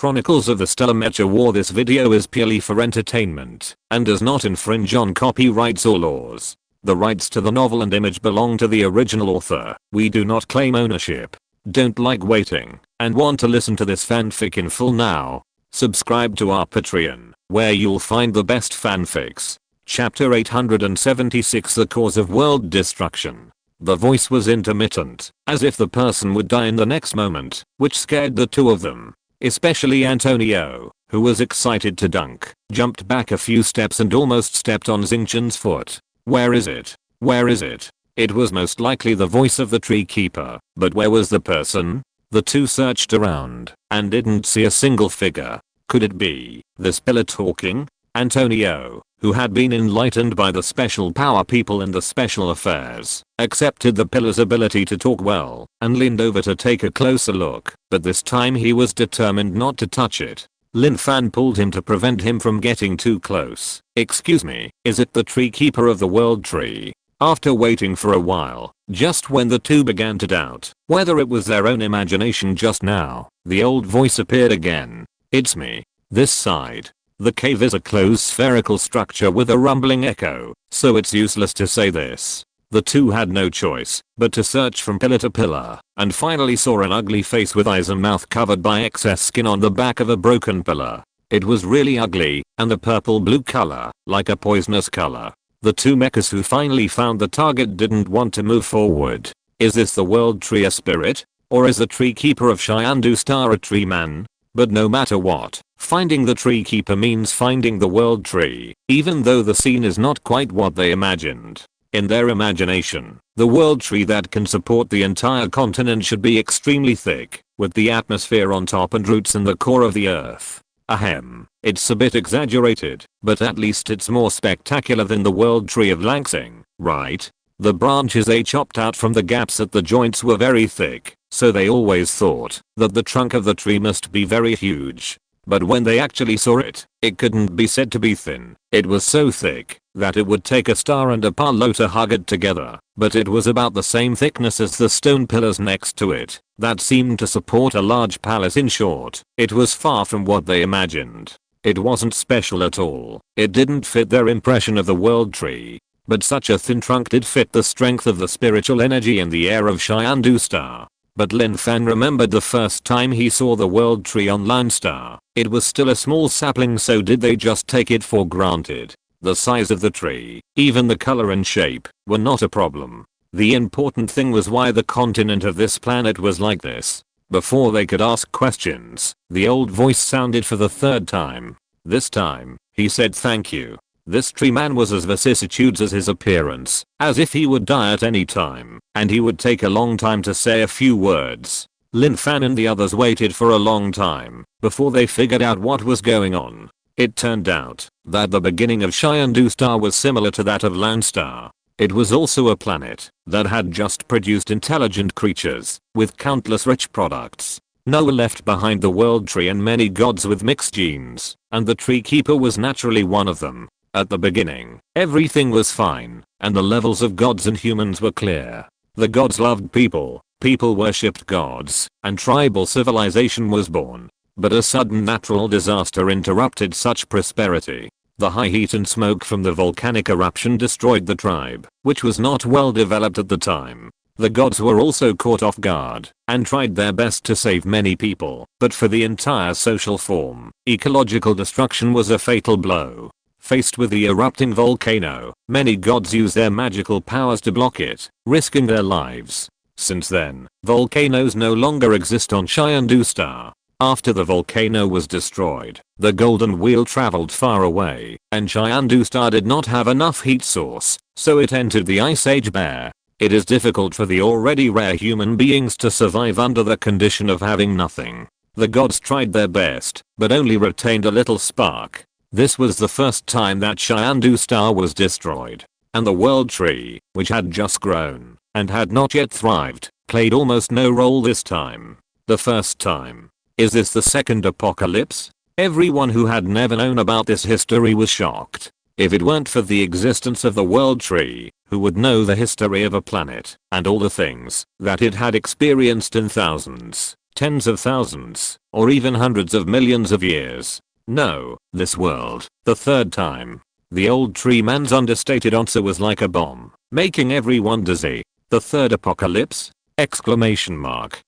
Chronicles of the Stellar Mecha War. This video is purely for entertainment and does not infringe on copyrights or laws. The rights to the novel and image belong to the original author. We do not claim ownership. Don't like waiting and want to listen to this fanfic in full now? Subscribe to our Patreon, where you'll find the best fanfics. Chapter 876, The Cause of World Destruction. The voice was intermittent, as if the person would die in the next moment, which scared the two of them. Especially Antonio, who was excited to dunk, jumped back a few steps and almost stepped on Xingqian's foot. Where is it? Where is it? It was most likely the voice of the tree keeper, but where was the person? The two searched around and didn't see a single figure. Could it be this pillar talking? Antonio, who had been enlightened by the special power people in the special affairs, accepted the pillar's ability to talk well and leaned over to take a closer look, but this time he was determined not to touch it. Lin Fan pulled him to prevent him from getting too close. Excuse me, is it the tree keeper of the world tree? After waiting for a while, just when the two began to doubt whether it was their own imagination just now, the old voice appeared again. It's me. This side. The cave is a closed spherical structure with a rumbling echo, so it's useless to say this. The two had no choice but to search from pillar to pillar, and finally saw an ugly face with eyes and mouth covered by excess skin on the back of a broken pillar. It was really ugly, and the purple-blue color, like a poisonous color. The two mechas who finally found the target didn't want to move forward. Is this the world tree a spirit? Or is the tree keeper of Chengdu Star a tree man? But no matter what, finding the tree keeper means finding the world tree, even though the scene is not quite what they imagined. In their imagination, the world tree that can support the entire continent should be extremely thick, with the atmosphere on top and roots in the core of the earth. Ahem, it's a bit exaggerated, but at least it's more spectacular than the world tree of Langsing, right? The branches they chopped out from the gaps at the joints were very thick, so they always thought that the trunk of the tree must be very huge. But when they actually saw it, it couldn't be said to be thin. It was so thick that it would take a star and a Apollo to hug it together, but it was about the same thickness as the stone pillars next to it that seemed to support a large palace. In short, it was far from what they imagined. It wasn't special at all. It didn't fit their impression of the world tree. But such a thin trunk did fit the strength of the spiritual energy in the air of Chengdu Star. But Lin Fan remembered the first time he saw the world tree on Lone Star. It was still a small sapling, so did they just take it for granted? The size of the tree, even the color and shape, were not a problem. The important thing was why the continent of this planet was like this. Before they could ask questions, the old voice sounded for the third time. This time, he said thank you. This tree man was as vicissitudes as his appearance, as if he would die at any time, and he would take a long time to say a few words. Lin Fan and the others waited for a long time before they figured out what was going on. It turned out that the beginning of Chengdu Star was similar to that of Lone Star. It was also a planet that had just produced intelligent creatures with countless rich products. Noah left behind the world tree and many gods with mixed genes, and the tree keeper was naturally one of them. At the beginning, everything was fine, and the levels of gods and humans were clear. The gods loved people, people worshipped gods, and tribal civilization was born. But a sudden natural disaster interrupted such prosperity. The high heat and smoke from the volcanic eruption destroyed the tribe, which was not well developed at the time. The gods were also caught off guard and tried their best to save many people, but for the entire social form, ecological destruction was a fatal blow. Faced with the erupting volcano, many gods used their magical powers to block it, risking their lives. Since then, volcanoes no longer exist on Chengdu Star. After the volcano was destroyed, the golden wheel traveled far away, and Chengdu Star did not have enough heat source, so it entered the Ice Age bare. It is difficult for the already rare human beings to survive under the condition of having nothing. The gods tried their best, but only retained a little spark. This was the first time that Chengdu Star was destroyed, and the world tree, which had just grown and had not yet thrived, played almost no role this time. The first time. Is this the second apocalypse? Everyone who had never known about this history was shocked. If it weren't for the existence of the world tree, who would know the history of a planet and all the things that it had experienced in thousands? tens of thousands, or even hundreds of millions of years. No, this world. The third time. The old tree man's understated answer was like a bomb, making everyone dizzy. The third apocalypse? Exclamation mark.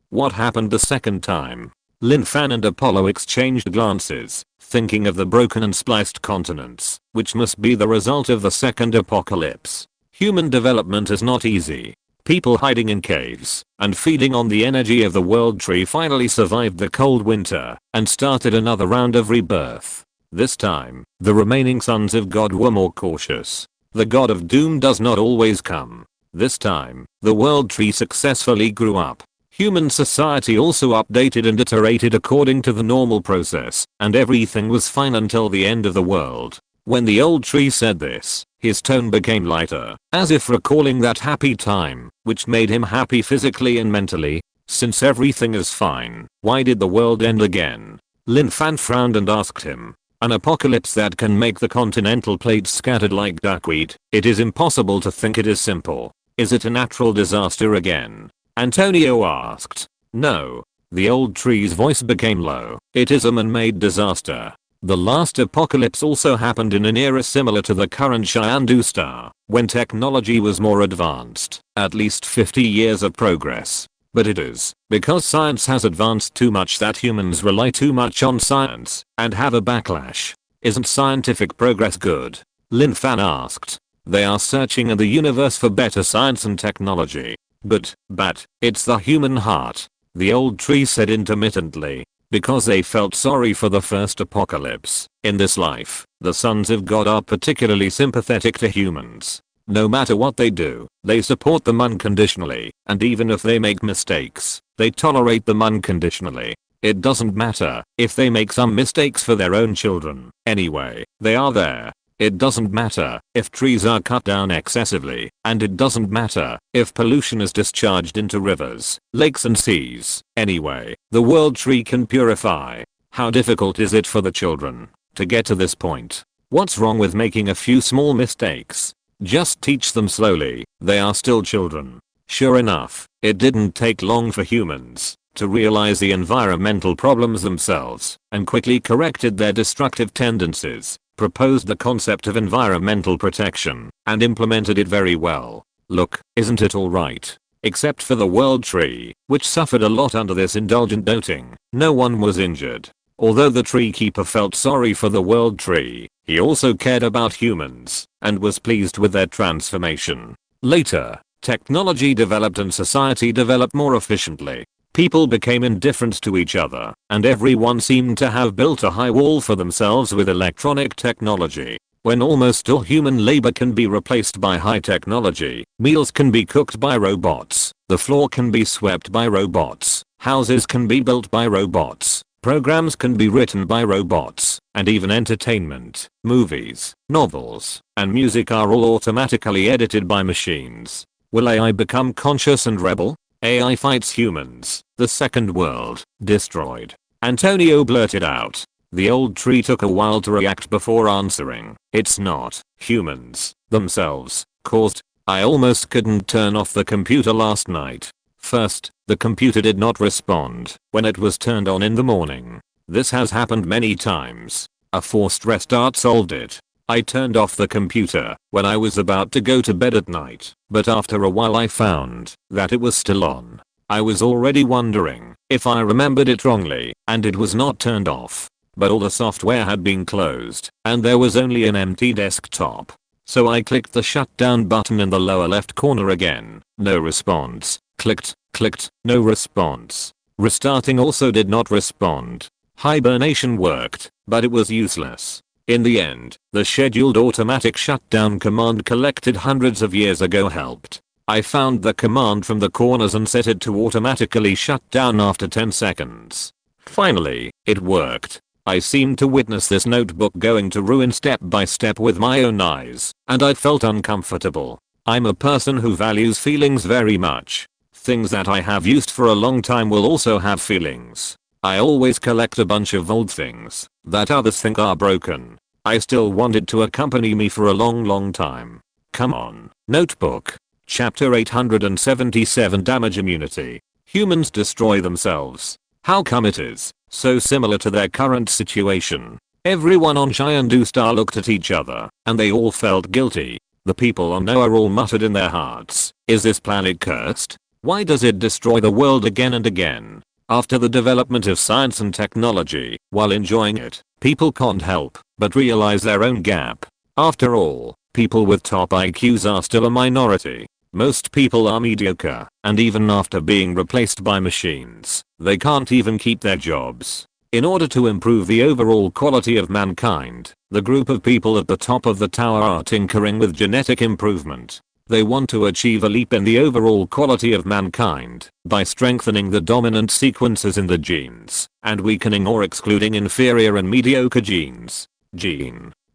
What happened the second time? Lin Fan and Apollo exchanged glances, thinking of the broken and spliced continents, which must be the result of the second apocalypse. Human development is not easy. People hiding in caves and feeding on the energy of the world tree finally survived the cold winter and started another round of rebirth. This time, the remaining sons of God were more cautious. The god of doom does not always come. This time, the world tree successfully grew up. Human society also updated and iterated according to the normal process, and everything was fine until the end of the world. When the old tree said this, his tone became lighter, as if recalling that happy time, which made him happy physically and mentally. Since everything is fine, why did the world end again? Lin Fan frowned and asked him. An apocalypse that can make the continental plates scattered like duckweed. It is impossible to think it is simple. Is it a natural disaster again? Antonio asked. No. The old tree's voice became low. It is a man-made disaster. The last apocalypse also happened in an era similar to the current Shiandu star, when technology was more advanced, at least 50 years of progress. But it is because science has advanced too much that humans rely too much on science and have a backlash. Isn't scientific progress good? Lin Fan asked. They are searching in the universe for better science and technology. But it's the human heart, the old tree said intermittently. Because they felt sorry for the first apocalypse. In this life, the sons of God are particularly sympathetic to humans. No matter what they do, they support them unconditionally, and even if they make mistakes, they tolerate them unconditionally. It doesn't matter if they make some mistakes for their own children. Anyway, they are there. It doesn't matter if trees are cut down excessively, and it doesn't matter if pollution is discharged into rivers, lakes and seas. Anyway, the world tree can purify. How difficult is it for the children to get to this point? What's wrong with making a few small mistakes? Just teach them slowly, they are still children. Sure enough, it didn't take long for humans to realize the environmental problems themselves, and quickly corrected their destructive tendencies. Proposed the concept of environmental protection, and implemented it very well. Look, isn't it alright? Except for the world tree, which suffered a lot under this indulgent doting, no one was injured. Although the tree keeper felt sorry for the world tree, he also cared about humans, and was pleased with their transformation. Later, technology developed and society developed more efficiently. People became indifferent to each other, and everyone seemed to have built a high wall for themselves with electronic technology. When almost all human labor can be replaced by high technology, meals can be cooked by robots, the floor can be swept by robots, houses can be built by robots, programs can be written by robots, and even entertainment, movies, novels, and music are all automatically edited by machines. Will AI become conscious and rebel? AI fights humans. The second world, destroyed. Antonio blurted out. The old tree took a while to react before answering. It's not humans themselves caused. I almost couldn't turn off the computer last night. First, the computer did not respond when it was turned on in the morning. This has happened many times. A forced restart solved it. I turned off the computer when I was about to go to bed at night, but after a while I found that it was still on. I was already wondering if I remembered it wrongly, and it was not turned off. But all the software had been closed, and there was only an empty desktop. So I clicked the shutdown button in the lower left corner again. No response. Clicked, no response. Restarting also did not respond. Hibernation worked, but it was useless. In the end, the scheduled automatic shutdown command collected hundreds of years ago helped. I found the command from the corners and set it to automatically shut down after 10 seconds. Finally, it worked. I seemed to witness this notebook going to ruin step by step with my own eyes, and I felt uncomfortable. I'm a person who values feelings very much. Things that I have used for a long time will also have feelings. I always collect a bunch of old things that others think are broken. I still want it to accompany me for a long time. Come on. Notebook. Chapter 877 Damage Immunity. Humans destroy themselves. How come it is so similar to their current situation? Everyone on Chyandu Star looked at each other, and they all felt guilty. The people on Noah all muttered in their hearts, is this planet cursed? Why does it destroy the world again and again? After the development of science and technology, while enjoying it, people can't help but realize their own gap. After all, people with top IQs are still a minority. Most people are mediocre, and even after being replaced by machines, they can't even keep their jobs. In order to improve the overall quality of mankind, the group of people at the top of the tower are tinkering with genetic improvement. They want to achieve a leap in the overall quality of mankind by strengthening the dominant sequences in the genes and weakening or excluding inferior and mediocre genes.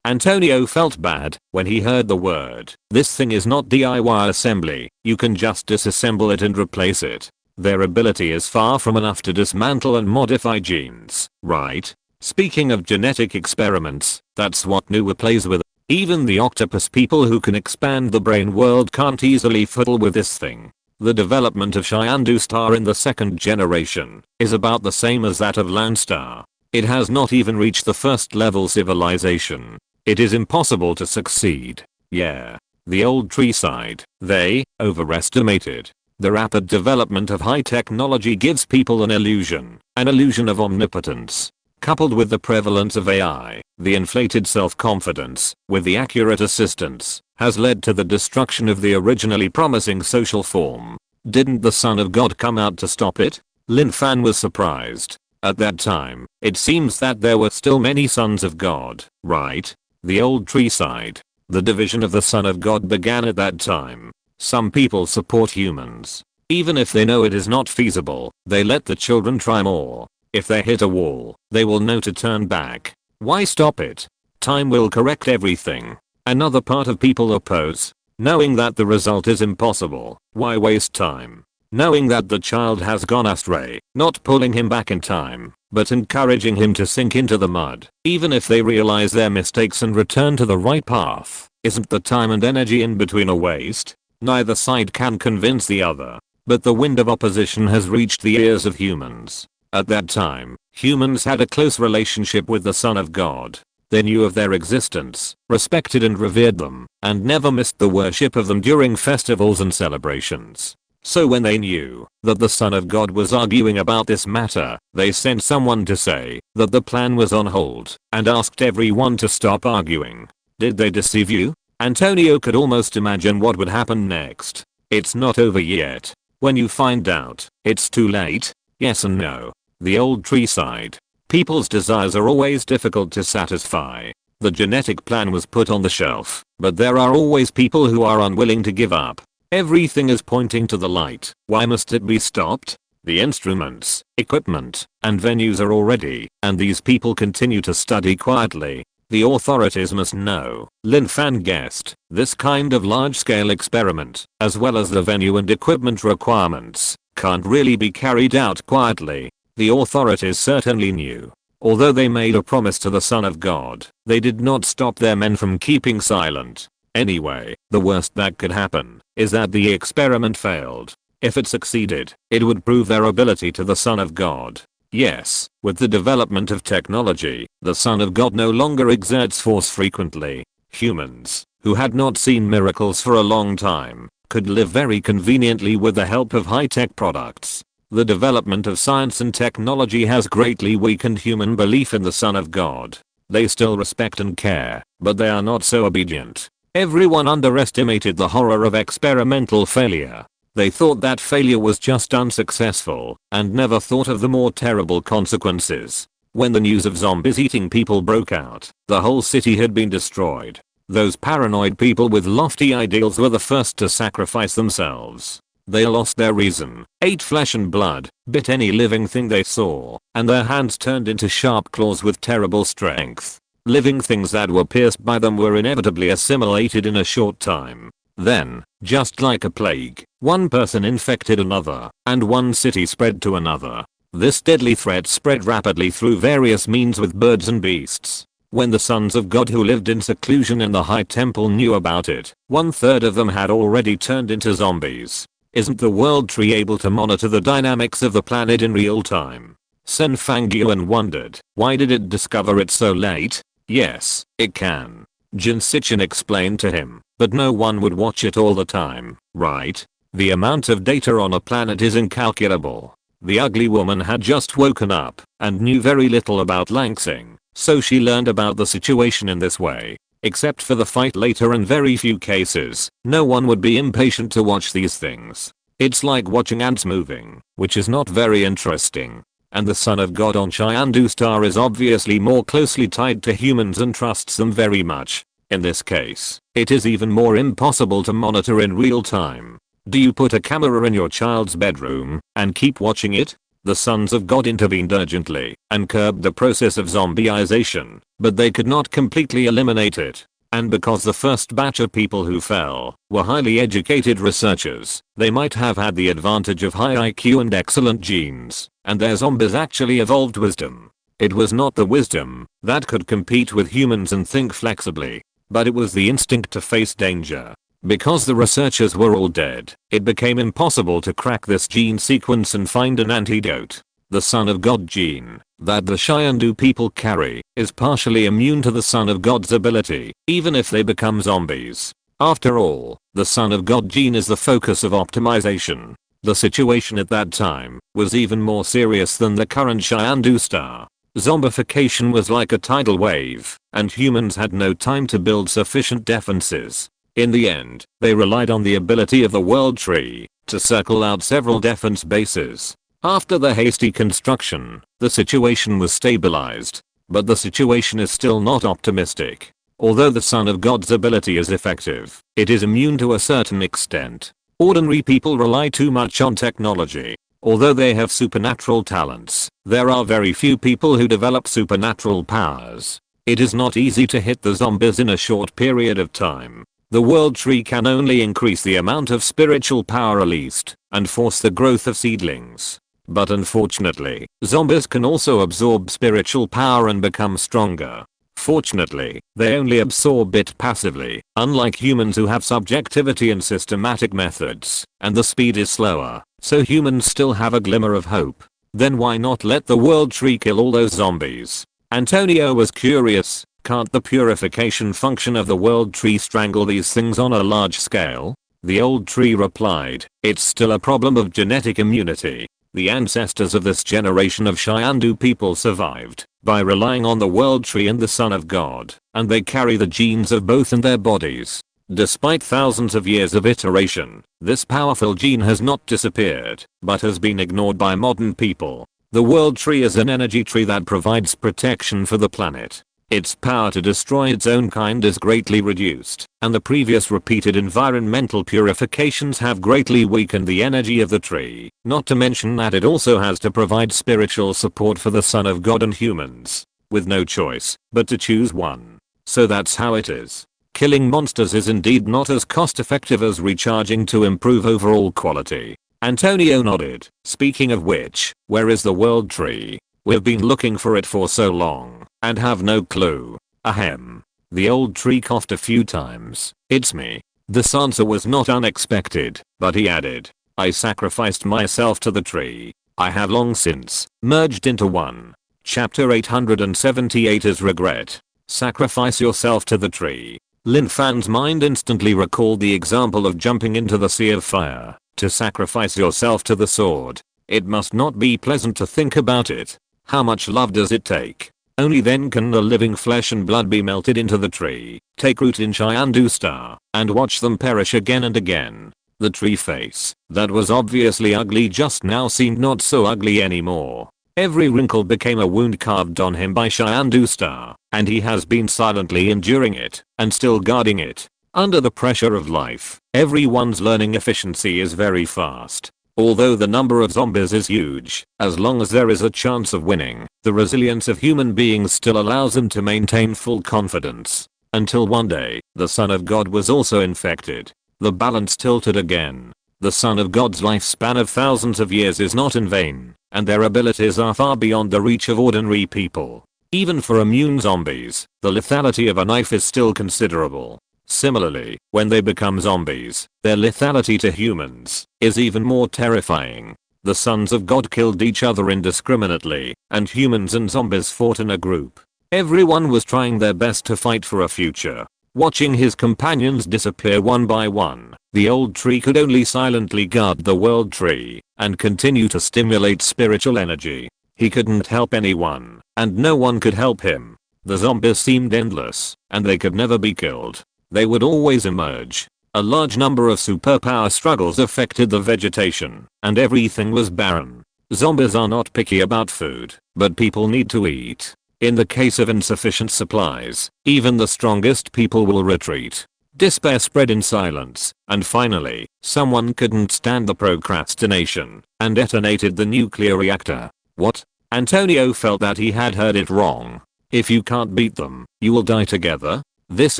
Antonio felt bad when he heard the word. This thing is not DIY assembly, you can just disassemble it and replace it. Their ability is far from enough to dismantle and modify genes, right? Speaking of genetic experiments, that's what Noah plays with. Even the octopus people who can expand the brain world can't easily fiddle with this thing. The development of Chyandu Star in the second generation is about the same as that of Lone Star. It has not even reached the first level civilization. It is impossible to succeed. Yeah. The old tree side, they overestimated. The rapid development of high technology gives people an illusion of omnipotence. Coupled with the prevalence of AI, the inflated self-confidence, with the accurate assistance, has led to the destruction of the originally promising social form. Didn't the Son of God come out to stop it? Lin Fan was surprised. At that time, it seems that there were still many sons of God, right? The old tree side. The division of the Son of God began at that time. Some people support humans. Even if they know it is not feasible, they let the children try more. If they hit a wall, they will know to turn back. Why stop it? Time will correct everything. Another part of people oppose. Knowing that the result is impossible, why waste time? Knowing that the child has gone astray, not pulling him back in time, but encouraging him to sink into the mud, even if they realize their mistakes and return to the right path. Isn't the time and energy in between a waste? Neither side can convince the other. But the wind of opposition has reached the ears of humans. At that time, humans had a close relationship with the Son of God. They knew of their existence, respected and revered them, and never missed the worship of them during festivals and celebrations. So when they knew that the Son of God was arguing about this matter, they sent someone to say that the plan was on hold and asked everyone to stop arguing. Did they deceive you? Antonio could almost imagine what would happen next. It's not over yet. When you find out, it's too late. Yes and no. The old tree side. People's desires are always difficult to satisfy. The genetic plan was put on the shelf, but there are always people who are unwilling to give up. Everything is pointing to the light. Why must it be stopped? The instruments, equipment, and venues are all ready, and these people continue to study quietly. The authorities must know. Lin Fan guessed, this kind of large-scale experiment, as well as the venue and equipment requirements, can't really be carried out quietly. The authorities certainly knew. Although they made a promise to the Son of God, they did not stop their men from keeping silent. Anyway, the worst that could happen is that the experiment failed. If it succeeded, it would prove their ability to the Son of God. Yes, with the development of technology, the Son of God no longer exerts force frequently. Humans, who had not seen miracles for a long time, could live very conveniently with the help of high-tech products. The development of science and technology has greatly weakened human belief in the Son of God. They still respect and care, but they are not so obedient. Everyone underestimated the horror of experimental failure. They thought that failure was just unsuccessful, and never thought of the more terrible consequences. When the news of zombies eating people broke out, the whole city had been destroyed. Those paranoid people with lofty ideals were the first to sacrifice themselves. They lost their reason, ate flesh and blood, bit any living thing they saw, and their hands turned into sharp claws with terrible strength. Living things that were pierced by them were inevitably assimilated in a short time. Then, just like a plague, one person infected another, and one city spread to another. This deadly threat spread rapidly through various means with birds and beasts. When the sons of God who lived in seclusion in the high temple knew about it, 1/3 of them had already turned into zombies. Isn't the world tree able to monitor the dynamics of the planet in real time? Sen Fangyuan wondered, why did it discover it so late? Yes, it can. Jin Sichin explained to him, but no one would watch it all the time, right? The amount of data on a planet is incalculable. The ugly woman had just woken up and knew very little about Langsing, so she learned about the situation in this way. Except for the fight later and very few cases, no one would be impatient to watch these things. It's like watching ants moving, which is not very interesting. And the Son of God on Chyandu Star is obviously more closely tied to humans and trusts them very much. In this case, it is even more impossible to monitor in real time. Do you put a camera in your child's bedroom and keep watching it? The Sons of God intervened urgently and curbed the process of zombieization, but they could not completely eliminate it. And because the first batch of people who fell were highly educated researchers, they might have had the advantage of high IQ and excellent genes, and their zombies actually evolved wisdom. It was not the wisdom that could compete with humans and think flexibly, but it was the instinct to face danger. Because the researchers were all dead, it became impossible to crack this gene sequence and find an antidote. The Son of God gene that the Chyandu people carry is partially immune to the Son of God's ability, even if they become zombies. After all, the Son of God gene is the focus of optimization. The situation at that time was even more serious than the current Chyandu star. Zombification was like a tidal wave, and humans had no time to build sufficient defenses. In the end, they relied on the ability of the World Tree to circle out several defense bases. After the hasty construction, the situation was stabilized, but the situation is still not optimistic. Although the Son of God's ability is effective, it is immune to a certain extent. Ordinary people rely too much on technology. Although they have supernatural talents, there are very few people who develop supernatural powers. It is not easy to hit the zombies in a short period of time. The World Tree can only increase the amount of spiritual power released and force the growth of seedlings. But unfortunately, zombies can also absorb spiritual power and become stronger. Fortunately, they only absorb it passively, unlike humans who have subjectivity and systematic methods, and the speed is slower, so humans still have a glimmer of hope. Then why not let the World Tree kill all those zombies? Antonio was curious, can't the purification function of the World Tree strangle these things on a large scale? The old tree replied, it's still a problem of genetic immunity. The ancestors of this generation of Chyandu people survived by relying on the World Tree and the Son of God, and they carry the genes of both in their bodies. Despite thousands of years of iteration, this powerful gene has not disappeared, but has been ignored by modern people. The World Tree is an energy tree that provides protection for the planet. Its power to destroy its own kind is greatly reduced, and the previous repeated environmental purifications have greatly weakened the energy of the tree, not to mention that it also has to provide spiritual support for the Son of God and humans, with no choice but to choose one. So that's how it is. Killing monsters is indeed not as cost effective as recharging to improve overall quality. Antonio nodded. Speaking of which, where is the World Tree? We've been looking for it for so long, and have no clue. Ahem. The old tree coughed a few times. It's me. This answer was not unexpected, but he added, I sacrificed myself to the tree. I have long since merged into one. Chapter 878 is regret. Sacrifice yourself to the tree. Lin Fan's mind instantly recalled the example of jumping into the sea of fire. To sacrifice yourself to the sword. It must not be pleasant to think about it. How much love does it take? Only then can the living flesh and blood be melted into the tree, take root in Chyandu Star, and watch them perish again and again. The tree face, that was obviously ugly just now seemed not so ugly anymore. Every wrinkle became a wound carved on him by Chyandu Star, and he has been silently enduring it, and still guarding it. Under the pressure of life, everyone's learning efficiency is very fast. Although the number of zombies is huge, as long as there is a chance of winning, the resilience of human beings still allows them to maintain full confidence. Until one day, the Son of God was also infected. The balance tilted again. The Son of God's lifespan of thousands of years is not in vain, and their abilities are far beyond the reach of ordinary people. Even for immune zombies, the lethality of a knife is still considerable. Similarly, when they become zombies, their lethality to humans is even more terrifying. The sons of God killed each other indiscriminately, and humans and zombies fought in a group. Everyone was trying their best to fight for a future. Watching his companions disappear one by one, the old tree could only silently guard the world tree and continue to stimulate spiritual energy. He couldn't help anyone, and no one could help him. The zombies seemed endless, and they could never be killed. They would always emerge. A large number of superpower struggles affected the vegetation, and everything was barren. Zombies are not picky about food, but people need to eat. In the case of insufficient supplies, even the strongest people will retreat. Despair spread in silence, and finally, someone couldn't stand the procrastination and detonated the nuclear reactor. What? Antonio felt that he had heard it wrong. If you can't beat them, you will die together? This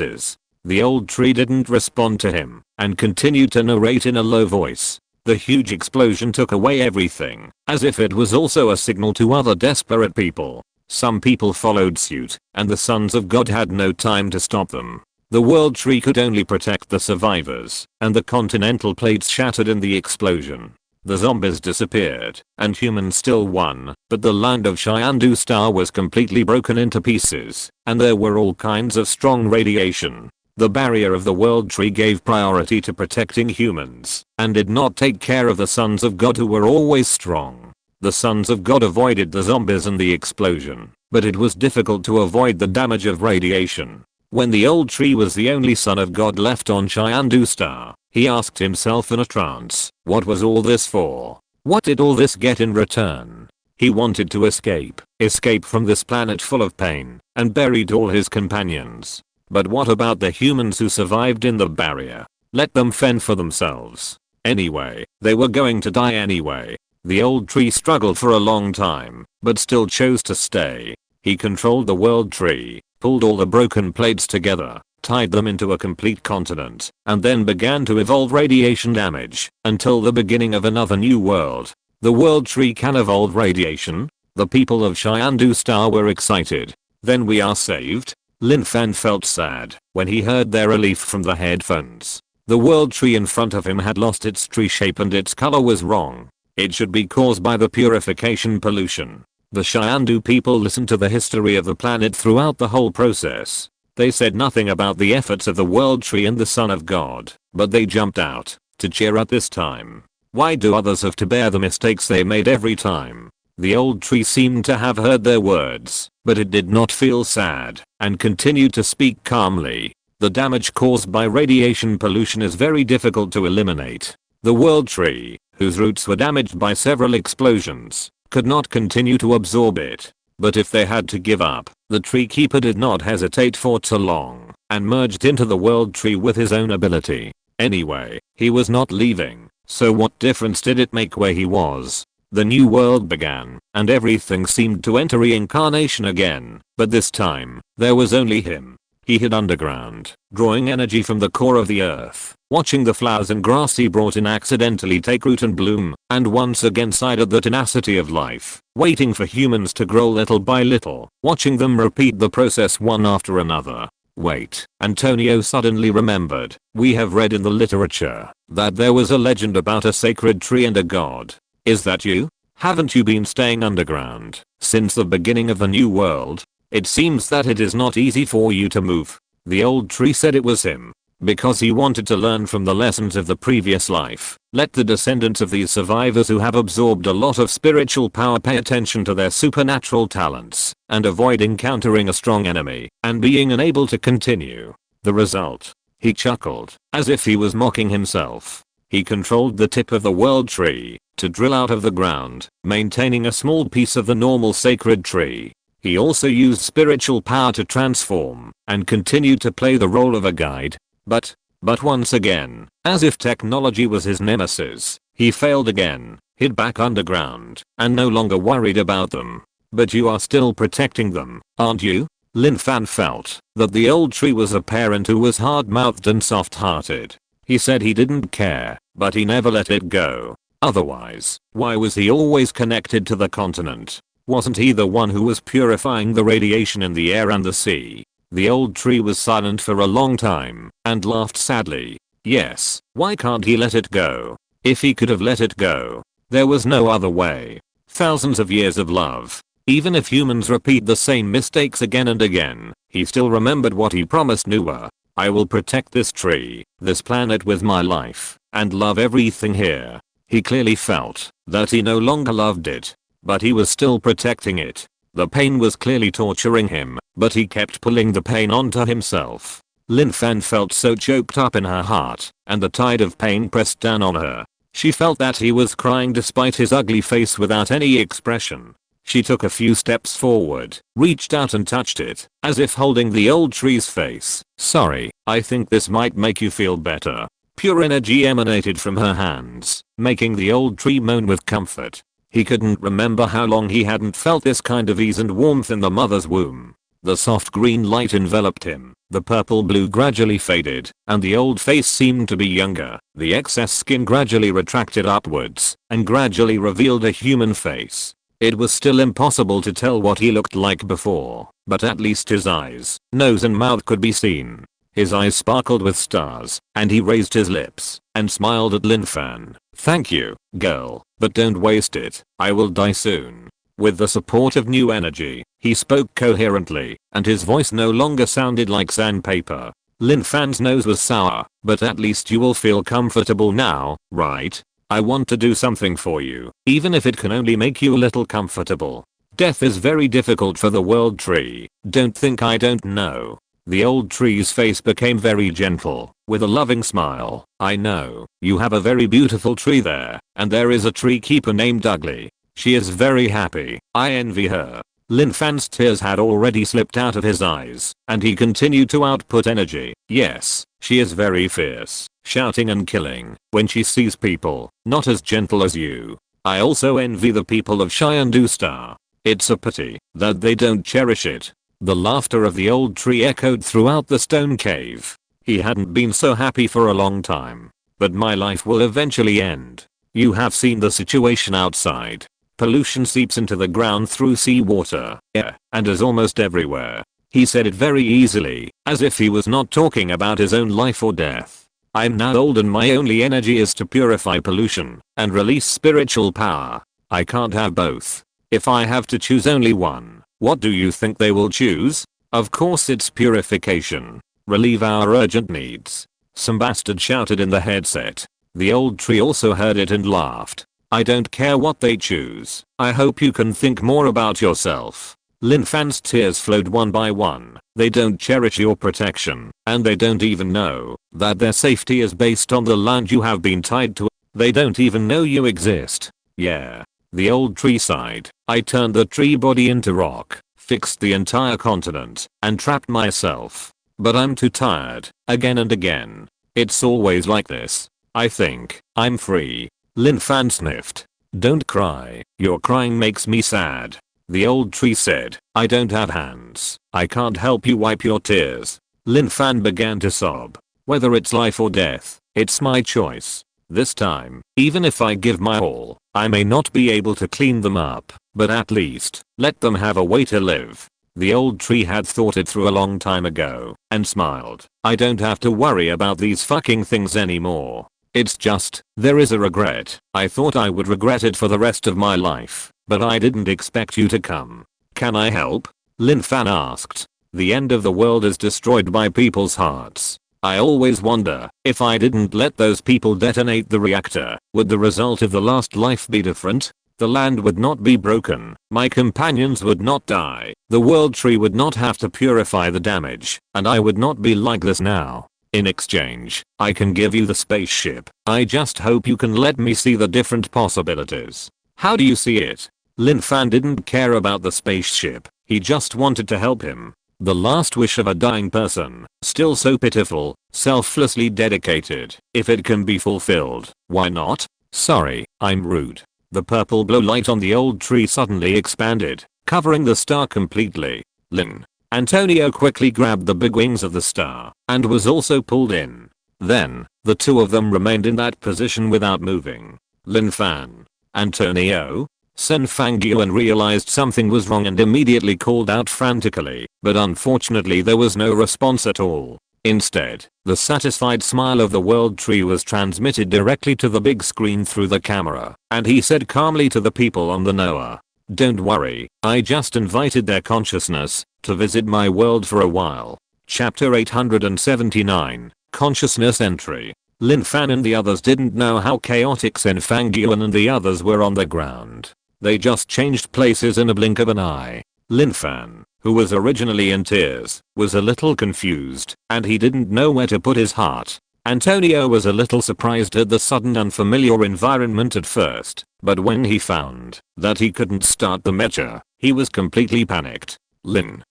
is. The old tree didn't respond to him and continued to narrate in a low voice. The huge explosion took away everything, as if it was also a signal to other desperate people. Some people followed suit, and the sons of God had no time to stop them. The world tree could only protect the survivors, and the continental plates shattered in the explosion. The zombies disappeared, and humans still won, but the land of Chyandu Star was completely broken into pieces, and there were all kinds of strong radiation. The barrier of the world tree gave priority to protecting humans, and did not take care of the sons of God who were always strong. The sons of God avoided the zombies and the explosion, but it was difficult to avoid the damage of radiation. When the old tree was the only son of God left on Chyandu Star, he asked himself in a trance, what was all this for? What did all this get in return? He wanted to escape from this planet full of pain, and buried all his companions. But what about the humans who survived in the barrier? Let them fend for themselves. Anyway, they were going to die anyway. The old tree struggled for a long time, but still chose to stay. He controlled the world tree, pulled all the broken plates together, tied them into a complete continent, and then began to evolve radiation damage until the beginning of another new world. The world tree can evolve radiation? The people of Chyandu Star were excited. Then we are saved? Lin Fan felt sad when he heard their relief from the headphones. The world tree in front of him had lost its tree shape and its color was wrong. It should be caused by the purification pollution. The Chyandu people listened to the history of the planet throughout the whole process. They said nothing about the efforts of the world tree and the Son of God, but they jumped out to cheer at this time. Why do others have to bear the mistakes they made every time? The old tree seemed to have heard their words, but it did not feel sad and continued to speak calmly. The damage caused by radiation pollution is very difficult to eliminate. The world tree, whose roots were damaged by several explosions, could not continue to absorb it. But if they had to give up, the tree keeper did not hesitate for too long and merged into the world tree with his own ability. Anyway, he was not leaving, so what difference did it make where he was? The new world began, and everything seemed to enter reincarnation again, but this time, there was only him. He hid underground, drawing energy from the core of the earth, watching the flowers and grass he brought in accidentally take root and bloom, and once again sighed at the tenacity of life, waiting for humans to grow little by little, watching them repeat the process one after another. Wait, Antonio suddenly remembered, we have read in the literature that there was a legend about a sacred tree and a god. Is that you? Haven't you been staying underground since the beginning of the new world? It seems that it is not easy for you to move. The old tree said it was him, because he wanted to learn from the lessons of the previous life. Let the descendants of these survivors who have absorbed a lot of spiritual power pay attention to their supernatural talents and avoid encountering a strong enemy and being unable to continue. The result? He chuckled, as if he was mocking himself. He controlled the tip of the world tree to drill out of the ground, maintaining a small piece of the normal sacred tree. He also used spiritual power to transform and continued to play the role of a guide. But once again, as if technology was his nemesis, he failed again, hid back underground, and no longer worried about them. But you are still protecting them, aren't you? Lin Fan felt that the old tree was a parent who was hard-mouthed and soft-hearted. He said he didn't care, but he never let it go. Otherwise, why was he always connected to the continent? Wasn't he the one who was purifying the radiation in the air and the sea? The old tree was silent for a long time and laughed sadly. Yes, why can't he let it go? If he could have let it go, there was no other way. Thousands of years of love. Even if humans repeat the same mistakes again and again, he still remembered what he promised Nuwa. I will protect this tree, this planet with my life, and love everything here. He clearly felt that he no longer loved it, but he was still protecting it. The pain was clearly torturing him, but he kept pulling the pain onto himself. Lin Fan felt so choked up in her heart, and the tide of pain pressed down on her. She felt that he was crying despite his ugly face without any expression. She took a few steps forward, reached out and touched it, as if holding the old tree's face. Sorry, I think this might make you feel better. Pure energy emanated from her hands, making the old tree moan with comfort. He couldn't remember how long he hadn't felt this kind of ease and warmth in the mother's womb. The soft green light enveloped him, the purple blue gradually faded, and the old face seemed to be younger. The excess skin gradually retracted upwards, and gradually revealed a human face. It was still impossible to tell what he looked like before, but at least his eyes, nose and mouth could be seen. His eyes sparkled with stars, and he raised his lips and smiled at Lin Fan. Thank you, girl, but don't waste it. I will die soon. With the support of new energy, he spoke coherently, and his voice no longer sounded like sandpaper. Lin Fan's nose was sour, but at least you will feel comfortable now, right? I want to do something for you, even if it can only make you a little comfortable. Death is very difficult for the world tree. Don't think I don't know. The old tree's face became very gentle, with a loving smile. I know, you have a very beautiful tree there, and there is a tree keeper named Ugly. She is very happy. I envy her. Lin Fan's tears had already slipped out of his eyes, and he continued to output energy. Yes, she is very fierce, shouting and killing when she sees people, not as gentle as you. I also envy the people of Chyandu Star. It's a pity that they don't cherish it. The laughter of the old tree echoed throughout the stone cave. He hadn't been so happy for a long time. But my life will eventually end. You have seen the situation outside. Pollution seeps into the ground through seawater, air, and is almost everywhere. He said it very easily, as if he was not talking about his own life or death. I'm now old and my only energy is to purify pollution and release spiritual power. I can't have both. If I have to choose only one, what do you think they will choose? Of course it's purification. Relieve our urgent needs. Some bastard shouted in the headset. The old tree also heard it and laughed. I don't care what they choose. I hope you can think more about yourself. Lin Fan's tears flowed one by one. They don't cherish your protection, and they don't even know that their safety is based on the land you have been tied to. They don't even know you exist. Yeah. The old tree sighed. I turned the tree body into rock, fixed the entire continent, and trapped myself. But I'm too tired, again and again. It's always like this. I think I'm free. Lin Fan sniffed. Don't cry. Your crying makes me sad. The old tree said. I don't have hands. I can't help you wipe your tears. Lin Fan began to sob. Whether it's life or death, it's my choice. This time, even if I give my all, I may not be able to clean them up, but at least, let them have a way to live. The old tree had thought it through a long time ago, and smiled. I don't have to worry about these fucking things anymore. It's just, there is a regret. I thought I would regret it for the rest of my life, but I didn't expect you to come. Can I help? Lin Fan asked. The end of the world is destroyed by people's hearts. I always wonder, if I didn't let those people detonate the reactor, would the result of the last life be different? The land would not be broken, my companions would not die, the world tree would not have to purify the damage, and I would not be like this now. In exchange, I can give you the spaceship. I just hope you can let me see the different possibilities. How do you see it? Lin Fan didn't care about the spaceship, he just wanted to help him. The last wish of a dying person, still so pitiful, selflessly dedicated. If it can be fulfilled, why not? Sorry, I'm rude. The purple glow light on the old tree suddenly expanded, covering the star completely. Lin. Antonio quickly grabbed the big wings of the star, and was also pulled in. Then, the two of them remained in that position without moving. Lin Fan. Antonio? Sen Fangyuan realized something was wrong and immediately called out frantically, but unfortunately there was no response at all. Instead, the satisfied smile of the world tree was transmitted directly to the big screen through the camera, and he said calmly to the people on the Noah, "Don't worry, I just invited their consciousness to visit my world for a while." Chapter 879, Consciousness Entry. Lin Fan and the others didn't know how chaotic Sen Fangyuan and the others were on the ground. They just changed places in a blink of an eye. Lin Fan, who was originally in tears, was a little confused, and he didn't know where to put his heart. Antonio was a little surprised at the sudden unfamiliar environment at first, but when he found that he couldn't start the mecha, he was completely panicked. Lin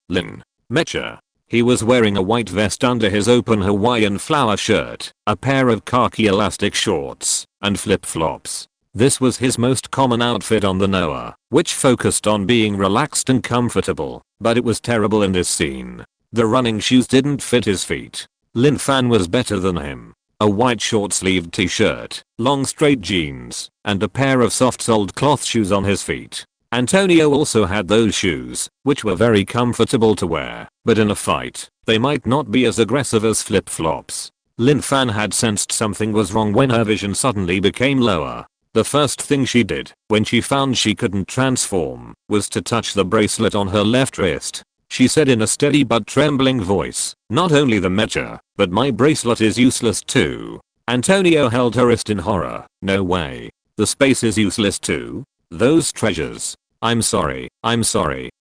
Mecha. He was wearing a white vest under his open Hawaiian flower shirt, a pair of khaki elastic shorts, and flip-flops. This was his most common outfit on the Noah, which focused on being relaxed and comfortable, but it was terrible in this scene. The running shoes didn't fit his feet. Lin Fan was better than him. A white short-sleeved t-shirt, long straight jeans, and a pair of soft-soled cloth shoes on his feet. Antonio also had those shoes, which were very comfortable to wear, but in a fight, they might not be as aggressive as flip-flops. Lin Fan had sensed something was wrong when her vision suddenly became lower. The first thing she did, when she found she couldn't transform, was to touch the bracelet on her left wrist. She said in a steady but trembling voice, "Not only the mecha, but my bracelet is useless too." Antonio held her wrist in horror. "No way. The space is useless too? Those treasures. I'm sorry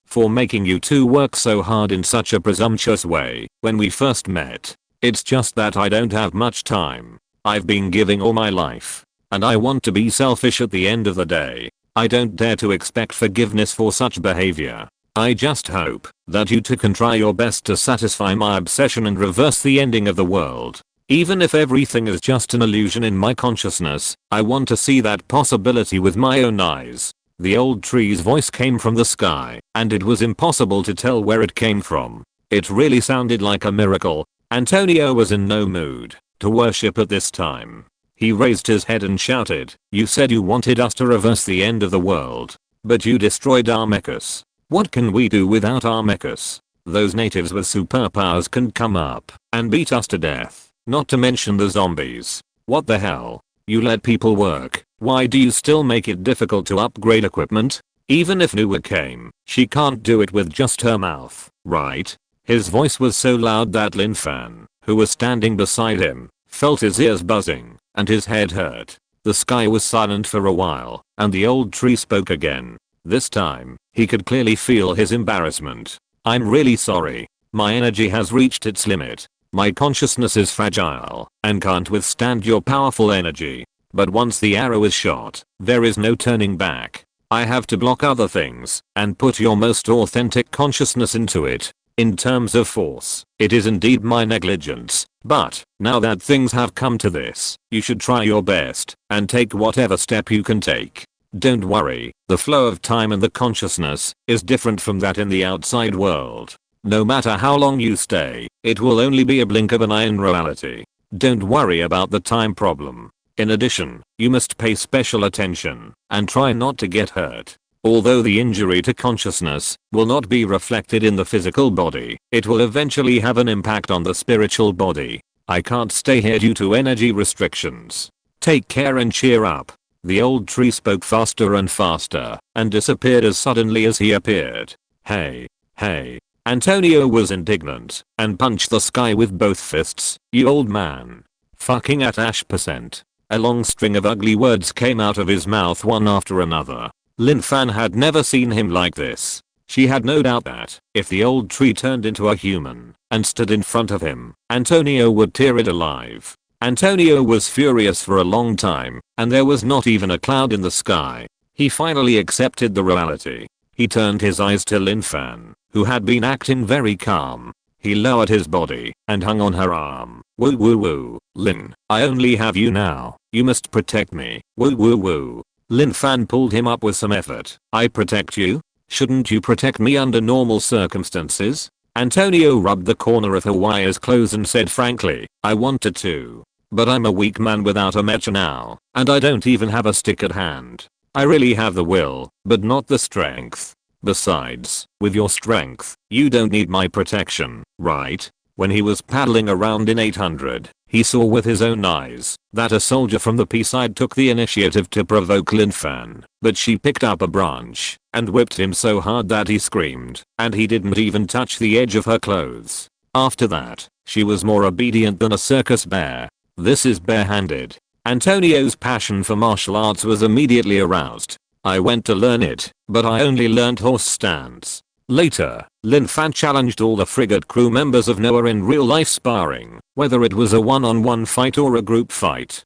for making you two work so hard in such a presumptuous way when we first met. It's just that I don't have much time. I've been giving all my life. And I want to be selfish at the end of the day. I don't dare to expect forgiveness for such behavior. I just hope that you two can try your best to satisfy my obsession and reverse the ending of the world. Even if everything is just an illusion in my consciousness, I want to see that possibility with my own eyes." The old tree's voice came from the sky, and it was impossible to tell where it came from. It really sounded like a miracle. Antonio was in no mood to worship at this time. He raised his head and shouted, "You said you wanted us to reverse the end of the world. But you destroyed our mechas. What can we do without our mechas? Those natives with superpowers can come up and beat us to death, not to mention the zombies. What the hell? You let people work. Why do you still make it difficult to upgrade equipment? Even if Nuwa came, she can't do it with just her mouth, right?" His voice was so loud that Lin Fan, who was standing beside him, felt his ears buzzing, and his head hurt. The sky was silent for a while, and the old tree spoke again. This time, he could clearly feel his embarrassment. "I'm really sorry. My energy has reached its limit. My consciousness is fragile, and can't withstand your powerful energy. But once the arrow is shot, there is no turning back. I have to block other things, and put your most authentic consciousness into it. In terms of force, it is indeed my negligence, but, now that things have come to this, you should try your best, and take whatever step you can take. Don't worry, the flow of time and the consciousness is different from that in the outside world. No matter how long you stay, it will only be a blink of an eye in reality. Don't worry about the time problem. In addition, you must pay special attention, and try not to get hurt. Although the injury to consciousness will not be reflected in the physical body, it will eventually have an impact on the spiritual body. I can't stay here due to energy restrictions. Take care and cheer up." The old tree spoke faster and faster, and disappeared as suddenly as he appeared. Hey. Antonio was indignant, and punched the sky with both fists. "You old man. Fucking at %." A long string of ugly words came out of his mouth one after another. Lin Fan had never seen him like this. She had no doubt that, if the old tree turned into a human, and stood in front of him, Antonio would tear it alive. Antonio was furious for a long time, and there was not even a cloud in the sky. He finally accepted the reality. He turned his eyes to Lin Fan, who had been acting very calm. He lowered his body, and hung on her arm. "Woo woo woo, Lin, I only have you now. You must protect me. Woo woo woo." Lin Fan pulled him up with some effort. "I protect you? Shouldn't you protect me under normal circumstances?" Antonio rubbed the corner of Hawaii's clothes and said frankly, "I wanted to. But I'm a weak man without a mecha now, and I don't even have a stick at hand. I really have the will, but not the strength. Besides, with your strength, you don't need my protection, right? When he was paddling around in 800, he saw with his own eyes that a soldier from the P side took the initiative to provoke Lin Fan, but she picked up a branch and whipped him so hard that he screamed, and he didn't even touch the edge of her clothes. After that, she was more obedient than a circus bear. This is barehanded. Antonio's passion for martial arts was immediately aroused. I went to learn it, but I only learned horse stance. Later, Lin Fan challenged all the frigate crew members of Noah in real life sparring, whether it was a one-on-one fight or a group fight.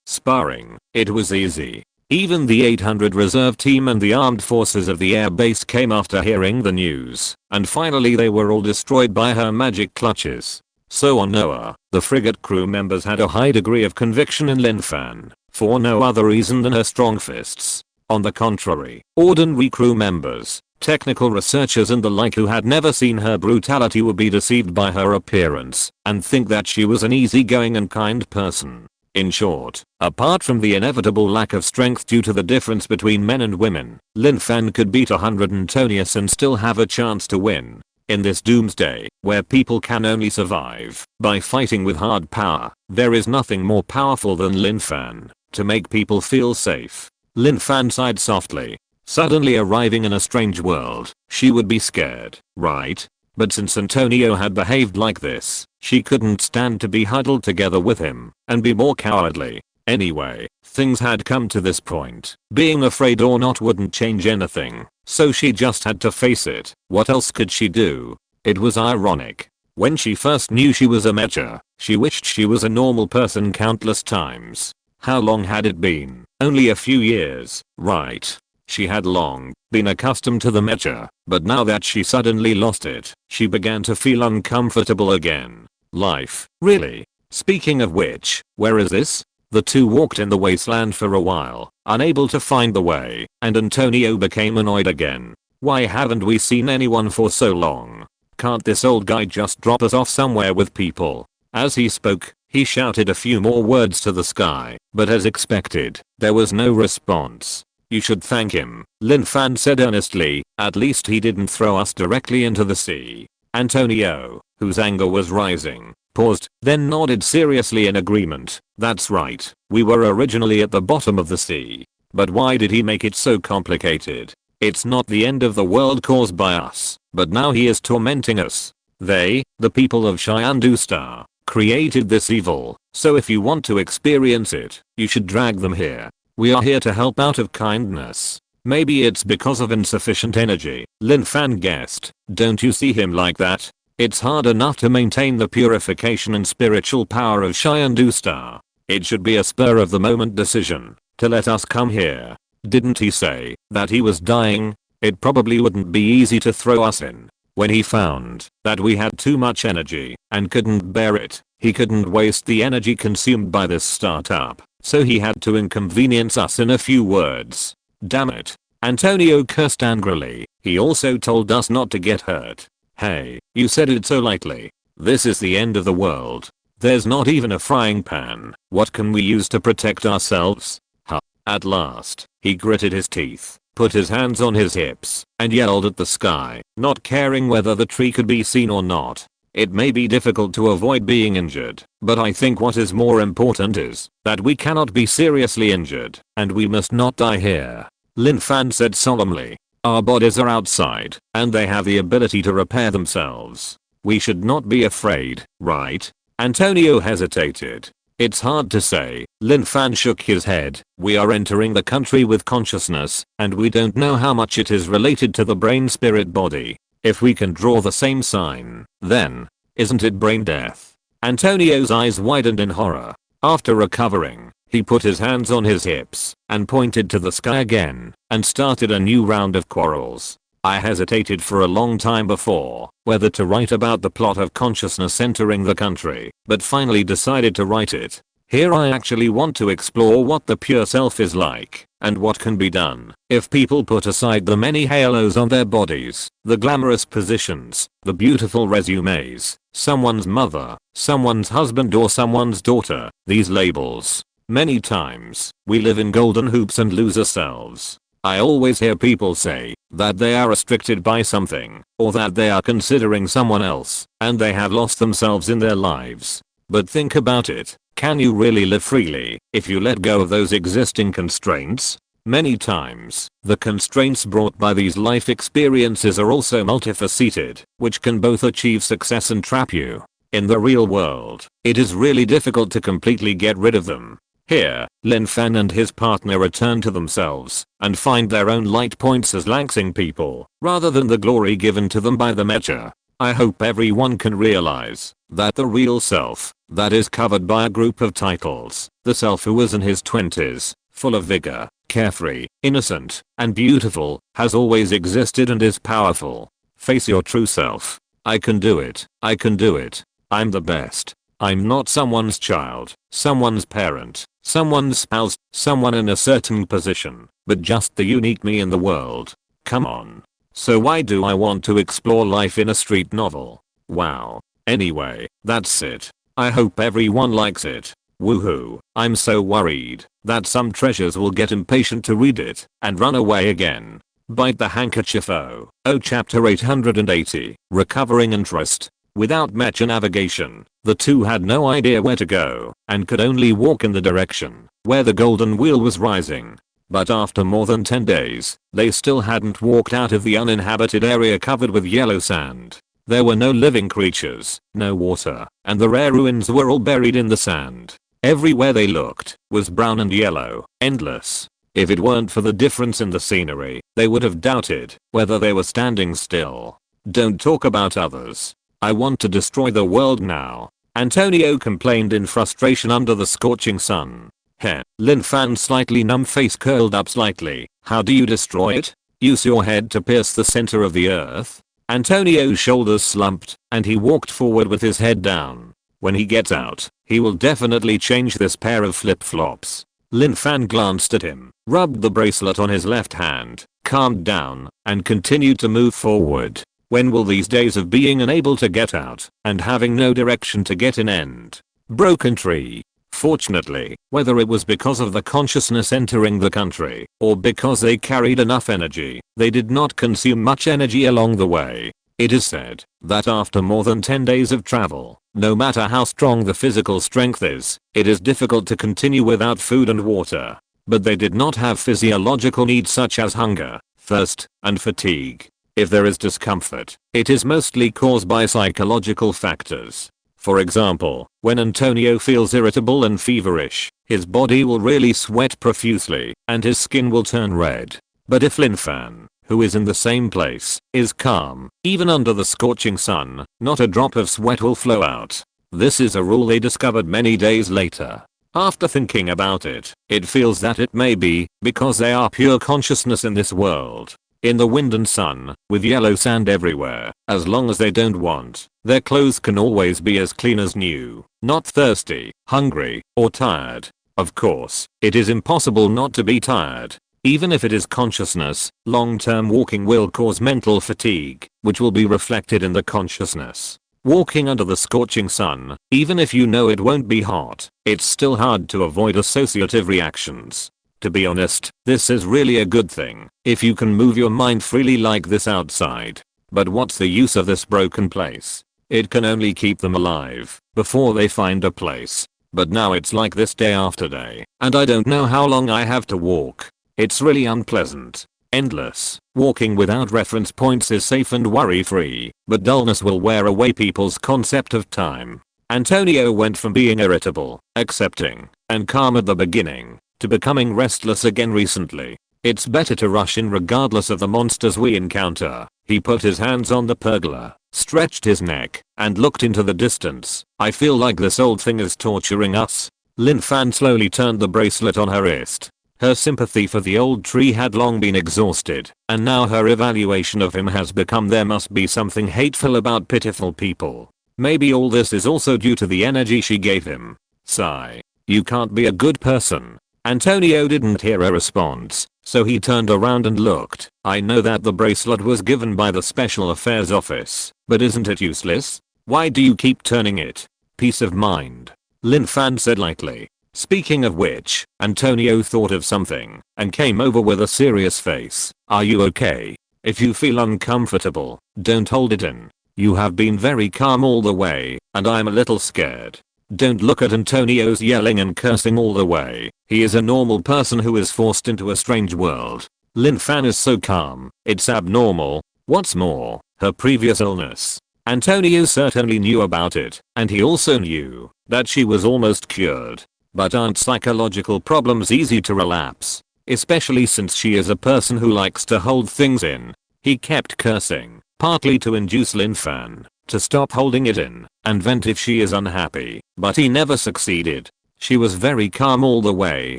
Sparring. It was easy. Even the 800 reserve team and the armed forces of the air base came after hearing the news, and finally they were all destroyed by her magic clutches. So on Noah, the frigate crew members had a high degree of conviction in Lin Fan, for no other reason than her strong fists. On the contrary, ordinary crew members, technical researchers and the like who had never seen her brutality would be deceived by her appearance and think that she was an easygoing and kind person. In short, apart from the inevitable lack of strength due to the difference between men and women, Lin Fan could beat 100 Antonius and still have a chance to win. In this doomsday, where people can only survive by fighting with hard power, there is nothing more powerful than Lin Fan to make people feel safe. Lin Fan sighed softly. Suddenly arriving in a strange world, she would be scared, right? But since Antonio had behaved like this, she couldn't stand to be huddled together with him and be more cowardly. Anyway, things had come to this point. Being afraid or not wouldn't change anything, so she just had to face it. What else could she do? It was ironic. When she first knew she was a Mecha, she wished she was a normal person countless times. How long had it been? Only a few years, right? She had long been accustomed to the Mecha, but now that she suddenly lost it, she began to feel uncomfortable again. Life, really? Speaking of which, where is this? The two walked in the wasteland for a while, unable to find the way, and Antonio became annoyed again. Why haven't we seen anyone for so long? Can't this old guy just drop us off somewhere with people? As he spoke, he shouted a few more words to the sky, but as expected, there was no response. You should thank him, Lin Fan said earnestly, at least he didn't throw us directly into the sea. Antonio, whose anger was rising, paused, then nodded seriously in agreement. That's right, we were originally at the bottom of the sea. But why did he make it so complicated? It's not the end of the world caused by us, but now he is tormenting us. They, the people of Chyandu Star, created this evil, so if you want to experience it, you should drag them here. We are here to help out of kindness. Maybe it's because of insufficient energy, Lin Fan guessed. Don't you see him like that? It's hard enough to maintain the purification and spiritual power of Chyandu Star. It should be a spur of the moment decision to let us come here. Didn't he say that he was dying? It probably wouldn't be easy to throw us in. When he found that we had too much energy and couldn't bear it, he couldn't waste the energy consumed by this startup, so he had to inconvenience us in a few words. Damn it. Antonio cursed angrily. He also told us not to get hurt. Hey, you said it so lightly. This is the end of the world. There's not even a frying pan. What can we use to protect ourselves? Huh. At last, he gritted his teeth, put his hands on his hips, and yelled at the sky, not caring whether the tree could be seen or not. It may be difficult to avoid being injured, but I think what is more important is that we cannot be seriously injured, and we must not die here. Lin Fan said solemnly. Our bodies are outside, and they have the ability to repair themselves. We should not be afraid, right? Antonio hesitated. It's hard to say. Lin Fan shook his head. We are entering the country with consciousness, and we don't know how much it is related to the brain spirit body. If we can draw the same sign, then, isn't it brain death? Antonio's eyes widened in horror. After recovering, he put his hands on his hips and pointed to the sky again and started a new round of quarrels. I hesitated for a long time before whether to write about the plot of consciousness entering the country, but finally decided to write it. Here I actually want to explore what the pure self is like and what can be done if people put aside the many halos on their bodies, the glamorous positions, the beautiful resumes, someone's mother, someone's husband or someone's daughter, these labels. Many times, we live in golden hoops and lose ourselves. I always hear people say that they are restricted by something, or that they are considering someone else, and they have lost themselves in their lives. But think about it, can you really live freely if you let go of those existing constraints? Many times, the constraints brought by these life experiences are also multifaceted, which can both achieve success and trap you. In the real world, it is really difficult to completely get rid of them. Here, Lin Fan and his partner return to themselves and find their own light points as laxing people, rather than the glory given to them by the Mecha. I hope everyone can realize that the real self, that is covered by a group of titles, the self who is in his 20s, full of vigor, carefree, innocent, and beautiful, has always existed and is powerful. Face your true self. I can do it. I can do it. I'm the best. I'm not someone's child, someone's parent, someone's spouse, someone in a certain position, but just the unique me in the world. Come on. So why do I want to explore life in a street novel? Wow. Anyway, that's it. I hope everyone likes it. Woohoo. I'm so worried that some treasures will get impatient to read it and run away again. Bite the handkerchief. Oh chapter 880, Recovering Interest. Without Mecha navigation, the two had no idea where to go and could only walk in the direction where the golden wheel was rising. But after more than 10 days, they still hadn't walked out of the uninhabited area covered with yellow sand. There were no living creatures, no water, and the rare ruins were all buried in the sand. Everywhere they looked was brown and yellow, endless. If it weren't for the difference in the scenery, they would have doubted whether they were standing still. Don't talk about others. I want to destroy the world now. Antonio complained in frustration under the scorching sun. Heh. Lin Fan's slightly numb face curled up slightly. How do you destroy it? Use your head to pierce the center of the earth? Antonio's shoulders slumped, and he walked forward with his head down. When he gets out, he will definitely change this pair of flip-flops. Lin Fan glanced at him, rubbed the bracelet on his left hand, calmed down, and continued to move forward. When will these days of being unable to get out and having no direction to get in end? Broken tree. Fortunately, whether it was because of the consciousness entering the country or because they carried enough energy, they did not consume much energy along the way. It is said that after more than 10 days of travel, no matter how strong the physical strength is, it is difficult to continue without food and water. But they did not have physiological needs such as hunger, thirst, and fatigue. If there is discomfort, it is mostly caused by psychological factors. For example, when Antonio feels irritable and feverish, his body will really sweat profusely, and his skin will turn red. But if Lin Fan, who is in the same place, is calm, even under the scorching sun, not a drop of sweat will flow out. This is a rule they discovered many days later. After thinking about it, it feels that it may be because they are pure consciousness in this world. In the wind and sun, with yellow sand everywhere, as long as they don't want, their clothes can always be as clean as new, not thirsty, hungry, or tired. Of course, it is impossible not to be tired. Even if it is consciousness, long-term walking will cause mental fatigue, which will be reflected in the consciousness. Walking under the scorching sun, even if you know it won't be hot, it's still hard to avoid associative reactions. To be honest, this is really a good thing, if you can move your mind freely like this outside. But what's the use of this broken place? It can only keep them alive, before they find a place. But now it's like this day after day, and I don't know how long I have to walk. It's really unpleasant. Endless. Walking without reference points is safe and worry-free, but dullness will wear away people's concept of time. Antonio went from being irritable, accepting, and calm at the beginning, to becoming restless again recently. It's better to rush in regardless of the monsters we encounter. He put his hands on the pergola, stretched his neck, and looked into the distance. I feel like this old thing is torturing us. Lin Fan slowly turned the bracelet on her wrist. Her sympathy for the old tree had long been exhausted, and now her evaluation of him has become there must be something hateful about pitiful people. Maybe all this is also due to the energy she gave him. Sigh. You can't be a good person. Antonio didn't hear a response, so he turned around and looked. I know that the bracelet was given by the Special Affairs Office, but isn't it useless? Why do you keep turning it? Peace of mind. Lin Fan said lightly. Speaking of which, Antonio thought of something and came over with a serious face. Are you okay? If you feel uncomfortable, don't hold it in. You have been very calm all the way, and I'm a little scared. Don't look at Antonio's yelling and cursing all the way. He is a normal person who is forced into a strange world. Lin Fan is so calm, it's abnormal. What's more, her previous illness. Antonio certainly knew about it, and he also knew that she was almost cured. But aren't psychological problems easy to relapse? Especially since she is a person who likes to hold things in. He kept cursing, partly to induce Lin Fan to stop holding it in and vent if she is unhappy, but he never succeeded. She was very calm all the way,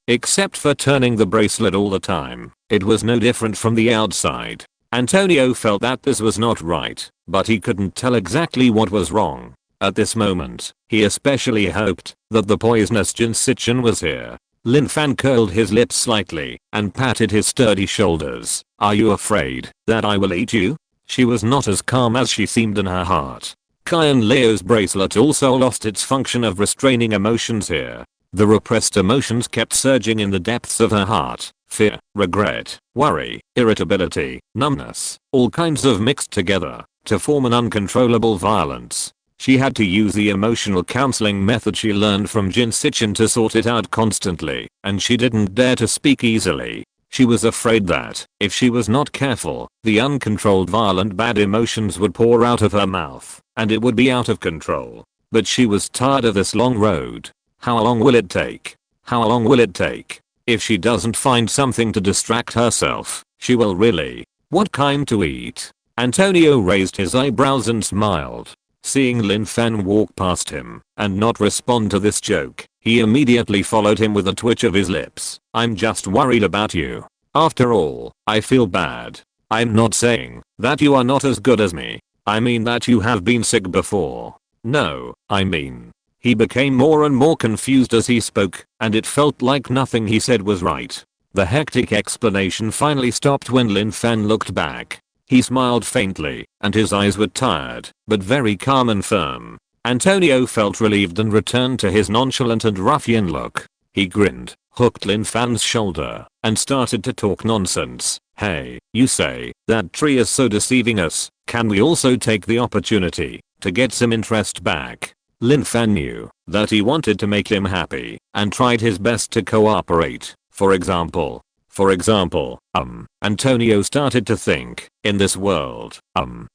except for turning the bracelet all the time. It was no different from the outside. Antonio felt that this was not right, but he couldn't tell exactly what was wrong. At this moment, he especially hoped that the poisonous Jinsichin was here. Lin Fan curled his lips slightly and patted his sturdy shoulders. Are you afraid that I will eat you? She was not as calm as she seemed in her heart. Kyan Leo's bracelet also lost its function of restraining emotions here. The repressed emotions kept surging in the depths of her heart. Fear, regret, worry, irritability, numbness, all kinds of mixed together to form an uncontrollable violence. She had to use the emotional counseling method she learned from Jinsichin to sort it out constantly, and she didn't dare to speak easily. She was afraid that, if she was not careful, the uncontrolled violent bad emotions would pour out of her mouth, and it would be out of control. But she was tired of this long road. How long will it take? How long will it take? If she doesn't find something to distract herself, she will really. What kind to eat? Antonio raised his eyebrows and smiled. Seeing Lin Fan walk past him and not respond to this joke, he immediately followed him with a twitch of his lips. I'm just worried about you. After all, I feel bad. I'm not saying that you are not as good as me. I mean that you have been sick before. No, I mean. He became more and more confused as he spoke, and it felt like nothing he said was right. The hectic explanation finally stopped when Lin Fan looked back. He smiled faintly, and his eyes were tired, but very calm and firm. Antonio felt relieved and returned to his nonchalant and ruffian look. He grinned, hooked Lin Fan's shoulder, and started to talk nonsense. Hey, you say, that tree is so deceiving us, can we also take the opportunity to get some interest back? Lin Fan knew that he wanted to make him happy, and tried his best to cooperate. For example, Antonio started to think, in this world,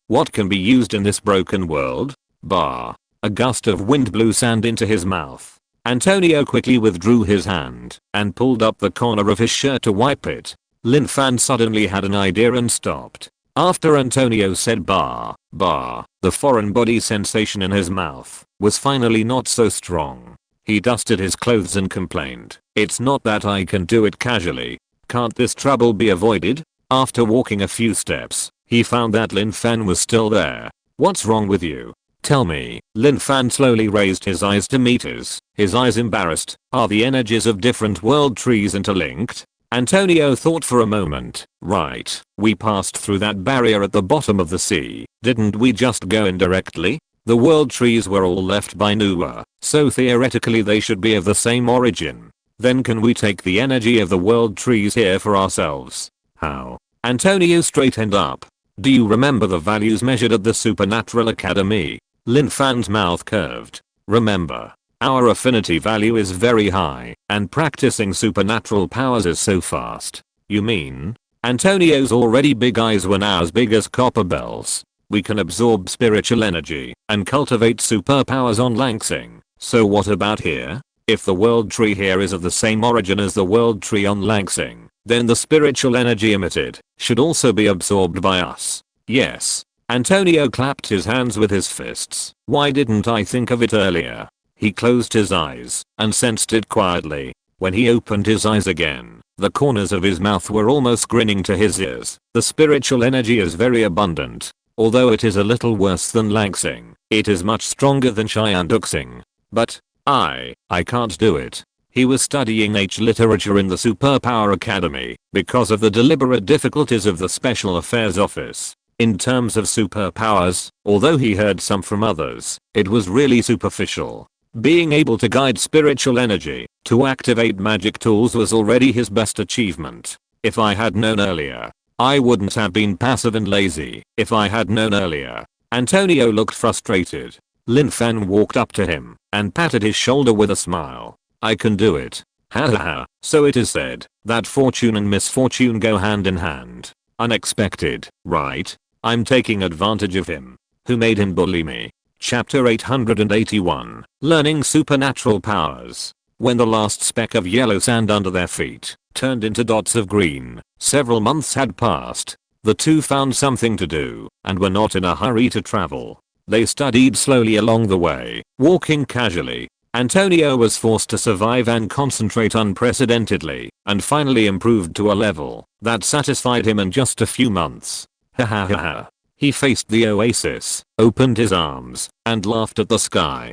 what can be used in this broken world? A gust of wind blew sand into his mouth. Antonio quickly withdrew his hand and pulled up the corner of his shirt to wipe it. Lin Fan suddenly had an idea and stopped. After Antonio said the foreign body sensation in his mouth was finally not so strong. He dusted his clothes and complained, it's not that I can do it casually. Can't this trouble be avoided? After walking a few steps, he found that Lin Fan was still there. What's wrong with you? Tell me. Lin Fan slowly raised his eyes to meet his eyes embarrassed. Are the energies of different world trees interlinked? Antonio thought for a moment. Right, we passed through that barrier at the bottom of the sea. Didn't we just go indirectly? The world trees were all left by Nuwa, so theoretically they should be of the same origin. Then can we take the energy of the world trees here for ourselves? How? Antonio straightened up. Do you remember the values measured at the Supernatural Academy? Lin Fan's mouth curved. Remember, our affinity value is very high, and practicing supernatural powers is so fast. You mean? Antonio's already big eyes were now as big as copper bells. We can absorb spiritual energy and cultivate superpowers on Langsing. So what about here? If the world tree here is of the same origin as the world tree on Langsing, then the spiritual energy emitted should also be absorbed by us. Yes. Antonio clapped his hands with his fists. Why didn't I think of it earlier? He closed his eyes and sensed it quietly. When he opened his eyes again, the corners of his mouth were almost grinning to his ears. The spiritual energy is very abundant. Although it is a little worse than Langsing, it is much stronger than Shanduxing. But I can't do it. He was studying H literature in the Superpower Academy because of the deliberate difficulties of the Special Affairs Office. In terms of superpowers, although he heard some from others, it was really superficial. Being able to guide spiritual energy to activate magic tools was already his best achievement. If I had known earlier, I wouldn't have been passive and lazy. If I had known earlier. Antonio looked frustrated. Lin Fan walked up to him and patted his shoulder with a smile. I can do it. Ha ha ha. So it is said that fortune and misfortune go hand in hand. Unexpected, right? I'm taking advantage of him. Who made him bully me? Chapter 881. Learning supernatural powers. When the last speck of yellow sand under their feet turned into dots of green, several months had passed. The two found something to do and were not in a hurry to travel. They studied slowly along the way, walking casually. Antonio was forced to survive and concentrate unprecedentedly, and finally improved to a level that satisfied him in just a few months. Ha ha ha ha. He faced the oasis, opened his arms, and laughed at the sky.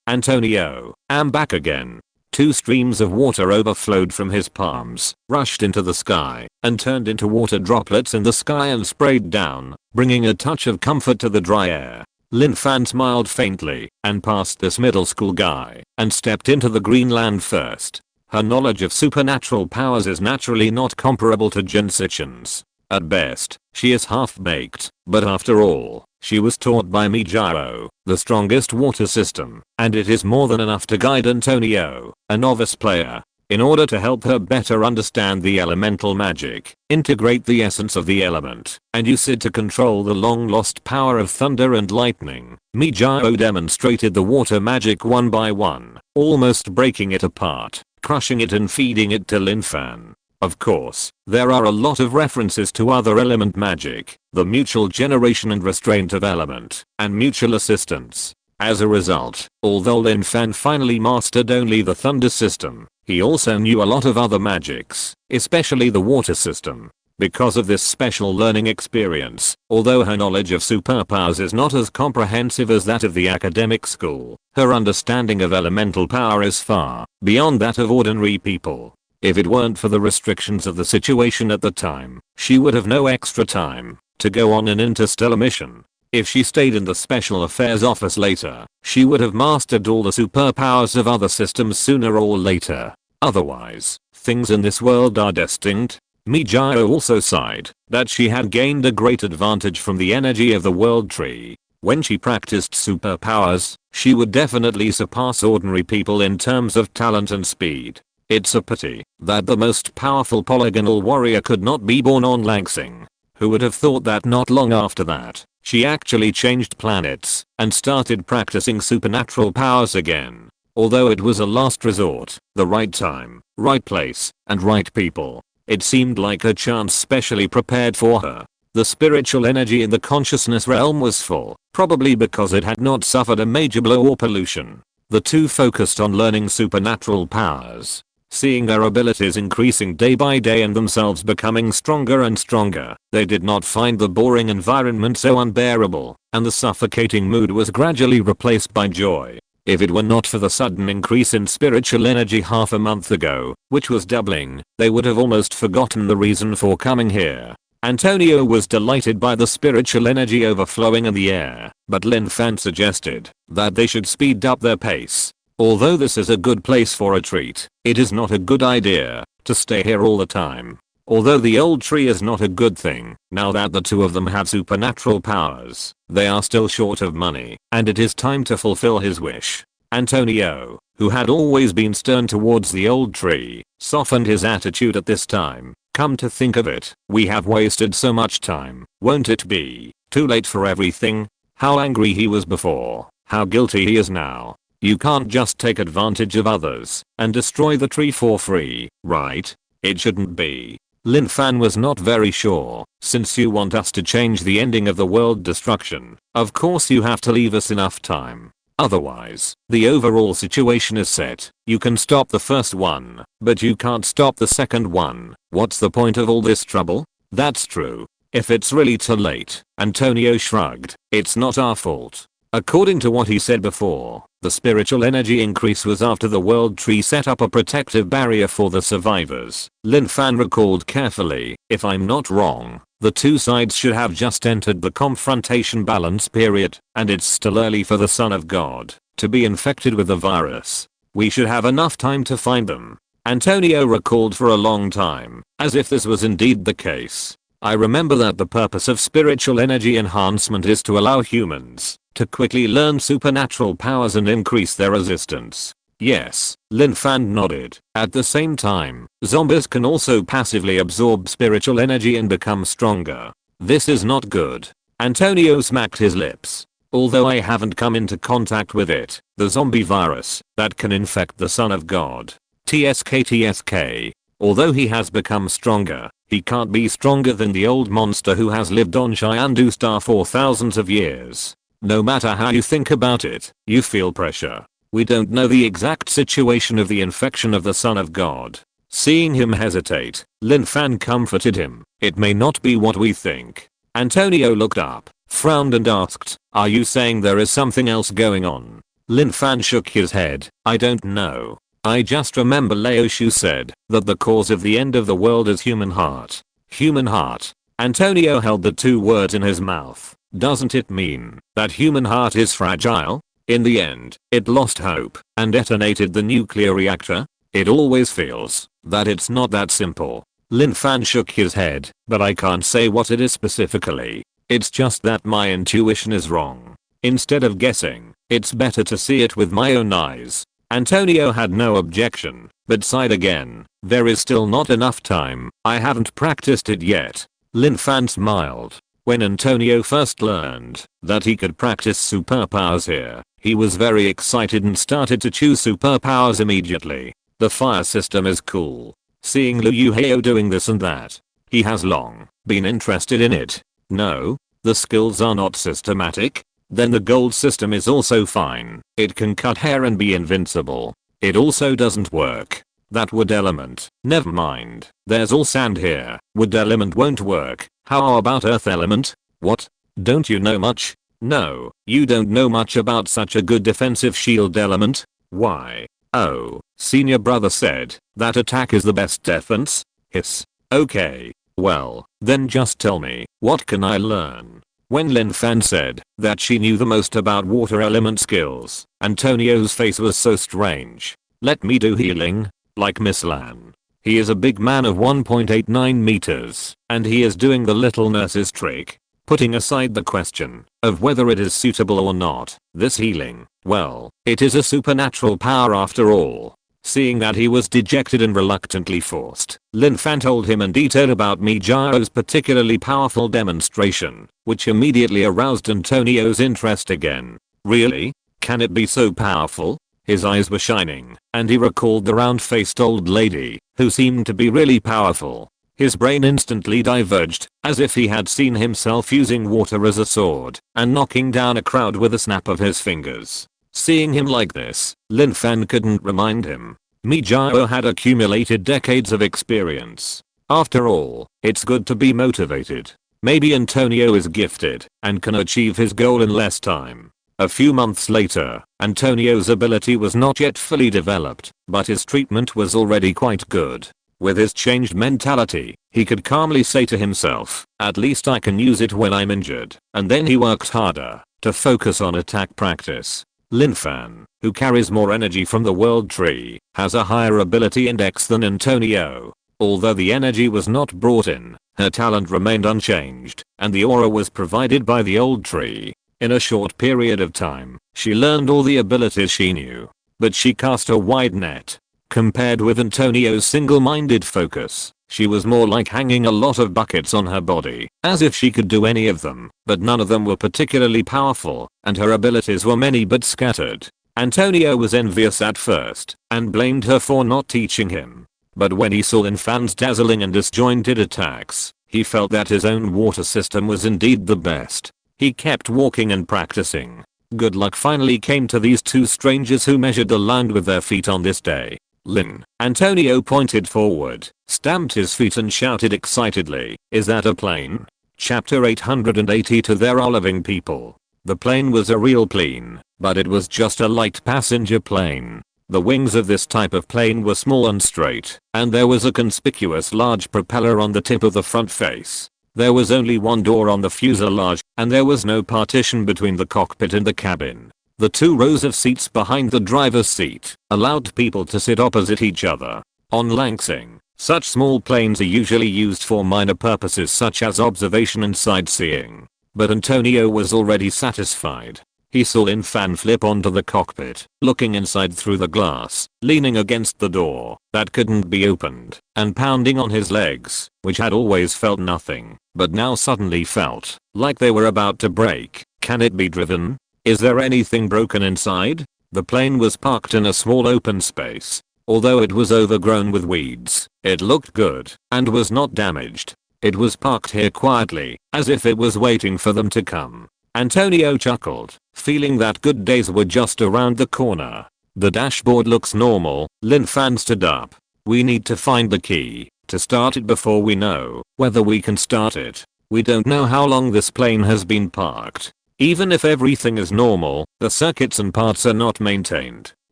Antonio, am back again. 2 streams of water overflowed from his palms, rushed into the sky, and turned into water droplets in the sky and sprayed down, bringing a touch of comfort to the dry air. Lin Fan smiled faintly and passed this middle school guy and stepped into the green land first. Her knowledge of supernatural powers is naturally not comparable to Jin Sichin's. At best, she is half-baked, but after all, she was taught by Mijao, the strongest water system, and it is more than enough to guide Antonio, a novice player, in order to help her better understand the elemental magic, integrate the essence of the element, and use it to control the long-lost power of thunder and lightning. Mijao demonstrated the water magic one by one, almost breaking it apart, crushing it and feeding it to Lin Fan. Of course, there are a lot of references to other element magic, the mutual generation and restraint of element, and mutual assistance. As a result, although Lin Fan finally mastered only the thunder system, he also knew a lot of other magics, especially the water system. Because of this special learning experience, although her knowledge of superpowers is not as comprehensive as that of the academic school, her understanding of elemental power is far beyond that of ordinary people. If it weren't for the restrictions of the situation at the time, she would have no extra time to go on an interstellar mission. If she stayed in the special affairs office later, she would have mastered all the superpowers of other systems sooner or later. Otherwise, things in this world are destined. Mijao also sighed that she had gained a great advantage from the energy of the world tree. When she practiced superpowers, she would definitely surpass ordinary people in terms of talent and speed. It's a pity that the most powerful polygonal warrior could not be born on Langsing. Who would have thought that not long after that, she actually changed planets and started practicing supernatural powers again. Although it was a last resort, the right time, right place, and right people, it seemed like a chance specially prepared for her. The spiritual energy in the consciousness realm was full, probably because it had not suffered a major blow or pollution. The two focused on learning supernatural powers, seeing their abilities increasing day by day and themselves becoming stronger and stronger. They did not find the boring environment so unbearable, and the suffocating mood was gradually replaced by joy. If it were not for the sudden increase in spiritual energy half a month ago, which was doubling, they would have almost forgotten the reason for coming here. Antonio was delighted by the spiritual energy overflowing in the air, but Lin Fan suggested that they should speed up their pace. Although this is a good place for a treat, it is not a good idea to stay here all the time. Although the old tree is not a good thing, now that the two of them have supernatural powers, they are still short of money, and it is time to fulfill his wish. Antonio, who had always been stern towards the old tree, softened his attitude at this time. Come to think of it, we have wasted so much time. Won't it be too late for everything? How angry he was before, how guilty he is now. You can't just take advantage of others and destroy the tree for free, right? It shouldn't be. Lin Fan was not very sure. Since you want us to change the ending of the world destruction, of course you have to leave us enough time. Otherwise, the overall situation is set. You can stop the first one, but you can't stop the second one. What's the point of all this trouble? That's true. If it's really too late, Antonio shrugged, it's not our fault. According to what he said before, the spiritual energy increase was after the world tree set up a protective barrier for the survivors. Lin Fan recalled carefully, if I'm not wrong, the two sides should have just entered the confrontation balance period, and it's still early for the Son of God to be infected with the virus. We should have enough time to find them. Antonio recalled for a long time, as if this was indeed the case. I remember that the purpose of spiritual energy enhancement is to allow humans to quickly learn supernatural powers and increase their resistance. Yes, Lin Fan nodded. At the same time, zombies can also passively absorb spiritual energy and become stronger. This is not good. Antonio smacked his lips. Although I haven't come into contact with it, the zombie virus that can infect the Son of God. TSK. Although he has become stronger, he can't be stronger than the old monster who has lived on Chyandu Star for thousands of years. No matter how you think about it, you feel pressure. We don't know the exact situation of the infection of the Son of God. Seeing him hesitate, Lin Fan comforted him. It may not be what we think. Antonio looked up, frowned and asked, "Are you saying there is something else going on?" Lin Fan shook his head. "I don't know. I just remember Laoshu said that the cause of the end of the world is human heart." Human heart. Antonio held the two words in his mouth. Doesn't it mean that human heart is fragile? In the end, it lost hope and detonated the nuclear reactor? It always feels that it's not that simple. Lin Fan shook his head, but I can't say what it is specifically. It's just that my intuition is wrong. Instead of guessing, it's better to see it with my own eyes. Antonio had no objection, but sighed again. There is still not enough time. I haven't practiced it yet. Lin Fan smiled. When Antonio first learned that he could practice superpowers here, he was very excited and started to choose superpowers immediately. The fire system is cool. Seeing Liu Yuheo doing this and that, he has long been interested in it. No, the skills are not systematic. Then the gold system is also fine. It can cut hair and be invincible. It also doesn't work. That wood element. Never mind. There's all sand here. Wood element won't work. How about earth element? What? Don't you know much? No, you don't know much about such a good defensive shield element. Why? Oh, senior brother said that attack is the best defense. Hiss. Okay. Well, then just tell me, what can I learn? When Lin Fan said that she knew the most about water element skills, Antonio's face was so strange. Let me do healing. Like Miss Lan. He is a big man of 1.89 meters, and he is doing the little nurse's trick. Putting aside the question of whether it is suitable or not, this healing, well, it is a supernatural power after all. Seeing that he was dejected and reluctantly forced, Lin Fan told him in detail about Mijao's particularly powerful demonstration, which immediately aroused Antonio's interest again. Really? Can it be so powerful? His eyes were shining, and he recalled the round-faced old lady, who seemed to be really powerful. His brain instantly diverged, as if he had seen himself using water as a sword, and knocking down a crowd with a snap of his fingers. Seeing him like this, Lin Fan couldn't remind him. Mijao had accumulated decades of experience. After all, it's good to be motivated. Maybe Antonio is gifted, and can achieve his goal in less time. A few months later, Antonio's ability was not yet fully developed, but his treatment was already quite good. With his changed mentality, he could calmly say to himself, at least I can use it when I'm injured. And then he worked harder to focus on attack practice. Lin Fan, who carries more energy from the world tree, has a higher ability index than Antonio. Although the energy was not brought in, her talent remained unchanged, and the aura was provided by the old tree. In a short period of time, she learned all the abilities she knew, but she cast a wide net. Compared with Antonio's single-minded focus, she was more like hanging a lot of buckets on her body, as if she could do any of them, but none of them were particularly powerful, and her abilities were many but scattered. Antonio was envious at first, and blamed her for not teaching him. But when he saw Lin Fan's dazzling and disjointed attacks, he felt that his own water system was indeed the best. He kept walking and practicing. Good luck finally came to these two strangers who measured the land with their feet on this day. Lin. Antonio pointed forward, stamped his feet and shouted excitedly, "Is that a plane?" Chapter 882. There are living people. The plane was a real plane, but it was just a light passenger plane. The wings of this type of plane were small and straight, and there was a conspicuous large propeller on the tip of the front face. There was only one door on the fuselage, and there was no partition between the cockpit and the cabin. The 2 rows of seats behind the driver's seat allowed people to sit opposite each other. On Langsing, such small planes are usually used for minor purposes such as observation and sightseeing. But Antonio was already satisfied. He saw Lin Fan flip onto the cockpit, looking inside through the glass, leaning against the door that couldn't be opened, and pounding on his legs, which had always felt nothing, but now suddenly felt like they were about to break. Can it be driven? Is there anything broken inside? The plane was parked in a small open space. Although it was overgrown with weeds, it looked good and was not damaged. It was parked here quietly, as if it was waiting for them to come. Antonio chuckled, feeling that good days were just around the corner. The dashboard looks normal. Lin Fan stood up. We need to find the key to start it before we know whether we can start it. We don't know how long this plane has been parked. Even if everything is normal, the circuits and parts are not maintained.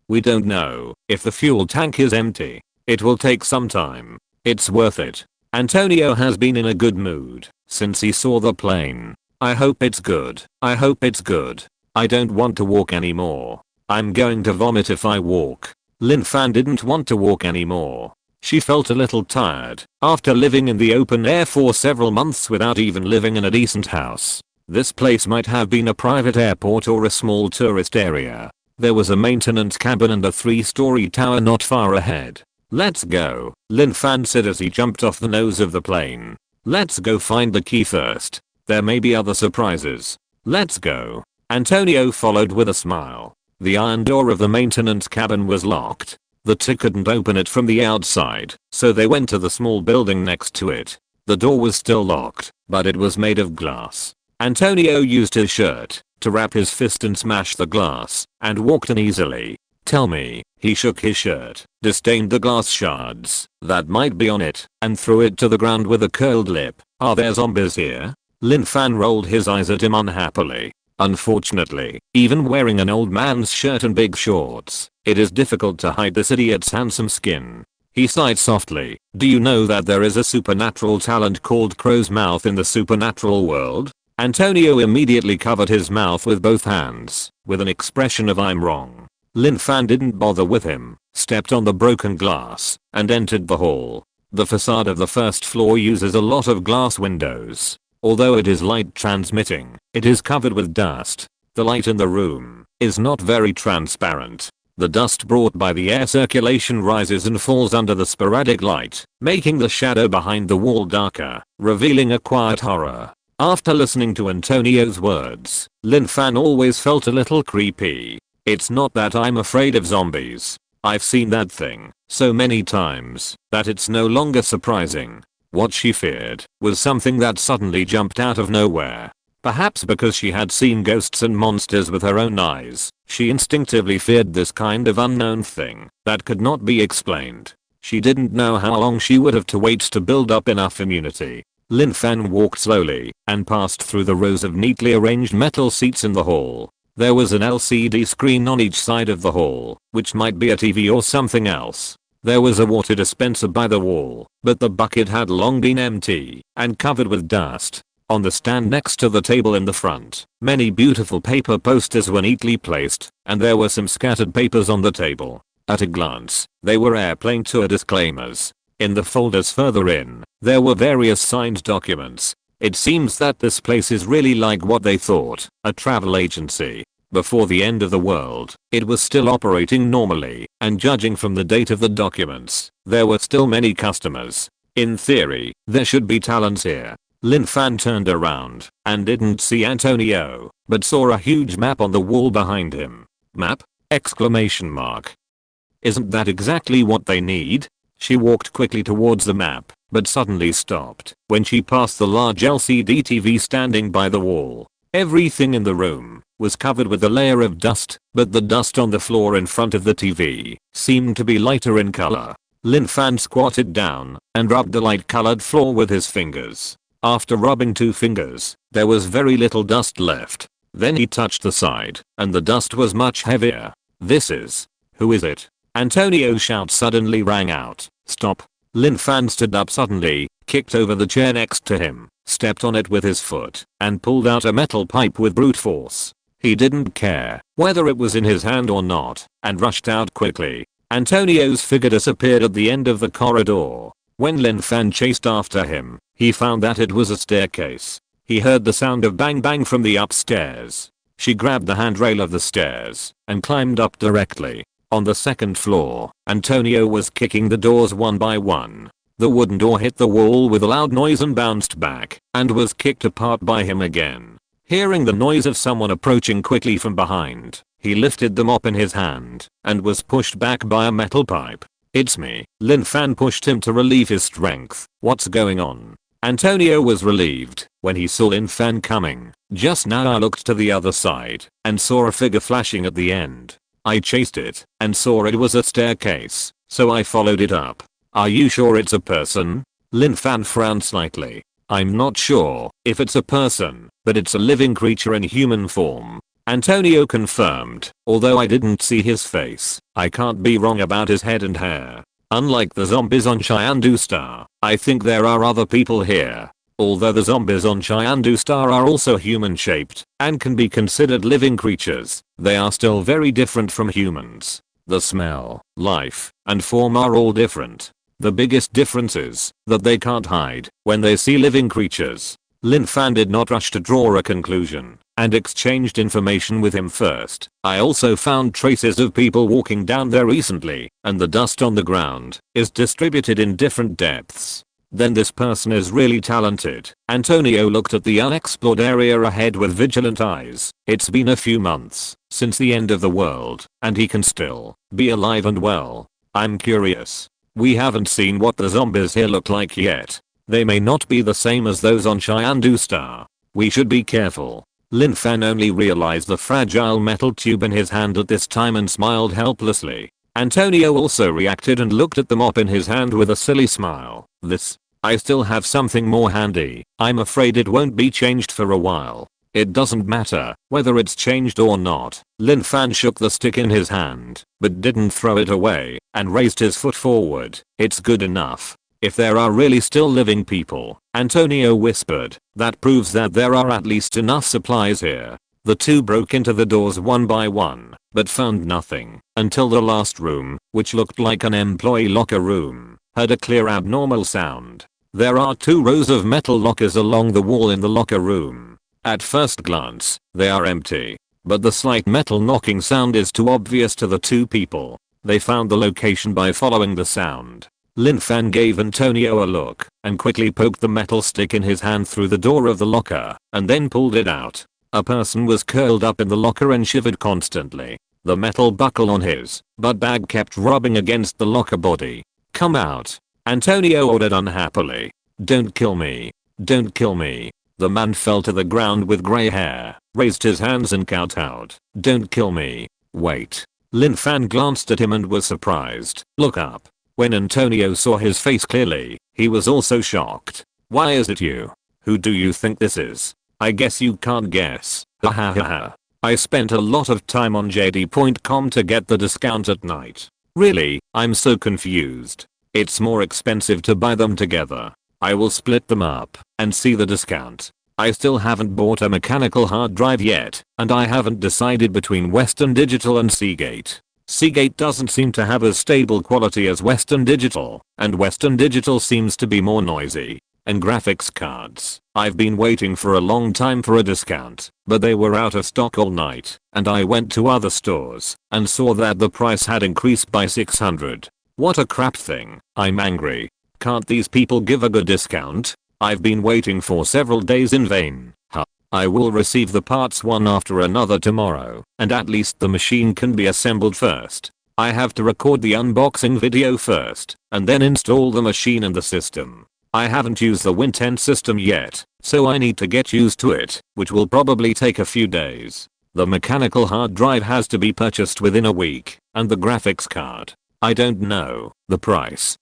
We don't know if the fuel tank is empty. It will take some time. It's worth it. Antonio has been in a good mood since he saw the plane. I hope it's good. I hope it's good. I don't want to walk anymore. I'm going to vomit if I walk. Lin Fan didn't want to walk anymore. She felt a little tired after living in the open air for several months without even living in a decent house. This place might have been a private airport or a small tourist area. There was a maintenance cabin and a 3-story tower not far ahead. Let's go, Lin Fan said as he jumped off the nose of the plane. Let's go find the key first. There may be other surprises. Let's go. Antonio followed with a smile. The iron door of the maintenance cabin was locked. The 2 couldn't open it from the outside, so they went to the small building next to it. The door was still locked, but it was made of glass. Antonio used his shirt to wrap his fist and smash the glass, and walked in easily. Tell me, he shook his shirt, disdained the glass shards that might be on it, and threw it to the ground with a curled lip. Are there zombies here? Lin Fan rolled his eyes at him unhappily. Unfortunately, even wearing an old man's shirt and big shorts, it is difficult to hide this idiot's handsome skin. He sighed softly. Do you know that there is a supernatural talent called crow's mouth in the supernatural world? Antonio immediately covered his mouth with both hands, with an expression of I'm wrong. Lin Fan didn't bother with him, stepped on the broken glass, and entered the hall. The facade of the first floor uses a lot of glass windows. Although it is light transmitting, it is covered with dust. The light in the room is not very transparent. The dust brought by the air circulation rises and falls under the sporadic light, making the shadow behind the wall darker, revealing a quiet horror. After listening to Antonio's words, Lin Fan always felt a little creepy. It's not that I'm afraid of zombies. I've seen that thing so many times that it's no longer surprising. What she feared was something that suddenly jumped out of nowhere. Perhaps because she had seen ghosts and monsters with her own eyes, she instinctively feared this kind of unknown thing that could not be explained. She didn't know how long she would have to wait to build up enough immunity. Lin Fan walked slowly and passed through the rows of neatly arranged metal seats in the hall. There was an LCD screen on each side of the hall, which might be a TV or something else. There was a water dispenser by the wall, but the bucket had long been empty and covered with dust. On the stand next to the table in the front, many beautiful paper posters were neatly placed, and there were some scattered papers on the table. At a glance, they were airplane tour disclaimers. In the folders further in, there were various signed documents. It seems that this place is really like what they thought, a travel agency. Before the end of the world, it was still operating normally, and judging from the date of the documents, there were still many customers. In theory, there should be talents here. Lin Fan turned around and didn't see Antonio, but saw a huge map on the wall behind him. Map? Exclamation mark. Isn't that exactly what they need? She walked quickly towards the map, but suddenly stopped when she passed the large LCD TV standing by the wall. Everything in the room was covered with a layer of dust, but the dust on the floor in front of the TV seemed to be lighter in color. Lin Fan squatted down and rubbed the light-colored floor with his fingers. After rubbing 2 fingers, there was very little dust left. Then he touched the side, and the dust was much heavier. This is... Who is it? Antonio's shout suddenly rang out. Stop. Lin Fan stood up suddenly, kicked over the chair next to him, stepped on it with his foot, and pulled out a metal pipe with brute force. He didn't care whether it was in his hand or not and rushed out quickly. Antonio's figure disappeared at the end of the corridor. When Lin Fan chased after him, he found that it was a staircase. He heard the sound of bang bang from the upstairs. She grabbed the handrail of the stairs and climbed up directly. On the second floor, Antonio was kicking the doors one by one. The wooden door hit the wall with a loud noise and bounced back and was kicked apart by him again. Hearing the noise of someone approaching quickly from behind, he lifted the mop in his hand and was pushed back by a metal pipe. "It's me." Lin Fan pushed him to relieve his strength. "What's going on?" Antonio was relieved when he saw Lin Fan coming. "Just now I looked to the other side and saw a figure flashing at the end. I chased it and saw it was a staircase, so I followed it up." "Are you sure it's a person?" Lin Fan frowned slightly. "I'm not sure if it's a person, but it's a living creature in human form." Antonio confirmed, "Although I didn't see his face, I can't be wrong about his head and hair. Unlike the zombies on Chyandu Star, I think there are other people here. Although the zombies on Chyandu Star are also human shaped and can be considered living creatures, they are still very different from humans. The smell, life, and form are all different. The biggest difference is that they can't hide when they see living creatures." Lin Fan did not rush to draw a conclusion and exchanged information with him first. "I also found traces of people walking down there recently, and the dust on the ground is distributed in different depths. Then this person is really talented." Antonio looked at the unexplored area ahead with vigilant eyes. "It's been a few months since the end of the world, and he can still be alive and well. I'm curious. We haven't seen what the zombies here look like yet. They may not be the same as those on Chyandu Star. We should be careful." Lin Fan only realized the fragile metal tube in his hand at this time and smiled helplessly. Antonio also reacted and looked at the mop in his hand with a silly smile. I still have something more handy. I'm afraid it won't be changed for a while." "It doesn't matter whether it's changed or not." Lin Fan shook the stick in his hand, but didn't throw it away, and raised his foot forward. "It's good enough. If there are really still living people," Antonio whispered, "that proves that there are at least enough supplies here." The two broke into the doors one by one, but found nothing until the last room, which looked like an employee locker room, heard a clear abnormal sound. There are 2 rows of metal lockers along the wall in the locker room. At first glance, they are empty, but the slight metal knocking sound is too obvious to the 2 people. They found the location by following the sound. Lin Fan gave Antonio a look and quickly poked the metal stick in his hand through the door of the locker and then pulled it out. A person was curled up in the locker and shivered constantly. The metal buckle on his butt bag kept rubbing against the locker body. "Come out," Antonio ordered unhappily. "Don't kill me. Don't kill me." The man fell to the ground with gray hair, raised his hands and kowtowed. "Don't kill me." "Wait." Lin Fan glanced at him and was surprised. "Look up." When Antonio saw his face clearly, he was also shocked. "Why is it you? Who do you think this is? I guess you can't guess. Ha ha ha ha. I spent a lot of time on JD.com to get the discount at night." "Really? I'm so confused." "It's more expensive to buy them together. I will split them up and see the discount. I still haven't bought a mechanical hard drive yet, and I haven't decided between Western Digital and Seagate. Seagate doesn't seem to have as stable quality as Western Digital, and Western Digital seems to be more noisy. And graphics cards. I've been waiting for a long time for a discount, but they were out of stock all night, and I went to other stores and saw that the price had increased by 600. What a crap thing. I'm angry. Can't these people give a good discount? I've been waiting for several days in vain. I will receive the parts one after another tomorrow, and at least the machine can be assembled first. I have to record the unboxing video first, and then install the machine and the system. I haven't used the Win 10 system yet, so I need to get used to it, which will probably take a few days. The mechanical hard drive has to be purchased within a week, and the graphics card. I don't know. The price.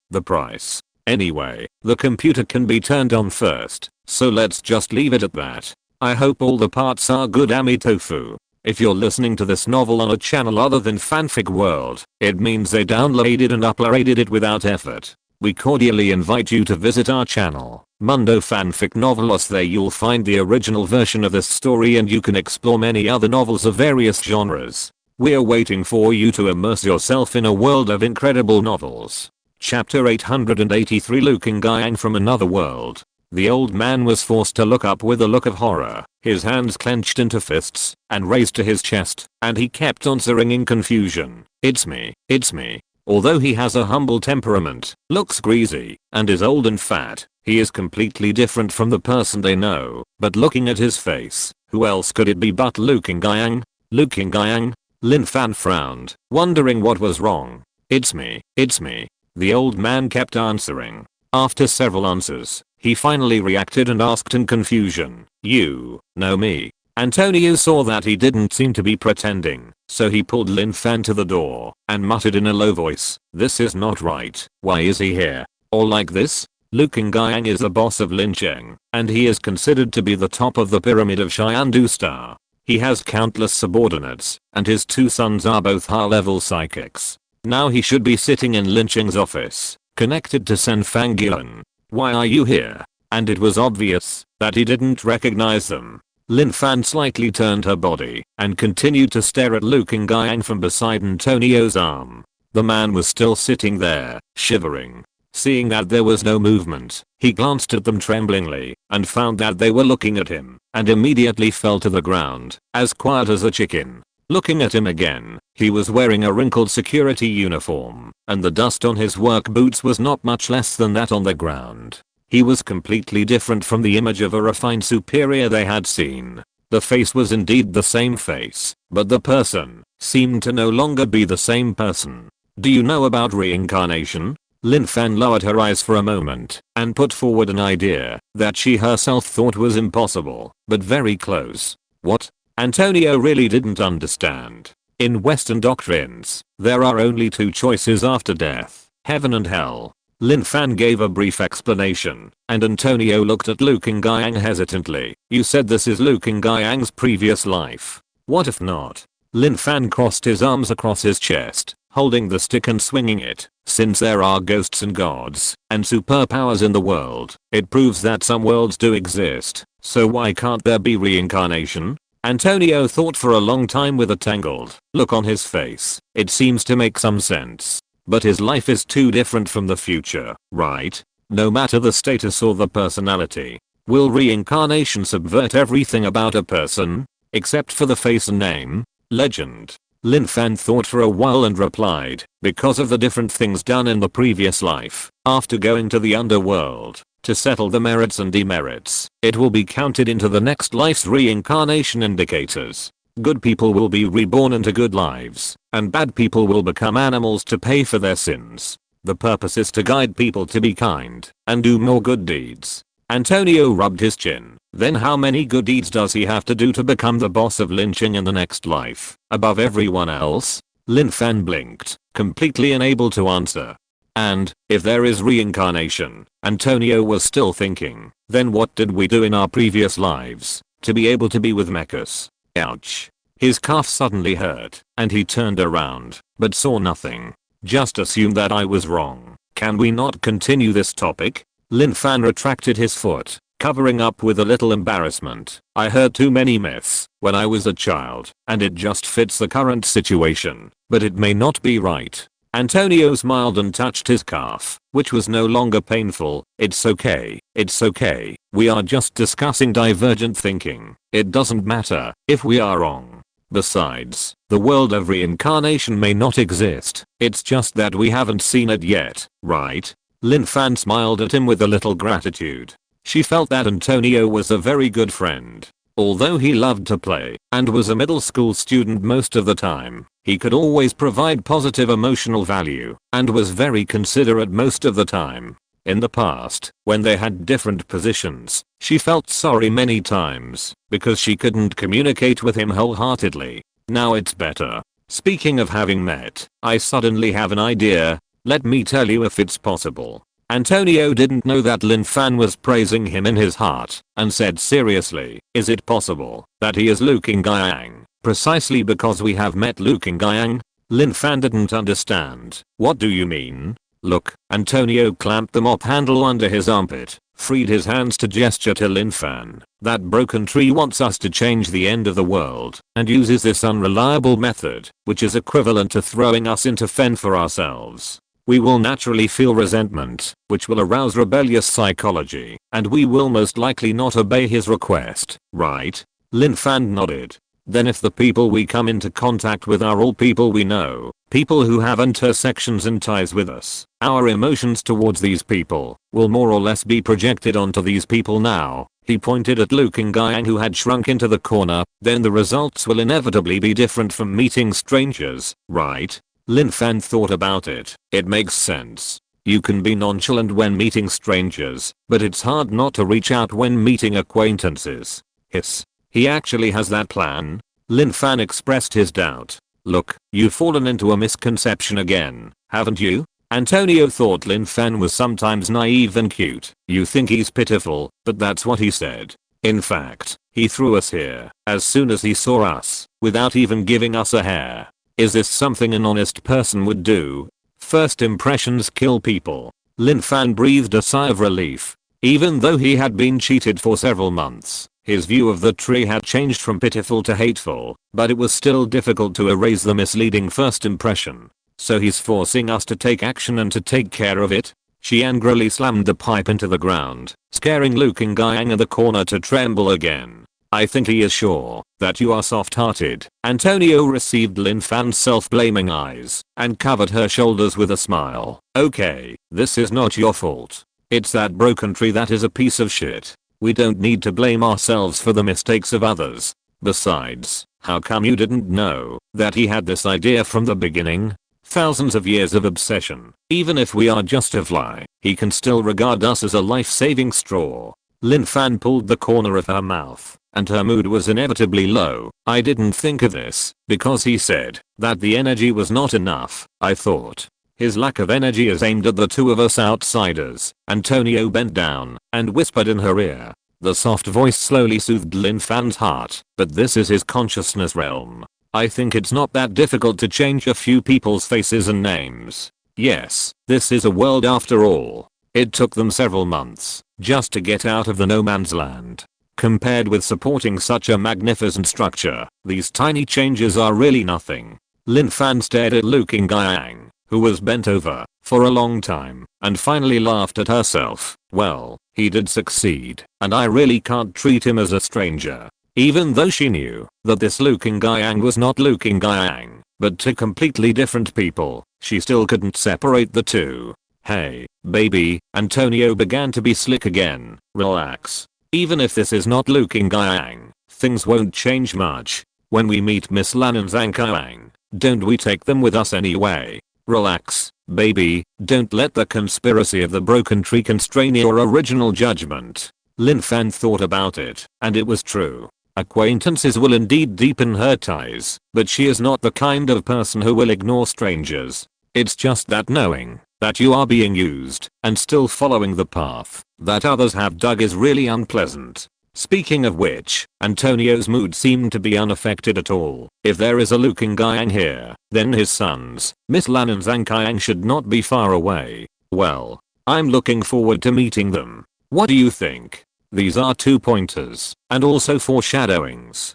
Anyway, the computer can be turned on first, so let's just leave it at that. I hope all the parts are good, Amitofu. If you're listening to this novel on a channel other than Fanfic World, it means they downloaded and uploaded it without effort. We cordially invite you to visit our channel Mundo fanfic novelos. There you'll find the original version of this story and you can explore many other novels of various genres. We're waiting for you to immerse yourself in a world of incredible novels. Chapter 883 Looking Gyang from Another World. The old man was forced to look up with a look of horror, his hands clenched into fists and raised to his chest, and he kept answering in confusion, "It's me, it's me." Although he has a humble temperament, looks greasy, and is old and fat, he is completely different from the person they know. But looking at his face, who else could it be but Looking Gyang? Looking Gyang? Lin Fan frowned, wondering what was wrong. "It's me, it's me." The old man kept answering. After several answers, he finally reacted and asked in confusion, "You know me?" Antonio saw that he didn't seem to be pretending, so he pulled Lin Fan to the door and muttered in a low voice, "This is not right. Why is he here? All like this?" Looking Gyang is the boss of Lincheng, and he is considered to be the top of the pyramid of Xiandu Star. He has countless subordinates, and his two sons are both high-level psychics. Now he should be sitting in Lincheng's office, connected to Sen Fangyuan. "Why are you here?" And it was obvious that he didn't recognize them. Lin Fan slightly turned her body and continued to stare at Looking Gyang from beside Antonio's arm. The man was still sitting there, shivering. Seeing that there was no movement, he glanced at them tremblingly and found that they were looking at him and immediately fell to the ground, as quiet as a chicken. Looking at him again, he was wearing a wrinkled security uniform, and the dust on his work boots was not much less than that on the ground. He was completely different from the image of a refined superior they had seen. The face was indeed the same face, but the person seemed to no longer be the same person. "Do you know about reincarnation?" Lin Fan lowered her eyes for a moment and put forward an idea that she herself thought was impossible, but very close. "What?" Antonio really didn't understand. In Western doctrines, there are only two choices after death, heaven and hell. Lin Fan gave a brief explanation, and Antonio looked at Looking Gyang hesitantly. "You said this is Looking Gyang's previous life. What if not?" Lin Fan crossed his arms across his chest, holding the stick and swinging it. "Since there are ghosts and gods and superpowers in the world, it proves that some worlds do exist, so why can't there be reincarnation?" Antonio thought for a long time with a tangled look on his face. It seems to make some sense. But his life is too different from the future, right? No matter the status or the personality. Will reincarnation subvert everything about a person? Except for the face and name? Legend. Lin Fan thought for a while and replied, "Because of the different things done in the previous life, after going to the underworld, to settle the merits and demerits, it will be counted into the next life's reincarnation indicators. Good people will be reborn into good lives, and bad people will become animals to pay for their sins. The purpose is to guide people to be kind and do more good deeds." Antonio rubbed his chin. Then how many good deeds does he have to do to become the boss of Lincheng in the next life, above everyone else? Lin Fan blinked, completely unable to answer. And, if there is reincarnation, Antonio was still thinking, then what did we do in our previous lives to be able to be with mechas? Ouch. His calf suddenly hurt, and he turned around, but saw nothing. "Just assume that I was wrong. Can we not continue this topic?" Lin Fan retracted his foot, covering up with a little embarrassment. "I heard too many myths when I was a child, and it just fits the current situation, but it may not be right." Antonio smiled and touched his calf, which was no longer painful. "It's okay, it's okay. We are just discussing divergent thinking. It doesn't matter if we are wrong. Besides, the world of reincarnation may not exist. It's just that we haven't seen it yet, right?" Lin Fan smiled at him with a little gratitude. She felt that Antonio was a very good friend. Although he loved to play and was a middle school student most of the time, he could always provide positive emotional value and was very considerate most of the time. In the past, when they had different positions, she felt sorry many times because she couldn't communicate with him wholeheartedly. Now it's better. Speaking of having met, I suddenly have an idea. Let me tell you if it's possible. Antonio didn't know that Lin Fan was praising him in his heart and said seriously, "Is it possible that he is Looking Gyang? Precisely because we have met Looking Gyang?" Lin Fan didn't understand. "What do you mean?" Look, Antonio clamped the mop handle under his armpit, freed his hands to gesture to Lin Fan. That broken tree wants us to change the end of the world and uses this unreliable method, which is equivalent to throwing us into fend for ourselves. We will naturally feel resentment, which will arouse rebellious psychology, and we will most likely not obey his request, right? Lin Fan nodded. Then if the people we come into contact with are all people we know, people who have intersections and ties with us, our emotions towards these people will more or less be projected onto these people now. He pointed at Luke and Guiyang, who had shrunk into the corner. Then the results will inevitably be different from meeting strangers, right? Lin Fan thought about it. It makes sense. You can be nonchalant when meeting strangers, but it's hard not to reach out when meeting acquaintances. Hiss. He actually has that plan? Lin Fan expressed his doubt. Look, you've fallen into a misconception again, haven't you? Antonio thought Lin Fan was sometimes naive and cute. You think he's pitiful, but that's what he said. In fact, he threw us here as soon as he saw us, without even giving us a hair. Is this something an honest person would do? First impressions kill people. Lin Fan breathed a sigh of relief. Even though he had been cheated for several months, his view of the tree had changed from pitiful to hateful, but it was still difficult to erase the misleading first impression. So he's forcing us to take action and to take care of it? She angrily slammed the pipe into the ground, scaring Luke and Guiyang in the corner to tremble again. I think he is sure that you are soft-hearted. Antonio received Lin Fan's self-blaming eyes and covered her shoulders with a smile. Okay, this is not your fault. It's that broken tree that is a piece of shit. We don't need to blame ourselves for the mistakes of others. Besides, how come you didn't know that he had this idea from the beginning? Thousands of years of obsession. Even if we are just a fly, he can still regard us as a life-saving straw. Lin Fan pulled the corner of her mouth, and her mood was inevitably low. I didn't think of this, because he said that the energy was not enough. I thought his lack of energy is aimed at the two of us outsiders. Antonio bent down and whispered in her ear. The soft voice slowly soothed Lin Fan's heart, but this is his consciousness realm. I think it's not that difficult to change a few people's faces and names. Yes, this is a world after all. It took them several months just to get out of the no man's land. Compared with supporting such a magnificent structure, these tiny changes are really nothing. Lin Fan stared at Luke and Guiyang, who was bent over for a long time, and finally laughed at herself. Well, he did succeed, and I really can't treat him as a stranger. Even though she knew that this Luke and Guiyang was not Luke and Guiyang, but two completely different people, she still couldn't separate the two. Hey, baby, Antonio began to be slick again. Relax. Even if this is not Luke and Guiyang, things won't change much. When we meet Miss Lan and Zhang Qiang, don't we take them with us anyway? Relax, baby, don't let the conspiracy of the broken tree constrain your original judgment. Lin Fan thought about it, and it was true. Acquaintances will indeed deepen her ties, but she is not the kind of person who will ignore strangers. It's just that knowing that you are being used and still following the path that others have dug is really unpleasant. Speaking of which, Antonio's mood seemed to be unaffected at all. If there is a Luke and Guiyang here, then his sons, Miss Lan and Zhang Qiang, should not be far away. Well, I'm looking forward to meeting them. What do you think? These are 2 pointers, and also foreshadowings.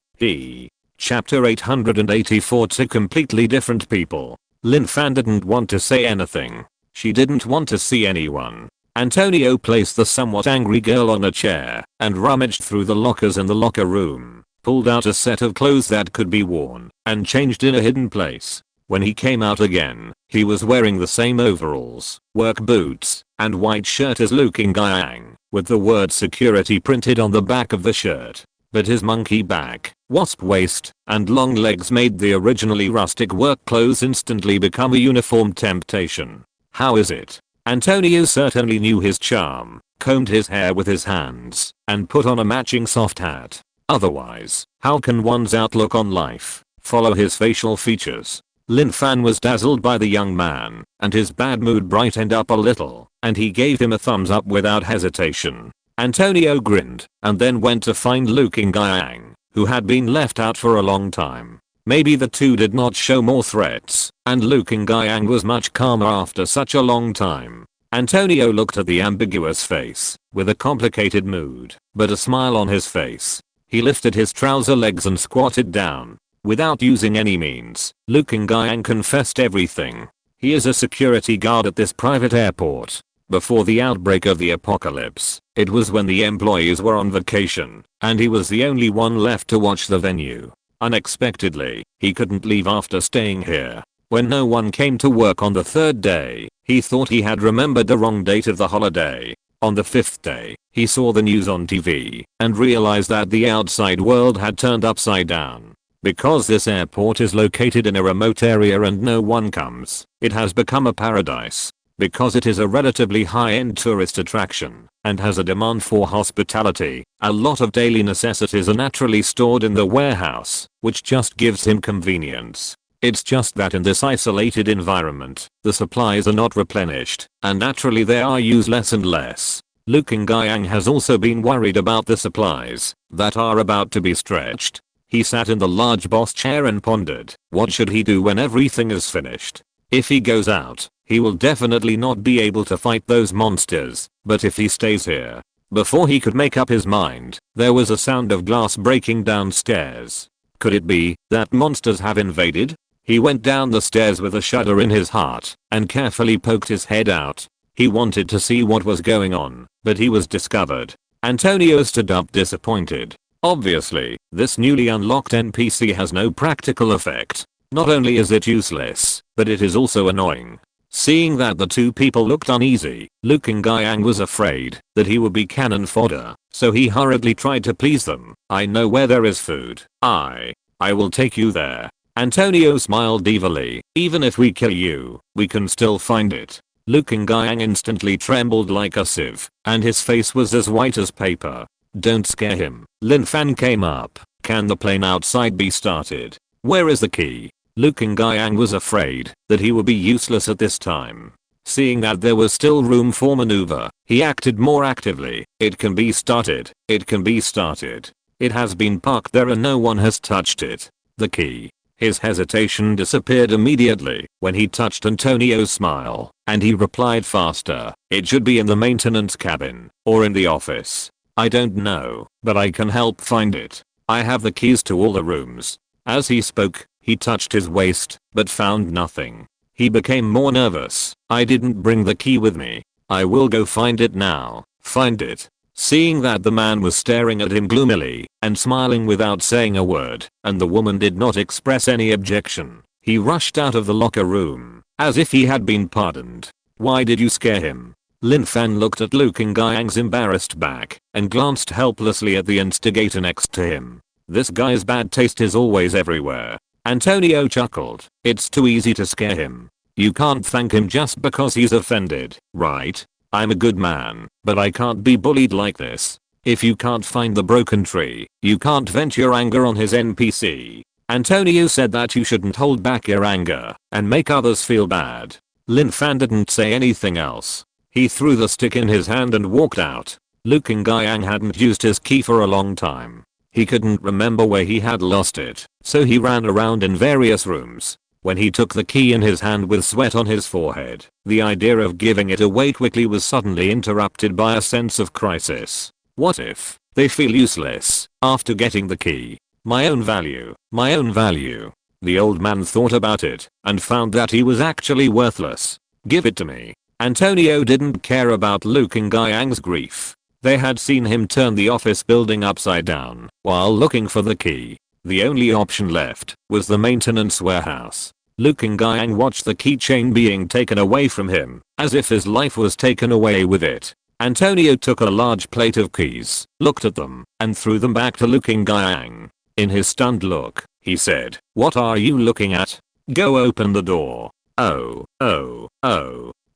Chapter 884. Two completely different people. Lin Fan didn't want to say anything. She didn't want to see anyone. Antonio placed the somewhat angry girl on a chair and rummaged through the lockers in the locker room, pulled out a set of clothes that could be worn, and changed in a hidden place. When he came out again, he was wearing the same overalls, work boots, and white shirt as Luke and Guiyang, with the word security printed on the back of the shirt. But his monkey back, wasp waist, and long legs made the originally rustic work clothes instantly become a uniform temptation. How is it? Antonio certainly knew his charm, combed his hair with his hands, and put on a matching soft hat. Otherwise, how can one's outlook on life follow his facial features? Lin Fan was dazzled by the young man, and his bad mood brightened up a little, and he gave him a thumbs up without hesitation. Antonio grinned, and then went to find Luke and Guiyang, who had been left out for a long time. Maybe the two did not show more threats, and Liu Qingyang was much calmer after such a long time. Antonio looked at the ambiguous face, with a complicated mood, but a smile on his face. He lifted his trouser legs and squatted down. Without using any means, Liu Qingyang confessed everything. He is a security guard at this private airport. Before the outbreak of the apocalypse, it was when the employees were on vacation, and he was the only one left to watch the venue. Unexpectedly, he couldn't leave after staying here. When no one came to work on the 3rd day, he thought he had remembered the wrong date of the holiday. On the 5th day, he saw the news on TV and realized that the outside world had turned upside down. Because this airport is located in a remote area and no one comes, it has become a paradise. Because it is a relatively high-end tourist attraction and has a demand for hospitality, a lot of daily necessities are naturally stored in the warehouse, which just gives him convenience. It's just that in this isolated environment, the supplies are not replenished, and naturally they are used less and less. Liu Qingyang has also been worried about the supplies that are about to be stretched. He sat in the large boss chair and pondered, what should he do when everything is finished? If he goes out, he will definitely not be able to fight those monsters, but if he stays here. Before he could make up his mind, there was a sound of glass breaking downstairs. Could it be that monsters have invaded? He went down the stairs with a shudder in his heart and carefully poked his head out. He wanted to see what was going on, but he was discovered. Antonio stood up disappointed. Obviously, this newly unlocked NPC has no practical effect. Not only is it useless, but it is also annoying. Seeing that the two people looked uneasy, Liu Qingyang was afraid that he would be cannon fodder, so he hurriedly tried to please them. I know where there is food. I will take you there. Antonio smiled evilly. Even if we kill you, we can still find it. Liu Qingyang instantly trembled like a sieve, and his face was as white as paper. Don't scare him. Lin Fan came up. Can the plane outside be started? Where is the key? Liu Qingyang was afraid that he would be useless at this time. Seeing that there was still room for maneuver, he acted more actively. It can be started. It can be started. It has been parked there and no one has touched it. The key. His hesitation disappeared immediately when he touched Antonio's smile, and he replied faster. It should be in the maintenance cabin, or in the office. I don't know, but I can help find it. I have the keys to all the rooms. As he spoke, he touched his waist, but found nothing. He became more nervous. I didn't bring the key with me. I will go find it now. Find it. Seeing that the man was staring at him gloomily and smiling without saying a word, and the woman did not express any objection, he rushed out of the locker room, as if he had been pardoned. Why did you scare him? Lin Fan looked at Liu Qingyang's embarrassed back and glanced helplessly at the instigator next to him. This guy's bad taste is always everywhere. Antonio chuckled. It's too easy to scare him. You can't thank him just because he's offended, right? I'm a good man, but I can't be bullied like this. If you can't find the broken tree, you can't vent your anger on his NPC. Antonio said that you shouldn't hold back your anger and make others feel bad. Lin Fan didn't say anything else. He threw the stick in his hand and walked out. Liu Qingyang hadn't used his key for a long time. He couldn't remember where he had lost it, so he ran around in various rooms. When he took the key in his hand with sweat on his forehead, the idea of giving it away quickly was suddenly interrupted by a sense of crisis. What if they feel useless after getting the key? My own value, my own value. The old man thought about it and found that he was actually worthless. Give it to me. Antonio didn't care about Liu Qingyang's grief. They had seen him turn the office building upside down while looking for the key. The only option left was the maintenance warehouse. Liu Qingyang watched the keychain being taken away from him, as if his life was taken away with it. Antonio took a large plate of keys, looked at them, and threw them back to Liu Qingyang. In his stunned look, he said, "What are you looking at? Go open the door." Oh.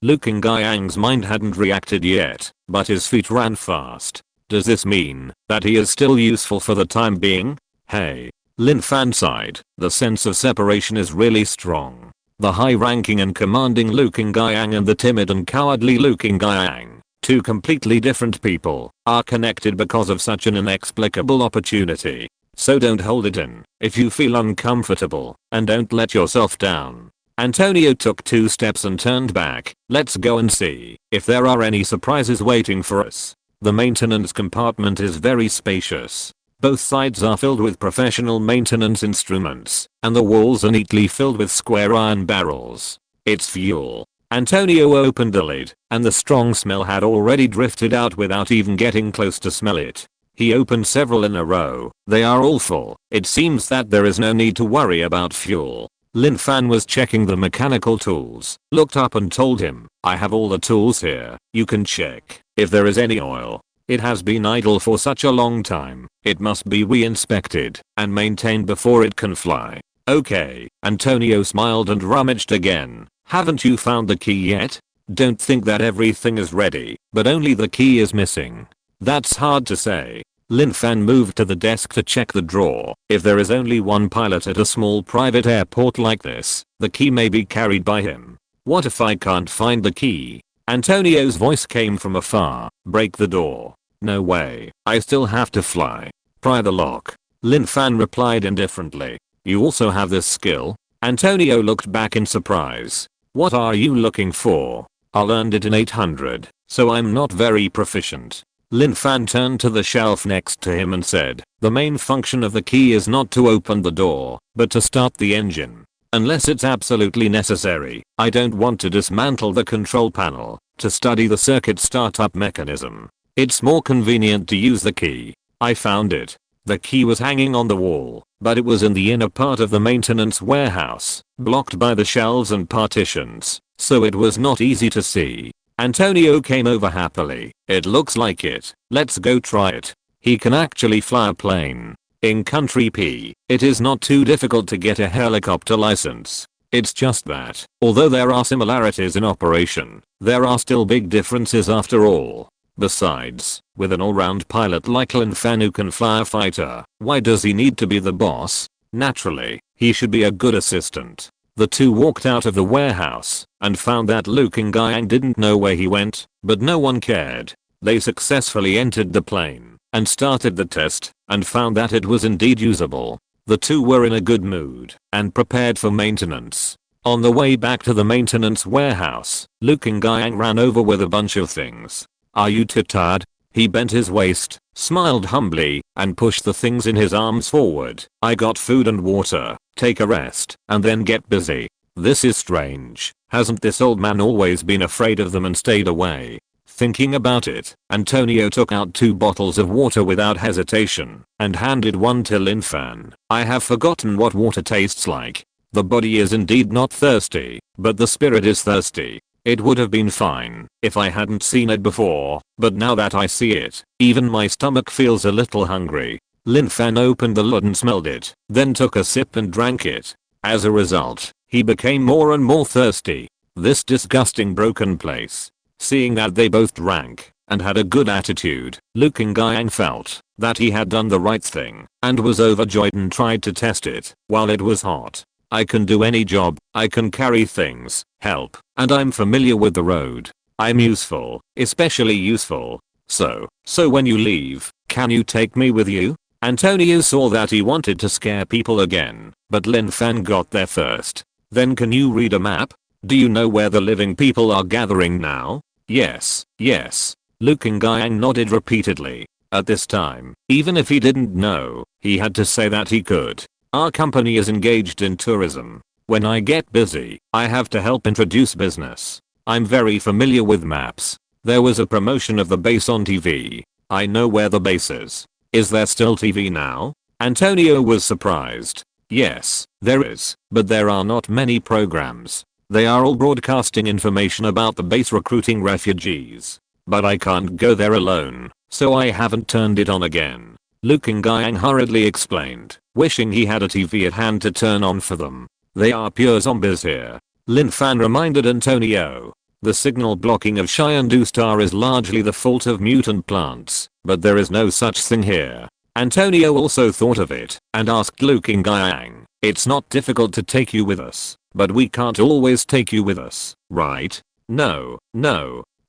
Liu Qingyang's mind hadn't reacted yet, but his feet ran fast. Does this mean that he is still useful for the time being? Hey. Lin Fan sighed. The sense of separation is really strong. The high-ranking and commanding Liu Qingyang and the timid and cowardly Liu Qingyang, two completely different people, are connected because of such an inexplicable opportunity. So don't hold it in if you feel uncomfortable, and don't let yourself down. Antonio took 2 steps and turned back. Let's go and see if there are any surprises waiting for us. The maintenance compartment is very spacious. Both sides are filled with professional maintenance instruments, and the walls are neatly filled with square iron barrels. It's fuel. Antonio opened the lid, and the strong smell had already drifted out without even getting close to smell it. He opened several in a row. They are all full. It seems that there is no need to worry about fuel. Lin Fan was checking the mechanical tools, looked up and told him, I have all the tools here. You can check if there is any oil. It has been idle for such a long time. It must be re-inspected and maintained before it can fly. Okay. Antonio smiled and rummaged again. Haven't you found the key yet? Don't think that everything is ready, but only the key is missing. That's hard to say. Lin Fan moved to the desk to check the drawer. If there is only one pilot at a small private airport like this, the key may be carried by him. What if I can't find the key? Antonio's voice came from afar. Break the door. No way. I still have to fly. Pry the lock. Lin Fan replied indifferently. You also have this skill? Antonio looked back in surprise. What are you looking for? I learned it in 800, so I'm not very proficient. Lin Fan turned to the shelf next to him and said, the main function of the key is not to open the door, but to start the engine. Unless it's absolutely necessary, I don't want to dismantle the control panel to study the circuit startup mechanism. It's more convenient to use the key. I found it. The key was hanging on the wall, but it was in the inner part of the maintenance warehouse, blocked by the shelves and partitions, so it was not easy to see. Antonio came over happily. It looks like it. Let's go try it. He can actually fly a plane. In Country P, it is not too difficult to get a helicopter license. It's just that, although there are similarities in operation, there are still big differences after all. Besides, with an all-round pilot like Lin Fan who can fly a fighter, why does he need to be the boss? Naturally, he should be a good assistant. The two walked out of the warehouse and found that Liu Qingyang didn't know where he went, but no one cared. They successfully entered the plane and started the test and found that it was indeed usable. The two were in a good mood and prepared for maintenance. On the way back to the maintenance warehouse, Liu Qingyang ran over with a bunch of things. Are you too tired? He bent his waist, smiled humbly, and pushed the things in his arms forward. I got food and water. Take a rest, and then get busy. This is strange. Hasn't this old man always been afraid of them and stayed away? Thinking about it, Antonio took out 2 bottles of water without hesitation, and handed one to Lin Fan. I have forgotten what water tastes like. The body is indeed not thirsty, but the spirit is thirsty. It would have been fine if I hadn't seen it before, but now that I see it, even my stomach feels a little hungry. Lin Fan opened the lid and smelled it, then took a sip and drank it. As a result, he became more and more thirsty. This disgusting broken place. Seeing that they both drank and had a good attitude, Liu Qingyang felt that he had done the right thing and was overjoyed and tried to test it while it was hot. I can do any job, I can carry things, help, and I'm familiar with the road. I'm useful, especially useful. So when you leave, can you take me with you? Antonio saw that he wanted to scare people again, but Lin Fan got there first. Then can you read a map? Do you know where the living people are gathering now? Yes. Liu Qingyang nodded repeatedly. At this time, even if he didn't know, he had to say that he could. Our company is engaged in tourism. When I get busy, I have to help introduce business. I'm very familiar with maps. There was a promotion of the base on TV. I know where the base is. Is there still TV now? Antonio was surprised. Yes, there is, but there are not many programs. They are all broadcasting information about the base recruiting refugees. But I can't go there alone, so I haven't turned it on again. Liu Qingyang hurriedly explained, wishing he had a TV at hand to turn on for them. They are pure zombies here. Lin Fan reminded Antonio. The signal blocking of Chengdu Star is largely the fault of mutant plants, but there is no such thing here. Antonio also thought of it and asked Liu Qingyang, it's not difficult to take you with us, but we can't always take you with us, right? No.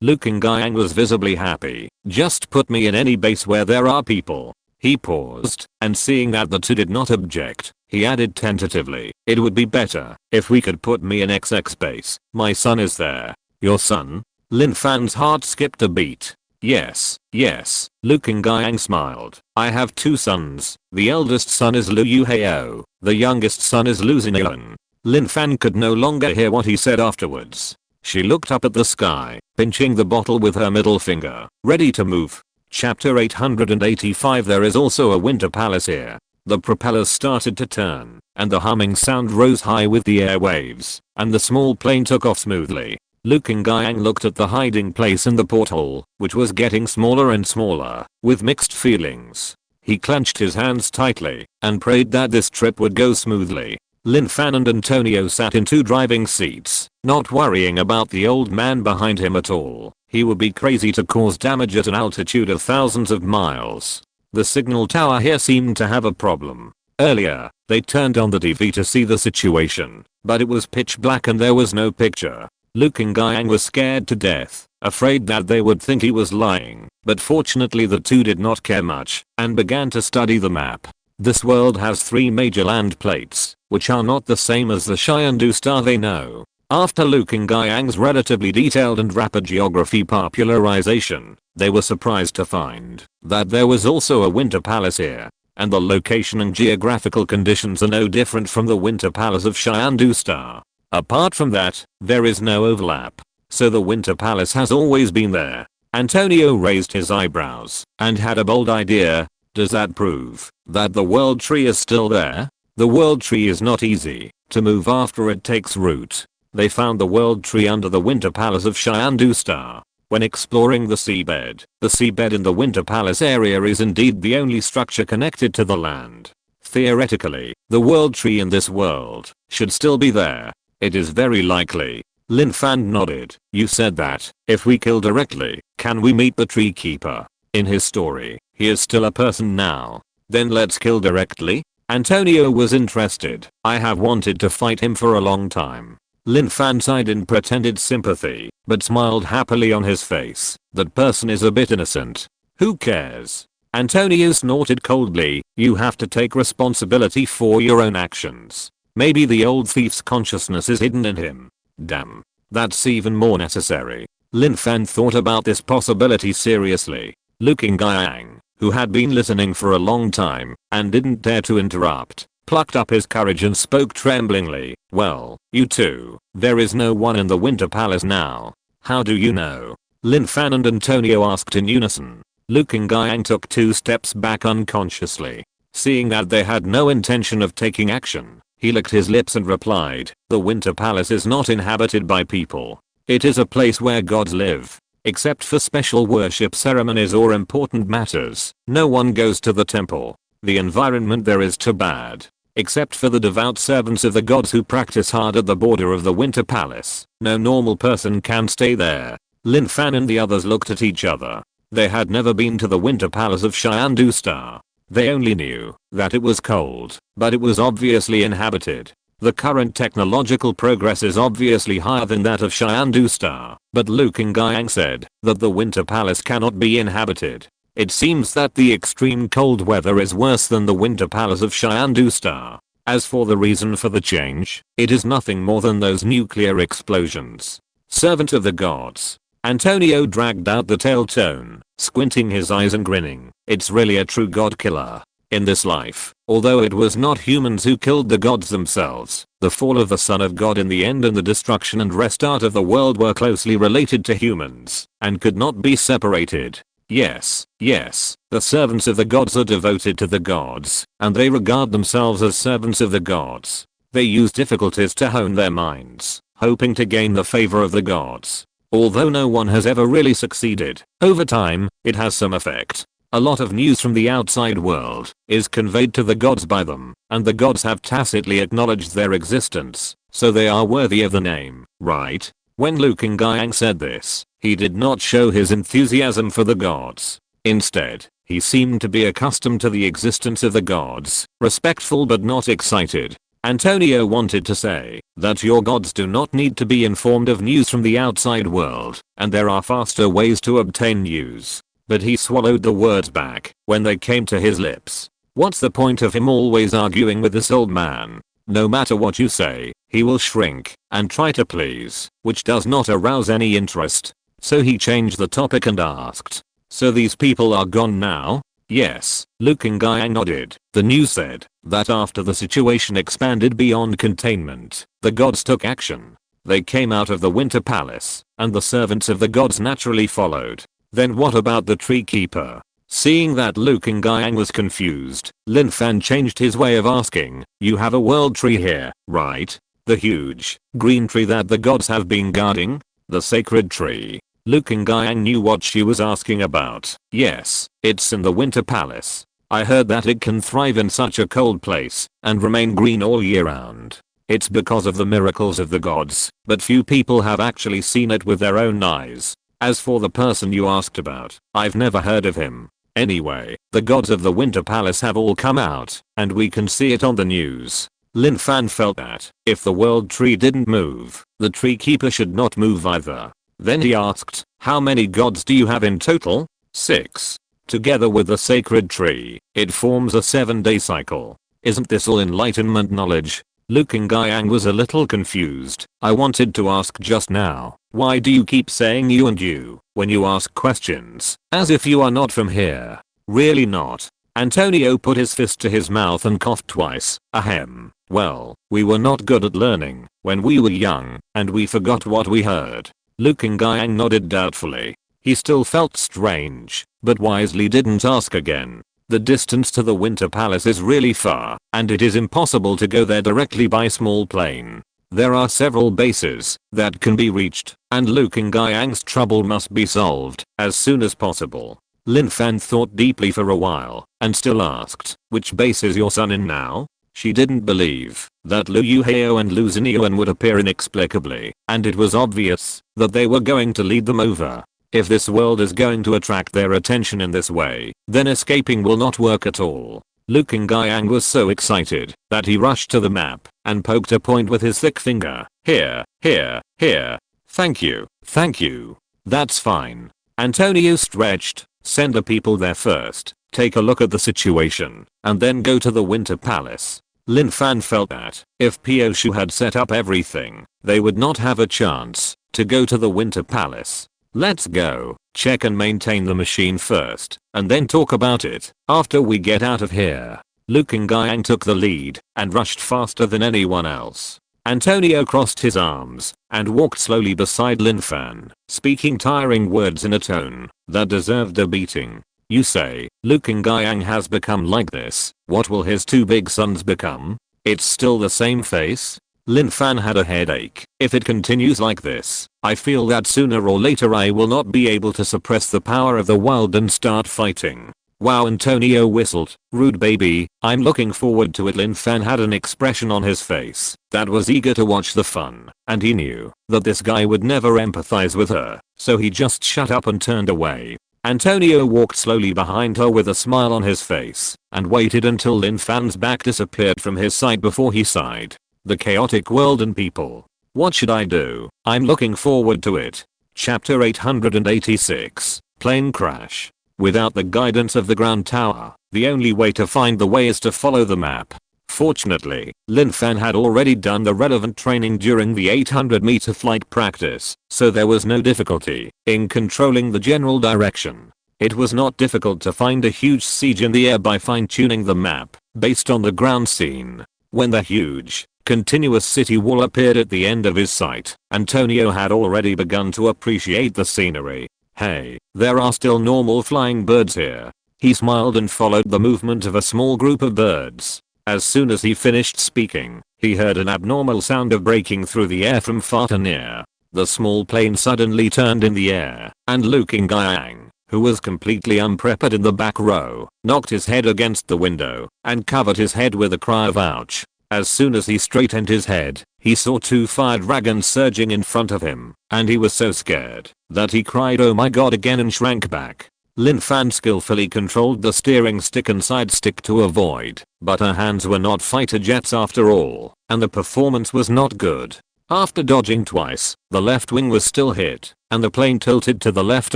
Liu Qingyang was visibly happy. Just put me in any base where there are people. He paused, and seeing that the two did not object, he added tentatively, "It would be better if we could put me in XX base. My son is there." "Your son?" Lin Fan's heart skipped a beat. Yes, Liu Kangjiang smiled. "I have two sons. The eldest son is Liu Yuheo. The youngest son is Liu Xinyan." Lin Fan could no longer hear what he said afterwards. She looked up at the sky, pinching the bottle with her middle finger, ready to move. Chapter 885. There is also a winter palace here. The propellers started to turn, and the humming sound rose high with the airwaves, and the small plane took off smoothly. Liu Kangjiang looked at the hiding place in the porthole, which was getting smaller and smaller, with mixed feelings. He clenched his hands tightly, and prayed that this trip would go smoothly. Lin Fan and Antonio sat in two driving seats, not worrying about the old man behind him at all. He would be crazy to cause damage at an altitude of thousands of miles. The signal tower here seemed to have a problem. Earlier, they turned on the TV to see the situation, but it was pitch black and there was no picture. Liu Kangjiang was scared to death, afraid that they would think he was lying, but fortunately the two did not care much, and began to study the map. This world has 3 major land plates, which are not the same as the Xiandu star they know. After Liu Kangjiang's relatively detailed and rapid geography popularization, they were surprised to find that there was also a winter palace here, and the location and geographical conditions are no different from the winter palace of Xiandu star. Apart from that, there is no overlap. So the winter palace has always been there. Antonio raised his eyebrows and had a bold idea. Does that prove that the world tree is still there? The world tree is not easy to move after it takes root. They found the world tree under the winter palace of Xiandu star. When exploring the seabed in the winter palace area is indeed the only structure connected to the land. Theoretically, the world tree in this world should still be there. It is very likely. Lin Fan nodded. You said that if we kill directly, can we meet the tree keeper? In his story, he is still a person now. Then let's kill directly? Antonio was interested. I have wanted to fight him for a long time. Lin Fan sighed in pretended sympathy, but smiled happily on his face. That person is a bit innocent. Who cares? Antonio snorted coldly. You have to take responsibility for your own actions. Maybe the old thief's consciousness is hidden in him. Damn. That's even more necessary. Lin Fan thought about this possibility seriously. Liu Kangjiang, who had been listening for a long time and didn't dare to interrupt, plucked up his courage and spoke tremblingly. Well, you two, there is no one in the winter palace now. How do you know? Lin Fan and Antonio asked in unison. Liu Kangjiang took 2 steps back unconsciously. Seeing that they had no intention of taking action, he licked his lips and replied, the winter palace is not inhabited by people. It is a place where gods live. Except for special worship ceremonies or important matters, no one goes to the temple. The environment there is too bad. Except for the devout servants of the gods who practice hard at the border of the winter palace, no normal person can stay there. Lin Fan and the others looked at each other. They had never been to the winter palace of Xiandu star. They only knew that it was cold, but it was obviously inhabited. The current technological progress is obviously higher than that of Xiandu star, but Liu Kangjiang said that the winter palace cannot be inhabited. It seems that the extreme cold weather is worse than the winter palace of Xiandu star. As for the reason for the change, it is nothing more than those nuclear explosions. Servant of the gods. Antonio dragged out the tail tone, squinting his eyes and grinning. It's really a true god killer. In this life, although it was not humans who killed the gods themselves, the fall of the Son of God in the end and the destruction and restart of the world were closely related to humans, and could not be separated. Yes, the servants of the gods are devoted to the gods, and they regard themselves as servants of the gods. They use difficulties to hone their minds, hoping to gain the favor of the gods. Although no one has ever really succeeded, over time, it has some effect. A lot of news from the outside world is conveyed to the gods by them, and the gods have tacitly acknowledged their existence, so they are worthy of the name, right? When Liu Kangjiang said this, he did not show his enthusiasm for the gods. Instead, he seemed to be accustomed to the existence of the gods, respectful but not excited. Antonio wanted to say that your gods do not need to be informed of news from the outside world, and there are faster ways to obtain news. but he swallowed the words back when they came to his lips. What's the point of him always arguing with this old man? No matter what you say, he will shrink and try to please, which does not arouse any interest. So he changed the topic and asked, "So these people are gone now?" "Yes," Luke and Guy nodded. The news said that after the situation expanded beyond containment, the gods took action. They came out of the Winter Palace, and the servants of the gods naturally followed. Then what about the tree keeper? Seeing that Luke and Guy was confused, Lin Fan changed his way of asking, "You have a world tree here, right? The huge, green tree that the gods have been guarding? The sacred tree?" Luke and Guy knew what she was asking about. "Yes, it's in the Winter Palace. I heard that it can thrive in such a cold place and remain green all year round. It's because of the miracles of the gods, but few people have actually seen it with their own eyes. As for the person you asked about, I've never heard of him. Anyway, the gods of the Winter Palace have all come out, and we can see it on the news." Lin Fan felt that if the world tree didn't move, the tree keeper should not move either. Then he asked, "How many gods do you have in total?" 6. Together with the sacred tree, it forms a 7-day cycle. Isn't this all enlightenment knowledge? Luke and Guy was a little confused. "I wanted to ask just now, why do you keep saying you and you when you ask questions, as if you are not from here?" "Really not." Antonio put his fist to his mouth and coughed twice. "Ahem. Well, we were not good at learning when we were young, and we forgot what we heard." Luke and Guy nodded doubtfully. He still felt strange, but wisely didn't ask again. The distance to the Winter Palace is really far, and it is impossible to go there directly by small plane. There are several bases that can be reached, and Luke and Guy's trouble must be solved as soon as possible. Lin Fan thought deeply for a while, and still asked, "Which base is your son in now?" She didn't believe that Lu Yuheo and Lu Xinyuan would appear inexplicably, and it was obvious that they were going to lead them over. If this world is going to attract their attention in this way, then escaping will not work at all. Luke and Guy was so excited that he rushed to the map and poked a point with his thick finger. "Here, here, here. Thank you, thank you. That's fine." Antonio stretched. "Send the people there first, take a look at the situation, and then go to the Winter Palace." Lin Fan felt that if Pyoshu had set up everything, they would not have a chance to go to the Winter Palace. "Let's go, check and maintain the machine first, and then talk about it after we get out of here." Luke and Guy took the lead and rushed faster than anyone else. Antonio crossed his arms and walked slowly beside Lin Fan, speaking tiring words in a tone that deserved a beating. "You say, Luke and Guy has become like this. What will his two big sons become? It's still the same face?" Lin Fan had a headache. "If it continues like this, I feel that sooner or later I will not be able to suppress the power of the wild and start fighting." "Wow," Antonio whistled. "Rude baby, I'm looking forward to it." Lin Fan had an expression on his face that was eager to watch the fun, and he knew that this guy would never empathize with her, so he just shut up and turned away. Antonio walked slowly behind her with a smile on his face and waited until Lin Fan's back disappeared from his sight before he sighed. The chaotic world and people. What should I do? I'm looking forward to it. Chapter 886. Plane crash. Without the guidance of the ground tower, the only way to find the way is to follow the map. Fortunately, Lin Fan had already done the relevant training during the 800-meter flight practice, so there was no difficulty in controlling the general direction. It was not difficult to find a huge siege in the air by fine-tuning the map based on the ground scene. When the huge, continuous city wall appeared at the end of his sight, Antonio had already begun to appreciate the scenery. "Hey, there are still normal flying birds here." He smiled and followed the movement of a small group of birds. As soon as he finished speaking, he heard an abnormal sound of breaking through the air from far to near. The small plane suddenly turned in the air, and Luke Yang, who was completely unprepared in the back row, knocked his head against the window and covered his head with a cry of ouch. As soon as he straightened his head, he saw two fire dragons surging in front of him, and he was so scared that he cried "Oh my god" again and shrank back. Lin Fan skillfully controlled the steering stick and side stick to avoid, but her hands were not fighter jets after all, and the performance was not good. After dodging twice, the left wing was still hit, and the plane tilted to the left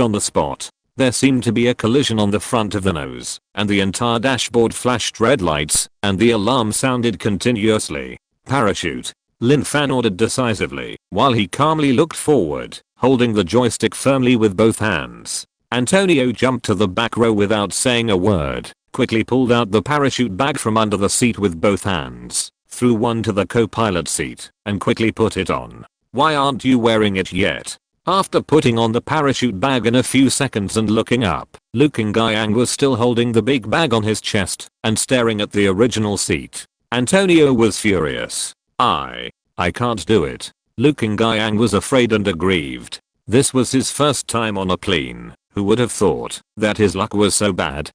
on the spot. There seemed to be a collision on the front of the nose, and the entire dashboard flashed red lights, and the alarm sounded continuously. Parachute. Lin Fan ordered decisively, while he calmly looked forward, holding the joystick firmly with both hands. Antonio jumped to the back row without saying a word, quickly pulled out the parachute bag from under the seat with both hands, threw one to the co-pilot seat, and quickly put it on. "Why aren't you wearing it yet?" After putting on the parachute bag in a few seconds and looking up, Liu Kangjiang was still holding the big bag on his chest and staring at the original seat. Antonio was furious. I can't do it." Liu Kangjiang was afraid and aggrieved. This was his first time on a plane. Who would have thought that his luck was so bad?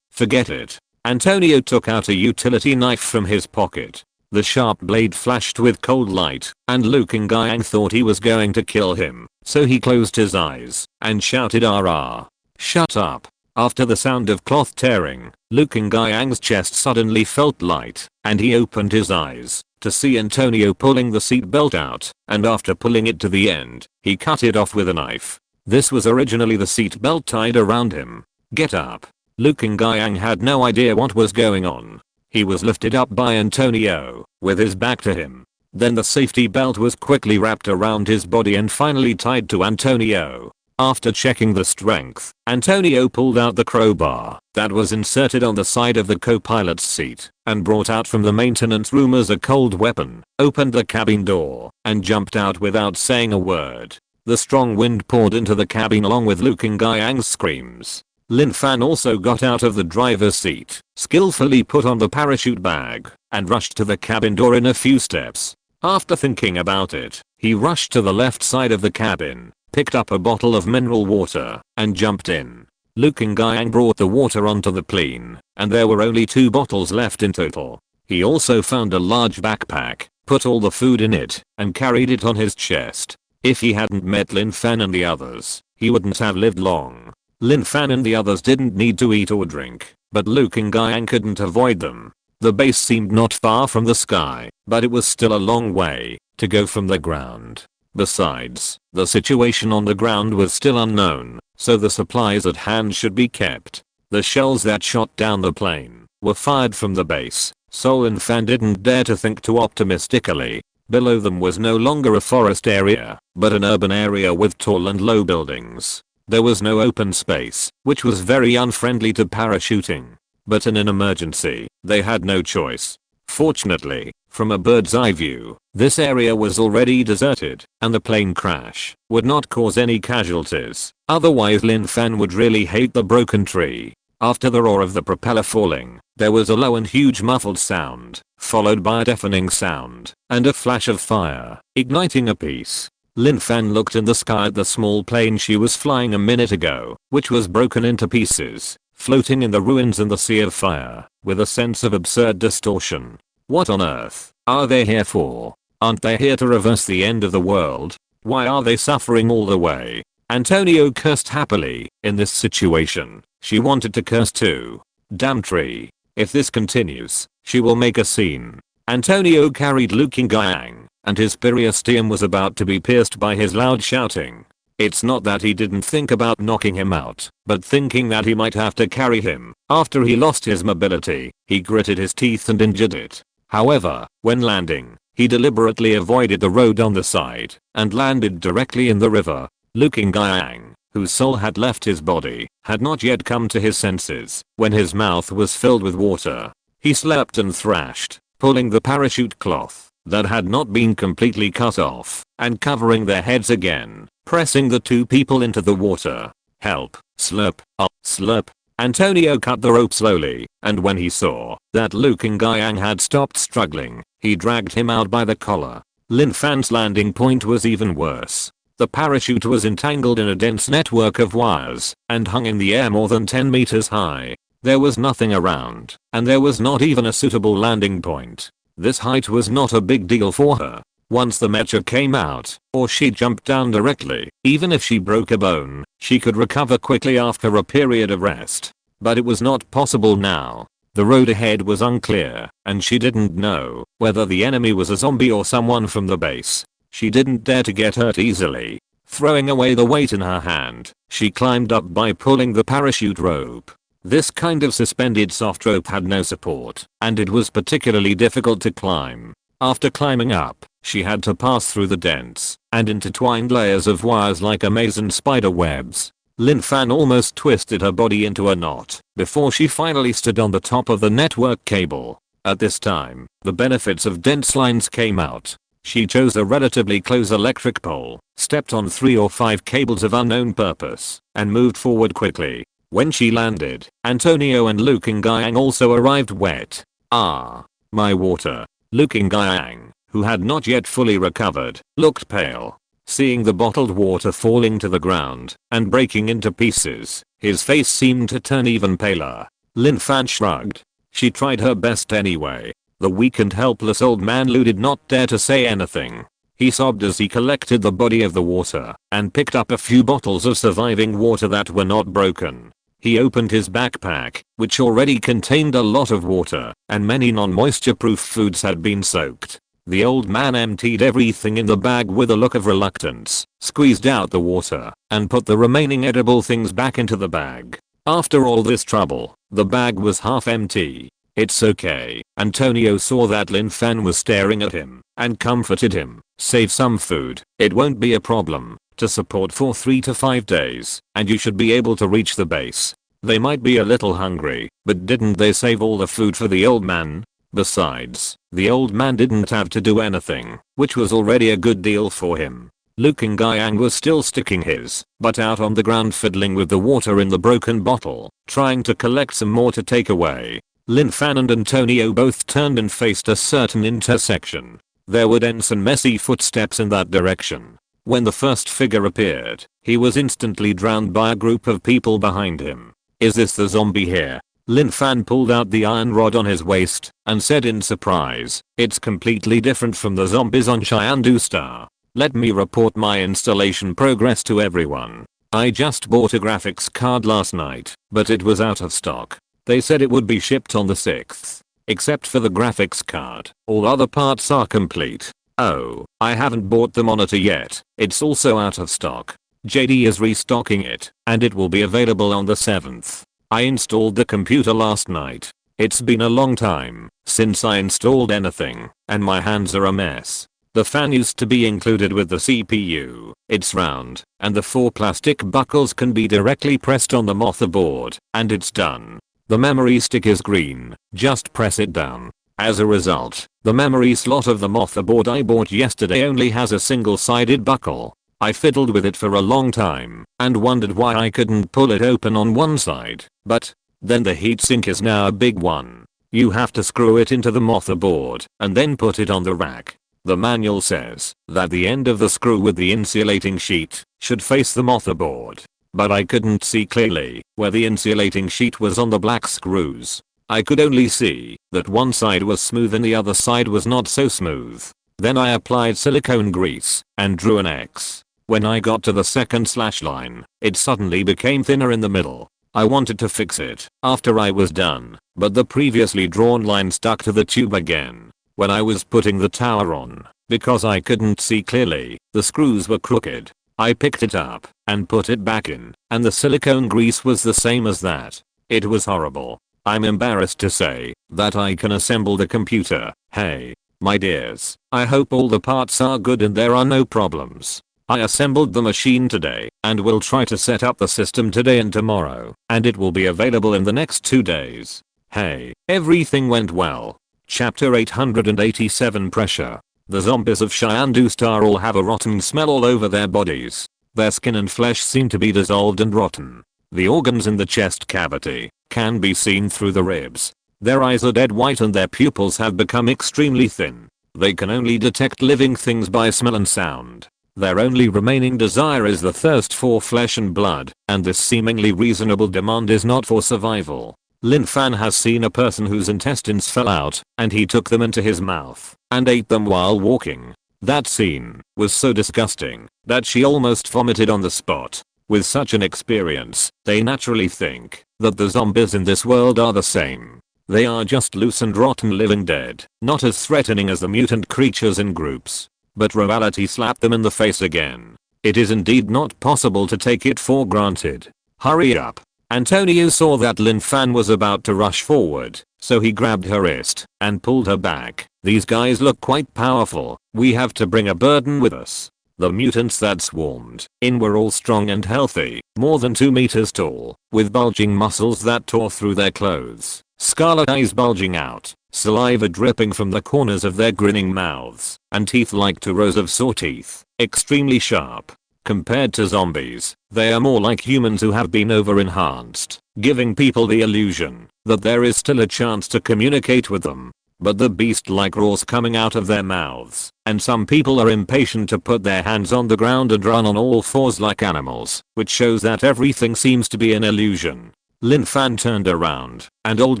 Forget it. Antonio took out a utility knife from his pocket. The sharp blade flashed with cold light, and Liu Kangjiang thought he was going to kill him, so he closed his eyes and shouted "Rah!" "Shut up." After the sound of cloth tearing, Liu Kangjiang's chest suddenly felt light, and he opened his eyes to see Antonio pulling the seat belt out, and after pulling it to the end, he cut it off with a knife. This was originally the seat belt tied around him. "Get up." Liu Kangjiang had no idea what was going on. He was lifted up by Antonio, with his back to him. Then the safety belt was quickly wrapped around his body and finally tied to Antonio. After checking the strength, Antonio pulled out the crowbar that was inserted on the side of the co-pilot's seat and brought out from the maintenance room as a cold weapon, opened the cabin door, and jumped out without saying a word. The strong wind poured into the cabin along with Liu Kangjiang's screams. Lin Fan also got out of the driver's seat, skillfully put on the parachute bag, and rushed to the cabin door in a few steps. After thinking about it, he rushed to the left side of the cabin, picked up a bottle of mineral water, and jumped in. Liu Kangjiang brought the water onto the plane, and there were only 2 bottles left in total. He also found a large backpack, put all the food in it, and carried it on his chest. If he hadn't met Lin Fan and the others, he wouldn't have lived long. Lin Fan and the others didn't need to eat or drink, but Liu Kangjiang couldn't avoid them. The base seemed not far from the sky, but it was still a long way to go from the ground. Besides, the situation on the ground was still unknown, so the supplies at hand should be kept. The shells that shot down the plane were fired from the base, so Lin Fan didn't dare to think too optimistically. Below them was no longer a forest area, but an urban area with tall and low buildings. There was no open space, which was very unfriendly to parachuting. But in an emergency, they had no choice. Fortunately, from a bird's eye view, this area was already deserted, and the plane crash would not cause any casualties. Otherwise Lin Fan would really hate the broken tree. After the roar of the propeller falling, there was a low and huge muffled sound, followed by a deafening sound, and a flash of fire, igniting a piece. Lin Fan looked in the sky at the small plane she was flying a minute ago, which was broken into pieces, floating in the ruins in the sea of fire, with a sense of absurd distortion. What on earth are they here for? Aren't they here to reverse the end of the world? Why are they suffering all the way? Antonio cursed happily. In this situation, she wanted to curse too. Damn tree. If this continues, she will make a scene. Antonio carried Liu Kangjiang, and his periosteum was about to be pierced by his loud shouting. It's not that he didn't think about knocking him out, but thinking that he might have to carry him after he lost his mobility, he gritted his teeth and injured it. However, when landing, he deliberately avoided the road on the side and landed directly in the river. Liu Kangjiang, whose soul had left his body, had not yet come to his senses when his mouth was filled with water. He slept and thrashed, pulling the parachute cloth that had not been completely cut off and covering their heads again, pressing the 2 people into the water. Help, slurp, slurp. Antonio cut the rope slowly, and when he saw that Liu Kangjiang had stopped struggling, he dragged him out by the collar. Lin Fan's landing point was even worse. The parachute was entangled in a dense network of wires and hung in the air more than 10 meters high. There was nothing around, and there was not even a suitable landing point. This height was not a big deal for her. Once the Mecha came out, or she jumped down directly, even if she broke a bone, she could recover quickly after a period of rest. But it was not possible now. The road ahead was unclear, and she didn't know whether the enemy was a zombie or someone from the base. She didn't dare to get hurt easily. Throwing away the weight in her hand, she climbed up by pulling the parachute rope. This kind of suspended soft rope had no support, and it was particularly difficult to climb. After climbing up, she had to pass through the dense and intertwined layers of wires like amazing spider webs. Lin Fan almost twisted her body into a knot before she finally stood on the top of the network cable. At this time, the benefits of dense lines came out. She chose a relatively close electric pole, stepped on 3 or 5 cables of unknown purpose, and moved forward quickly. When she landed, Antonio and Lu Qingyang also arrived wet. Ah, my water. Lu Qingyang, who had not yet fully recovered, looked pale. Seeing the bottled water falling to the ground and breaking into pieces, his face seemed to turn even paler. Lin Fan shrugged. She tried her best anyway. The weak and helpless old man Lu did not dare to say anything. He sobbed as he collected the body of the water and picked up a few bottles of surviving water that were not broken. He opened his backpack, which already contained a lot of water, and many non-moisture-proof foods had been soaked. The old man emptied everything in the bag with a look of reluctance, squeezed out the water, and put the remaining edible things back into the bag. After all this trouble, the bag was half empty. It's okay. Antonio saw that Lin Fan was staring at him and comforted him. Save some food. It won't be a problem. To support for 3 to 5 days, and you should be able to reach the base. They might be a little hungry, but didn't they save all the food for the old man? Besides, the old man didn't have to do anything, which was already a good deal for him. Lu Qingyang was still sticking his butt out on the ground fiddling with the water in the broken bottle, trying to collect some more to take away. Lin Fan and Antonio both turned and faced a certain intersection. There were dense and messy footsteps in that direction. When the first figure appeared, he was instantly drowned by a group of people behind him. Is this the zombie here? Lin Fan pulled out the iron rod on his waist and said in surprise, it's completely different from the zombies on Chyandu Star. Let me report my installation progress to everyone. I just bought a graphics card last night, but it was out of stock. They said it would be shipped on the 6th. Except for the graphics card, all other parts are complete. Oh, I haven't bought the monitor yet. It's also out of stock. JD is restocking it, and it will be available on the 7th. I installed the computer last night. It's been a long time since I installed anything, and my hands are a mess. The fan used to be included with the CPU. It's round, and the 4 plastic buckles can be directly pressed on the motherboard, and it's done. The memory stick is green, just press it down. As a result, the memory slot of the motherboard I bought yesterday only has a single-sided buckle. I fiddled with it for a long time and wondered why I couldn't pull it open on one side, but then the heatsink is now a big one. You have to screw it into the motherboard and then put it on the rack. The manual says that the end of the screw with the insulating sheet should face the motherboard, but I couldn't see clearly where the insulating sheet was on the black screws. I could only see that one side was smooth and the other side was not so smooth. Then I applied silicone grease and drew an X. When I got to the second slash line, it suddenly became thinner in the middle. I wanted to fix it after I was done, but the previously drawn line stuck to the tube again. When I was putting the tower on, because I couldn't see clearly, the screws were crooked. I picked it up and put it back in, and the silicone grease was the same as that. It was horrible. I'm embarrassed to say that I can assemble the computer. Hey, my dears, I hope all the parts are good and there are no problems. I assembled the machine today and will try to set up the system today and tomorrow, and it will be available in the next 2 days. Hey, everything went well. Chapter 887 Pressure. The zombies of Chyandu Star all have a rotten smell all over their bodies. Their skin and flesh seem to be dissolved and rotten. The organs in the chest cavity can be seen through the ribs. Their eyes are dead white and their pupils have become extremely thin. They can only detect living things by smell and sound. Their only remaining desire is the thirst for flesh and blood, and this seemingly reasonable demand is not for survival. Lin Fan has seen a person whose intestines fell out, and he took them into his mouth and ate them while walking. That scene was so disgusting that she almost vomited on the spot. With such an experience, they naturally think that the zombies in this world are the same. They are just loose and rotten living dead, not as threatening as the mutant creatures in groups. But reality slapped them in the face again. It is indeed not possible to take it for granted. Hurry up. Antonio saw that Lin Fan was about to rush forward, so he grabbed her wrist and pulled her back. These guys look quite powerful. We have to bring a burden with us. The mutants that swarmed in were all strong and healthy, more than 2 meters tall, with bulging muscles that tore through their clothes, scarlet eyes bulging out, saliva dripping from the corners of their grinning mouths, and teeth like 2 rows of saw teeth, extremely sharp. Compared to zombies, they are more like humans who have been over-enhanced, giving people the illusion that there is still a chance to communicate with them. But the beast-like roars coming out of their mouths, and some people are impatient to put their hands on the ground and run on all fours like animals, which shows that everything seems to be an illusion. Lin Fan turned around, and Old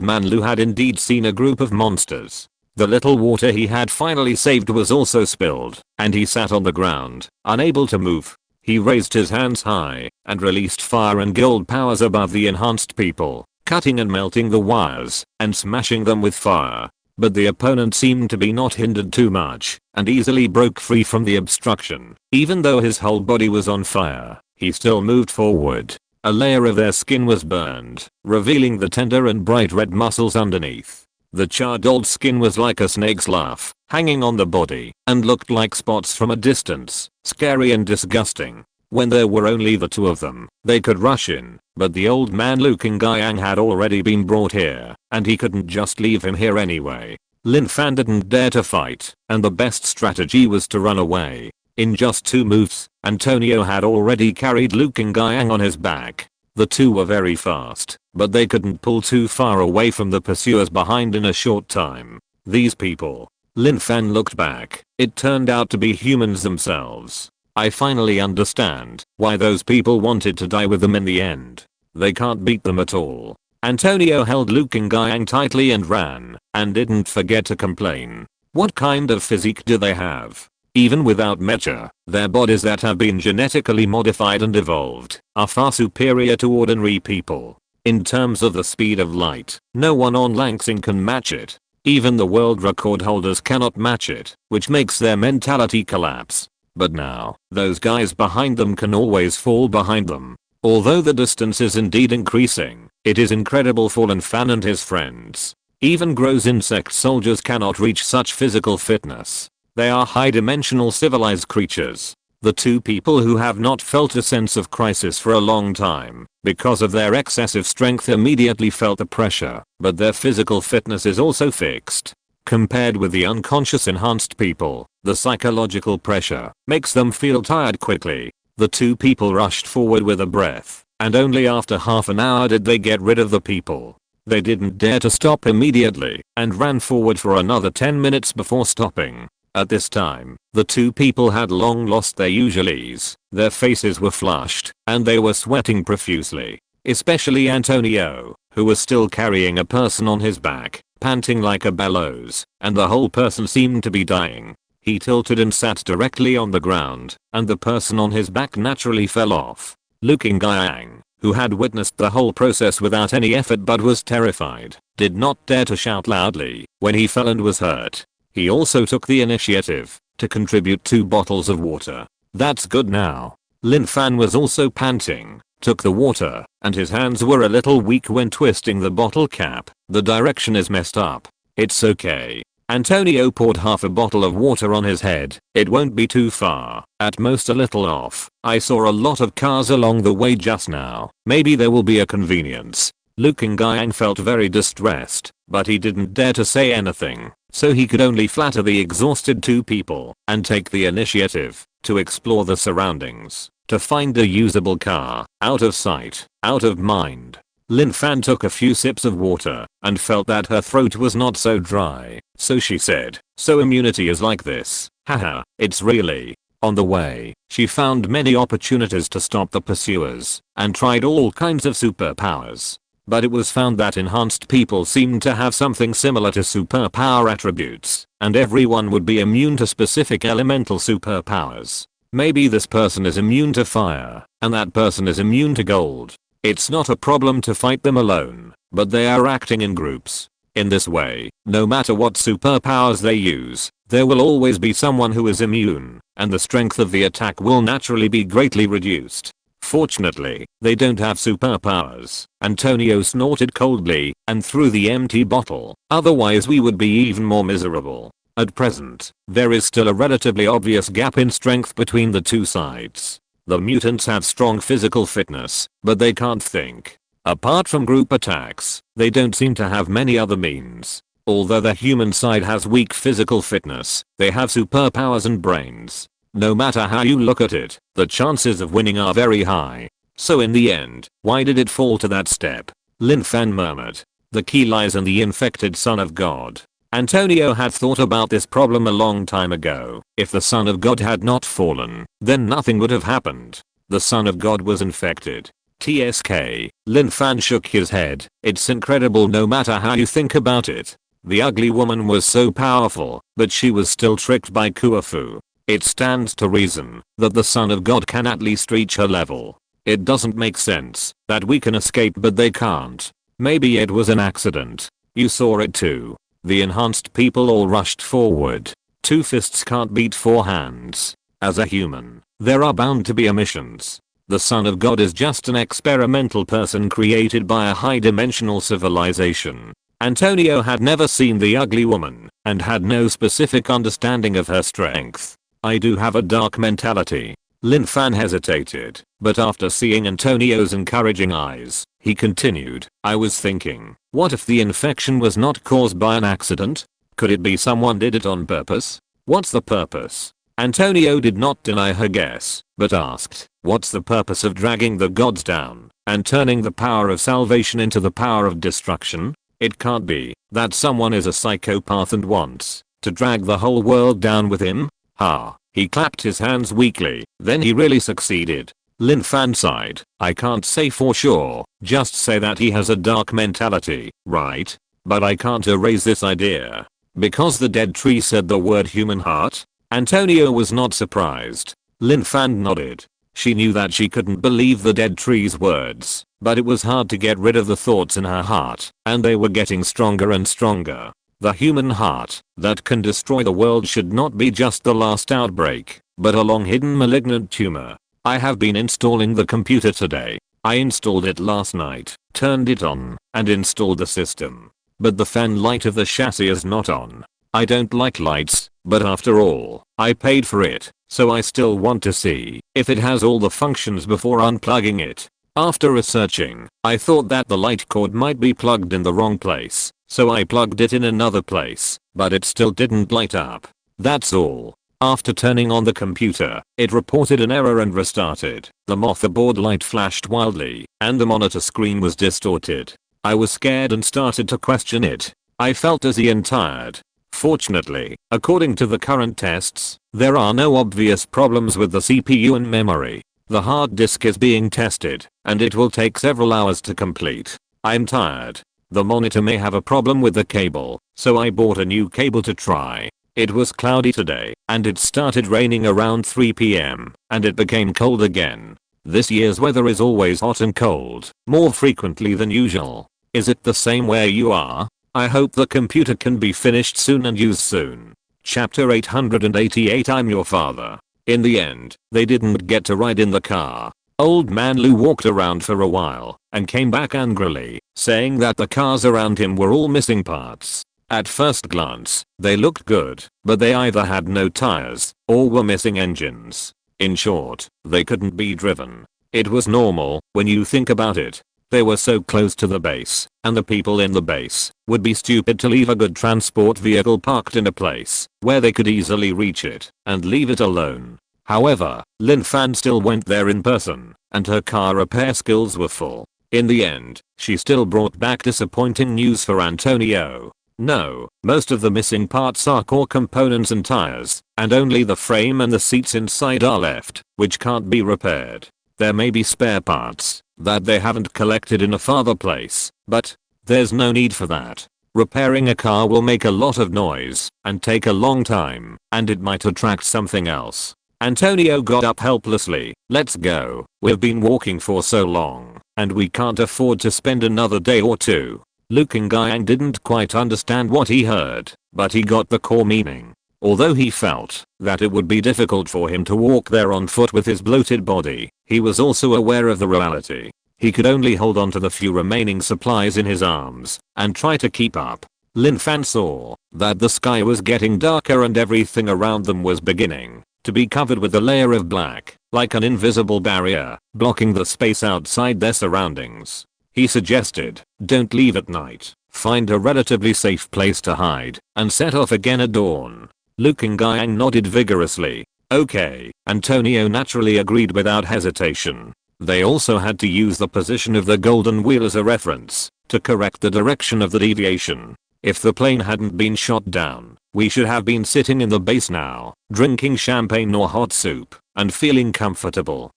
Man Lu had indeed seen a group of monsters. The little water he had finally saved was also spilled, and he sat on the ground, unable to move. He raised his hands high, and released fire and gold powers above the enhanced people, cutting and melting the wires, and smashing them with fire. But the opponent seemed to be not hindered too much, and easily broke free from the obstruction. Even though his whole body was on fire, he still moved forward. A layer of their skin was burned, revealing the tender and bright red muscles underneath. The charred old skin was like a snake's laugh, hanging on the body, and looked like spots from a distance, scary and disgusting. When there were only the 2 of them, they could rush in, but the old man Liu Kangjiang had already been brought here, and he couldn't just leave him here anyway. Lin Fan didn't dare to fight, and the best strategy was to run away. In just 2 moves, Antonio had already carried Liu Kangjiang on his back. The 2 were very fast, but they couldn't pull too far away from the pursuers behind in a short time. These people. Lin Fan looked back. It turned out to be humans themselves. I finally understand why those people wanted to die with them in the end. They can't beat them at all. Antonio held Liu Kangjiang tightly and ran, and didn't forget to complain. What kind of physique do they have? Even without Mecha, their bodies that have been genetically modified and evolved are far superior to ordinary people. In terms of the speed of light, no one on Langsing can match it. Even the world record holders cannot match it, which makes their mentality collapse. But now, those guys behind them can always fall behind them. Although the distance is indeed increasing, it is incredible for Lin Fan and his friends. Even gross insect soldiers cannot reach such physical fitness. They are high-dimensional civilized creatures. The 2 people who have not felt a sense of crisis for a long time because of their excessive strength immediately felt the pressure, but their physical fitness is also fixed. Compared with the unconscious enhanced people, the psychological pressure makes them feel tired quickly. The 2 people rushed forward with a breath, and only after half an hour did they get rid of the people. They didn't dare to stop immediately, and ran forward for another 10 minutes before stopping. At this time, the 2 people had long lost their usual ease. Their faces were flushed, and they were sweating profusely. Especially Antonio, who was still carrying a person on his back, panting like a bellows, and the whole person seemed to be dying. He tilted and sat directly on the ground, and the person on his back naturally fell off. Liu Kangjiang, who had witnessed the whole process without any effort but was terrified, did not dare to shout loudly when he fell and was hurt. He also took the initiative to contribute 2 bottles of water. That's good now. Lin Fan was also panting, took the water, and his hands were a little weak when twisting the bottle cap. The direction is messed up. It's okay. Antonio poured half a bottle of water on his head. It won't be too far, at most a little off. I saw a lot of cars along the way just now. Maybe there will be a convenience. Liu Kangjiang felt very distressed, but he didn't dare to say anything, so he could only flatter the exhausted 2 people and take the initiative to explore the surroundings, to find a usable car, out of sight, out of mind. Lin Fan took a few sips of water and felt that her throat was not so dry, so she said, "So immunity is like this, haha, it's really." On the way, she found many opportunities to stop the pursuers and tried all kinds of superpowers. But it was found that enhanced people seemed to have something similar to superpower attributes, and everyone would be immune to specific elemental superpowers. Maybe this person is immune to fire, and that person is immune to gold. It's not a problem to fight them alone, but they are acting in groups. In this way, no matter what superpowers they use, there will always be someone who is immune, and the strength of the attack will naturally be greatly reduced. Fortunately, they don't have superpowers. Antonio snorted coldly and threw the empty bottle. Otherwise we would be even more miserable. At present, there is still a relatively obvious gap in strength between the two sides. The mutants have strong physical fitness, but they can't think. Apart from group attacks, they don't seem to have many other means. Although the human side has weak physical fitness, they have superpowers and brains. No matter how you look at it, the chances of winning are very high. So in the end, why did it fall to that step? Lin Fan murmured. The key lies in the infected Son of God. Antonio had thought about this problem a long time ago. If the Son of God had not fallen, then nothing would have happened. The Son of God was infected. TSK. Lin Fan shook his head. It's incredible no matter how you think about it. The ugly woman was so powerful, but she was still tricked by Kuafu. It stands to reason that the Son of God can at least reach her level. It doesn't make sense that we can escape but they can't. Maybe it was an accident. You saw it too. The enhanced people all rushed forward. 2 fists can't beat 4 hands. As a human, there are bound to be omissions. The Son of God is just an experimental person created by a high-dimensional civilization. Antonio had never seen the ugly woman and had no specific understanding of her strength. I do have a dark mentality. Lin Fan hesitated, but after seeing Antonio's encouraging eyes, he continued, I was thinking, what if the infection was not caused by an accident? Could it be someone did it on purpose? What's the purpose? Antonio did not deny her guess, but asked, what's the purpose of dragging the gods down and turning the power of salvation into the power of destruction? It can't be that someone is a psychopath and wants to drag the whole world down with him? Ha. He clapped his hands weakly, then he really succeeded. Lin Fan sighed. I can't say for sure, just say that he has a dark mentality, right? But I can't erase this idea. Because the dead tree said the word human heart? Antonio was not surprised. Lin Fan nodded. She knew that she couldn't believe the dead tree's words, but it was hard to get rid of the thoughts in her heart, and they were getting stronger and stronger. The human heart that can destroy the world should not be just the last outbreak, but a long-hidden malignant tumor. I have been installing the computer today. I installed it last night, turned it on, and installed the system. But the fan light of the chassis is not on. I don't like lights, but after all, I paid for it, so I still want to see if it has all the functions before unplugging it. After researching, I thought that the light cord might be plugged in the wrong place, so I plugged it in another place, but it still didn't light up. That's all. After turning on the computer, it reported an error and restarted. The motherboard light flashed wildly, and the monitor screen was distorted. I was scared and started to question it. I felt dizzy and tired. Fortunately, according to the current tests, there are no obvious problems with the CPU and memory. The hard disk is being tested, and it will take several hours to complete. I'm tired. The monitor may have a problem with the cable, so I bought a new cable to try. It was cloudy today, and it started raining around 3 PM, and it became cold again. This year's weather is always hot and cold, more frequently than usual. Is it the same where you are? I hope the computer can be finished soon and used soon. Chapter 888 I'm your father. In the end, they didn't get to ride in the car. Old Man Lou walked around for a while and came back angrily, saying that the cars around him were all missing parts. At first glance, they looked good, but they either had no tires or were missing engines. In short, they couldn't be driven. It was normal when you think about it. They were so close to the base, and the people in the base would be stupid to leave a good transport vehicle parked in a place where they could easily reach it and leave it alone. However, Lin Fan still went there in person, and her car repair skills were full. In the end, she still brought back disappointing news for Antonio. No, most of the missing parts are core components and tires, and only the frame and the seats inside are left, which can't be repaired. There may be spare parts that they haven't collected in a farther place, but there's no need for that. Repairing a car will make a lot of noise and take a long time, and it might attract something else. Antonio got up helplessly. Let's go. We've been walking for so long, and we can't afford to spend another day or two. Lu Kangyan didn't quite understand what he heard, but he got the core meaning. Although he felt that it would be difficult for him to walk there on foot with his bloated body, he was also aware of the reality. He could only hold on to the few remaining supplies in his arms and try to keep up. Lin Fan saw that the sky was getting darker and everything around them was beginning to be covered with a layer of black, like an invisible barrier, blocking the space outside their surroundings. He suggested, don't leave at night, find a relatively safe place to hide, and set off again at dawn. Lu Kangyan nodded vigorously. Okay, Antonio naturally agreed without hesitation. They also had to use the position of the golden wheel as a reference to correct the direction of the deviation. If the plane hadn't been shot down, we should have been sitting in the base now, drinking champagne or hot soup, and feeling comfortable.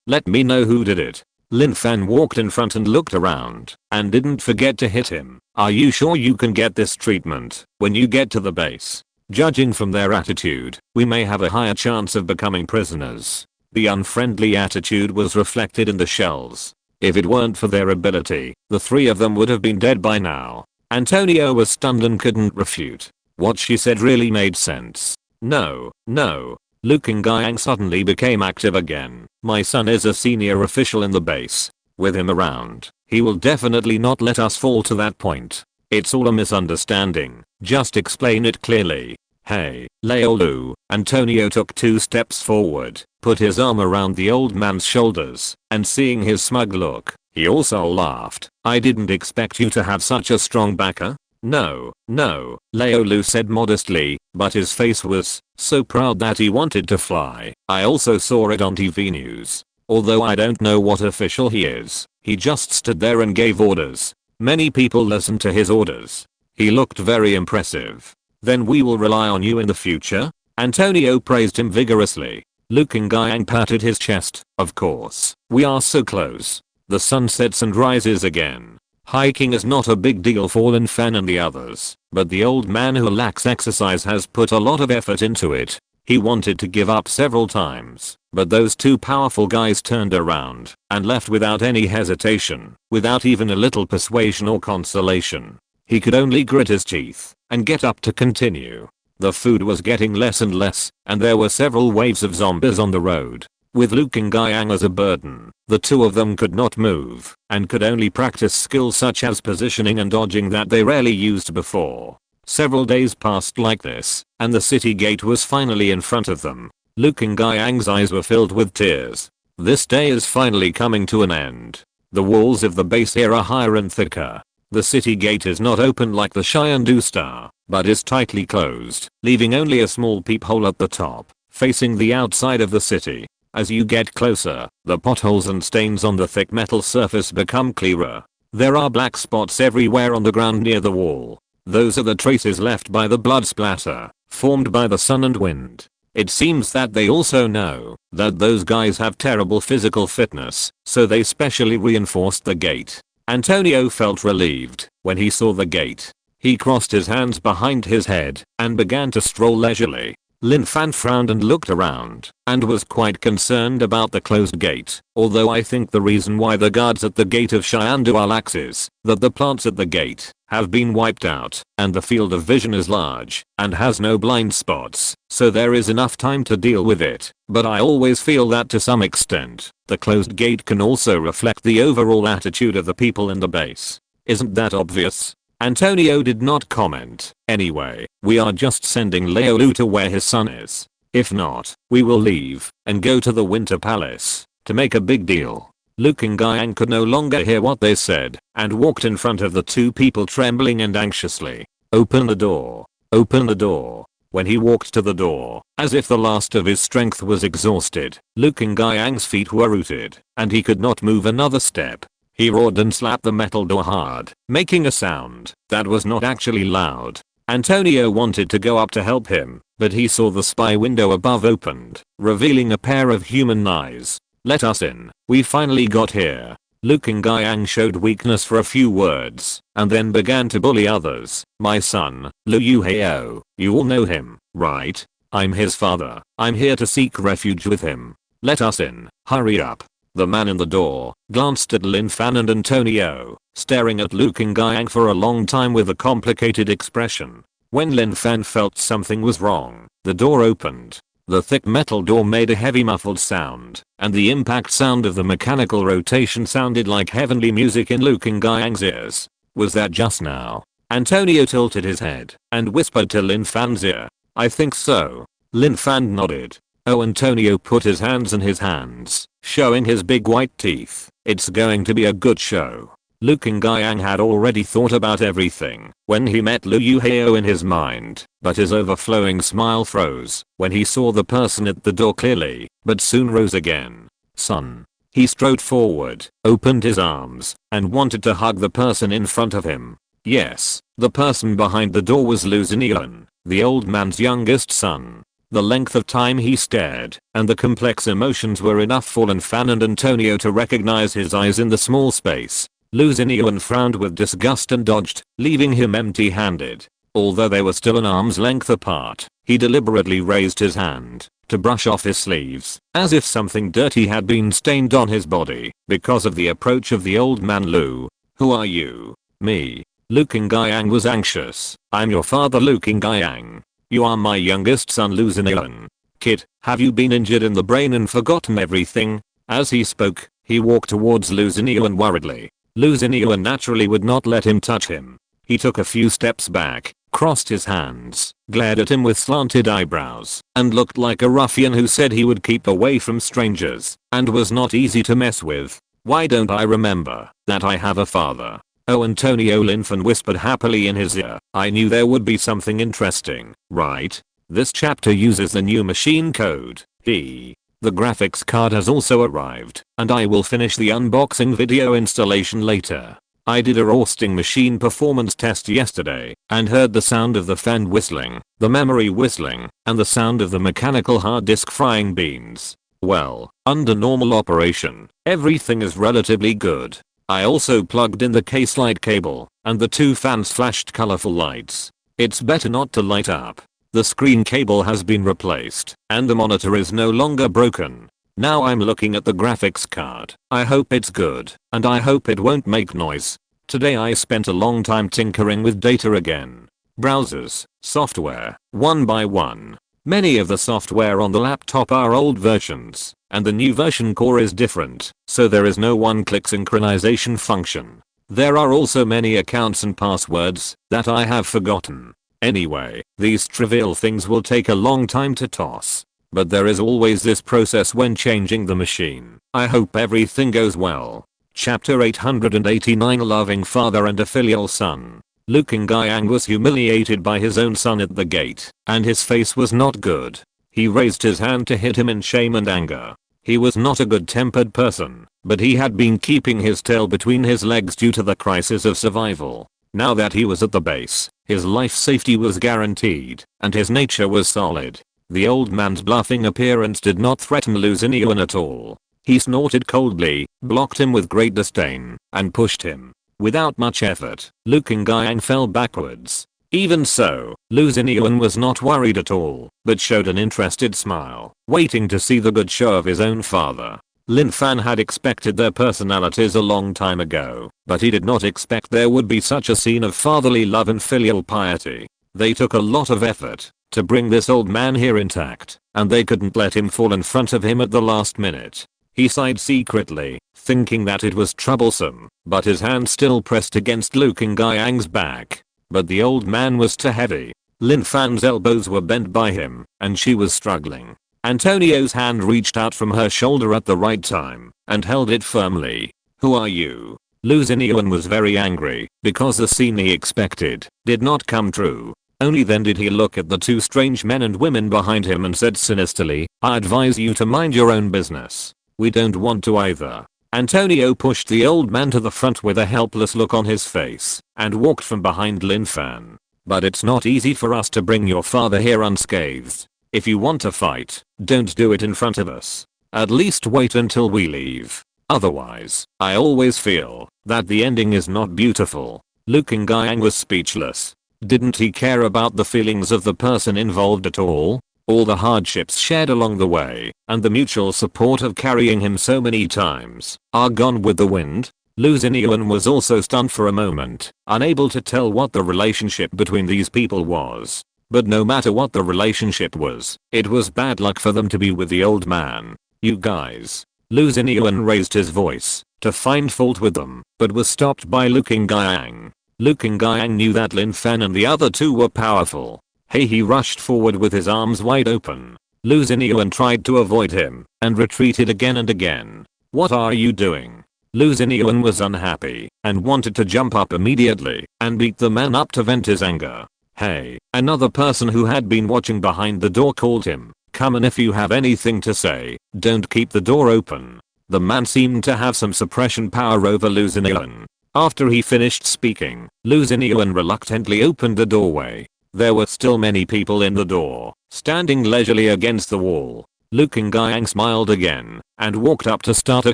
Let me know who did it. Lin Fan walked in front and looked around, and didn't forget to hit him. Are you sure you can get this treatment when you get to the base? Judging from their attitude, we may have a higher chance of becoming prisoners. The unfriendly attitude was reflected in the shells. If it weren't for their ability, the three of them would have been dead by now. Antonio was stunned and couldn't refute. What she said really made sense. No. Lu Kangyan suddenly became active again. My son is a senior official in the base. With him around, he will definitely not let us fall to that point. It's all a misunderstanding. Just explain it clearly. Hey, Leolu. Antonio took 2 steps forward, put his arm around the old man's shoulders, and seeing his smug look, he also laughed. I didn't expect you to have such a strong backer. No, Leolu said modestly, but his face was so proud that he wanted to fly. I also saw it on TV news. Although I don't know what official he is, he just stood there and gave orders. Many people listened to his orders. He looked very impressive. Then we will rely on you in the future? Antonio praised him vigorously. Lu Kangyan patted his chest. Of course, we are so close. The sun sets and rises again. Hiking is not a big deal for Lin Fan and the others, but the old man who lacks exercise has put a lot of effort into it. He wanted to give up several times, but those 2 powerful guys turned around and left without any hesitation, without even a little persuasion or consolation. He could only grit his teeth and get up to continue. The food was getting less and less, and there were several waves of zombies on the road. With Lu Kangyan as a burden, the 2 of them could not move, and could only practice skills such as positioning and dodging that they rarely used before. Several days passed like this, and the city gate was finally in front of them. Lu Kangyan's eyes were filled with tears. This day is finally coming to an end. The walls of the base here are higher and thicker. The city gate is not open like the Chengdu Star, but is tightly closed, leaving only a small peephole at the top, facing the outside of the city. As you get closer, the potholes and stains on the thick metal surface become clearer. There are black spots everywhere on the ground near the wall. Those are the traces left by the blood splatter, formed by the sun and wind. It seems that they also know that those guys have terrible physical fitness, so they specially reinforced the gate. Antonio felt relieved when he saw the gate. He crossed his hands behind his head and began to stroll leisurely. Lin Fan frowned and looked around, and was quite concerned about the closed gate. Although I think the reason why the guards at the gate of Chengdu are lax is that the plants at the gate have been wiped out, and the field of vision is large, and has no blind spots, so there is enough time to deal with it. But I always feel that to some extent, the closed gate can also reflect the overall attitude of the people in the base. Isn't that obvious? Antonio did not comment. Anyway, we are just sending Leolu to where his son is. If not, we will leave and go to the Winter Palace to make a big deal. Lu Kangyan could no longer hear what they said and walked in front of the 2 people trembling and anxiously. Open the door. Open the door. When he walked to the door, as if the last of his strength was exhausted, Lu Kangyan's feet were rooted and he could not move another step. He roared and slapped the metal door hard, making a sound that was not actually loud. Antonio wanted to go up to help him, but he saw the spy window above opened, revealing a pair of human eyes. Let us in. We finally got here. Lu Kangyan showed weakness for a few words, and then began to bully others. My son, Lu Yuheo, you all know him, right? I'm his father. I'm here to seek refuge with him. Let us in. Hurry up. The man in the door glanced at Lin Fan and Antonio, staring at Lu Qingyang for a long time with a complicated expression. When Lin Fan felt something was wrong, the door opened. The thick metal door made a heavy muffled sound, and the impact sound of the mechanical rotation sounded like heavenly music in Lu Qingyang's ears. Was that just now? Antonio tilted his head and whispered to Lin Fan's ear. I think so. Lin Fan nodded. Oh, Antonio put his hands in his hands, showing his big white teeth. It's going to be a good show. Lu Qingyang had already thought about everything when he met Lu Yuheo in his mind, but his overflowing smile froze when he saw the person at the door clearly, but soon rose again. Son. He strode forward, opened his arms, and wanted to hug the person in front of him. Yes, the person behind the door was Lu Xinyan, the old man's youngest son. The length of time he stared and the complex emotions were enough for Lin Fan and Antonio to recognize his eyes in the small space. Lu Xinyan frowned with disgust and dodged, leaving him empty-handed. Although they were still an arm's length apart, he deliberately raised his hand to brush off his sleeves, as if something dirty had been stained on his body because of the approach of the old man. Lu. Who are you? Me. Lu Qingyang was anxious. I'm your father, Lu Qingyang. You are my youngest son, Lu Xinyan. Kid, have you been injured in the brain and forgotten everything? As he spoke, he walked towards Lu Xinyan worriedly. Lu Xinyan naturally would not let him touch him. He took a few steps back, crossed his hands, glared at him with slanted eyebrows, and looked like a ruffian who said he would keep away from strangers, and was not easy to mess with. Why don't I remember that I have a father? Oh, Antonio, Lin Fan whispered happily in his ear. I knew there would be something interesting, right? This chapter uses the new machine code, D. The graphics card has also arrived, and I will finish the unboxing video installation later. I did a roasting machine performance test yesterday, and heard the sound of the fan whistling, the memory whistling, and the sound of the mechanical hard disk frying beans. Well, under normal operation, everything is relatively good. I also plugged in the case light cable, and the two fans flashed colorful lights. It's better not to light up. The screen cable has been replaced, and the monitor is no longer broken. Now I'm looking at the graphics card. I hope it's good, and I hope it won't make noise. Today I spent a long time tinkering with data again. Browsers, software, one by one. Many of the software on the laptop are old versions, and the new version core is different, so there is no one-click synchronization function. There are also many accounts and passwords that I have forgotten. Anyway, these trivial things will take a long time to toss. But there is always this process when changing the machine. I hope everything goes well. Chapter 889 A loving father and a filial son. Lu Qingyang was humiliated by his own son at the gate, and his face was not good. He raised his hand to hit him in shame and anger. He was not a good-tempered person, but he had been keeping his tail between his legs due to the crisis of survival. Now that he was at the base, his life safety was guaranteed, and his nature was solid. The old man's bluffing appearance did not threaten Lu Xinyan at all. He snorted coldly, blocked him with great disdain, and pushed him. Without much effort, Lu Qingyang fell backwards. Even so, Lu Xinyan was not worried at all, but showed an interested smile, waiting to see the good show of his own father. Lin Fan had expected their personalities a long time ago, but he did not expect there would be such a scene of fatherly love and filial piety. They took a lot of effort to bring this old man here intact, and they couldn't let him fall in front of him at the last minute. He sighed secretly, thinking that it was troublesome, but his hand still pressed against Lu Qingyang's back. But the old man was too heavy. Lin Fan's elbows were bent by him, and she was struggling. Antonio's hand reached out from her shoulder at the right time, and held it firmly. Who are you? Lu Xinyan was very angry, because the scene he expected did not come true. Only then did he look at the two strange men and women behind him and said sinisterly, I advise you to mind your own business. We don't want to either. Antonio pushed the old man to the front with a helpless look on his face, and walked from behind Lin Fan. But it's not easy for us to bring your father here unscathed. If you want to fight, don't do it in front of us. At least wait until we leave. Otherwise, I always feel that the ending is not beautiful. Lu Qingyang was speechless. Didn't he care about the feelings of the person involved at all? all the hardships shared along the way, and the mutual support of carrying him so many times, are gone with the wind. Lu Xinyan was also stunned for a moment, unable to tell what the relationship between these people was. But no matter what the relationship was, it was bad luck for them to be with the old man. You guys. Lu Xinyan raised his voice to find fault with them, but was stopped by Lu Qingyang. Lu Qingyang knew that Lin Fan and the other two were powerful. Hey, he rushed forward with his arms wide open. Lu Xinyan tried to avoid him and retreated again and again. What are you doing? Lu Xinyan was unhappy and wanted to jump up immediately and beat the man up to vent his anger. Hey, another person who had been watching behind the door called him. Come on, if you have anything to say, don't keep the door open. The man seemed to have some suppression power over Lu Xinyan. After he finished speaking, Lu Xinyan reluctantly opened the doorway. There were still many people in the door, standing leisurely against the wall. Lu Qingyang smiled again and walked up to start a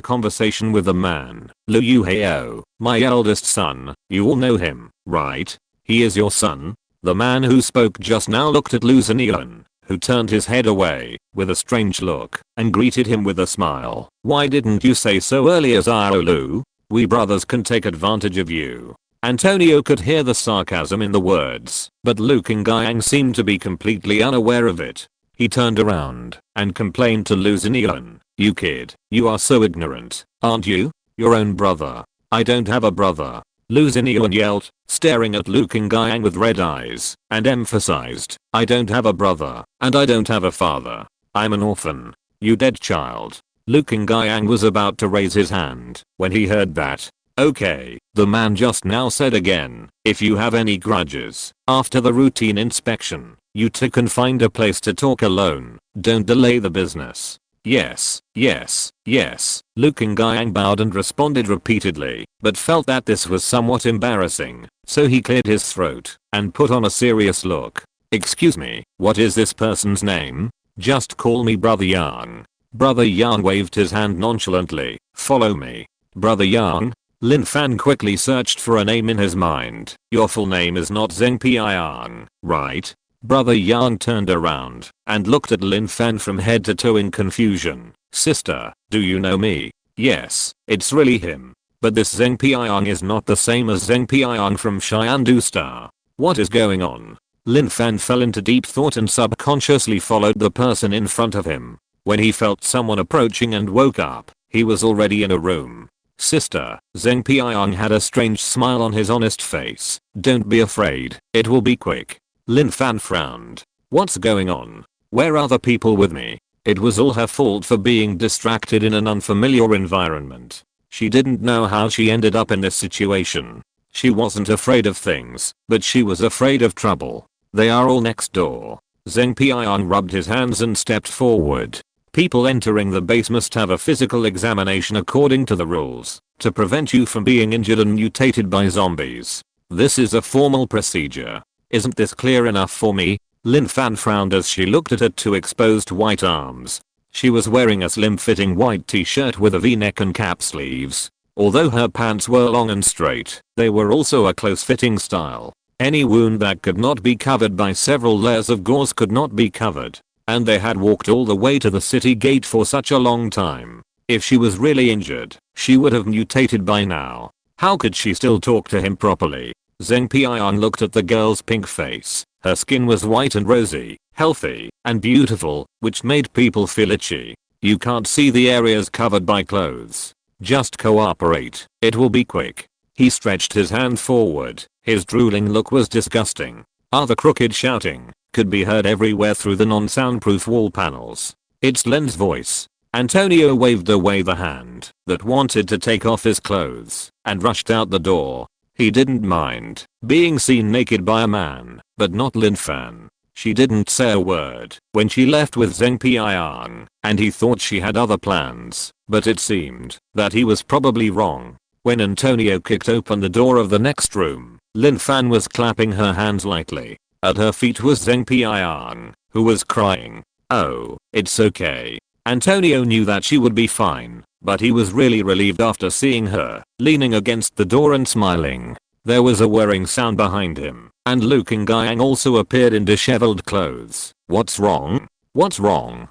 conversation with the man. Lu Yuheo, my eldest son, you all know him, right? He is your son? The man who spoke just now looked at Lu Xinyan, who turned his head away with a strange look and greeted him with a smile. Why didn't you say so earlier, Xiao Lu? We brothers can take advantage of you. Antonio could hear the sarcasm in the words, but Lu Qingyang seemed to be completely unaware of it. He turned around and complained to Lu Xinyan, you kid, you are so ignorant, aren't you? Your own brother. I don't have a brother. Lu Xinyan yelled, staring at Lu Qingyang with red eyes, and emphasized, I don't have a brother, and I don't have a father. I'm an orphan. You dead child. Lu Qingyang was about to raise his hand when he heard that. Okay, the man just now said again, if you have any grudges, after the routine inspection, you two can find a place to talk alone. Don't delay the business. Yes, yes, yes. Lu Qingyang bowed and responded repeatedly, but felt that this was somewhat embarrassing, so he cleared his throat and put on a serious look. Excuse me, what is this person's name? Just call me Brother Yang. Brother Yang waved his hand nonchalantly. Follow me. Brother Yang? Lin Fan quickly searched for a name in his mind. Your full name is not Zheng Piang, right? Brother Yang turned around and looked at Lin Fan from head to toe in confusion. Sister, do you know me? Yes, it's really him. But this Zheng Piang is not the same as Zheng Piang from Xiandu Star. What is going on? Lin Fan fell into deep thought and subconsciously followed the person in front of him. When he felt someone approaching and woke up, he was already in a room. Sister, Zheng Piang had a strange smile on his honest face. Don't be afraid, it will be quick. Lin Fan frowned. What's going on? Where are the people with me? It was all her fault for being distracted in an unfamiliar environment. She didn't know how she ended up in this situation. She wasn't afraid of things, but she was afraid of trouble. They are all next door. Zheng Piang rubbed his hands and stepped forward. People entering the base must have a physical examination according to the rules, to prevent you from being injured and mutated by zombies. This is a formal procedure. Isn't this clear enough for me? Lin Fan frowned as she looked at her two exposed white arms. She was wearing a slim-fitting white t-shirt with a v-neck and cap sleeves. Although her pants were long and straight, they were also a close-fitting style. Any wound that could not be covered by several layers of gauze could not be covered. And they had walked all the way to the city gate for such a long time. If she was really injured, she would have mutated by now. How could she still talk to him properly? Zheng Piang looked at the girl's pink face. Her skin was white and rosy, healthy, and beautiful, which made people feel itchy. You can't see the areas covered by clothes. Just cooperate, it will be quick. He stretched his hand forward. His drooling look was disgusting. Other crooked shouting could be heard everywhere through the non-soundproof wall panels. It's Len's voice. Antonio waved away the hand that wanted to take off his clothes and rushed out the door. He didn't mind being seen naked by a man, but not Lin Fan. She didn't say a word when she left with Zheng Piang, and he thought she had other plans, but it seemed that he was probably wrong. When Antonio kicked open the door of the next room, Lin Fan was clapping her hands lightly. At her feet was Zheng Piang, who was crying. Oh, it's okay. Antonio knew that she would be fine, but he was really relieved after seeing her, leaning against the door and smiling. There was a whirring sound behind him, and Lu Qingyang also appeared in disheveled clothes. What's wrong? What's wrong?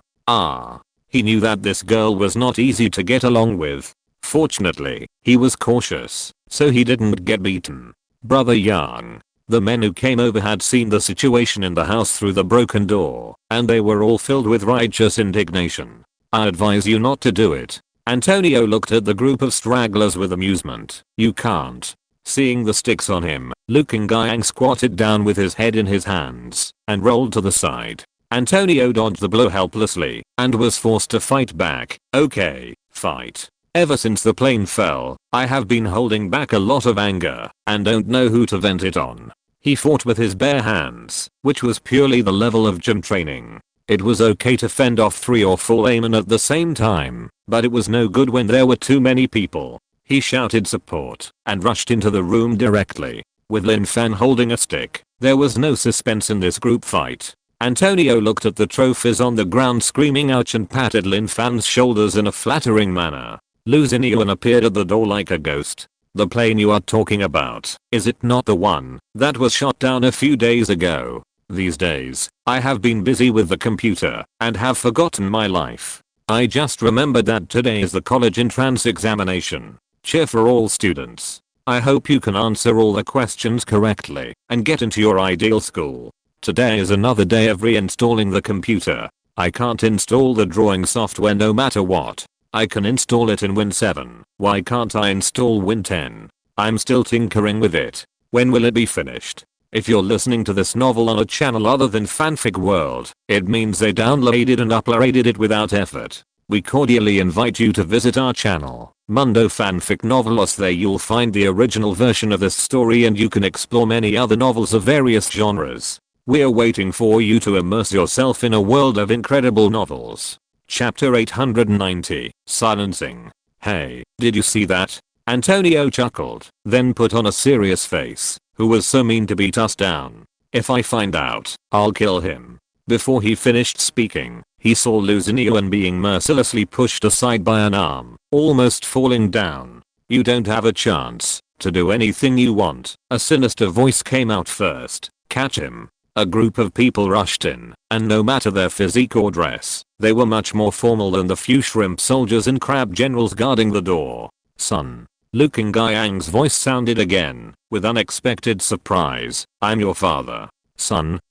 He knew that this girl was not easy to get along with. Fortunately, he was cautious, so he didn't get beaten. Brother Yang. The men who came over had seen the situation in the house through the broken door, and they were all filled with righteous indignation. I advise you not to do it. Antonio looked at the group of stragglers with amusement. You can't. Seeing the sticks on him, Lin Fan squatted down with his head in his hands and rolled to the side. Antonio dodged the blow helplessly and was forced to fight back. Okay, fight. Ever since the plane fell, I have been holding back a lot of anger and don't know who to vent it on. He fought with his bare hands, which was purely the level of gym training. It was okay to fend off 3 or 4 aimmen at the same time, but it was no good when there were too many people. He shouted support and rushed into the room directly. With Lin Fan holding a stick, there was no suspense in this group fight. Antonio looked at the trophies on the ground screaming ouch and patted Lin Fan's shoulders in a flattering manner. Lu Xinyan appeared at the door like a ghost. The plane you are talking about, is it not the one that was shot down a few days ago? These days, I have been busy with the computer and have forgotten my life. I just remembered that today is the college entrance examination. Cheer for all students. I hope you can answer all the questions correctly and get into your ideal school. Today is another day of reinstalling the computer. I can't install the drawing software no matter what. I can install it in Win 7. Why can't I install Win 10? I'm still tinkering with it. When will it be finished? If you're listening to this novel on a channel other than Fanfic World, it means they downloaded and uploaded it without effort. We cordially invite you to visit our channel, Mundo Fanfic Novelos. There you'll find the original version of this story and you can explore many other novels of various genres. We're waiting for you to immerse yourself in a world of incredible novels. Chapter 890, Silencing. Hey, did you see that? Antonio chuckled, then put on a serious face. Who was so mean to beat us down? If I find out, I'll kill him. Before he finished speaking, he saw Lu Xinyan being mercilessly pushed aside by an arm, almost falling down. You don't have a chance to do anything you want. A sinister voice came out first. Catch him. A group of people rushed in, and no matter their physique or dress, they were much more formal than the few shrimp soldiers and crab generals guarding the door. Son. Lin Fan's voice sounded again, with unexpected surprise. I'm your father. Son.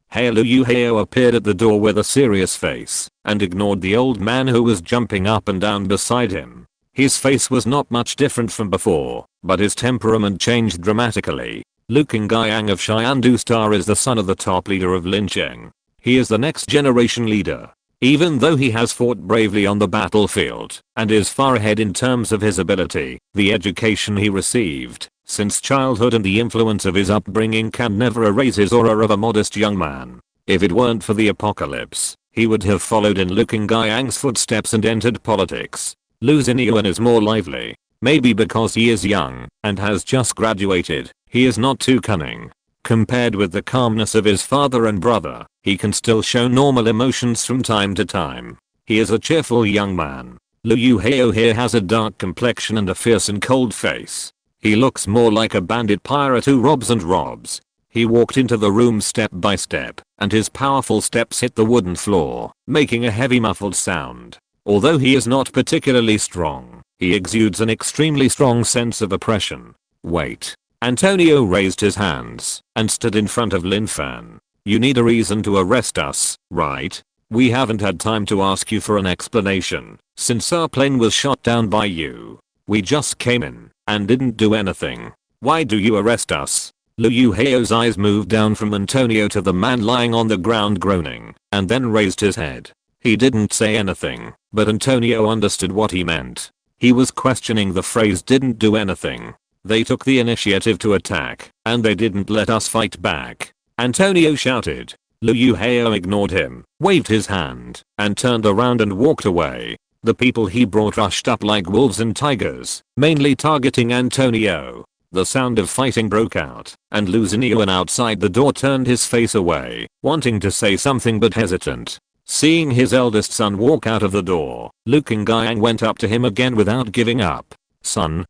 Hey. Lu Yuheo appeared at the door with a serious face, and ignored the old man who was jumping up and down beside him. His face was not much different from before, but his temperament changed dramatically. Lin Fan of Xiandu Star is the son of the top leader of Lincheng. He is the next generation leader. Even though he has fought bravely on the battlefield and is far ahead in terms of his ability, the education he received since childhood and the influence of his upbringing can never erase his aura of a modest young man. If it weren't for the apocalypse, he would have followed in Lin Fan's footsteps and entered politics. Lu Xinyan is more lively. Maybe because he is young and has just graduated, he is not too cunning. Compared with the calmness of his father and brother, he can still show normal emotions from time to time. He is a cheerful young man. Lu Yuheo here has a dark complexion and a fierce and cold face. He looks more like a bandit pirate who robs and robs. He walked into the room step by step, and his powerful steps hit the wooden floor, making a heavy muffled sound. Although he is not particularly strong, he exudes an extremely strong sense of oppression. Wait. Antonio raised his hands and stood in front of Lin Fan. You need a reason to arrest us, right? We haven't had time to ask you for an explanation since our plane was shot down by you. We just came in and didn't do anything. Why do you arrest us? Lu Yuheo's eyes moved down from Antonio to the man lying on the ground groaning and then raised his head. He didn't say anything, but Antonio understood what he meant. He was questioning the phrase didn't do anything. They took the initiative to attack, and they didn't let us fight back. Antonio shouted. Lu Yuheo ignored him, waved his hand, and turned around and walked away. The people he brought rushed up like wolves and tigers, mainly targeting Antonio. The sound of fighting broke out, and Lu Xinyan outside the door turned his face away, wanting to say something but hesitant. Seeing his eldest son walk out of the door, Lin Fan went up to him again without giving up. Son,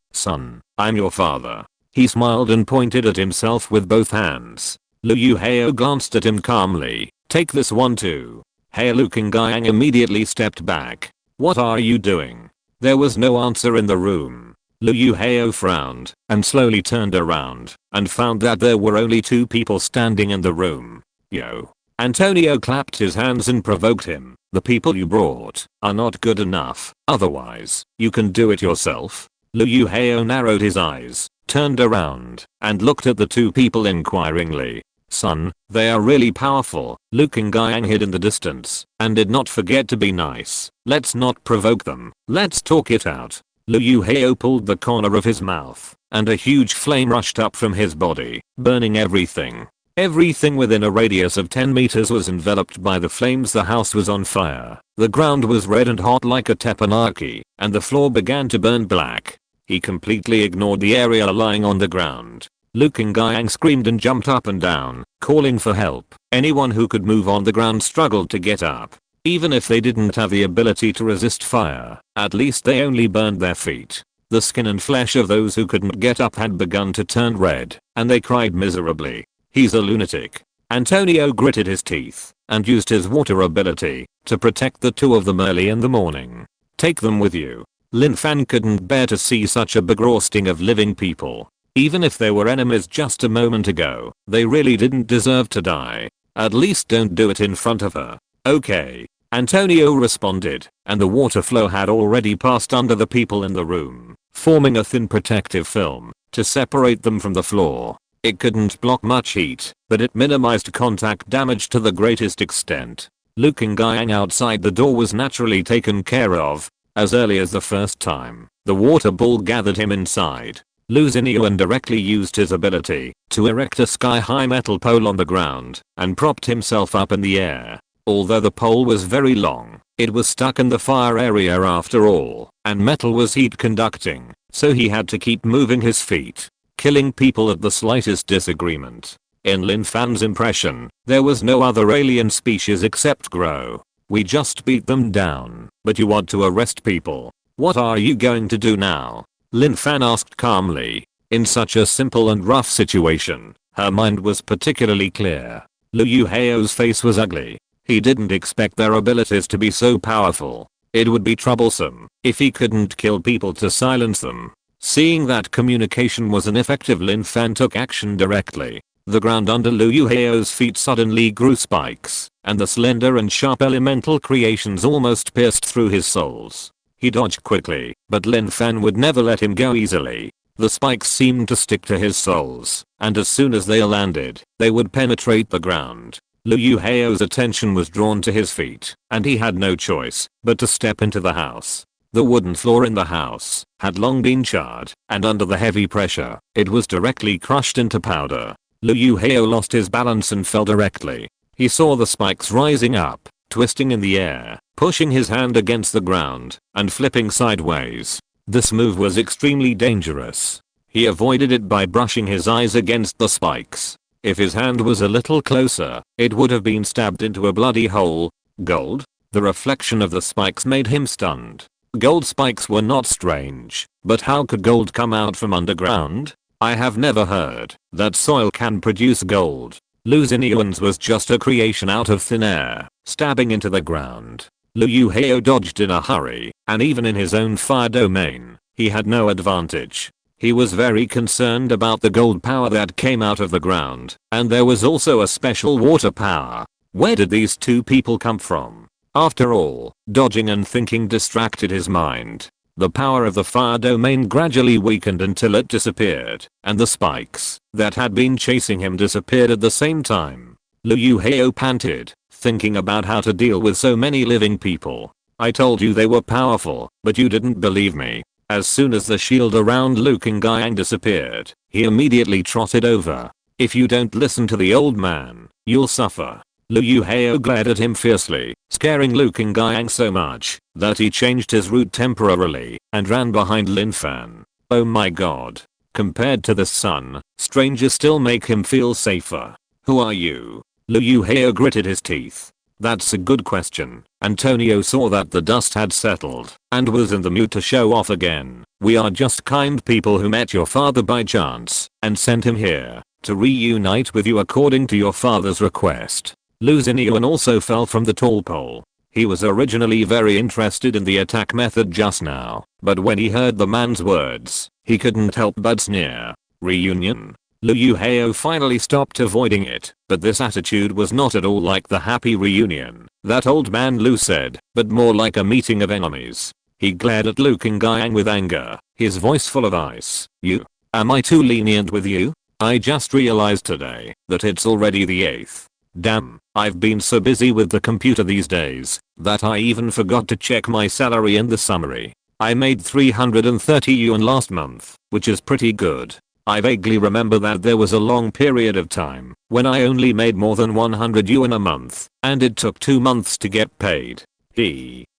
I'm your father. He smiled and pointed at himself with both hands. Lu Yuheo glanced at him calmly. Take this one too. Hey, Liu Kangyan immediately stepped back. What are you doing? There was no answer in the room. Liu Hao frowned and slowly turned around and found that there were only 2 people standing in the room. Yo. Antonio clapped his hands and provoked him. The people you brought are not good enough. Otherwise, you can do it yourself. Liu Hao narrowed his eyes, turned around, and looked at the 2 people inquiringly. Son, they are really powerful. Liu Kangyan hid in the distance and did not forget to be nice. Let's not provoke them. Let's talk it out. Liu Hao pulled the corner of his mouth, and a huge flame rushed up from his body, burning everything. Everything within a radius of 10 meters was enveloped by the flames. The house was on fire. The ground was red and hot like a teppanyaki, and the floor began to burn black. He completely ignored the area lying on the ground. Liu Kangyan screamed and jumped up and down, calling for help. Anyone who could move on the ground struggled to get up. Even if they didn't have the ability to resist fire, at least they only burned their feet. The skin and flesh of those who couldn't get up had begun to turn red, and they cried miserably. He's a lunatic. Antonio gritted his teeth and used his water ability to protect the 2 of them early in the morning. Take them with you. Lin Fan couldn't bear to see such a big roasting of living people. Even if they were enemies just a moment ago, they really didn't deserve to die. At least don't do it in front of her. Okay. Antonio responded, and the water flow had already passed under the people in the room, forming a thin protective film to separate them from the floor. It couldn't block much heat, but it minimized contact damage to the greatest extent. Liu Kangyan outside the door was naturally taken care of. As early as the first time, the water ball gathered him inside. Liu Yusen directly used his ability to erect a sky-high metal pole on the ground and propped himself up in the air. Although the pole was very long, it was stuck in the fire area after all, and metal was heat conducting, so he had to keep moving his feet, killing people at the slightest disagreement. In Lin Fan's impression, there was no other alien species except Grow. We just beat them down, but you want to arrest people. What are you going to do now? Lin Fan asked calmly. In such a simple and rough situation, her mind was particularly clear. Liu Hao's face was ugly. He didn't expect their abilities to be so powerful. It would be troublesome if he couldn't kill people to silence them. Seeing that communication was ineffective, Lin Fan took action directly. The ground under Liu Hao's feet suddenly grew spikes, and the slender and sharp elemental creations almost pierced through his soles. He dodged quickly, but Lin Fan would never let him go easily. The spikes seemed to stick to his soles, and as soon as they landed, they would penetrate the ground. Liu Hao's attention was drawn to his feet, and he had no choice but to step into the house. The wooden floor in the house had long been charred, and under the heavy pressure, it was directly crushed into powder. Liu Hao lost his balance and fell directly. He saw the spikes rising up, twisting in the air, pushing his hand against the ground, and flipping sideways. This move was extremely dangerous. He avoided it by brushing his eyes against the spikes. If his hand was a little closer, it would have been stabbed into a bloody hole. Gold? The reflection of the spikes made him stunned. Gold spikes were not strange, but how could gold come out from underground? I have never heard that soil can produce gold. Liu Yusen's was just a creation out of thin air, stabbing into the ground. Liu Hao dodged in a hurry, and even in his own fire domain, he had no advantage. He was very concerned about the gold power that came out of the ground, and there was also a special water power. Where did these 2 people come from? After all, dodging and thinking distracted his mind. The power of the fire domain gradually weakened until it disappeared, and the spikes that had been chasing him disappeared at the same time. Liu Hao panted, thinking about how to deal with so many living people. I told you they were powerful, but you didn't believe me. As soon as the shield around Liu Kangyan disappeared, he immediately trotted over. If you don't listen to the old man, you'll suffer. Liu Hao glared at him fiercely, scaring Liu Kangyan so much that he changed his route temporarily and ran behind Lin Fan. Oh my god. Compared to the sun, strangers still make him feel safer. Who are you? Liu Hao gritted his teeth. That's a good question. Antonio saw that the dust had settled and was in the mood to show off again. We are just kind people who met your father by chance and sent him here to reunite with you according to your father's request. Lu Xinyan also fell from the tall pole. He was originally very interested in the attack method just now, but when he heard the man's words, he couldn't help but sneer. Reunion? Lu Yuheo finally stopped avoiding it, but this attitude was not at all like the happy reunion that old man Lu said, but more like a meeting of enemies. He glared at Lu Qingyang with anger, his voice full of ice. You? Am I too lenient with you? I just realized today that it's already the 8th. Damn, I've been so busy with the computer these days that I even forgot to check my salary in the summary. I made 330 yuan last month, which is pretty good. I vaguely remember that there was a long period of time when I only made more than 100 yuan a month, and it took 2 months to get paid.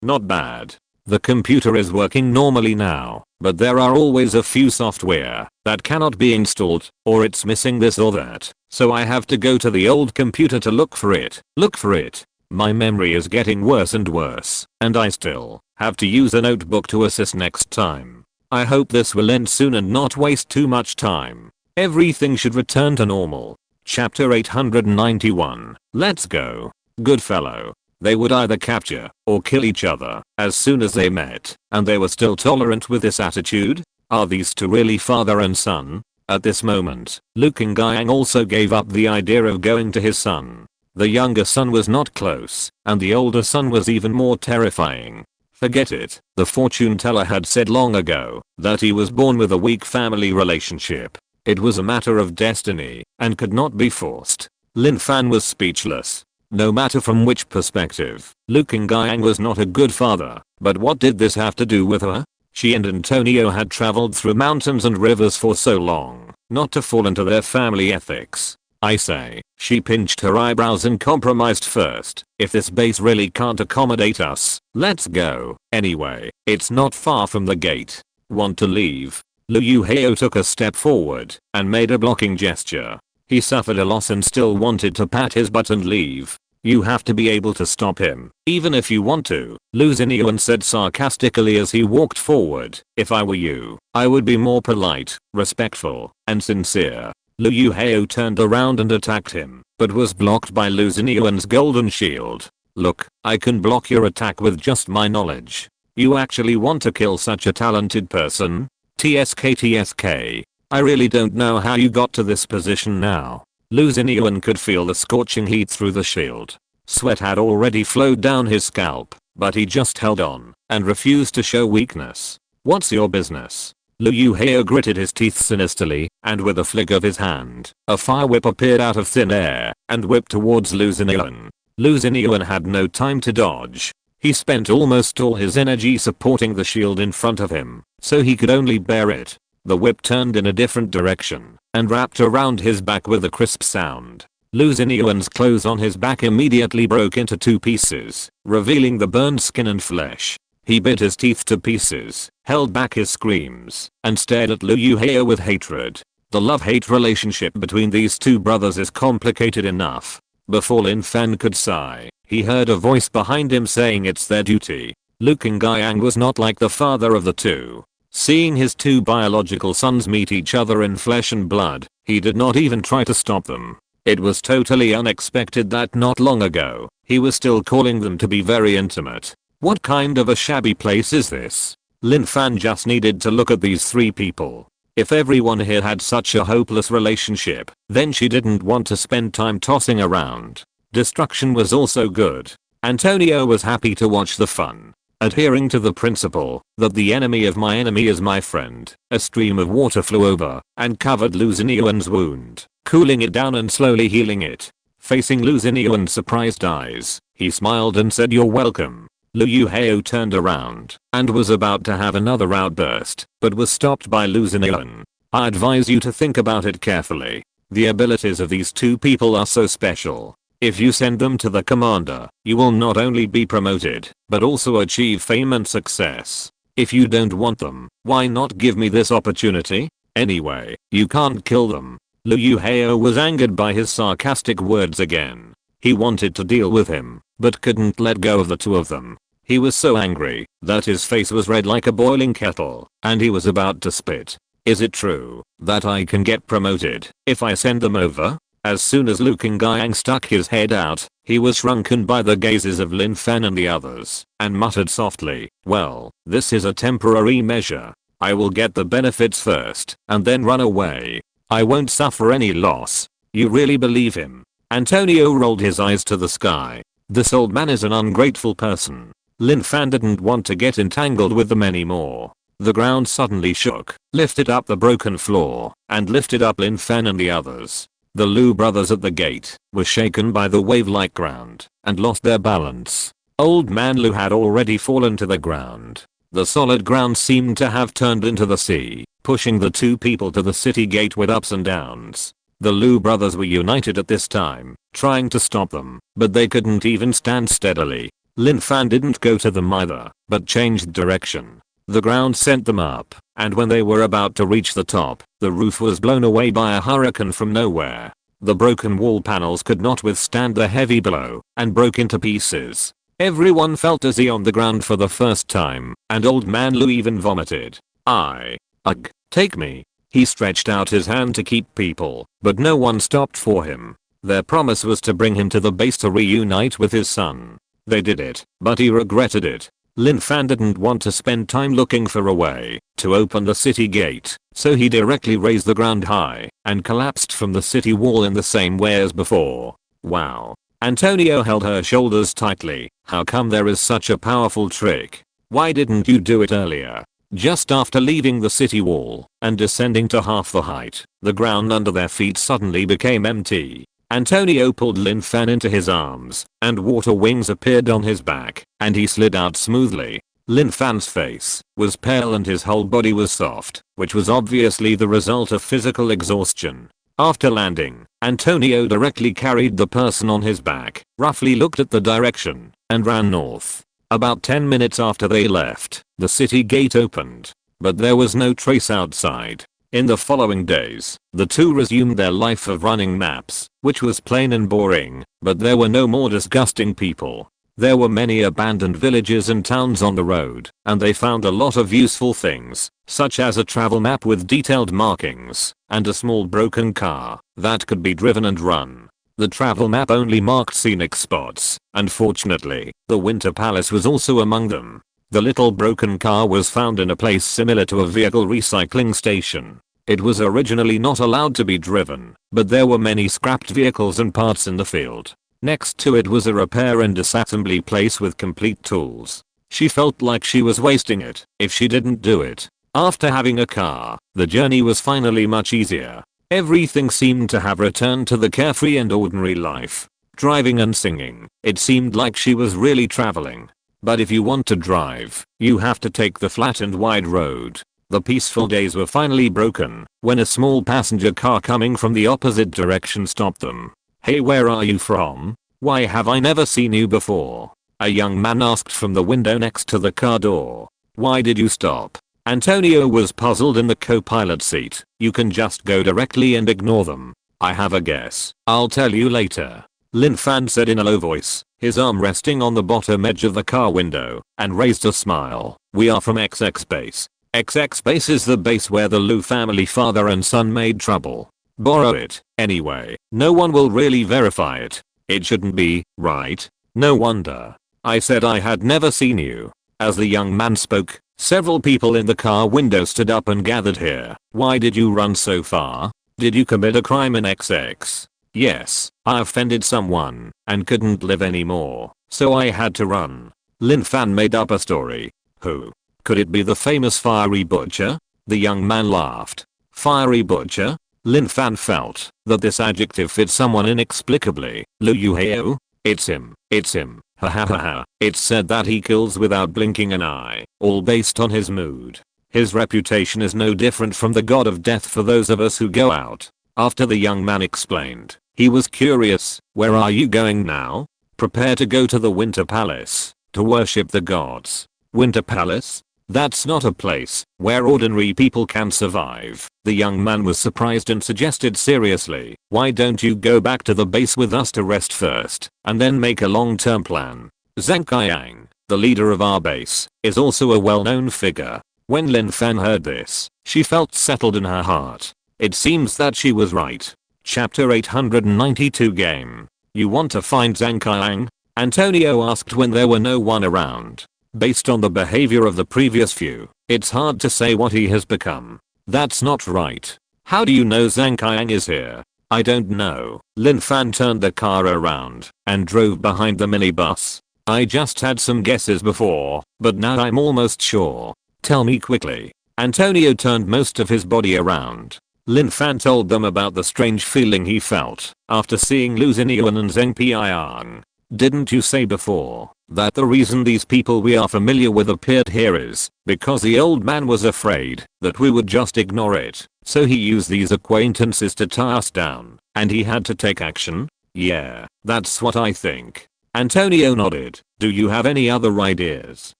Not bad. The computer is working normally now, but there are always a few software that cannot be installed, or it's missing this or that, so I have to go to the old computer to look for it. My memory is getting worse and worse, and I still have to use a notebook to assist next time. I hope this will end soon and not waste too much time. Everything should return to normal. Chapter 891. Let's go. Good fellow. They would either capture or kill each other as soon as they met, and they were still tolerant with this attitude? Are these two really father and son? At this moment, Lu Qingyang also gave up the idea of going to his son. The younger son was not close, and the older son was even more terrifying. Forget it, the fortune teller had said long ago that he was born with a weak family relationship. It was a matter of destiny and could not be forced. Lin Fan was speechless. No matter from which perspective, Lu Qingyang was not a good father, but what did this have to do with her? She and Antonio had traveled through mountains and rivers for so long, not to fall into their family ethics. I say, she pinched her eyebrows and compromised first. If this base really can't accommodate us, let's go. Anyway, it's not far from the gate. Want to leave? Lu Yuheo took a step forward and made a blocking gesture. He suffered a loss and still wanted to pat his butt and leave. You have to be able to stop him, even if you want to, Lu Xinyan said sarcastically as he walked forward. If I were you, I would be more polite, respectful, and sincere. Lu Yuheo turned around and attacked him, but was blocked by Lu Xinyan's golden shield. Look, I can block your attack with just my knowledge. You actually want to kill such a talented person? TSK. I really don't know how you got to this position now. Lu Xinyan could feel the scorching heat through the shield. Sweat had already flowed down his scalp, but he just held on and refused to show weakness. What's your business? Lu Yuheo gritted his teeth sinisterly, and with a flick of his hand, a fire whip appeared out of thin air and whipped towards Lu Xinyan. Lu Xinyan had no time to dodge. He spent almost all his energy supporting the shield in front of him, so he could only bear it. The whip turned in a different direction and wrapped around his back with a crisp sound. Lu Xinyan's clothes on his back immediately broke into 2 pieces, revealing the burned skin and flesh. He bit his teeth to pieces, held back his screams, and stared at Lu Yuheo with hatred. The love-hate relationship between these two brothers is complicated enough. Before Lin Fan could sigh, he heard a voice behind him saying it's their duty. Lu Qingyang was not like the father of the two. Seeing his 2 biological sons meet each other in flesh and blood, he did not even try to stop them. It was totally unexpected that not long ago, he was still calling them to be very intimate. What kind of a shabby place is this? Lin Fan just needed to look at these 3 people. If everyone here had such a hopeless relationship, then she didn't want to spend time tossing around. Destruction was also good. Antonio was happy to watch the fun. Adhering to the principle that the enemy of my enemy is my friend, a stream of water flew over and covered Lu Xinyan's wound, cooling it down and slowly healing it. Facing Lu Xinyan's surprised eyes, he smiled and said, "You're welcome." Lu Yuheo turned around and was about to have another outburst, but was stopped by Lu Xinyan. "I advise you to think about it carefully. The abilities of these 2 people are so special. If you send them to the commander, you will not only be promoted, but also achieve fame and success. If you don't want them, why not give me this opportunity? Anyway, you can't kill them." Lu Yuheo was angered by his sarcastic words again. He wanted to deal with him, but couldn't let go of the 2 of them. He was so angry that his face was red like a boiling kettle, and he was about to spit. "Is it true that I can get promoted if I send them over?" As soon as Liu Kangjiang stuck his head out, he was shrunken by the gazes of Lin Fan and the others, and muttered softly, "Well, this is a temporary measure. I will get the benefits first, and then run away. I won't suffer any loss." You really believe him? Antonio rolled his eyes to the sky. This old man is an ungrateful person. Lin Fan didn't want to get entangled with them anymore. The ground suddenly shook, lifted up the broken floor, and lifted up Lin Fan and the others. The Liu brothers at the gate were shaken by the wave-like ground and lost their balance. Old man Liu had already fallen to the ground. The solid ground seemed to have turned into the sea, pushing the two people to the city gate with ups and downs. The Liu brothers were united at this time, trying to stop them, but they couldn't even stand steadily. Lin Fan didn't go to them either, but changed direction. The ground sent them up, and when they were about to reach the top, the roof was blown away by a hurricane from nowhere. The broken wall panels could not withstand the heavy blow, and broke into pieces. Everyone felt dizzy on the ground for the first time, and old man Liu even vomited. Ugh, take me. He stretched out his hand to keep people, but no one stopped for him. Their promise was to bring him to the base to reunite with his son. They did it, but he regretted it. Lin Fan didn't want to spend time looking for a way to open the city gate, so he directly raised the ground high and collapsed from the city wall in the same way as before. Wow. Antonio held her shoulders tightly. How come there is such a powerful trick? Why didn't you do it earlier? Just after leaving the city wall and descending to half the height, the ground under their feet suddenly became empty. Antonio pulled Lin Fan into his arms, and water wings appeared on his back, and he slid out smoothly. Lin Fan's face was pale and his whole body was soft, which was obviously the result of physical exhaustion. After landing, Antonio directly carried the person on his back, roughly looked at the direction, and ran north. About 10 minutes after they left, the city gate opened, but there was no trace outside. In the following days, the two resumed their life of running maps, which was plain and boring, but there were no more disgusting people. There were many abandoned villages and towns on the road, and they found a lot of useful things, such as a travel map with detailed markings, and a small broken car that could be driven and run. The travel map only marked scenic spots. Unfortunately, the Winter Palace was also among them. The little broken car was found in a place similar to a vehicle recycling station. It was originally not allowed to be driven, but there were many scrapped vehicles and parts in the field. Next to it was a repair and disassembly place with complete tools. She felt like she was wasting it if she didn't do it. After having a car, the journey was finally much easier. Everything seemed to have returned to the carefree and ordinary life. Driving and singing, it seemed like she was really traveling. But if you want to drive, you have to take the flat and wide road. The peaceful days were finally broken when a small passenger car coming from the opposite direction stopped them. "Hey, where are you from? Why have I never seen you before?" a young man asked from the window next to the car door. "Why did you stop?" Antonio was puzzled in the co-pilot seat. "You can just go directly and ignore them. I have a guess. I'll tell you later," Lin Fan said in a low voice, his arm resting on the bottom edge of the car window, and raised a smile. "We are from XX base. XX base is the base where the Liu family father and son made trouble. Borrow it. Anyway, no one will really verify it. It shouldn't be, right? No wonder. I said I had never seen you." As the young man spoke, several people in the car window stood up and gathered here. "Why did you run so far? Did you commit a crime in XX? "Yes, I offended someone and couldn't live anymore, so I had to run." Lin Fan made up a story. "Who? Could it be the famous Fiery Butcher?" The young man laughed. "Fiery Butcher?" Lin Fan felt that this adjective fit someone inexplicably. "Liu Yuheo? It's him. It's him. Ha ha ha ha. It's said that he kills without blinking an eye, all based on his mood. His reputation is no different from the god of death for those of us who go out." After the young man explained, he was curious. "Where are you going now?" "Prepare to go to the Winter Palace to worship the gods." "Winter Palace? That's not a place where ordinary people can survive." The young man was surprised and suggested seriously, "Why don't you go back to the base with us to rest first, and then make a long-term plan?" Zhang Qiang, the leader of our base, is also a well-known figure. When Lin Fan heard this, she felt settled in her heart. It seems that she was right. Chapter 892 Game. You want to find Zhang Qiang? Antonio asked when there were no one around. Based on the behavior of the previous few, it's hard to say what he has become. That's not right. How do you know Zhang Qiang is here? I don't know. Lin Fan turned the car around and drove behind the minibus. I just had some guesses before, but now I'm almost sure. Tell me quickly. Antonio turned most of his body around. Lin Fan told them about the strange feeling he felt after seeing Lu Xinyan and Zheng Piang. Didn't you say before that the reason these people we are familiar with appeared here is because the old man was afraid that we would just ignore it, so he used these acquaintances to tie us down, and he had to take action? Yeah, that's what I think. Antonio nodded. Do you have any other ideas?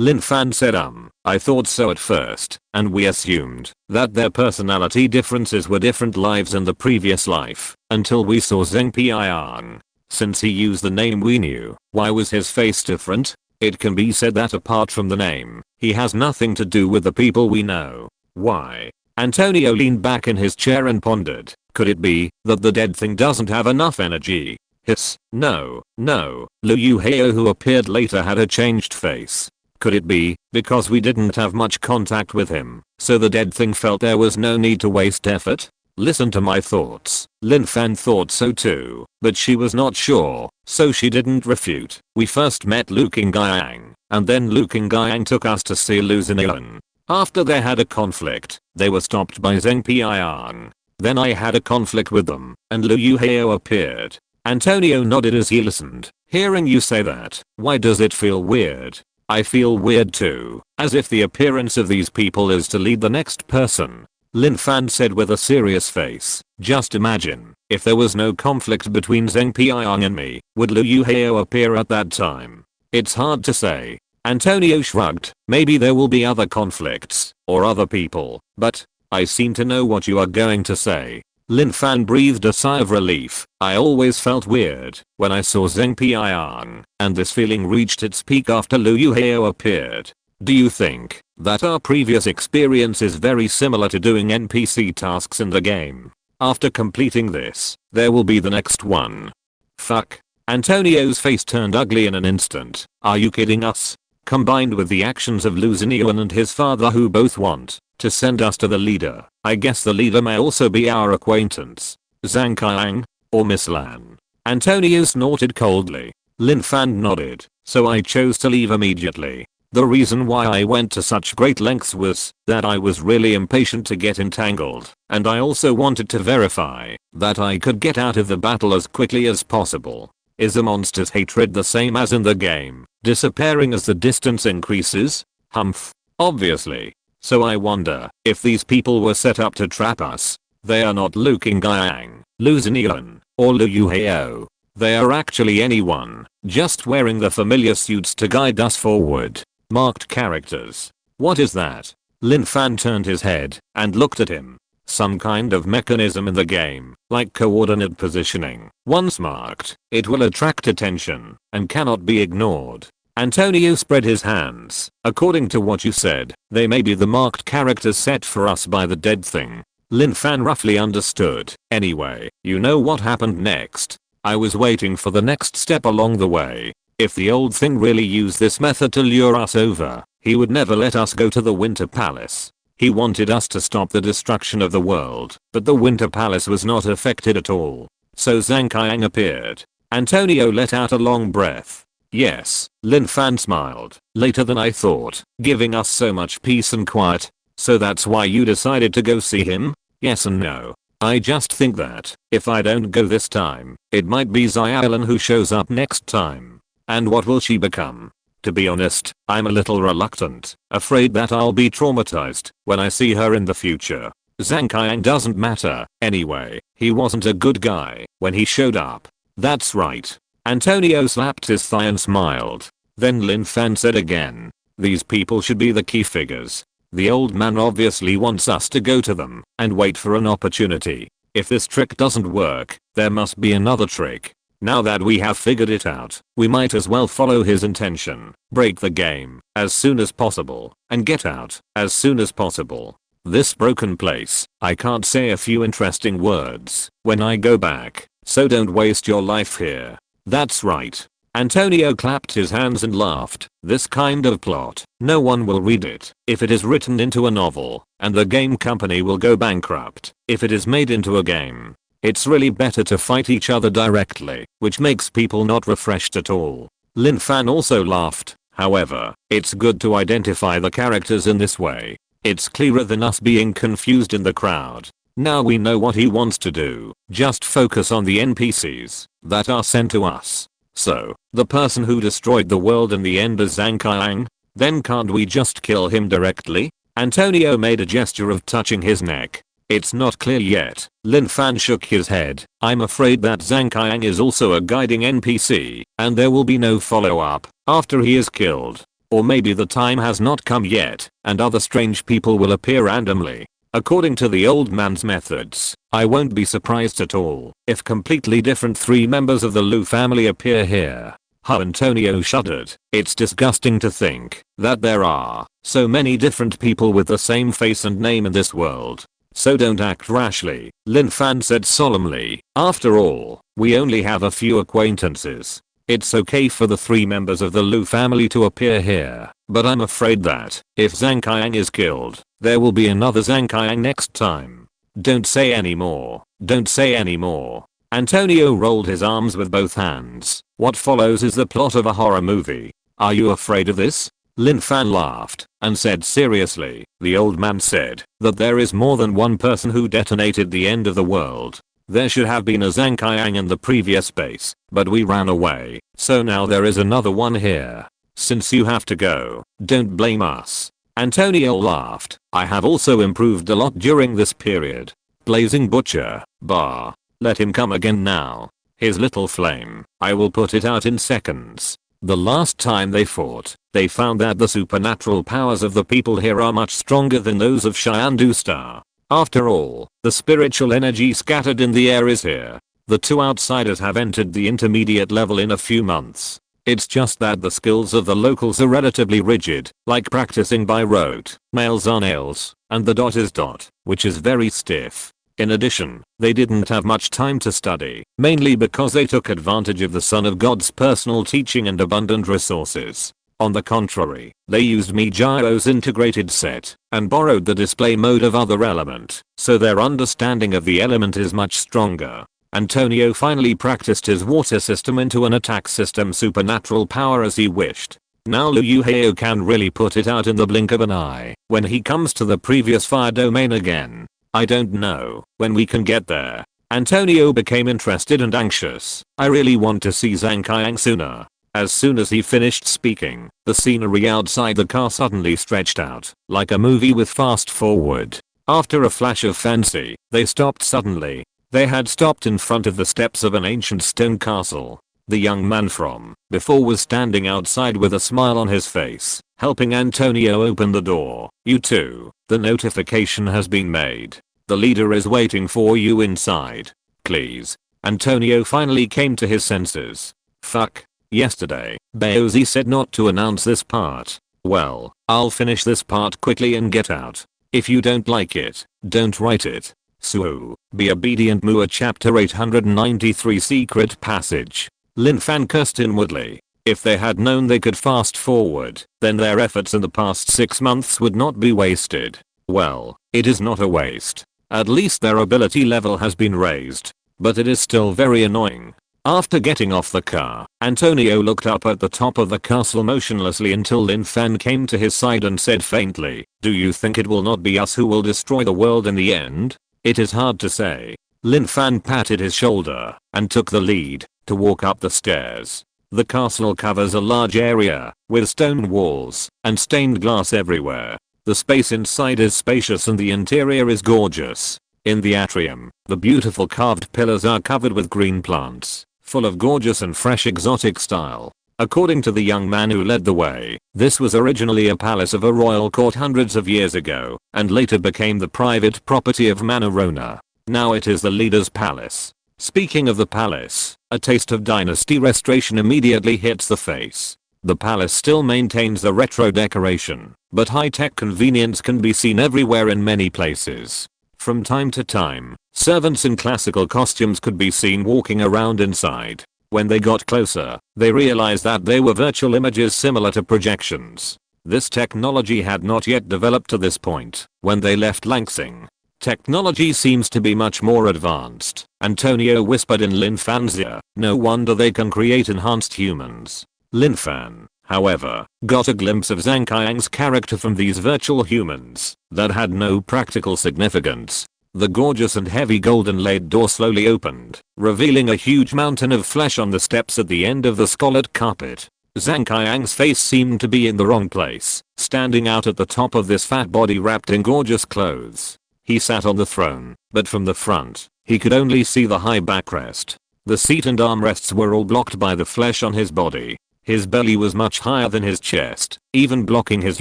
Lin Fan said I thought so at first, and we assumed that their personality differences were different lives in the previous life, until we saw Zheng Piang. Since he used the name we knew, why was his face different? It can be said that apart from the name, he has nothing to do with the people we know. Why? Antonio leaned back in his chair and pondered. Could it be that the dead thing doesn't have enough energy? Hiss. No. Lu Yuheo who appeared later had a changed face. Could it be because we didn't have much contact with him, so the dead thing felt there was no need to waste effort? Listen to my thoughts. Lin Fan thought so too, but she was not sure, so she didn't refute. We first met Lu Qingyang, and then Lu Qingyang took us to see Lu Xinyan. After they had a conflict, they were stopped by Zheng Piang. Then I had a conflict with them, and Lu Yuheo appeared. Antonio nodded as he listened. Hearing you say that, why does it feel weird? I feel weird too, as if the appearance of these people is to lead the next person. Lin Fan said with a serious face. Just imagine, if there was no conflict between Zheng Piang and me, would Lu Yuheo appear at that time? It's hard to say. Antonio shrugged. Maybe there will be other conflicts, or other people, but I seem to know what you are going to say. Lin Fan breathed a sigh of relief. I always felt weird when I saw Zheng Piang, and this feeling reached its peak after Lu Yuheo appeared. Do you think that our previous experience is very similar to doing NPC tasks in the game? After completing this, there will be the next one. Fuck. Antonio's face turned ugly in an instant. Are you kidding us? Combined with the actions of Lu Xinyan and his father who both want to send us to the leader, I guess the leader may also be our acquaintance. Zhang Qiang? Or Miss Lan? Antonio snorted coldly. Lin Fan nodded. So I chose to leave immediately. The reason why I went to such great lengths was that I was really impatient to get entangled, and I also wanted to verify that I could get out of the battle as quickly as possible. Is a monster's hatred the same as in the game, disappearing as the distance increases? Humph. Obviously. So I wonder if these people were set up to trap us. They are not Lu Qingyang, Lu Xinyan, or Lu Yuheo. They are actually anyone, just wearing the familiar suits to guide us forward. Marked characters. What is that? Lin Fan turned his head and looked at him. Some kind of mechanism in the game, like coordinate positioning. Once marked, it will attract attention and cannot be ignored. Antonio spread his hands. According to what you said, they may be the marked characters set for us by the dead thing. Lin Fan roughly understood. Anyway, you know what happened next. I was waiting for the next step along the way. If the old thing really used this method to lure us over, he would never let us go to the Winter Palace. He wanted us to stop the destruction of the world, but the Winter Palace was not affected at all. So Zhang Qiang appeared. Antonio let out a long breath. Yes, Lin Fan smiled. Later than I thought, giving us so much peace and quiet. So that's why you decided to go see him? Yes and no. I just think that, if I don't go this time, it might be Xiaolan who shows up next time. And what will she become? To be honest, I'm a little reluctant, afraid that I'll be traumatized when I see her in the future. Zhang Qiang doesn't matter, anyway, he wasn't a good guy when he showed up. That's right. Antonio slapped his thigh and smiled. Then Lin Fan said again. These people should be the key figures. The old man obviously wants us to go to them and wait for an opportunity. If this trick doesn't work, there must be another trick. Now that we have figured it out, we might as well follow his intention. Break the game as soon as possible and get out as soon as possible. This broken place I can't say a few interesting words when I go back, so don't waste your life here. That's right. Antonio clapped his hands and laughed. This kind of plot, no one will read it if it is written into a novel, and the game company will go bankrupt if it is made into a game. It's really better to fight each other directly, which makes people not refreshed at all. Lin Fan also laughed. However, it's good to identify the characters in this way. It's clearer than us being confused in the crowd. Now we know what he wants to do. Just focus on the NPCs that are sent to us. So, the person who destroyed the world in the end is Zhang Qiang? Then can't we just kill him directly? Antonio made a gesture of touching his neck. It's not clear yet. Lin Fan shook his head. I'm afraid that Zhang Qiang is also a guiding NPC, and there will be no follow-up after he is killed. Or maybe the time has not come yet, and other strange people will appear randomly. According to the old man's methods, I won't be surprised at all if completely different 3 members of the Lu family appear here. Antonio shuddered. It's disgusting to think that there are so many different people with the same face and name in this world. So don't act rashly, Lin Fan said solemnly. After all, we only have a few acquaintances. It's okay for the 3 members of the Lu family to appear here, but I'm afraid that if Zhang Qiang is killed, there will be another Zhang Qiang next time. Don't say any more. Don't say any more. Antonio rolled his arms with both hands. What follows is the plot of a horror movie. Are you afraid of this? Lin Fan laughed and said seriously. The old man said that there is more than one person who detonated the end of the world. There should have been a Zhang Qiang in the previous base, but we ran away, so now there is another one here. Since you have to go, don't blame us. Antonio laughed. I have also improved a lot during this period. Blazing Butcher, bah. Let him come again now. His little flame, I will put it out in seconds. The last time they fought, they found that the supernatural powers of the people here are much stronger than those of Chengdu Star. After all, the spiritual energy scattered in the air is here. The 2 outsiders have entered the intermediate level in a few months. It's just that the skills of the locals are relatively rigid, like practicing by rote. Nails are nails, and the dot is dot, which is very stiff. In addition, they didn't have much time to study, mainly because they took advantage of the Son of God's personal teaching and abundant resources. On the contrary, they used Mijio's integrated set and borrowed the display mode of other element, so their understanding of the element is much stronger. Antonio finally practiced his water system into an attack system supernatural power as he wished. Now Lu Yuheo can really put it out in the blink of an eye when he comes to the previous fire domain again. I don't know when we can get there. Antonio became interested and anxious. I really want to see Zhang Qiang sooner. As soon as he finished speaking, the scenery outside the car suddenly stretched out, like a movie with fast forward. After a flash of fancy, they stopped suddenly. They had stopped in front of the steps of an ancient stone castle. The young man from before was standing outside with a smile on his face, helping Antonio open the door. You too. The notification has been made. The leader is waiting for you inside. Please. Antonio finally came to his senses. Fuck. Yesterday, Baozi said not to announce this part. Well, I'll finish this part quickly and get out. If you don't like it, don't write it. Suo, Be Obedient Mua Chapter 893 Secret Passage. Lin Fan cursed inwardly. If they had known they could fast forward, then their efforts in the past 6 months would not be wasted. Well, it is not a waste. At least their ability level has been raised. But it is still very annoying. After getting off the car, Antonio looked up at the top of the castle motionlessly until Lin Fan came to his side and said faintly, "Do you think it will not be us who will destroy the world in the end?" It is hard to say. Lin Fan patted his shoulder and took the lead to walk up the stairs. The castle covers a large area with stone walls and stained glass everywhere. The space inside is spacious and the interior is gorgeous. In the atrium, the beautiful carved pillars are covered with green plants, full of gorgeous and fresh exotic style. According to the young man who led the way, this was originally a palace of a royal court hundreds of years ago, and later became the private property of Manarona. Now it is the leader's palace. Speaking of the palace, a taste of dynasty restoration immediately hits the face. The palace still maintains the retro decoration, but high-tech convenience can be seen everywhere in many places. from time to time, servants in classical costumes could be seen walking around inside. When they got closer, they realized that they were virtual images similar to projections. This technology had not yet developed to this point when they left Lansing. Technology seems to be much more advanced, Antonio whispered in Lin Fan's ear. No wonder they can create enhanced humans. Lin Fan, however, got a glimpse of Zhang Qiang's character from these virtual humans that had no practical significance. The gorgeous and heavy golden-laid door slowly opened, revealing a huge mountain of flesh on the steps at the end of the scarlet carpet. Zhang Qiang's face seemed to be in the wrong place, standing out at the top of this fat body wrapped in gorgeous clothes. He sat on the throne, but from the front, he could only see the high backrest. The seat and armrests were all blocked by the flesh on his body. His belly was much higher than his chest, even blocking his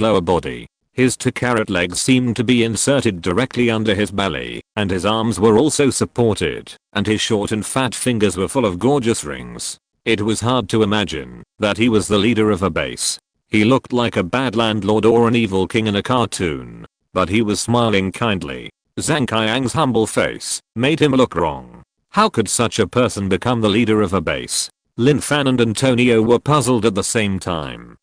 lower body. His 2-carat legs seemed to be inserted directly under his belly, and his arms were also supported, and his short and fat fingers were full of gorgeous rings. It was hard to imagine that he was the leader of a base. He looked like a bad landlord or an evil king in a cartoon, but he was smiling kindly. Zhang Qiang's humble face made him look wrong. How could such a person become the leader of a base? Lin Fan and Antonio were puzzled at the same time.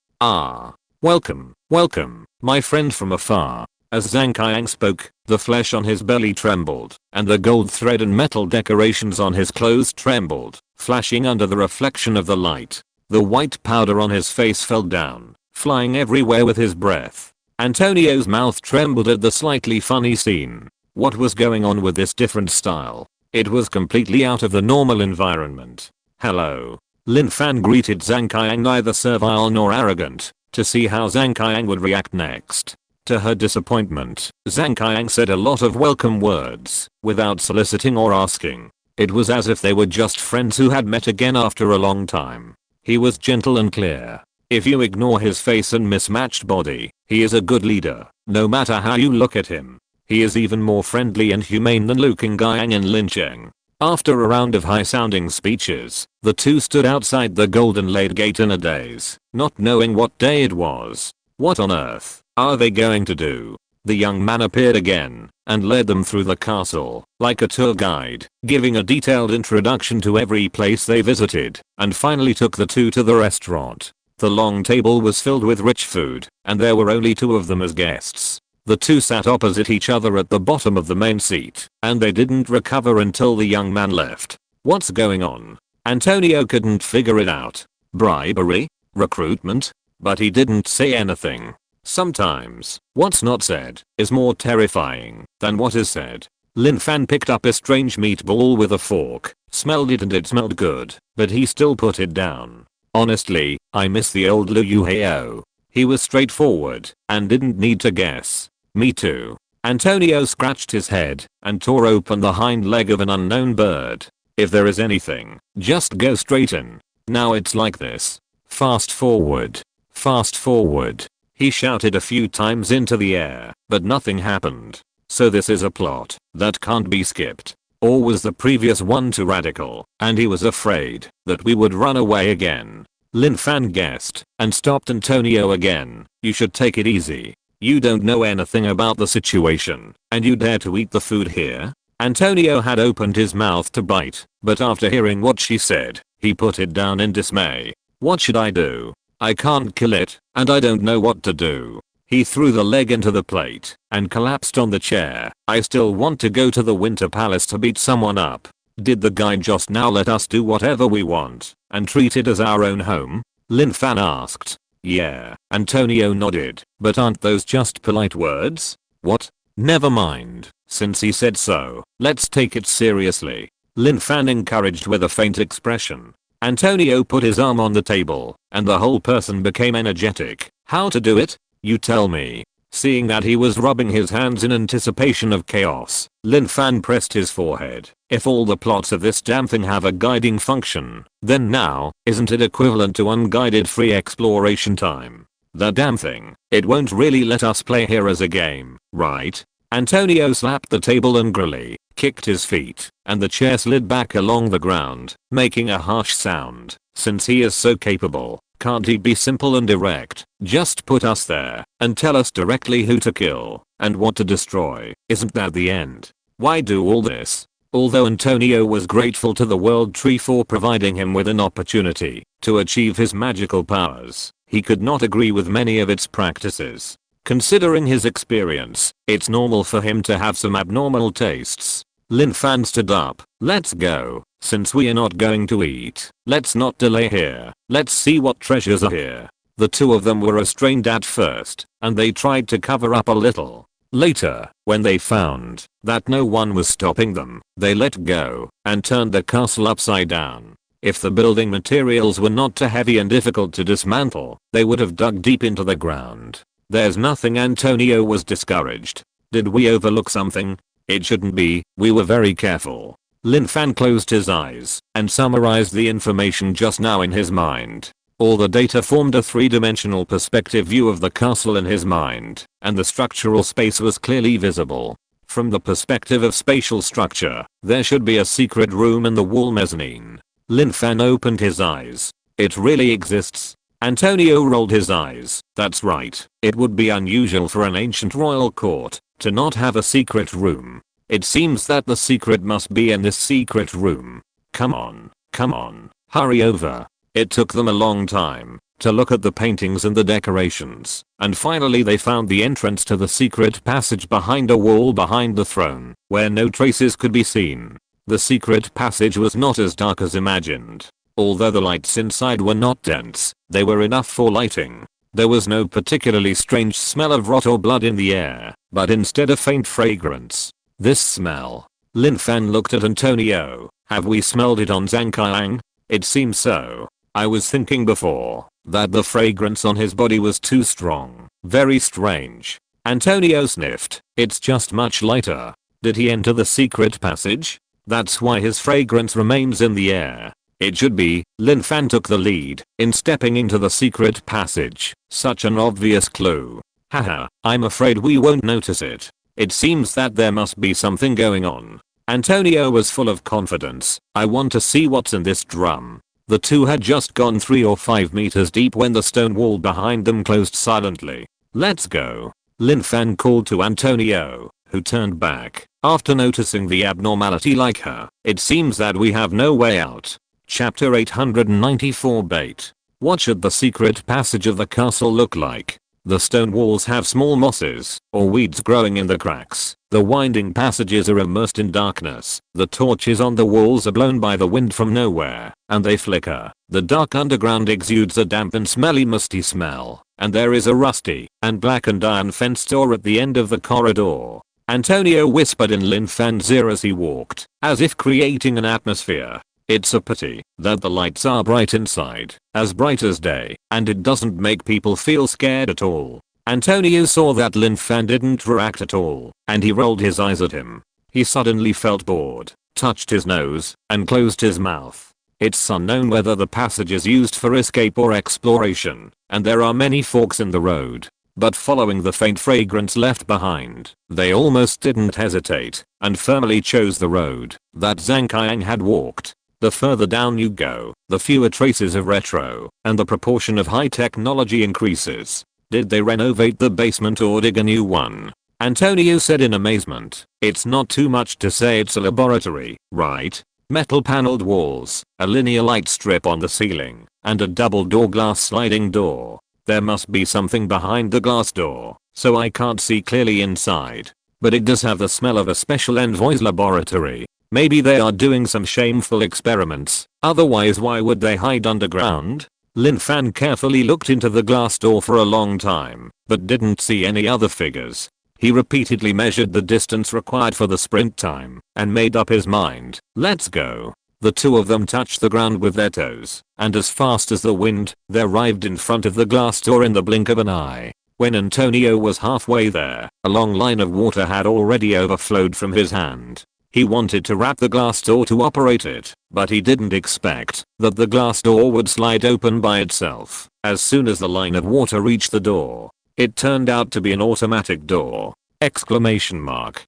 Welcome, my friend from afar. As Zhang Qiang spoke, the flesh on his belly trembled, and the gold thread and metal decorations on his clothes trembled, flashing under the reflection of the light. The white powder on his face fell down, flying everywhere with his breath. Antonio's mouth trembled at the slightly funny scene. What was going on with this different style? It was completely out of the normal environment. Hello. Lin Fan greeted Zhang Qiang, neither servile nor arrogant, to see how Zhang Qiang would react next. To her disappointment, Zhang Qiang said a lot of welcome words, without soliciting or asking. It was as if they were just friends who had met again after a long time. He was gentle and clear. If you ignore his face and mismatched body, he is a good leader, no matter how you look at him. He is even more friendly and humane than Lu Qingyang and Lin Cheng. After a round of high-sounding speeches, the two stood outside the golden-laid gate in a daze, not knowing what day it was. What on earth are they going to do? The young man appeared again and led them through the castle like a tour guide, giving a detailed introduction to every place they visited, and finally took the two to the restaurant. The long table was filled with rich food, and there were only 2 of them as guests. The two sat opposite each other at the bottom of the main seat, and they didn't recover until the young man left. What's going on? Antonio couldn't figure it out. Bribery? Recruitment? But he didn't say anything. Sometimes, what's not said is more terrifying than what is said. Lin Fan picked up a strange meatball with a fork, smelled it and it smelled good, but he still put it down. Honestly, I miss the old Liu Yuhao. He was straightforward and didn't need to guess. Me too. Antonio scratched his head and tore open the hind leg of an unknown bird. If there is anything, just go straight in. Now it's like this. Fast forward. Fast forward. He shouted a few times into the air, but nothing happened. So this is a plot that can't be skipped. Or was the previous one too radical, and he was afraid that we would run away again? Lin Fan guessed and stopped Antonio again. You should take it easy. You don't know anything about the situation, and you dare to eat the food here? Antonio had opened his mouth to bite, but after hearing what she said, he put it down in dismay. What should I do? I can't kill it, and I don't know what to do. He threw the leg into the plate and collapsed on the chair. I still want to go to the Winter Palace to beat someone up. Did the guy just now let us do whatever we want and treat it as our own home? Lin Fan asked. Yeah, Antonio nodded, but aren't those just polite words? What? Never mind. Since he said so, let's take it seriously. Lin Fan encouraged with a faint expression. Antonio put his arm on the table, and the whole person became energetic. How to do it? You tell me. Seeing that he was rubbing his hands in anticipation of chaos, Lin Fan pressed his forehead. If all the plots of this damn thing have a guiding function, then now, isn't it equivalent to unguided free exploration time? The damn thing, it won't really let us play here as a game, right? Antonio slapped the table angrily, kicked his feet, and the chair slid back along the ground, making a harsh sound. Since he is so capable, can't he be simple and direct? Just put us there and tell us directly who to kill and what to destroy. Isn't that the end? Why do all this? Although Antonio was grateful to the World Tree for providing him with an opportunity to achieve his magical powers, he could not agree with many of its practices. Considering his experience, it's normal for him to have some abnormal tastes. Lin Fan stood up. Let's go. Since we are not going to eat, let's not delay here. Let's see what treasures are here. The two of them were restrained at first, and they tried to cover up a little. Later, when they found that no one was stopping them, they let go and turned the castle upside down. If the building materials were not too heavy and difficult to dismantle, they would have dug deep into the ground. There's nothing. Antonio was discouraged. Did we overlook something? It shouldn't be, we were very careful. Lin Fan closed his eyes and summarized the information just now in his mind. All the data formed a three-dimensional perspective view of the castle in his mind, and the structural space was clearly visible. From the perspective of spatial structure, there should be a secret room in the wall mezzanine. Lin Fan opened his eyes. It really exists? Antonio rolled his eyes. That's right. It would be unusual for an ancient royal court to not have a secret room. It seems that the secret must be in this secret room. Come on, hurry over. It took them a long time to look at the paintings and the decorations, and finally they found the entrance to the secret passage behind a wall behind the throne, where no traces could be seen. The secret passage was not as dark as imagined. Although the lights inside were not dense, they were enough for lighting. There was no particularly strange smell of rot or blood in the air, but instead a faint fragrance. This smell. Lin Fan looked at Antonio. Have we smelled it on Zhang Qiang? It seems so. I was thinking before that the fragrance on his body was too strong. Very strange. Antonio sniffed. It's just much lighter. Did he enter the secret passage? That's why his fragrance remains in the air. It should be. Lin Fan took the lead in stepping into the secret passage. Such an obvious clue. Haha, I'm afraid we won't notice it. It seems that there must be something going on. Antonio was full of confidence. I want to see what's in this drum. The two had just gone 3 or 5 meters deep when the stone wall behind them closed silently. Let's go. Lin Fan called to Antonio, who turned back after noticing the abnormality like her. It seems that we have no way out. Chapter 894 Bait. What should the secret passage of the castle look like? The stone walls have small mosses or weeds growing in the cracks. The winding passages are immersed in darkness. The torches on the walls are blown by the wind from nowhere, and they flicker. The dark underground exudes a damp and smelly musty smell, and there is a rusty and blackened iron fenced door at the end of the corridor. Antonio whispered in Lin Fan's ear as he walked, as if creating an atmosphere. It's a pity that the lights are bright inside, as bright as day, and it doesn't make people feel scared at all. Antonio saw that Lin Fan didn't react at all, and he rolled his eyes at him. He suddenly felt bored, touched his nose, and closed his mouth. It's unknown whether the passage is used for escape or exploration, and there are many forks in the road. But following the faint fragrance left behind, they almost didn't hesitate, and firmly chose the road that Zhang Qiang had walked. The further down you go, the fewer traces of retro, and the proportion of high technology increases. Did they renovate the basement or dig a new one? Antonio said in amazement. It's not too much to say it's a laboratory, right? Metal paneled walls, a linear light strip on the ceiling, and a double door glass sliding door. There must be something behind the glass door, so I can't see clearly inside. But it does have the smell of a special envoy's laboratory. Maybe they are doing some shameful experiments, otherwise why would they hide underground? Lin Fan carefully looked into the glass door for a long time, but didn't see any other figures. He repeatedly measured the distance required for the sprint time, and made up his mind. Let's go. The two of them touched the ground with their toes, and as fast as the wind, they arrived in front of the glass door in the blink of an eye. When Antonio was halfway there, a long line of water had already overflowed from his hand. He wanted to wrap the glass door to operate it, but he didn't expect that the glass door would slide open by itself as soon as the line of water reached the door. It turned out to be an automatic door! Exclamation mark.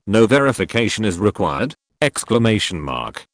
No verification is required! Exclamation mark.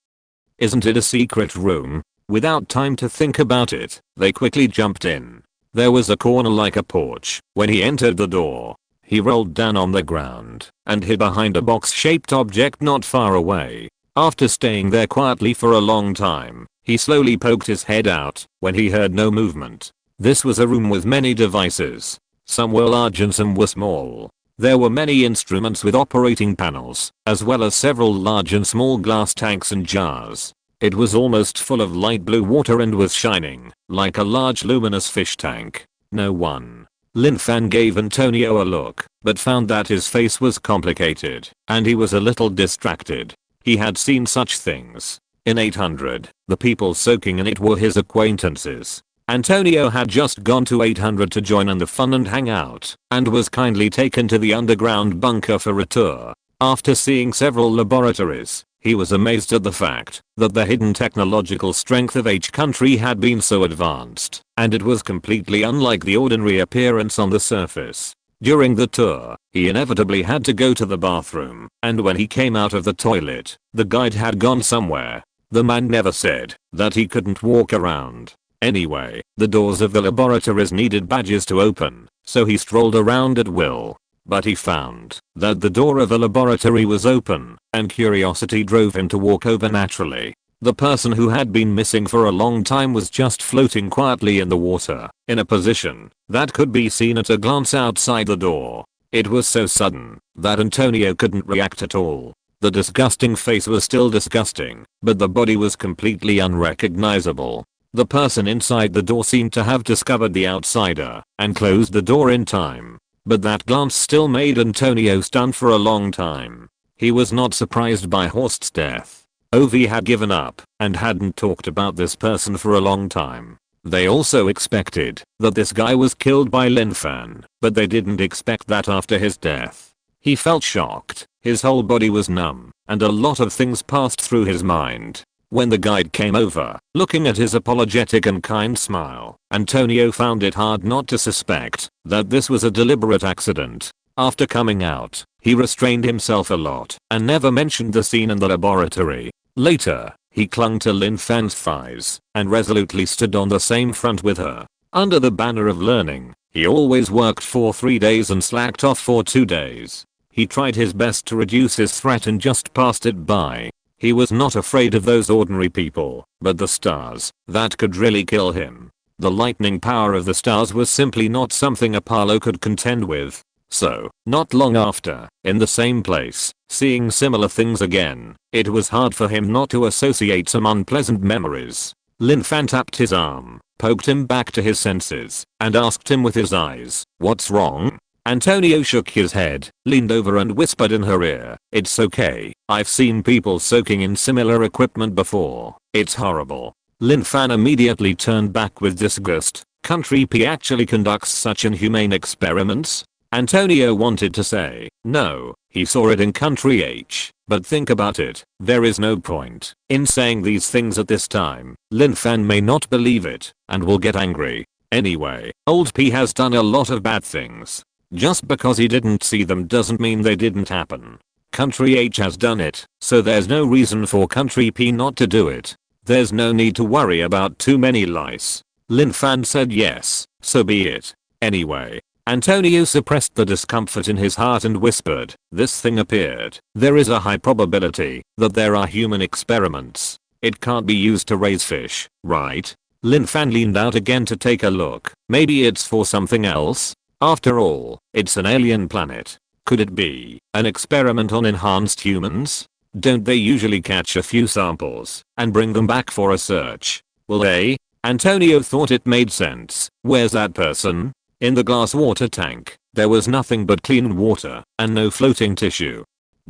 Isn't it a secret room? Without time to think about it, they quickly jumped in. There was a corner like a porch when he entered the door. He rolled down on the ground and hid behind a box-shaped object not far away. After staying there quietly for a long time, he slowly poked his head out when he heard no movement. This was a room with many devices. Some were large and some were small. There were many instruments with operating panels, as well as several large and small glass tanks and jars. It was almost full of light blue water and was shining, like a large luminous fish tank. No one. Lin Fan gave Antonio a look, but found that his face was complicated, and he was a little distracted. He had seen such things. In 800, the people soaking in it were his acquaintances. Antonio had just gone to 800 to join in the fun and hang out, and was kindly taken to the underground bunker for a tour. After seeing several laboratories, he was amazed at the fact that the hidden technological strength of each country had been so advanced, and it was completely unlike the ordinary appearance on the surface. During the tour, he inevitably had to go to the bathroom, and when he came out of the toilet, the guide had gone somewhere. The man never said that he couldn't walk around. Anyway, the doors of the laboratories needed badges to open, so he strolled around at will. But he found that the door of a laboratory was open, and curiosity drove him to walk over naturally. The person who had been missing for a long time was just floating quietly in the water, in a position that could be seen at a glance outside the door. It was so sudden that Antonio couldn't react at all. The disgusting face was still disgusting, but the body was completely unrecognizable. The person inside the door seemed to have discovered the outsider and closed the door in time. But that glance still made Antonio stunned for a long time. He was not surprised by Horst's death. Ovi had given up and hadn't talked about this person for a long time. They also expected that this guy was killed by Lin Fan, but they didn't expect that after his death. He felt shocked, his whole body was numb, and a lot of things passed through his mind. When the guide came over, looking at his apologetic and kind smile, Antonio found it hard not to suspect that this was a deliberate accident. After coming out, he restrained himself a lot and never mentioned the scene in the laboratory. Later, he clung to Lin Fan's thighs and resolutely stood on the same front with her. Under the banner of learning, he always worked for 3 days and slacked off for 2 days. He tried his best to reduce his threat and just passed it by. He was not afraid of those ordinary people, but the stars, that could really kill him. The lightning power of the stars was simply not something Apollo could contend with. So, not long after, in the same place, seeing similar things again, it was hard for him not to associate some unpleasant memories. Lin Fan tapped his arm, poked him back to his senses, and asked him with his eyes, "What's wrong?" Antonio shook his head, leaned over and whispered in her ear, "It's okay, I've seen people soaking in similar equipment before. It's horrible." Lin Fan immediately turned back with disgust. Country P actually conducts such inhumane experiments? Antonio wanted to say, no, he saw it in Country H, but think about it, there is no point in saying these things at this time. Lin Fan may not believe it, and will get angry. Anyway, old P has done a lot of bad things. Just because he didn't see them doesn't mean they didn't happen. Country H has done it, so there's no reason for Country P not to do it. There's no need to worry about too many lice. Lin Fan said yes, so be it. Anyway, Antonio suppressed the discomfort in his heart and whispered, "This thing appeared. There is a high probability that there are human experiments. It can't be used to raise fish, right?" Lin Fan leaned out again to take a look. Maybe it's for something else? After all, it's an alien planet. Could it be an experiment on enhanced humans? Don't they usually catch a few samples and bring them back for a search? Will they? Antonio thought it made sense. Where's that person? In the glass water tank, there was nothing but clean water and no floating tissue.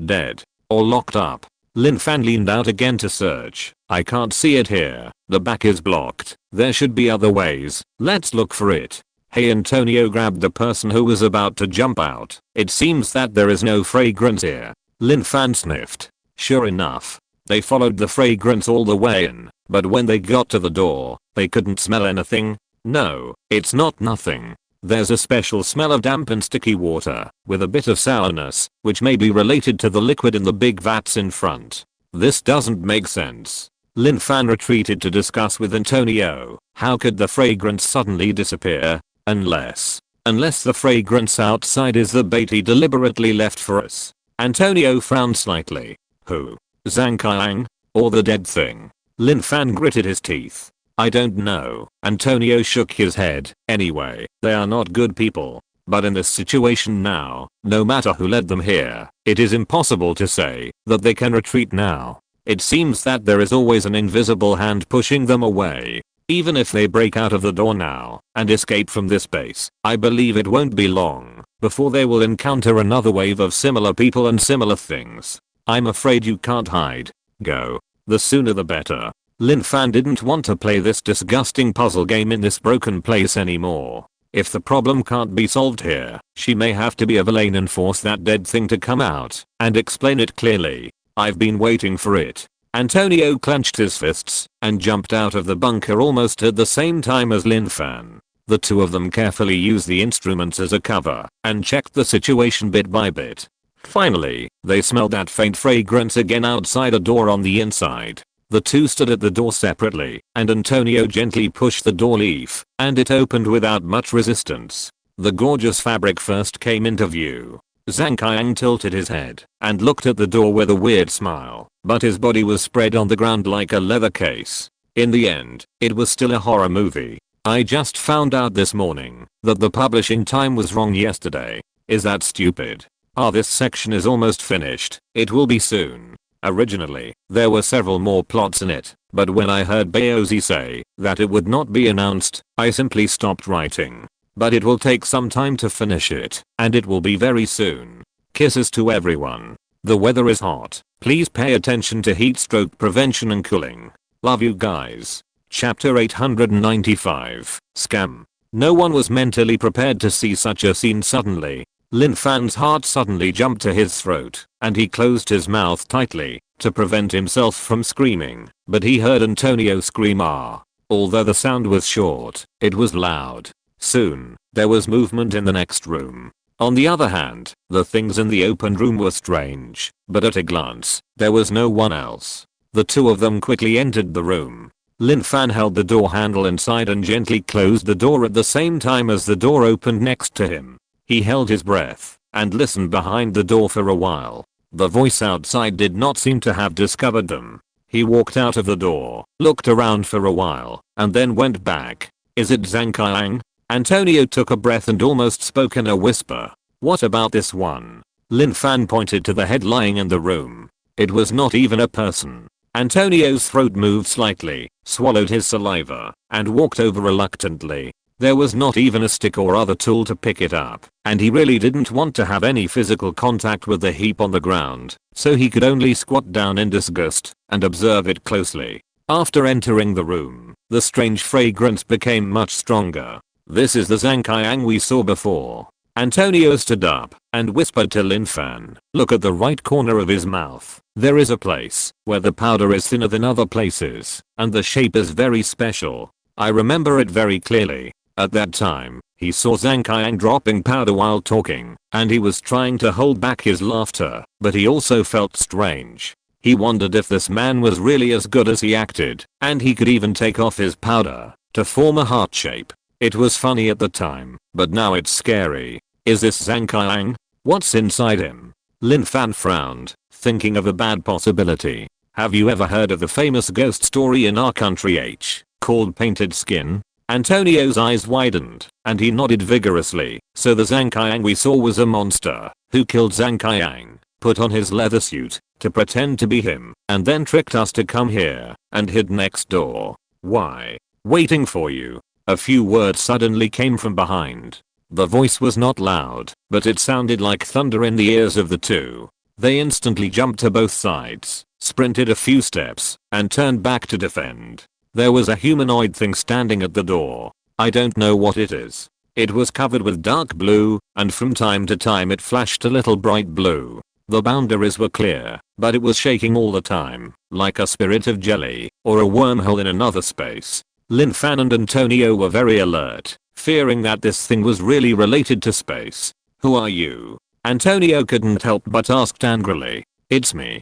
Dead. Or locked up. Lin Fan leaned out again to search. I can't see it here. The back is blocked. There should be other ways. Let's look for it. Hey, Antonio grabbed the person who was about to jump out. It seems that there is no fragrance here. Lin Fan sniffed. Sure enough, they followed the fragrance all the way in, but when they got to the door, they couldn't smell anything. No, it's not nothing. There's a special smell of damp and sticky water, with a bit of sourness, which may be related to the liquid in the big vats in front. This doesn't make sense. Lin Fan retreated to discuss with Antonio. How could the fragrance suddenly disappear? Unless Unless the fragrance outside is the bait he deliberately left for us. Antonio frowned slightly. Who? Zhang Qiang? Or the dead thing? Lin Fan gritted his teeth. I don't know. Antonio shook his head. Anyway, they are not good people. But in this situation now, no matter who led them here, it is impossible to say that they can retreat now. It seems that there is always an invisible hand pushing them away. Even if they break out of the door now and escape from this base, I believe it won't be long before they will encounter another wave of similar people and similar things. I'm afraid you can't hide. Go. The sooner the better. Lin Fan didn't want to play this disgusting puzzle game in this broken place anymore. If the problem can't be solved here, she may have to be a villain and force that dead thing to come out and explain it clearly. I've been waiting for it. Antonio clenched his fists and jumped out of the bunker almost at the same time as Lin Fan. The two of them carefully used the instruments as a cover and checked the situation bit by bit. Finally, they smelled that faint fragrance again outside a door on the inside. The two stood at the door separately, and Antonio gently pushed the door leaf, and it opened without much resistance. The gorgeous fabric first came into view. Zhang Qiang tilted his head and looked at the door with a weird smile, but his body was spread on the ground like a leather case. In the end, it was still a horror movie. I just found out this morning that the publishing time was wrong yesterday. Is that stupid? This section is almost finished. It will be soon. Originally, there were several more plots in it, but when I heard Baozi say that it would not be announced, I simply stopped writing. But it will take some time to finish it, and it will be very soon. Kisses to everyone. The weather is hot. Please pay attention to heat stroke prevention and cooling. Love you guys. Chapter 895. Scam. No one was mentally prepared to see such a scene suddenly. Lin Fan's heart suddenly jumped to his throat, and he closed his mouth tightly to prevent himself from screaming, but he heard Antonio scream ah. Although the sound was short, it was loud. Soon, there was movement in the next room. On the other hand, the things in the open room were strange, but at a glance, there was no one else. The two of them quickly entered the room. Lin Fan held the door handle inside and gently closed the door at the same time as the door opened next to him. He held his breath and listened behind the door for a while. The voice outside did not seem to have discovered them. He walked out of the door, looked around for a while, and then went back. Is it Zhang Qiang? Antonio took a breath and almost spoke in a whisper. What about this one? Lin Fan pointed to the head lying in the room. It was not even a person. Antonio's throat moved slightly, swallowed his saliva, and walked over reluctantly. There was not even a stick or other tool to pick it up, and he really didn't want to have any physical contact with the heap on the ground, so he could only squat down in disgust and observe it closely. After entering the room, the strange fragrance became much stronger. This is the Zhang Qiang we saw before. Antonio stood up and whispered to Lin Fan, look at the right corner of his mouth. There is a place where the powder is thinner than other places, and the shape is very special. I remember it very clearly. At that time, he saw Zhang Qiang dropping powder while talking, and he was trying to hold back his laughter, but he also felt strange. He wondered if this man was really as good as he acted, and he could even take off his powder to form a heart shape. It was funny at the time, but now it's scary. Is this Zhang Qiang? What's inside him? Lin Fan frowned, thinking of a bad possibility. Have you ever heard of the famous ghost story in our country called Painted Skin? Antonio's eyes widened, and he nodded vigorously. So the Zhang Qiang we saw was a monster who killed Zhang Qiang, put on his leather suit to pretend to be him, and then tricked us to come here and hid next door. Why? Waiting for you. A few words suddenly came from behind. The voice was not loud, but it sounded like thunder in the ears of the two. They instantly jumped to both sides, sprinted a few steps, and turned back to defend. There was a humanoid thing standing at the door. I don't know what it is. It was covered with dark blue, and from time to time it flashed a little bright blue. The boundaries were clear, but it was shaking all the time, like a spirit of jelly, or a wormhole in another space. Lin Fan and Antonio were very alert, fearing that this thing was really related to space. Who are you? Antonio couldn't help but ask angrily. It's me.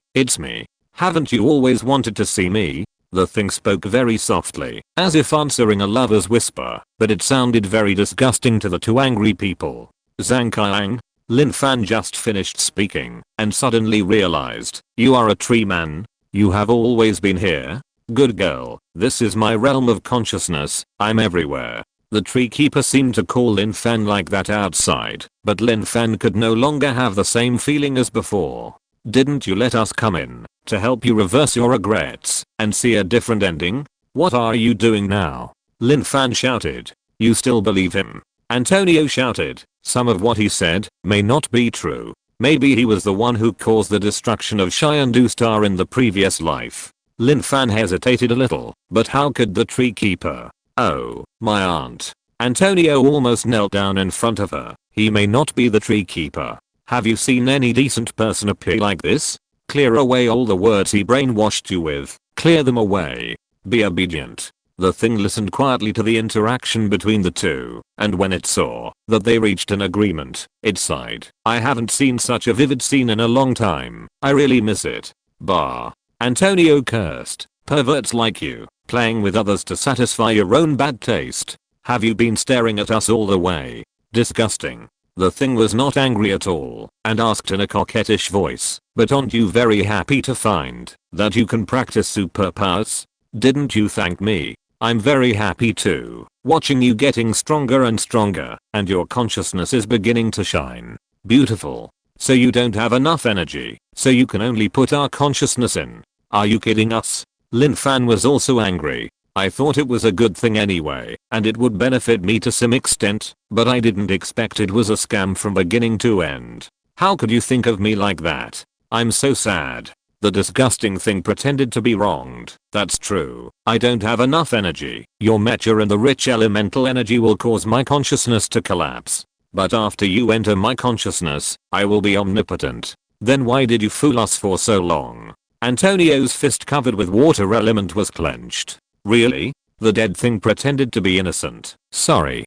Haven't you always wanted to see me? The thing spoke very softly, as if answering a lover's whisper, but it sounded very disgusting to the two angry people. Zhang Lin Fan just finished speaking and suddenly realized, you are a tree man? You have always been here? Good girl, this is my realm of consciousness, I'm everywhere. The tree keeper seemed to call Lin Fan like that outside, but Lin Fan could no longer have the same feeling as before. Didn't you let us come in to help you reverse your regrets and see a different ending? What are you doing now? Lin Fan shouted. You still believe him? Antonio shouted. Some of what he said may not be true. Maybe he was the one who caused the destruction of Shiandu Star in the previous life. Lin Fan hesitated a little, but how could the tree keeper? Oh, my aunt. Antonio almost knelt down in front of her. He may not be the tree keeper. Have you seen any decent person appear like this? Clear away all the words he brainwashed you with. Clear them away. Be obedient. The thing listened quietly to the interaction between the two, and when it saw that they reached an agreement, it sighed. I haven't seen such a vivid scene in a long time. I really miss it. Bah. Antonio cursed. Perverts like you, playing with others to satisfy your own bad taste. Have you been staring at us all the way? Disgusting. The thing was not angry at all, and asked in a coquettish voice, but aren't you very happy to find that you can practice superpowers? Didn't you thank me? I'm very happy too, watching you getting stronger and stronger, and your consciousness is beginning to shine. Beautiful. So you don't have enough energy, so you can only put our consciousness in. Are you kidding us? Lin Fan was also angry. I thought it was a good thing anyway, and it would benefit me to some extent, but I didn't expect it was a scam from beginning to end. How could you think of me like that? I'm so sad. The disgusting thing pretended to be wronged. That's true. I don't have enough energy. Your mecha and the rich elemental energy will cause my consciousness to collapse. But after you enter my consciousness, I will be omnipotent. Then why did you fool us for so long? Antonio's fist covered with water element was clenched. Really? The dead thing pretended to be innocent. Sorry,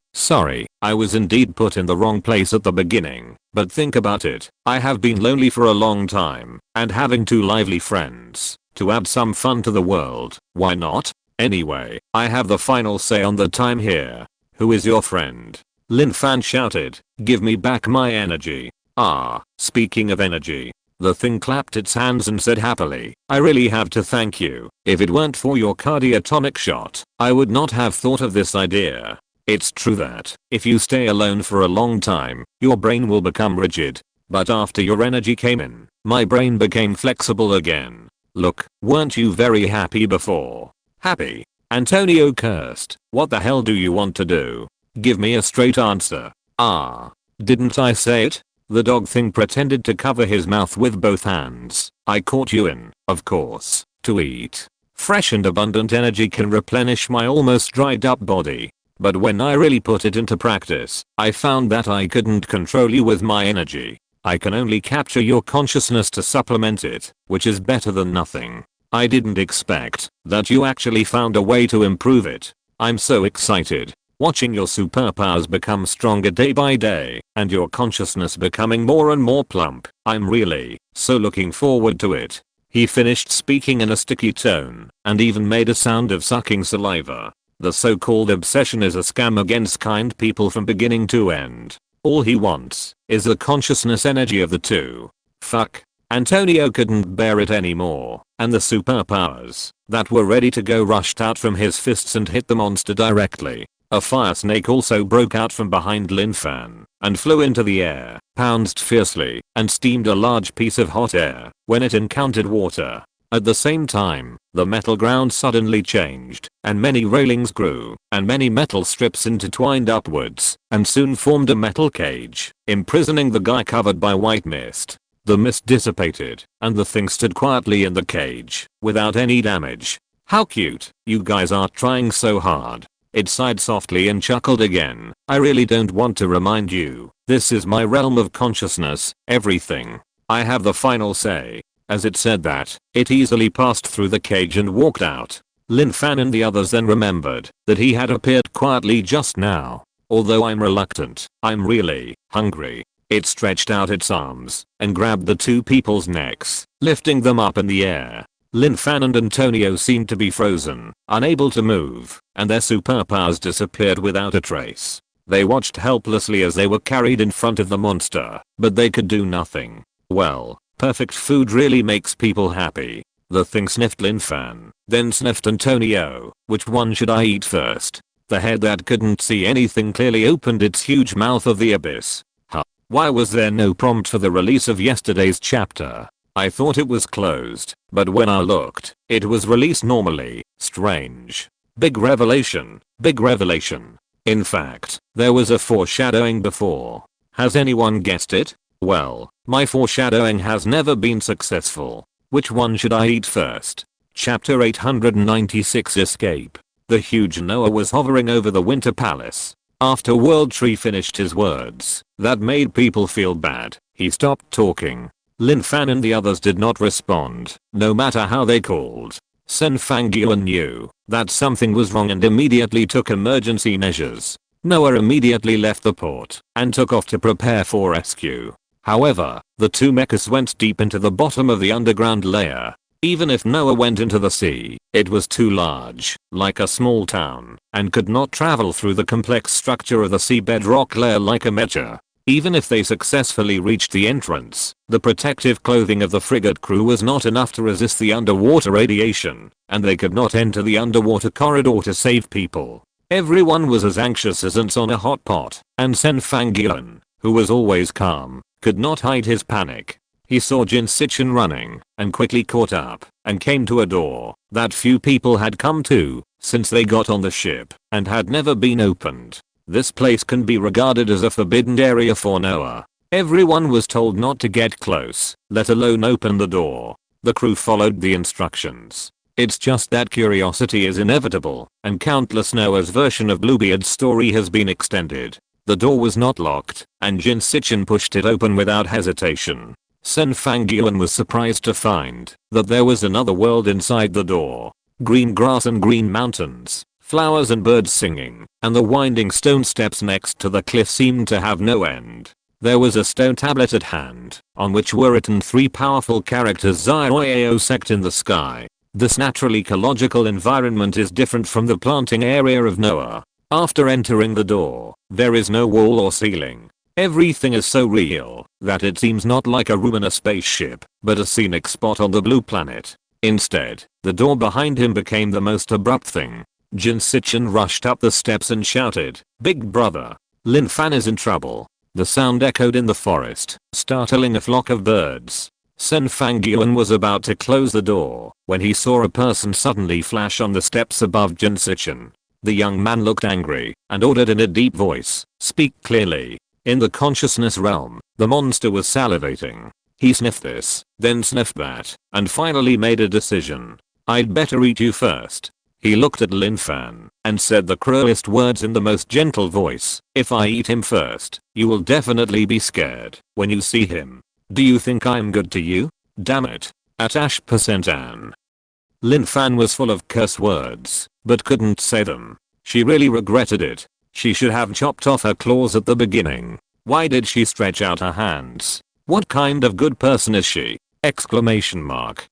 I was indeed put in the wrong place at the beginning, but think about it. I have been lonely for a long time, and having two lively friends to add some fun to the world, why not? Anyway, I have the final say on the time here. Who is your friend? Lin Fan shouted, give me back my energy. Ah, speaking of energy. The thing clapped its hands and said happily, I really have to thank you. If it weren't for your cardiotonic shot, I would not have thought of this idea. It's true that, if you stay alone for a long time, your brain will become rigid. But after your energy came in, my brain became flexible again. Look, weren't you very happy before? Happy? Antonio cursed. What the hell do you want to do? Give me a straight answer. Ah. Didn't I say it? The dog thing pretended to cover his mouth with both hands. I caught you in, of course, to eat. Fresh and abundant energy can replenish my almost dried up body. But when I really put it into practice, I found that I couldn't control you with my energy. I can only capture your consciousness to supplement it, which is better than nothing. I didn't expect that you actually found a way to improve it. I'm so excited. Watching your superpowers become stronger day by day, and your consciousness becoming more and more plump. I'm really so looking forward to it. He finished speaking in a sticky tone, and even made a sound of sucking saliva. The so-called obsession is a scam against kind people from beginning to end. All he wants is the consciousness energy of the two. Fuck. Antonio couldn't bear it anymore, and the superpowers that were ready to go rushed out from his fists and hit the monster directly. A fire snake also broke out from behind Lin Fan and flew into the air, pounced fiercely, and steamed a large piece of hot air when it encountered water. At the same time, the metal ground suddenly changed, and many railings grew, and many metal strips intertwined upwards, and soon formed a metal cage, imprisoning the guy covered by white mist. The mist dissipated, and the thing stood quietly in the cage, without any damage. How cute, you guys are trying so hard. It sighed softly and chuckled again. I really don't want to remind you. This is my realm of consciousness, everything. I have the final say. As it said that, it easily passed through the cage and walked out. Lin Fan and the others then remembered that he had appeared quietly just now. Although I'm reluctant, I'm really hungry. It stretched out its arms and grabbed the two people's necks, lifting them up in the air. Lin Fan and Antonio seemed to be frozen, unable to move, and their superpowers disappeared without a trace. They watched helplessly as they were carried in front of the monster, but they could do nothing. Well, perfect food really makes people happy. The thing sniffed Lin Fan, then sniffed Antonio. Which one should I eat first? The head that couldn't see anything clearly opened its huge mouth of the abyss. Huh. Why was there no prompt for the release of yesterday's chapter? I thought it was closed, but when I looked, it was released normally. Strange. Big revelation. Big revelation. In fact, there was a foreshadowing before. Has anyone guessed it? Well, my foreshadowing has never been successful. Which one should I eat first? Chapter 896 Escape. The huge Noah was hovering over the Winter Palace. After World Tree finished his words, that made people feel bad, he stopped talking. Lin Fan and the others did not respond, no matter how they called. Sen Fangyuan knew that something was wrong and immediately took emergency measures. Noah immediately left the port and took off to prepare for rescue. However, the two mechas went deep into the bottom of the underground layer. Even if Noah went into the sea, it was too large, like a small town, and could not travel through the complex structure of the seabed rock layer like a Mecha. Even if they successfully reached the entrance, the protective clothing of the frigate crew was not enough to resist the underwater radiation, and they could not enter the underwater corridor to save people. Everyone was as anxious as ants on a hot pot, and Sen Fangyuan, who was always calm, could not hide his panic. He saw Jin Sichin running, and quickly caught up, and came to a door that few people had come to since they got on the ship, and had never been opened. This place can be regarded as a forbidden area for Noah. Everyone was told not to get close, let alone open the door. The crew followed the instructions. It's just that curiosity is inevitable, and countless Noah's version of Bluebeard's story has been extended. The door was not locked, and Jin Sichin pushed it open without hesitation. Sen Fangyuan was surprised to find that there was another world inside the door. Green grass and green mountains, flowers and birds singing, and the winding stone steps next to the cliff seemed to have no end. There was a stone tablet at hand, on which were written three powerful characters Zioyao sect in the sky. This natural ecological environment is different from the planting area of Noah. After entering the door, there is no wall or ceiling. Everything is so real that it seems not like a room in a spaceship, but a scenic spot on the blue planet. Instead, the door behind him became the most abrupt thing. Jin Sichin rushed up the steps and shouted, "Big brother! Lin Fan is in trouble." The sound echoed in the forest, startling a flock of birds. Sen Fangyuan was about to close the door when he saw a person suddenly flash on the steps above Jin Sichin. The young man looked angry and ordered in a deep voice, "Speak clearly." In the consciousness realm, the monster was salivating. He sniffed this, then sniffed that, and finally made a decision. "I'd better eat you first." He looked at Lin Fan and said the cruelest words in the most gentle voice, "If I eat him first, you will definitely be scared when you see him. Do you think I'm good to you? Damn it. Atash percentan." Lin Fan was full of curse words, but couldn't say them. She really regretted it. She should have chopped off her claws at the beginning. Why did she stretch out her hands? What kind of good person is she? Exclamation mark.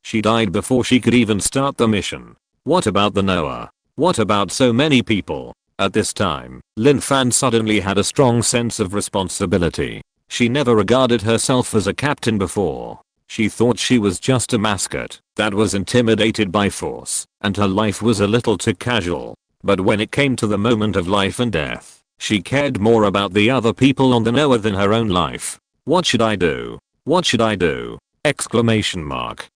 She died before she could even start the mission. What about the Noah? What about so many people? At this time, Lin Fan suddenly had a strong sense of responsibility. She never regarded herself as a captain before. She thought she was just a mascot that was intimidated by force, and her life was a little too casual. But when it came to the moment of life and death, she cared more about the other people on the Noah than her own life. What should I do? What should I do? Exclamation mark.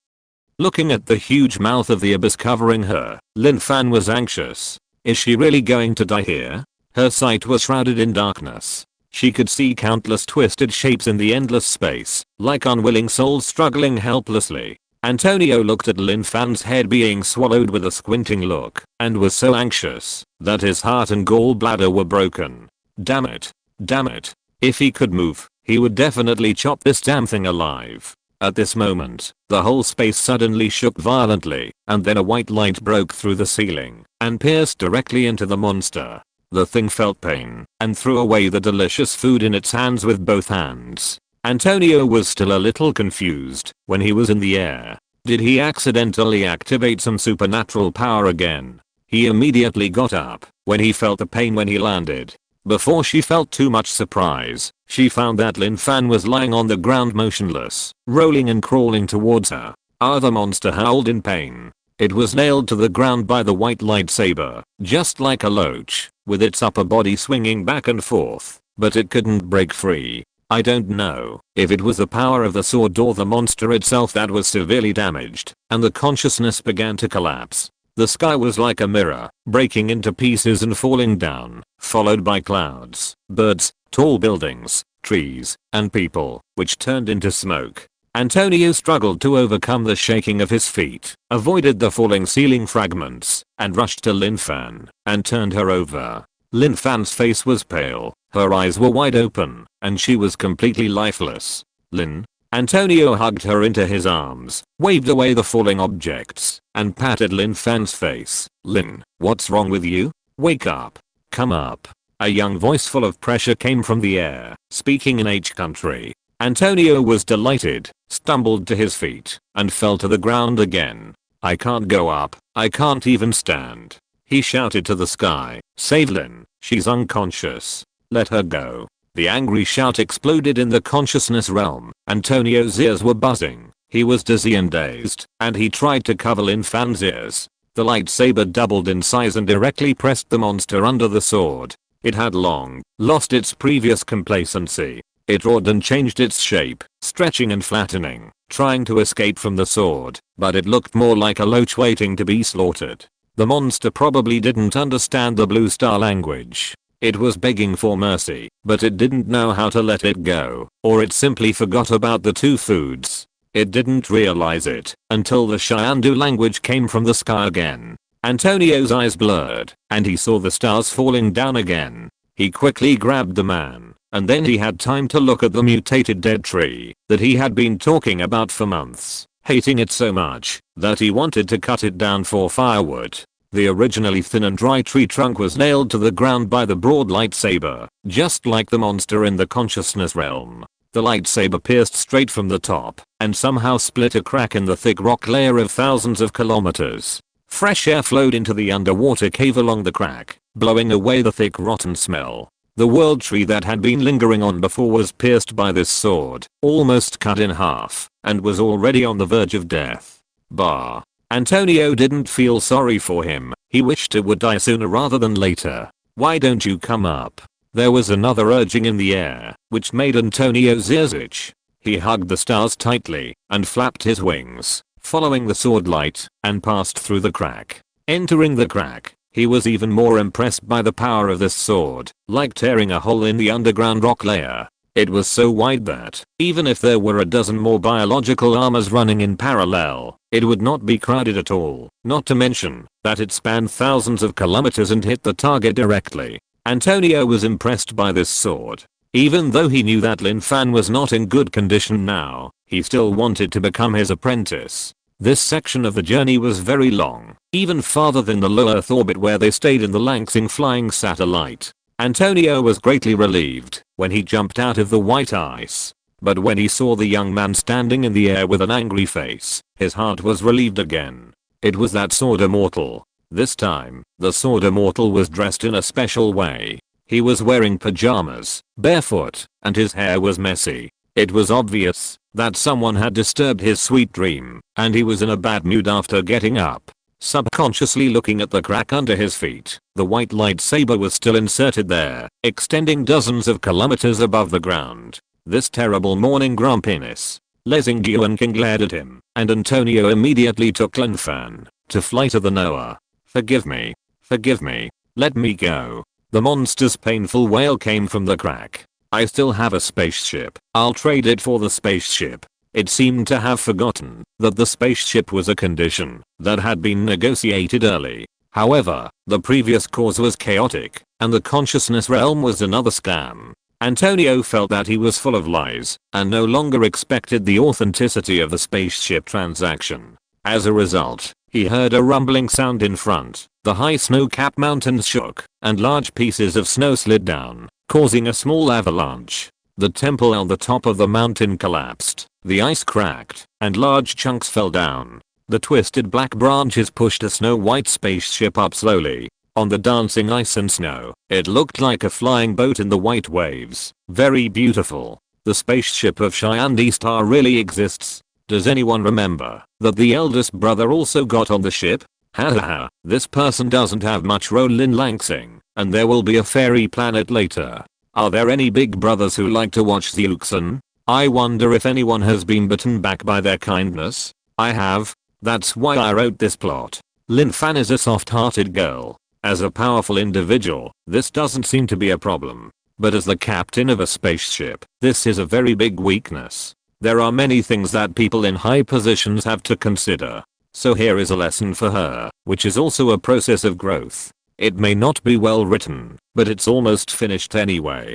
Looking at the huge mouth of the abyss covering her, Lin Fan was anxious. Is she really going to die here? Her sight was shrouded in darkness. She could see countless twisted shapes in the endless space, like unwilling souls struggling helplessly. Antonio looked at Lin Fan's head being swallowed with a squinting look, and was so anxious that his heart and gallbladder were broken. Damn it. Damn it. If he could move, he would definitely chop this damn thing alive. At this moment, the whole space suddenly shook violently, and then a white light broke through the ceiling and pierced directly into the monster. The thing felt pain and threw away the delicious food in its hands with both hands. Antonio was still a little confused when he was in the air. Did he accidentally activate some supernatural power again? He immediately got up when he felt the pain when he landed. Before she felt too much surprise, she found that Lin Fan was lying on the ground motionless, rolling and crawling towards her. The monster howled in pain. It was nailed to the ground by the white lightsaber, just like a loach, with its upper body swinging back and forth, but it couldn't break free. I don't know if it was the power of the sword or the monster itself that was severely damaged, and the consciousness began to collapse. The sky was like a mirror, breaking into pieces and falling down, followed by clouds, birds, tall buildings, trees, and people, which turned into smoke. Antonio struggled to overcome the shaking of his feet, avoided the falling ceiling fragments, and rushed to Lin Fan, and turned her over. Lin Fan's face was pale, her eyes were wide open, and she was completely lifeless. Lin? Antonio hugged her into his arms, waved away the falling objects, and patted Lin Fan's face. Lin, what's wrong with you? Wake up. Come up. A young voice full of pressure came from the air, speaking in H country. Antonio was delighted, stumbled to his feet, and fell to the ground again. I can't go up, I can't even stand. He shouted to the sky, save Lin, she's unconscious. Let her go. The angry shout exploded in the consciousness realm. Antonio's ears were buzzing. He was dizzy and dazed, and he tried to cover Lin Fan's ears. The lightsaber doubled in size and directly pressed the monster under the sword. It had long lost its previous complacency. It roared and changed its shape, stretching and flattening, trying to escape from the sword, but it looked more like a loach waiting to be slaughtered. The monster probably didn't understand the Blue Star language. It was begging for mercy, but it didn't know how to let it go, or it simply forgot about the two foods. It didn't realize it until the Chyandu language came from the sky again. Antonio's eyes blurred, and he saw the stars falling down again. He quickly grabbed the man, and then he had time to look at the mutated dead tree that he had been talking about for months, hating it so much that he wanted to cut it down for firewood. The originally thin and dry tree trunk was nailed to the ground by the broad lightsaber, just like the monster in the consciousness realm. The lightsaber pierced straight from the top, and somehow split a crack in the thick rock layer of thousands of kilometers. Fresh air flowed into the underwater cave along the crack, blowing away the thick rotten smell. The world tree that had been lingering on before was pierced by this sword, almost cut in half, and was already on the verge of death. Bah. Antonio didn't feel sorry for him. He wished it would die sooner rather than later. Why don't you come up? There was another urging in the air, which made Antonio's ears itch. He hugged the stars tightly and flapped his wings, following the sword light, and passed through the crack. Entering the crack, he was even more impressed by the power of this sword, like tearing a hole in the underground rock layer. It was so wide that, even if there were a dozen more biological armors running in parallel, it would not be crowded at all, not to mention that it spanned thousands of kilometers and hit the target directly. Antonio was impressed by this sword. Even though he knew that Lin Fan was not in good condition now, he still wanted to become his apprentice. This section of the journey was very long, even farther than the low Earth orbit where they stayed in the Langsing flying satellite. Antonio was greatly relieved when he jumped out of the white ice. But when he saw the young man standing in the air with an angry face, his heart was relieved again. It was that sword immortal. This time, the sword immortal was dressed in a special way. He was wearing pajamas, barefoot, and his hair was messy. It was obvious that someone had disturbed his sweet dream, and he was in a bad mood after getting up. Subconsciously looking at the crack under his feet, the white lightsaber was still inserted there, extending dozens of kilometers above the ground. This terrible morning grumpiness. Lezing Yuan glared at him, and Antonio immediately took Lin Fan to fly to the Noah. Forgive me. Forgive me. Let me go. The monster's painful wail came from the crack. I still have a spaceship. I'll trade it for the spaceship. It seemed to have forgotten that the spaceship was a condition that had been negotiated early. However, the previous cause was chaotic, and the consciousness realm was another scam. Antonio felt that he was full of lies, and no longer expected the authenticity of the spaceship transaction. As a result, he heard a rumbling sound in front. The high snow-capped mountains shook, and large pieces of snow slid down, causing a small avalanche. The temple on the top of the mountain collapsed, the ice cracked, and large chunks fell down. The twisted black branches pushed a snow-white spaceship up slowly. On the dancing ice and snow, it looked like a flying boat in the white waves. Very beautiful. The spaceship of Cheyenne Star really exists. Does anyone remember that the eldest brother also got on the ship? Hahaha, this person doesn't have much role in Lansing, and there will be a fairy planet later. Are there any big brothers who like to watch Wu Yusen? I wonder if anyone has been bitten back by their kindness. I have. That's why I wrote this plot. Lin Fan is a soft-hearted girl. As a powerful individual, this doesn't seem to be a problem. But as the captain of a spaceship, this is a very big weakness. There are many things that people in high positions have to consider. So here is a lesson for her, which is also a process of growth. It may not be well written, but it's almost finished anyway.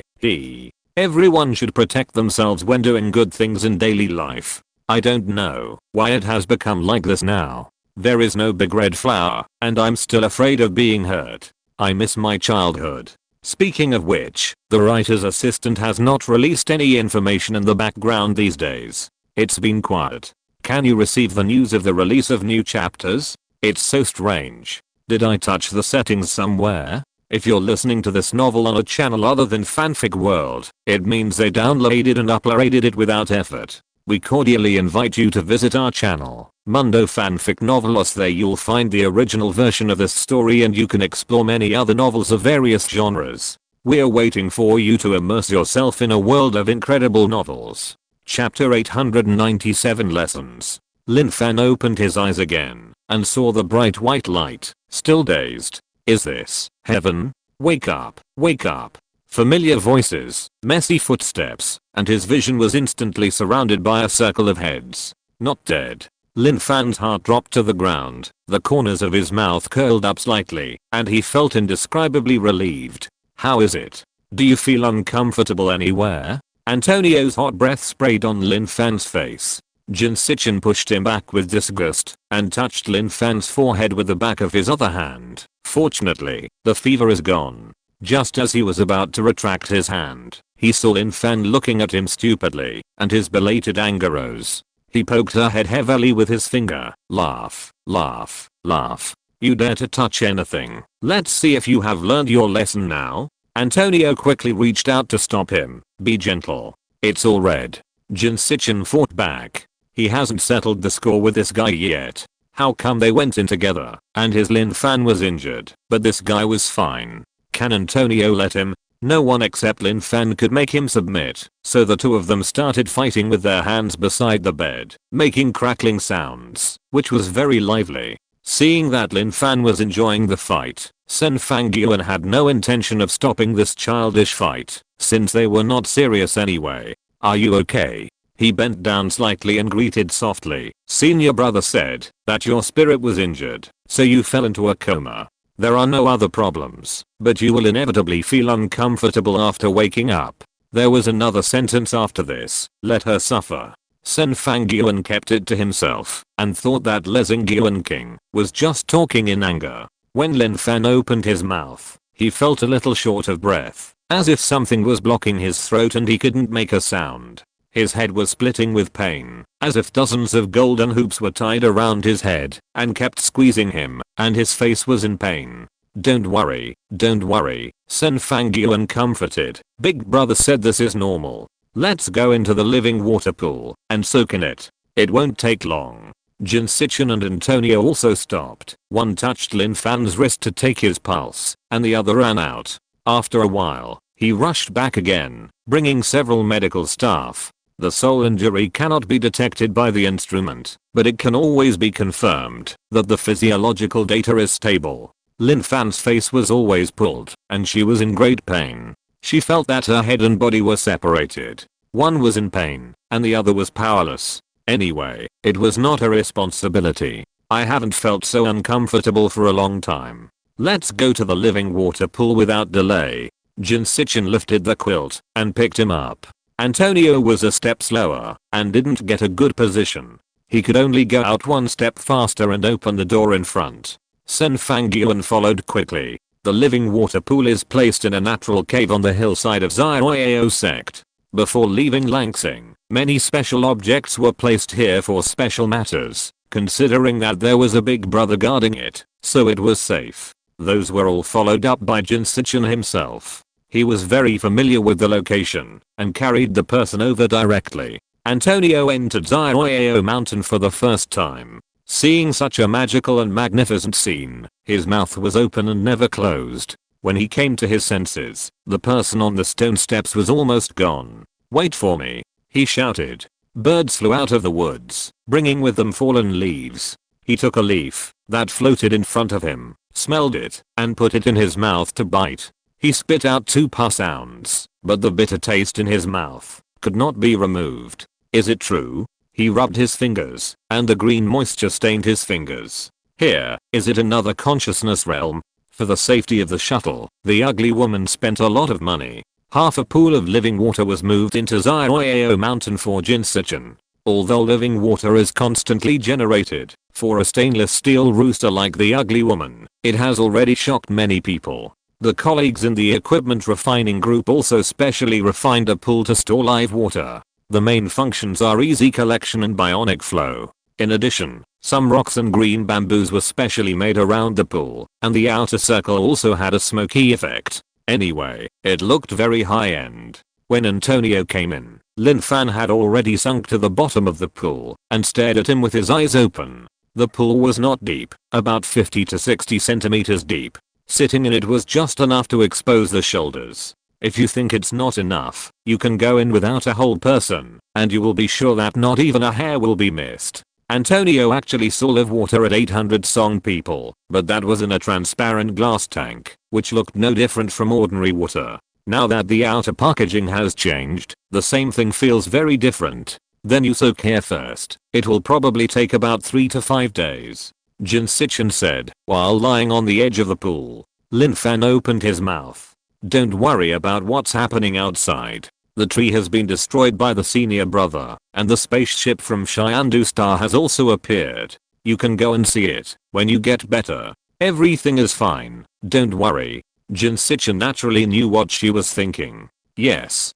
Everyone should protect themselves when doing good things in daily life. I don't know why it has become like this now. There is no big red flower, and I'm still afraid of being hurt. I miss my childhood. Speaking of which, the writer's assistant has not released any information in the background these days. It's been quiet. Can you receive the news of the release of new chapters? It's so strange. Did I touch the settings somewhere? If you're listening to this novel on a channel other than Fanfic World, it means they downloaded and uploaded it without effort. We cordially invite you to visit our channel, Mundo Fanfic Novelos. There you'll find the original version of this story and you can explore many other novels of various genres. We're waiting for you to immerse yourself in a world of incredible novels. Chapter 897 Lessons. Lin Fan opened his eyes again and saw the bright white light, still dazed. Is this heaven? Wake up, wake up. Familiar voices, messy footsteps, and his vision was instantly surrounded by a circle of heads. Not dead. Lin Fan's heart dropped to the ground, the corners of his mouth curled up slightly, and he felt indescribably relieved. How is it? Do you feel uncomfortable anywhere? Antonio's hot breath sprayed on Lin Fan's face. Jin Sichin pushed him back with disgust and touched Lin Fan's forehead with the back of his other hand. Fortunately, the fever is gone. Just as he was about to retract his hand, he saw Lin Fan looking at him stupidly, and his belated anger rose. He poked her head heavily with his finger. Laugh, laugh, laugh. You dare to touch anything. Let's see if you have learned your lesson now. Antonio quickly reached out to stop him. Be gentle. It's all red. Jin Sichin fought back. He hasn't settled the score with this guy yet. How come they went in together, and his Lin Fan was injured, but this guy was fine? Can Antonio let him? No one except Lin Fan could make him submit, so the two of them started fighting with their hands beside the bed, making crackling sounds, which was very lively. Seeing that Lin Fan was enjoying the fight, Sen Fangyuan had no intention of stopping this childish fight, since they were not serious anyway. Are you okay? He bent down slightly and greeted softly. Senior brother said that your spirit was injured, so you fell into a coma. There are no other problems, but you will inevitably feel uncomfortable after waking up. There was another sentence after this. Let her suffer. Sen Fangyuan kept it to himself and thought that Lezing King was just talking in anger. When Lin Fan opened his mouth, he felt a little short of breath, as if something was blocking his throat and he couldn't make a sound. His head was splitting with pain, as if dozens of golden hoops were tied around his head and kept squeezing him, and his face was in pain. Don't worry, Sen Fangyuan comforted. Big brother said this is normal. Let's go into the living water pool and soak in it. It won't take long. Jin Sichin and Antonio also stopped. One touched Lin Fan's wrist to take his pulse, and the other ran out. After a while, he rushed back again, bringing several medical staff. The soul injury cannot be detected by the instrument, but it can always be confirmed that the physiological data is stable. Lin Fan's face was always pulled, and she was in great pain. She felt that her head and body were separated. One was in pain, and the other was powerless. Anyway, it was not her responsibility. I haven't felt so uncomfortable for a long time. Let's go to the living water pool without delay. Jin Sichin lifted the quilt and picked him up. Antonio was a step slower and didn't get a good position. He could only go out one step faster and open the door in front. Sen Fangyuan followed quickly. The living water pool is placed in a natural cave on the hillside of Zioyao sect. Before leaving Langsing, many special objects were placed here for special matters, considering that there was a big brother guarding it, so it was safe. Those were all followed up by Jin Sichin himself. He was very familiar with the location and carried the person over directly. Antonio entered Zioyao Mountain for the first time. Seeing such a magical and magnificent scene, his mouth was open and never closed. When he came to his senses, the person on the stone steps was almost gone. "Wait for me," he shouted. Birds flew out of the woods, bringing with them fallen leaves. He took a leaf that floated in front of him, smelled it, and put it in his mouth to bite. He spit out 2 pus sounds, but the bitter taste in his mouth could not be removed. Is it true? He rubbed his fingers, and the green moisture stained his fingers. Here, is it another consciousness realm? For the safety of the shuttle, the ugly woman spent a lot of money. Half a pool of living water was moved into Zioyao Mountain for Jin Sichin. Although living water is constantly generated, for a stainless steel rooster like the ugly woman, it has already shocked many people. The colleagues in the equipment refining group also specially refined a pool to store live water. The main functions are easy collection and bionic flow. In addition, some rocks and green bamboos were specially made around the pool, and the outer circle also had a smoky effect. Anyway, it looked very high-end. When Antonio came in, Lin Fan had already sunk to the bottom of the pool and stared at him with his eyes open. The pool was not deep, about 50 to 60 centimeters deep. Sitting in it was just enough to expose the shoulders. If you think it's not enough, you can go in without a whole person, and you will be sure that not even a hair will be missed. Antonio actually saw live water at 800 song people, but that was in a transparent glass tank, which looked no different from ordinary water. Now that the outer packaging has changed, the same thing feels very different. Then you soak hair first. It will probably take about 3 to 5 days. Jin Sichin said, while lying on the edge of the pool. Lin Fan opened his mouth. Don't worry about what's happening outside. The tree has been destroyed by the senior brother, and the spaceship from Shiandu Star has also appeared. You can go and see it when you get better. Everything is fine, don't worry. Jin Sichin naturally knew what she was thinking. Yes.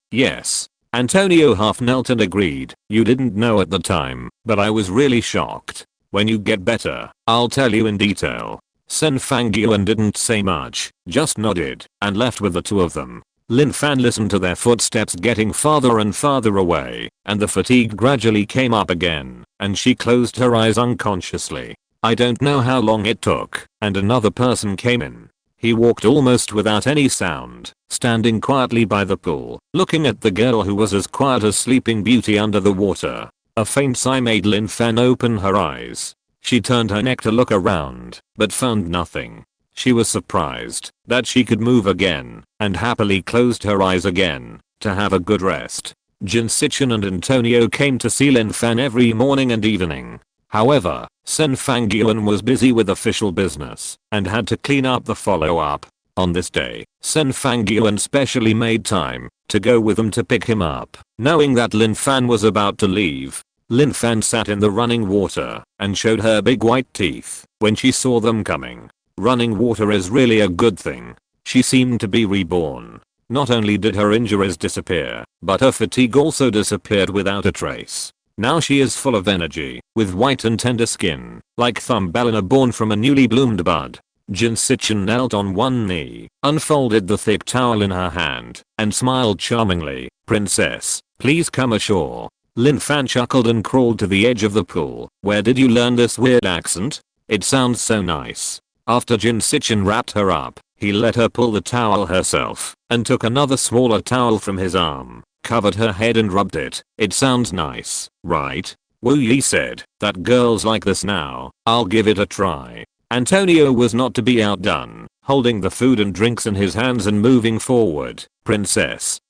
Antonio half knelt and agreed. You didn't know at the time, but I was really shocked. When you get better, I'll tell you in detail. Sen Fangyuan didn't say much, just nodded, and left with the two of them. Lin Fan listened to their footsteps getting farther and farther away, and the fatigue gradually came up again, and she closed her eyes unconsciously. I don't know how long it took, and another person came in. He walked almost without any sound, standing quietly by the pool, looking at the girl who was as quiet as Sleeping Beauty under the water. A faint sigh made Lin Fan open her eyes. She turned her neck to look around, but found nothing. She was surprised that she could move again, and happily closed her eyes again to have a good rest. Jin Sichin and Antonio came to see Lin Fan every morning and evening. However, Sen Fangyuan was busy with official business and had to clean up the follow-up. On this day, Sen Fangyuan specially made time to go with them to pick him up. Knowing that Lin Fan was about to leave, Lin Fan sat in the running water and showed her big white teeth when she saw them coming. Running water is really a good thing. She seemed to be reborn. Not only did her injuries disappear, but her fatigue also disappeared without a trace. Now she is full of energy, with white and tender skin, like Thumbelina born from a newly bloomed bud. Jin Sichin knelt on one knee, unfolded the thick towel in her hand, and smiled charmingly. Princess, please come ashore. Lin Fan chuckled and crawled to the edge of the pool. Where did you learn this weird accent? It sounds so nice. After Jin Sichin wrapped her up, he let her pull the towel herself, and took another smaller towel from his arm, covered her head and rubbed it. It sounds nice, right? Wu Yi said, that girl's like this now, I'll give it a try. Antonio was not to be outdone, holding the food and drinks in his hands and moving forward. Princess,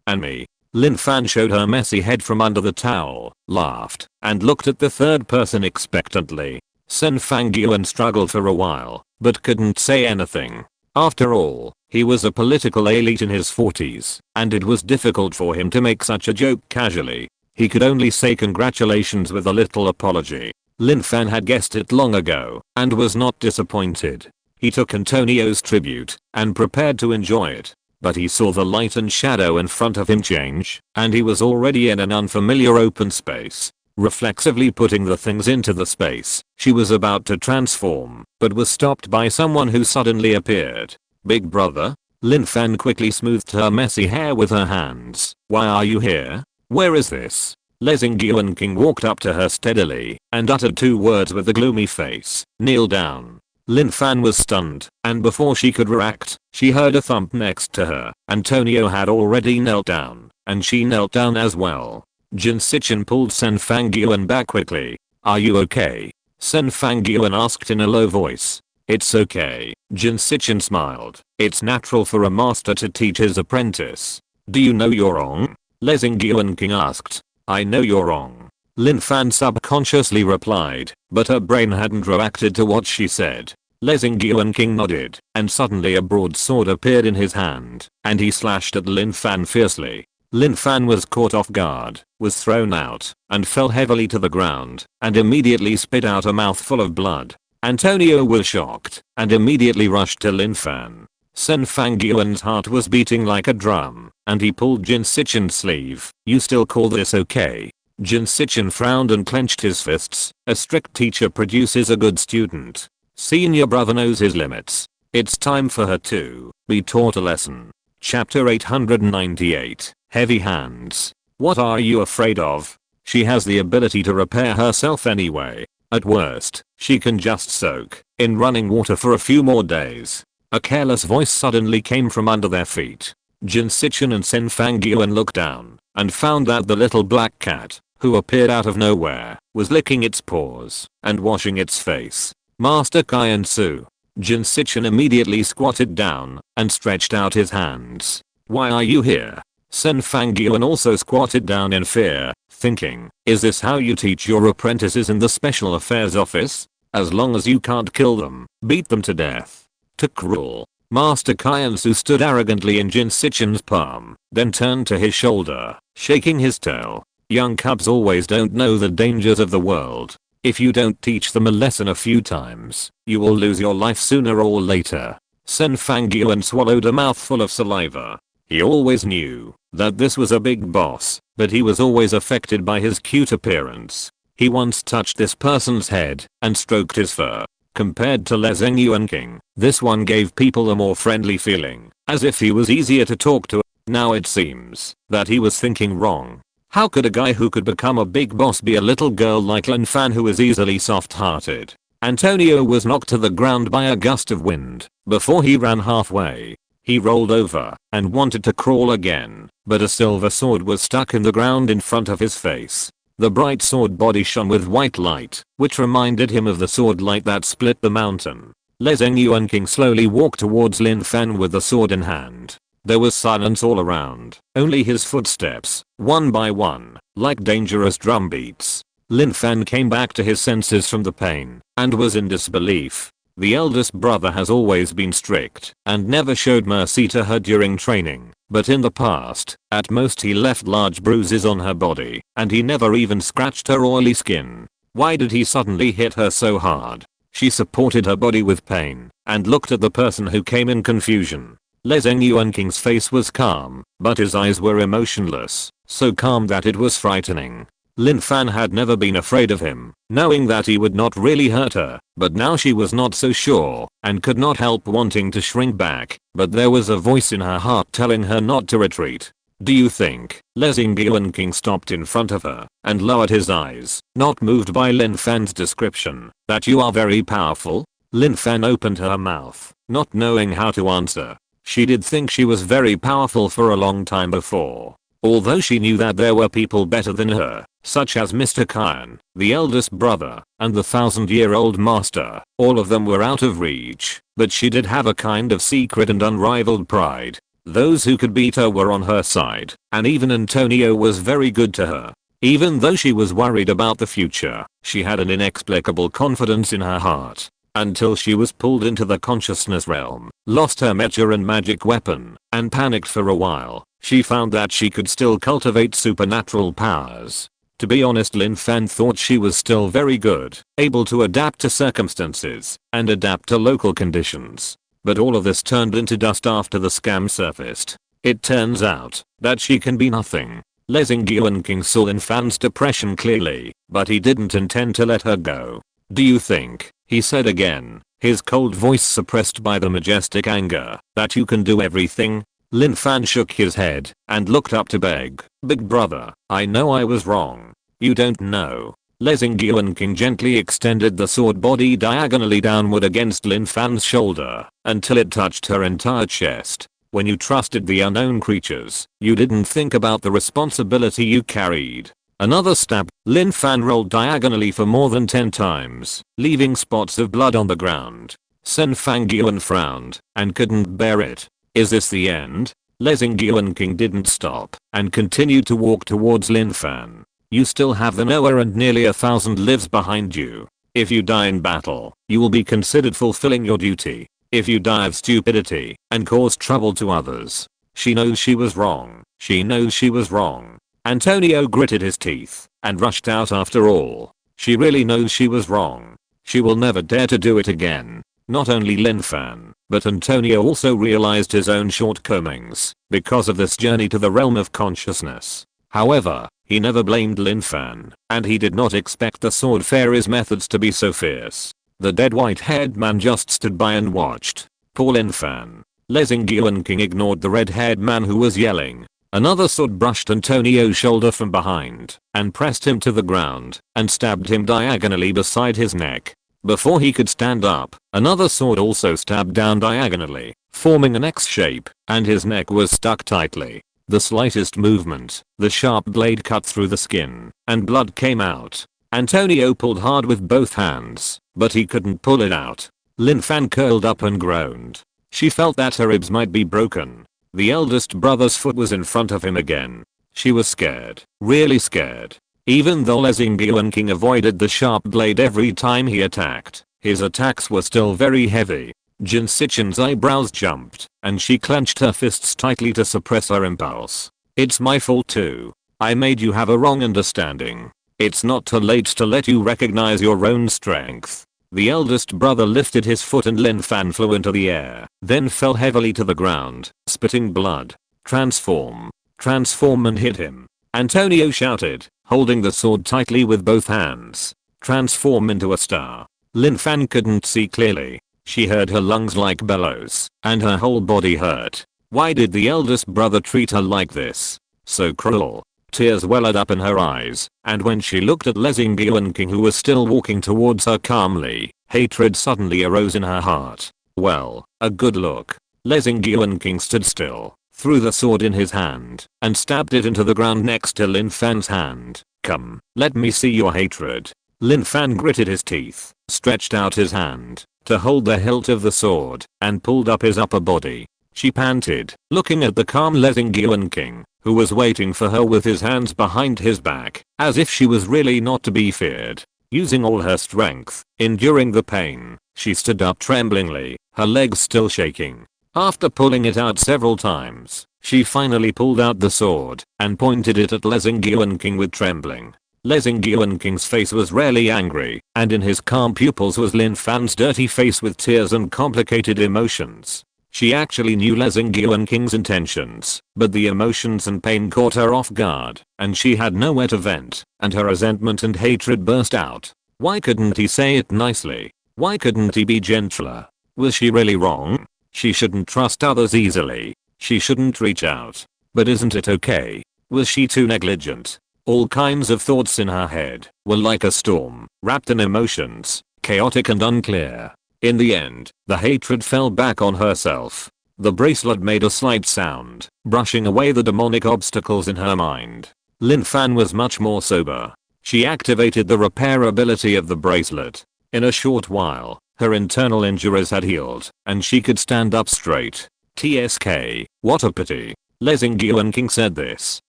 and me. Lin Fan showed her messy head from under the towel, laughed, and looked at the third person expectantly. Sen Fangyuan struggled for a while, but couldn't say anything. After all, he was a political elite in his 40s, and it was difficult for him to make such a joke casually. He could only say congratulations with a little apology. Lin Fan had guessed it long ago, and was not disappointed. He took Antonio's tribute, and prepared to enjoy it. but he saw the light and shadow in front of him change, and he was already in an unfamiliar open space. Reflexively putting the things into the space, she was about to transform, but was stopped by someone who suddenly appeared. Big brother? Lin Fan quickly smoothed her messy hair with her hands. Why are you here? Where is this? Lezing Yuan King walked up to her steadily and uttered 2 words with a gloomy face. Kneel down. Lin Fan was stunned, and before she could react, she heard a thump next to her. Antonio had already knelt down, and she knelt down as well. Jin Sichin pulled Sen Fangyuan back quickly. Are you okay? Sen Fangyuan asked in a low voice. It's okay. Jin Sichin smiled. It's natural for a master to teach his apprentice. Do you know you're wrong? Lezing Yuan King asked. I know you're wrong. Lin Fan subconsciously replied, but her brain hadn't reacted to what she said. Lezing Yuan King nodded, and suddenly a broadsword appeared in his hand, and he slashed at Lin Fan fiercely. Lin Fan was caught off guard, was thrown out, and fell heavily to the ground, and immediately spit out a mouthful of blood. Antonio was shocked, and immediately rushed to Lin Fan. Sen Fangyuan's heart was beating like a drum, and he pulled Jin Sichin's sleeve. You still call this okay? Jin Sichin frowned and clenched his fists. A strict teacher produces a good student. Senior brother knows his limits. It's time for her to be taught a lesson. Chapter 898. Heavy hands. What are you afraid of? She has the ability to repair herself anyway. At worst, she can just soak in running water for a few more days. A careless voice suddenly came from under their feet. Jin Sichin and Sen Fangyuan looked down and found that the little black cat, who appeared out of nowhere, was licking its paws and washing its face. Master Kaian Su. Jin Sichin immediately squatted down and stretched out his hands. Why are you here? Sen Fangyuan also squatted down in fear, thinking, is this how you teach your apprentices in the Special Affairs Office? As long as you can't kill them, beat them to death. Too cruel. Master Kaian Su stood arrogantly in Jin Sichin's palm, then turned to his shoulder, shaking his tail. Young cubs always don't know the dangers of the world. If you don't teach them a lesson a few times, you will lose your life sooner or later. Sen Fangyuan swallowed a mouthful of saliva. He always knew that this was a big boss, but he was always affected by his cute appearance. He once touched this person's head and stroked his fur. Compared to Lezing Yuan King, this one gave people a more friendly feeling, as if he was easier to talk to. Now it seems that he was thinking wrong. How could a guy who could become a big boss be a little girl like Lin Fan who is easily soft-hearted? Antonio was knocked to the ground by a gust of wind before he ran halfway. He rolled over and wanted to crawl again, but a silver sword was stuck in the ground in front of his face. The bright sword body shone with white light, which reminded him of the sword light that split the mountain. Lezing Yuan King slowly walked towards Lin Fan with the sword in hand. There was silence all around, only his footsteps, one by one, like dangerous drum beats. Lin Fan came back to his senses from the pain, and was in disbelief. The eldest brother has always been strict, and never showed mercy to her during training, but in the past, at most he left large bruises on her body, and he never even scratched her oily skin. Why did he suddenly hit her so hard? She supported her body with pain, and looked at the person who came in confusion. Lezing Yuan King's face was calm, but his eyes were emotionless, so calm that it was frightening. Lin Fan had never been afraid of him, knowing that he would not really hurt her, but now she was not so sure, and could not help wanting to shrink back, but there was a voice in her heart telling her not to retreat. Do you think? Lezing Yuan King stopped in front of her, and lowered his eyes, not moved by Lin Fan's description, that you are very powerful? Lin Fan opened her mouth, not knowing how to answer. She did think she was very powerful for a long time before. Although she knew that there were people better than her, such as Mr. Kaian, the eldest brother, and the 1000-year-old master, all of them were out of reach, but she did have a kind of secret and unrivaled pride. Those who could beat her were on her side, and even Antonio was very good to her. Even though she was worried about the future, she had an inexplicable confidence in her heart. Until she was pulled into the consciousness realm, lost her mecha and magic weapon, and panicked for a while. She found that she could still cultivate supernatural powers. To be honest, Lin Fan thought she was still very good, able to adapt to circumstances, and adapt to local conditions. But all of this turned into dust after the scam surfaced. It turns out that she can be nothing. Lin King saw Lin Fan's depression clearly, but he didn't intend to let her go. "Do you think," he said again, his cold voice suppressed by the majestic anger, "that you can do everything?" Lin Fan shook his head and looked up to beg, "Big brother, I know I was wrong. You don't know." Lin King gently extended the sword body diagonally downward against Lin Fan's shoulder until it touched her entire chest. "When you trusted the unknown creatures, you didn't think about the responsibility you carried." Another stab. Lin Fan rolled diagonally for more than 10 times, leaving spots of blood on the ground. Sen Fang Yuan frowned and couldn't bear it. "Is this the end?" Lin King didn't stop and continued to walk towards Lin Fan. "You still have the Noah and nearly 1,000 lives behind you. If you die in battle, you will be considered fulfilling your duty. If you die of stupidity and cause trouble to others." She knows she was wrong. She knows she was wrong. Antonio gritted his teeth and rushed out after all. She really knows she was wrong. She will never dare to do it again. Not only Lin Fan, but Antonio also realized his own shortcomings because of this journey to the realm of consciousness. However, he never blamed Lin Fan, and he did not expect the Sword Fairy's methods to be so fierce. The dead white-haired man just stood by and watched. Poor Lin Fan. Lin King ignored the red-haired man who was yelling. Another sword brushed Antonio's shoulder from behind and pressed him to the ground and stabbed him diagonally beside his neck. Before he could stand up, another sword also stabbed down diagonally, forming an X shape, and his neck was stuck tightly. The slightest movement, the sharp blade cut through the skin, and blood came out. Antonio pulled hard with both hands, but he couldn't pull it out. Lin Fan curled up and groaned. She felt that her ribs might be broken. The eldest brother's foot was in front of him again. She was scared, really scared. Even though Lin King avoided the sharp blade every time he attacked, his attacks were still very heavy. Jin Sichin's eyebrows jumped, and she clenched her fists tightly to suppress her impulse. "It's my fault too. I made you have a wrong understanding. It's not too late to let you recognize your own strength." The eldest brother lifted his foot and Lin Fan flew into the air, then fell heavily to the ground, spitting blood. "Transform. Transform and hit him." Antonio shouted, holding the sword tightly with both hands. "Transform into a star." Lin Fan couldn't see clearly. She heard her lungs like bellows, and her whole body hurt. Why did the eldest brother treat her like this? So cruel. Tears welled up in her eyes, and when she looked at Lin King who was still walking towards her calmly, hatred suddenly arose in her heart. Well, a good look. Lin King stood still, threw the sword in his hand, and stabbed it into the ground next to Lin Fan's hand. "Come, let me see your hatred." Lin Fan gritted his teeth, stretched out his hand to hold the hilt of the sword, and pulled up his upper body. She panted, looking at the calm Lin King, who was waiting for her with his hands behind his back, as if she was really not to be feared. Using all her strength, enduring the pain, she stood up tremblingly, her legs still shaking. After pulling it out several times, she finally pulled out the sword and pointed it at Lin King with trembling. Lin King's face was rarely angry, and in his calm pupils was Lin Fan's dirty face with tears and complicated emotions. She actually knew Lin King's intentions, but the emotions and pain caught her off guard, and she had nowhere to vent, and her resentment and hatred burst out. Why couldn't he say it nicely? Why couldn't he be gentler? Was she really wrong? She shouldn't trust others easily. She shouldn't reach out. But isn't it okay? Was she too negligent? All kinds of thoughts in her head were like a storm, wrapped in emotions, chaotic and unclear. In the end, the hatred fell back on herself. The bracelet made a slight sound, brushing away the demonic obstacles in her mind. Lin Fan was much more sober. She activated the repair ability of the bracelet. In a short while, her internal injuries had healed, and she could stand up straight. TSK, what a pity. Lin King said this,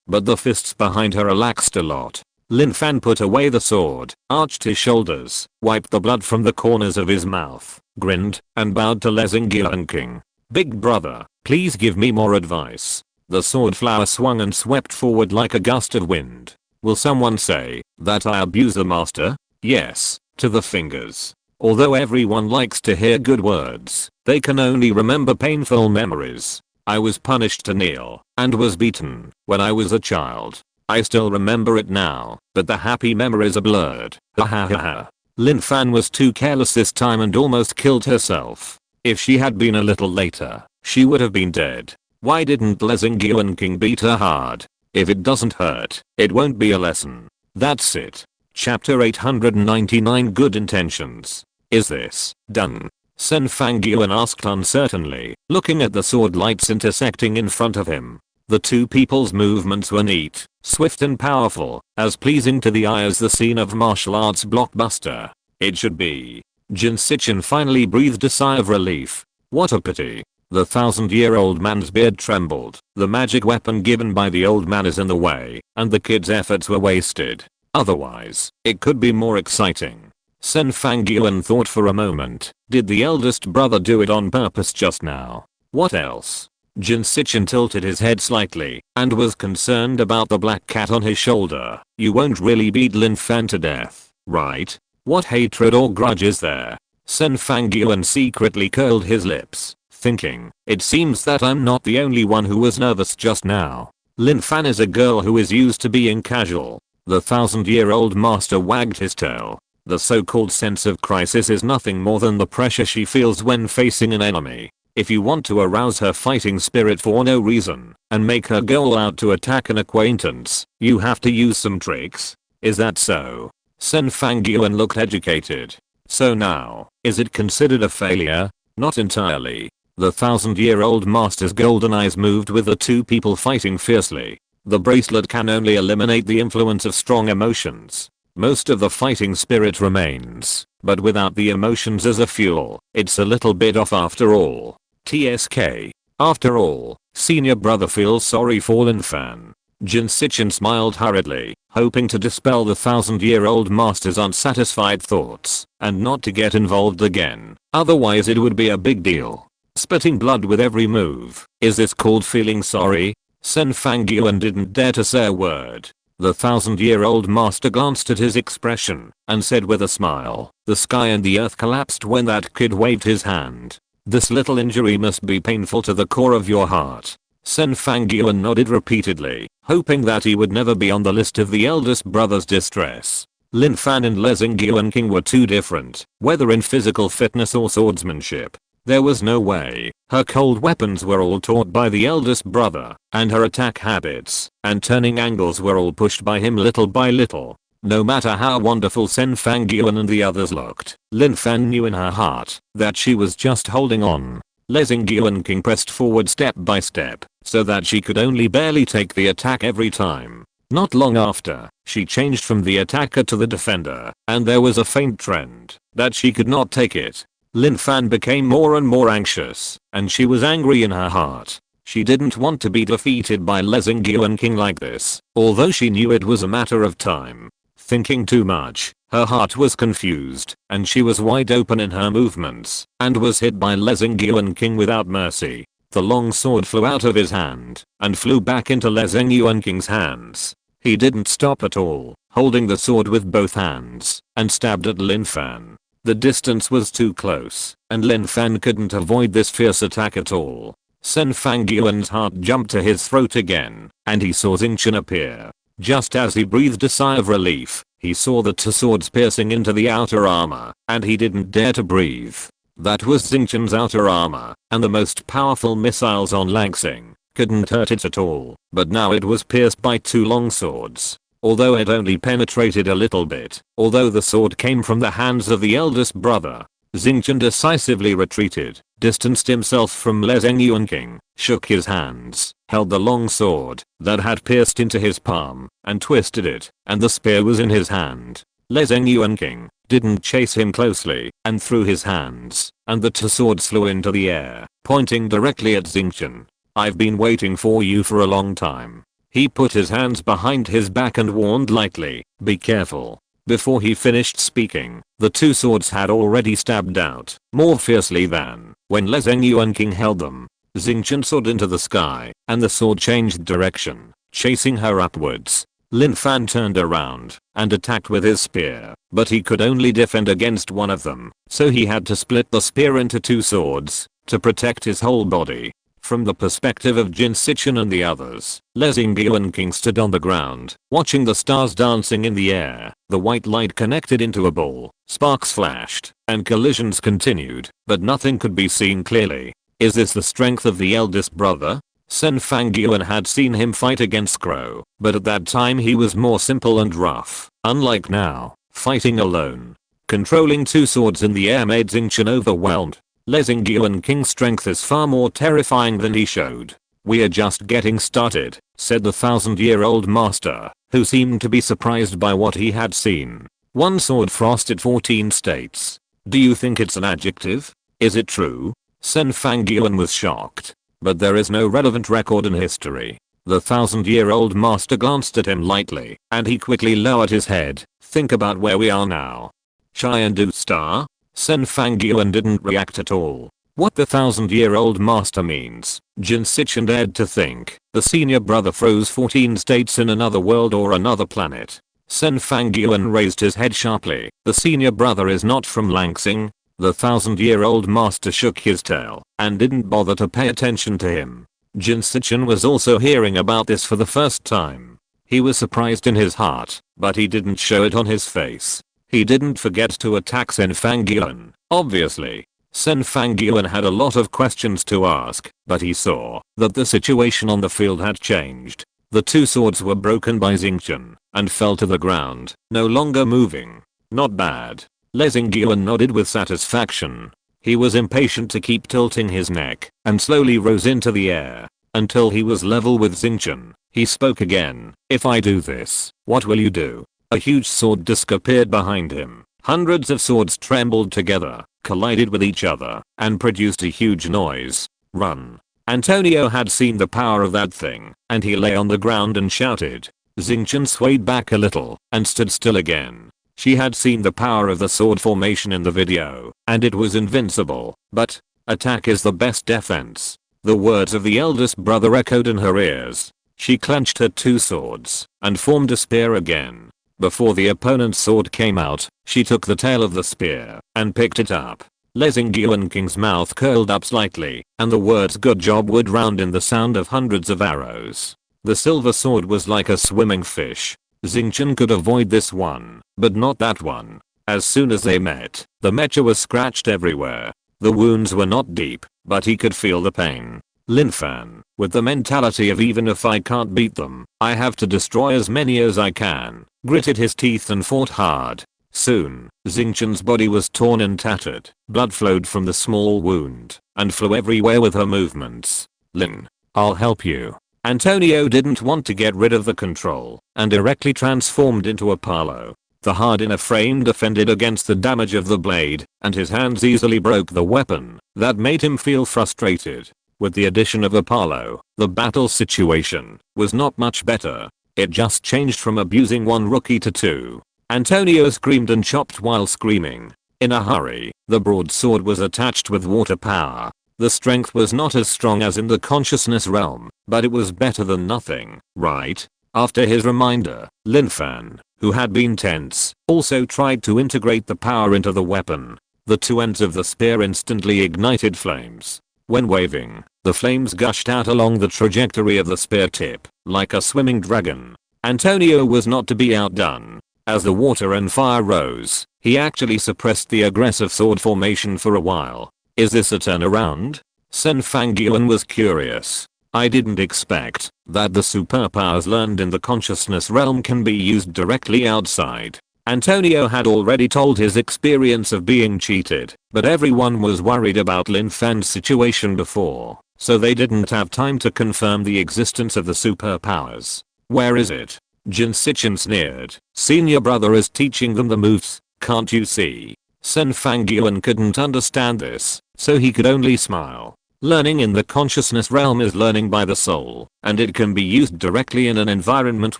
but the fists behind her relaxed a lot. Lin Fan put away the sword, arched his shoulders, wiped the blood from the corners of his mouth, grinned, and bowed to Lin King. "Big brother, please give me more advice." The sword flower swung and swept forward like a gust of wind. "Will someone say that I abuse the master?" "Yes, to the fingers." Although everyone likes to hear good words, they can only remember painful memories. I was punished to kneel and was beaten when I was a child. I still remember it now, but the happy memories are blurred. Ha ha ha ha. Lin Fan was too careless this time and almost killed herself. If she had been a little later, she would have been dead. Why didn't Lezing Yuan King beat her hard? If it doesn't hurt, it won't be a lesson. That's it. Chapter 899 Good Intentions. Is this done? Sen Fang Yuan asked uncertainly, looking at the sword lights intersecting in front of him. The two people's movements were neat, swift and powerful, as pleasing to the eye as the scene of martial arts blockbuster. It should be. Jin Sichin finally breathed a sigh of relief. What a pity. The 1,000-year-old man's beard trembled. The magic weapon given by the old man is in the way, and the kid's efforts were wasted. Otherwise, it could be more exciting. Sen Fang Yuan thought for a moment. Did the eldest brother do it on purpose just now? What else? Jin Sichin tilted his head slightly and was concerned about the black cat on his shoulder. You won't really beat Lin Fan to death, right? What hatred or grudge is there? Sen Fang Yuan secretly curled his lips, thinking, it seems that I'm not the only one who was nervous just now. Lin Fan is a girl who is used to being casual. The 1,000-year-old master wagged his tail. The so-called sense of crisis is nothing more than the pressure she feels when facing an enemy. If you want to arouse her fighting spirit for no reason and make her go all out to attack an acquaintance, you have to use some tricks. Is that so? Sen Fang Yuan looked educated. So now, is it considered a failure? Not entirely. The 1,000-year-old master's golden eyes moved with the two people fighting fiercely. The bracelet can only eliminate the influence of strong emotions. Most of the fighting spirit remains, but without the emotions as a fuel, it's a little bit off after all. TSK. After all, senior brother feels sorry for Lin Fan. Jin Sichin smiled hurriedly, hoping to dispel the 1,000-year-old master's unsatisfied thoughts and not to get involved again. Otherwise it would be a big deal. Spitting blood with every move. Is this called feeling sorry? Sen Fang Yuan didn't dare to say a word. The 1,000-year-old master glanced at his expression and said with a smile, the sky and the earth collapsed when that kid waved his hand. This little injury must be painful to the core of your heart. Sen Fang Yuan nodded repeatedly, hoping that he would never be on the list of the eldest brother's distress. Lin Fan and Lezing Yuan King were too different, whether in physical fitness or swordsmanship. There was no way. Her cold weapons were all taught by the eldest brother, and her attack habits and turning angles were all pushed by him little by little. No matter how wonderful Sen Fang Yuan and the others looked, Lin Fan knew in her heart that she was just holding on. Lezing Yuan King pressed forward step by step, so that she could only barely take the attack every time. Not long after, she changed from the attacker to the defender, and there was a faint trend that she could not take it. Lin Fan became more and more anxious, and she was angry in her heart. She didn't want to be defeated by Lezing Yuan King like this, although she knew it was a matter of time. Thinking too much, her heart was confused, and she was wide open in her movements, and was hit by Lezing Yuan King without mercy. The long sword flew out of his hand, and flew back into Lezing Yuan King's hands. He didn't stop at all, holding the sword with both hands, and stabbed at Lin Fan. The distance was too close, and Lin Fan couldn't avoid this fierce attack at all. Sen Fang Yuan's heart jumped to his throat again, and he saw Xingqian appear. Just as he breathed a sigh of relief, he saw the two swords piercing into the outer armor, and he didn't dare to breathe. That was Xingqian's outer armor, and the most powerful missiles on Langsing couldn't hurt it at all, but now it was pierced by two long swords. Although it only penetrated a little bit, although the sword came from the hands of the eldest brother, Xingqian decisively retreated, distanced himself from Lezing Yuan King, shook his hands, held the long sword that had pierced into his palm, and twisted it, and the spear was in his hand. Lezing Yuan King didn't chase him closely, and threw his hands, and the two swords flew into the air, pointing directly at Xingqian. I've been waiting for you for a long time. He put his hands behind his back and warned lightly, be careful. Before he finished speaking, the two swords had already stabbed out, more fiercely than when Lezing Yuan King held them. Xingqian soared into the sky, and the sword changed direction, chasing her upwards. Lin Fan turned around and attacked with his spear, but he could only defend against one of them, so he had to split the spear into two swords to protect his whole body. From the perspective of Jin Sichin and the others, Lezingyu and King stood on the ground, watching the stars dancing in the air. The white light connected into a ball, sparks flashed, and collisions continued, but nothing could be seen clearly. Is this the strength of the eldest brother? Sen Fangyuan had seen him fight against Crow, but at that time he was more simple and rough, unlike now, fighting alone. Controlling two swords in the air made Xingqian overwhelmed. Lezingyu King's strength is far more terrifying than he showed. We are just getting started, said the 1,000-year-old master, who seemed to be surprised by what he had seen. One sword frosted 14 states. Do you think it's an adjective? Is it true? Sen Fangyuan was shocked. But there is no relevant record in history. The 1,000-year-old master glanced at him lightly, and he quickly lowered his head. Think about where we are now. Chyandu Star? Sen Fangyuan didn't react at all. What the 1,000-year-old master means, Jin Sichin dared to think. The senior brother froze 14 states in another world or another planet. Sen Fangyuan raised his head sharply. The senior brother is not from Langsing. The 1,000-year-old master shook his tail and didn't bother to pay attention to him. Jin Sichin was also hearing about this for the first time. He was surprised in his heart, but he didn't show it on his face. He didn't forget to attack Sen Fangyuan, obviously. Sen Fangyuan had a lot of questions to ask, but he saw that the situation on the field had changed. The two swords were broken by Xingqian and fell to the ground, no longer moving. Not bad. Lezingyu nodded with satisfaction. He was impatient to keep tilting his neck and slowly rose into the air until he was level with Xingqian. He spoke again. If I do this, what will you do? A huge sword disc appeared behind him. Hundreds of swords trembled together, collided with each other, and produced a huge noise. Run. Antonio had seen the power of that thing, and he lay on the ground and shouted. Xingqian swayed back a little and stood still again. She had seen the power of the sword formation in the video, and it was invincible, but attack is the best defense. The words of the eldest brother echoed in her ears. She clenched her two swords and formed a spear again. Before the opponent's sword came out, she took the tail of the spear and picked it up. Lezingyu King's mouth curled up slightly, and the words "good job" would drown in the sound of hundreds of arrows. The silver sword was like a swimming fish. Xingqian could avoid this one, but not that one. As soon as they met, the Mecha was scratched everywhere. The wounds were not deep, but he could feel the pain. Lin Fan, with the mentality of even if I can't beat them, I have to destroy as many as I can, gritted his teeth and fought hard. Soon, Xingqian's body was torn and tattered. Blood flowed from the small wound and flew everywhere with her movements. Lin, I'll help you. Antonio didn't want to get rid of the control and directly transformed into Apollo. The hard inner frame defended against the damage of the blade, and his hands easily broke the weapon. That made him feel frustrated. With the addition of Apollo, the battle situation was not much better. It just changed from abusing one rookie to two. Antonio screamed and chopped while screaming. In a hurry, the broadsword was attached with water power. The strength was not as strong as in the consciousness realm, but it was better than nothing, right? After his reminder, Lin Fan, who had been tense, also tried to integrate the power into the weapon. The two ends of the spear instantly ignited flames. When waving, the flames gushed out along the trajectory of the spear tip, like a swimming dragon. Antonio was not to be outdone. As the water and fire rose, he actually suppressed the aggressive sword formation for a while. Is this a turnaround? Sen Fangyuan was curious. I didn't expect that the superpowers learned in the consciousness realm can be used directly outside. Antonio had already told his experience of being cheated, but everyone was worried about Lin Fan's situation before, so they didn't have time to confirm the existence of the superpowers. Where is it? Jin Sichin sneered. Senior brother is teaching them the moves, can't you see? Sen Fangyuan couldn't understand this, so he could only smile. Learning in the consciousness realm is learning by the soul, and it can be used directly in an environment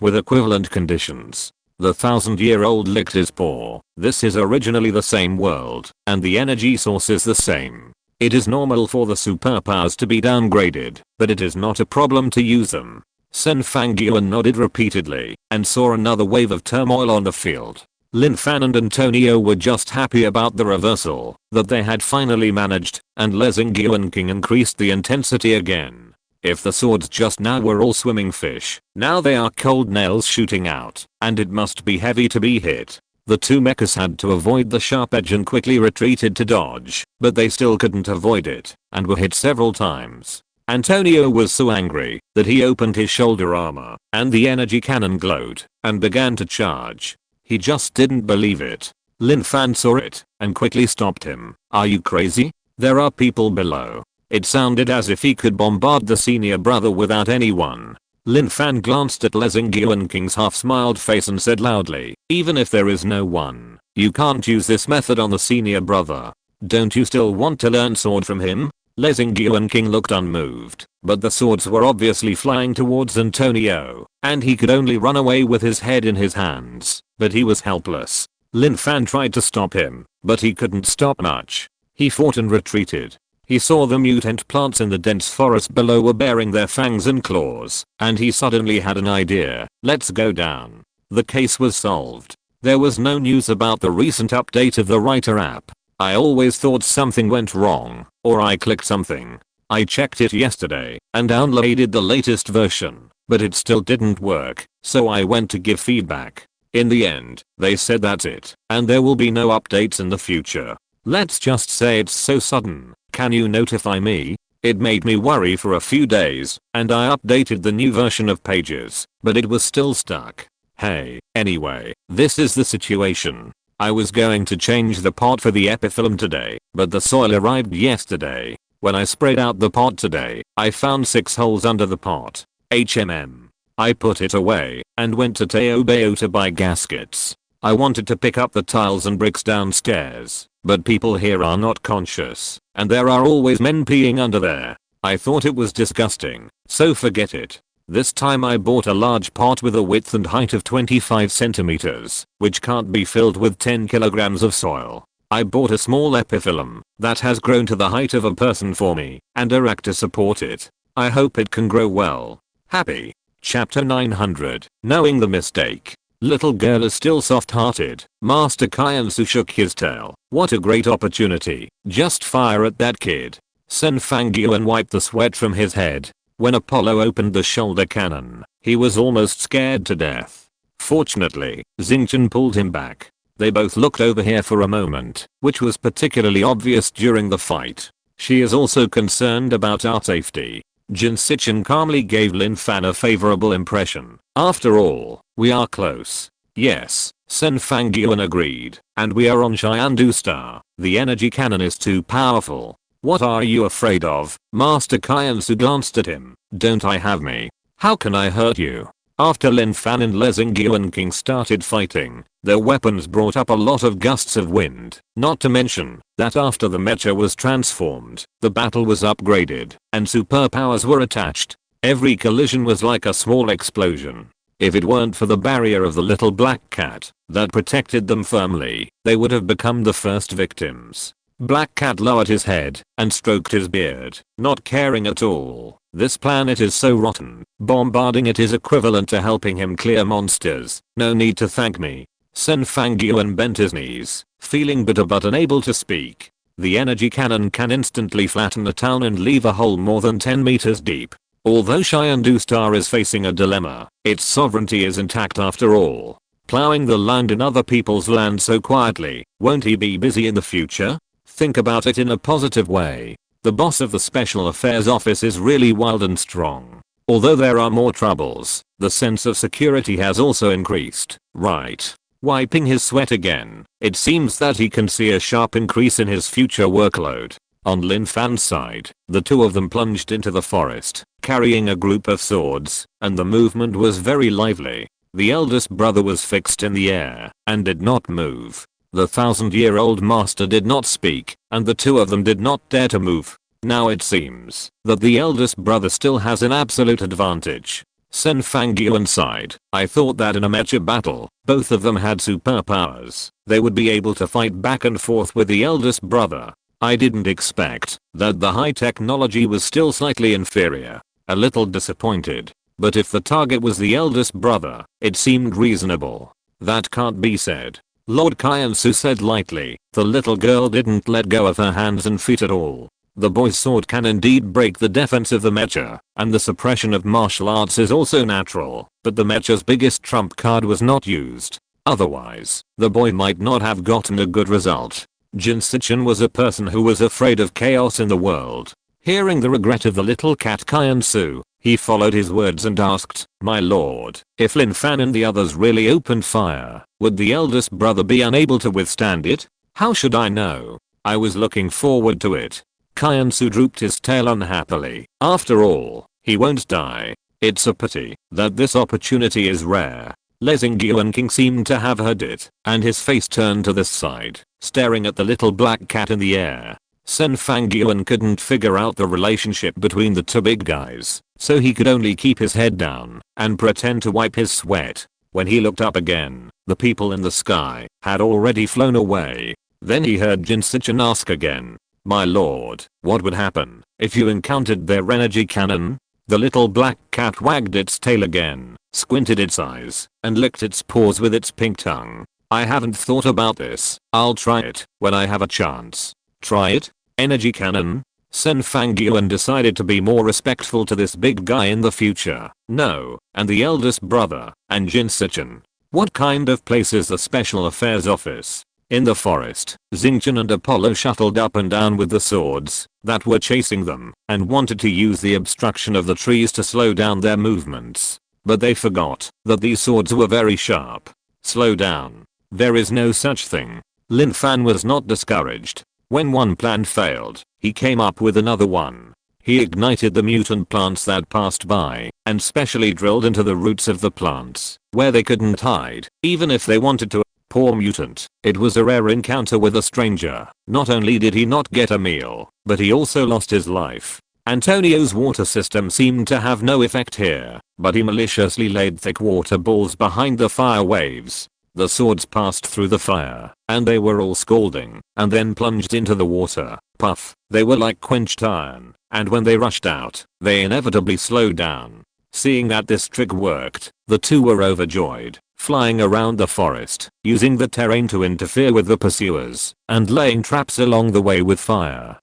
with equivalent conditions. The 1,000-year-old licked his paw. This is originally the same world, and the energy source is the same. It is normal for the superpowers to be downgraded, but it is not a problem to use them. Sen Fangyuan nodded repeatedly and saw another wave of turmoil on the field. Lin Fan and Antonio were just happy about the reversal that they had finally managed, and Lezing King increased the intensity again. If the swords just now were all swimming fish, now they are cold nails shooting out, and it must be heavy to be hit. The two mechas had to avoid the sharp edge and quickly retreated to dodge, but they still couldn't avoid it, and were hit several times. Antonio was so angry that he opened his shoulder armor, and the energy cannon glowed, and began to charge. He just didn't believe it. Lin Fan saw it, and quickly stopped him. Are you crazy? There are people below. It sounded as if he could bombard the senior brother without anyone. Lin Fan glanced at Lezing King's half-smiled face and said loudly, even if there is no one, you can't use this method on the senior brother. Don't you still want to learn sword from him? Lezing King looked unmoved, but the swords were obviously flying towards Antonio, and he could only run away with his head in his hands, but he was helpless. Lin Fan tried to stop him, but he couldn't stop much. He fought and retreated. He saw the mutant plants in the dense forest below were baring their fangs and claws, and he suddenly had an idea. Let's go down. The case was solved. There was no news about the recent update of the Writer app. I always thought something went wrong, or I clicked something. I checked it yesterday and downloaded the latest version, but it still didn't work, so I went to give feedback. In the end, they said that's it, and there will be no updates in the future. Let's just say it's so sudden. Can you notify me? It made me worry for a few days, and I updated the new version of Pages, but it was still stuck. Hey, anyway, this is the situation. I was going to change the pot for the epifilm today, but the soil arrived yesterday. When I sprayed out the pot today, I found 6 holes under the pot. I put it away and went to Teobeo to buy gaskets. I wanted to pick up the tiles and bricks downstairs, but people here are not conscious, and there are always men peeing under there. I thought it was disgusting, so forget it. This time I bought a large pot with a width and height of 25 centimeters, which can't be filled with 10 kilograms of soil. I bought a small epiphyllum that has grown to the height of a person for me, and a rack to support it. I hope it can grow well. Happy. Chapter 900. Knowing the mistake. Little girl is still soft-hearted. Master Kaiensu shook his tail. What a great opportunity. Just fire at that kid. Sen Fangyuan wiped the sweat from his head. When Apollo opened the shoulder cannon, he was almost scared to death. Fortunately, Xingchen pulled him back. They both looked over here for a moment, which was particularly obvious during the fight. She is also concerned about our safety. Jin Sichin calmly gave Lin Fan a favorable impression. After all, we are close. Yes, Sen Fangyuan agreed, and we are on Xiandu Star. The energy cannon is too powerful. What are you afraid of? Master Kaiensu glanced at him. Don't I have me? How can I hurt you? After Lin Fan and Lezing King started fighting, their weapons brought up a lot of gusts of wind. Not to mention that after the Mecha was transformed, the battle was upgraded, and superpowers were attached. Every collision was like a small explosion. If it weren't for the barrier of the little black cat that protected them firmly, they would have become the first victims. Black Cat lowered his head and stroked his beard, not caring at all. This planet is so rotten. Bombarding it is equivalent to helping him clear monsters. No need to thank me. Sen Fangyuan bent his knees, feeling bitter but unable to speak. The energy cannon can instantly flatten a town and leave a hole more than 10 meters deep. Although Xiandu Star is facing a dilemma, its sovereignty is intact after all. Plowing the land in other people's land so quietly, won't he be busy in the future? Think about it in a positive way. The boss of the Special Affairs Office is really wild and strong. Although there are more troubles, the sense of security has also increased, right? Wiping his sweat again, it seems that he can see a sharp increase in his future workload. On Lin Fan's side, the two of them plunged into the forest, carrying a group of swords, and the movement was very lively. The eldest brother was fixed in the air and did not move. The 1000-year-old master did not speak, and the two of them did not dare to move. Now it seems that the eldest brother still has an absolute advantage. Sen Fangyuan sighed. I thought that in a mecha battle, both of them had superpowers. They would be able to fight back and forth with the eldest brother. I didn't expect that the high technology was still slightly inferior. A little disappointed. But if the target was the eldest brother, it seemed reasonable. That can't be said. Lord Kyansu said lightly. The little girl didn't let go of her hands and feet at all. The boy's sword can indeed break the defense of the mecha, and the suppression of martial arts is also natural, but the mecha's biggest trump card was not used. Otherwise, the boy might not have gotten a good result. Jin Sichin was a person who was afraid of chaos in the world. Hearing the regret of the little cat Kyansu, he followed his words and asked, "My lord, if Lin Fan and the others really opened fire, would the eldest brother be unable to withstand it? How should I know? I was looking forward to it." Kyansu drooped his tail unhappily. After all, he won't die. It's a pity that this opportunity is rare. Lezing Yuan seemed to have heard it, and his face turned to the side, staring at the little black cat in the air. Sen Fang Yuan couldn't figure out the relationship between the two big guys, so he could only keep his head down and pretend to wipe his sweat. When he looked up again, the people in the sky had already flown away. Then he heard Jin Sichin ask again, "My lord, what would happen if you encountered their energy cannon?" The little black cat wagged its tail again, squinted its eyes, and licked its paws with its pink tongue. "I haven't thought about this. I'll try it when I have a chance." "Try it? Energy cannon?" Sen Fang Yuan decided to be more respectful to this big guy in the future. "No, and the eldest brother, and Jin Sichin. What kind of place is the special affairs office?" In the forest, Xingqian and Apollo shuttled up and down with the swords that were chasing them and wanted to use the obstruction of the trees to slow down their movements. But they forgot that these swords were very sharp. Slow down. There is no such thing. Lin Fan was not discouraged. When one plan failed, he came up with another one. He ignited the mutant plants that passed by and specially drilled into the roots of the plants where they couldn't hide, even if they wanted to. Poor mutant. It was a rare encounter with a stranger. Not only did he not get a meal, but he also lost his life. Antonio's water system seemed to have no effect here, but he maliciously laid thick water balls behind the fire waves. The swords passed through the fire, and they were all scalding, and then plunged into the water. Puff. They were like quenched iron, and when they rushed out, they inevitably slowed down. Seeing that this trick worked, the two were overjoyed, flying around the forest, using the terrain to interfere with the pursuers, and laying traps along the way with fire,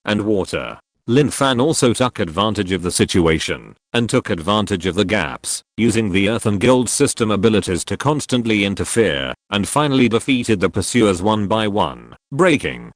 and water. Lin Fan also took advantage of the situation, and took advantage of the gaps, using the Earth and Guild system abilities to constantly interfere, and finally defeated the pursuers one by one, breaking,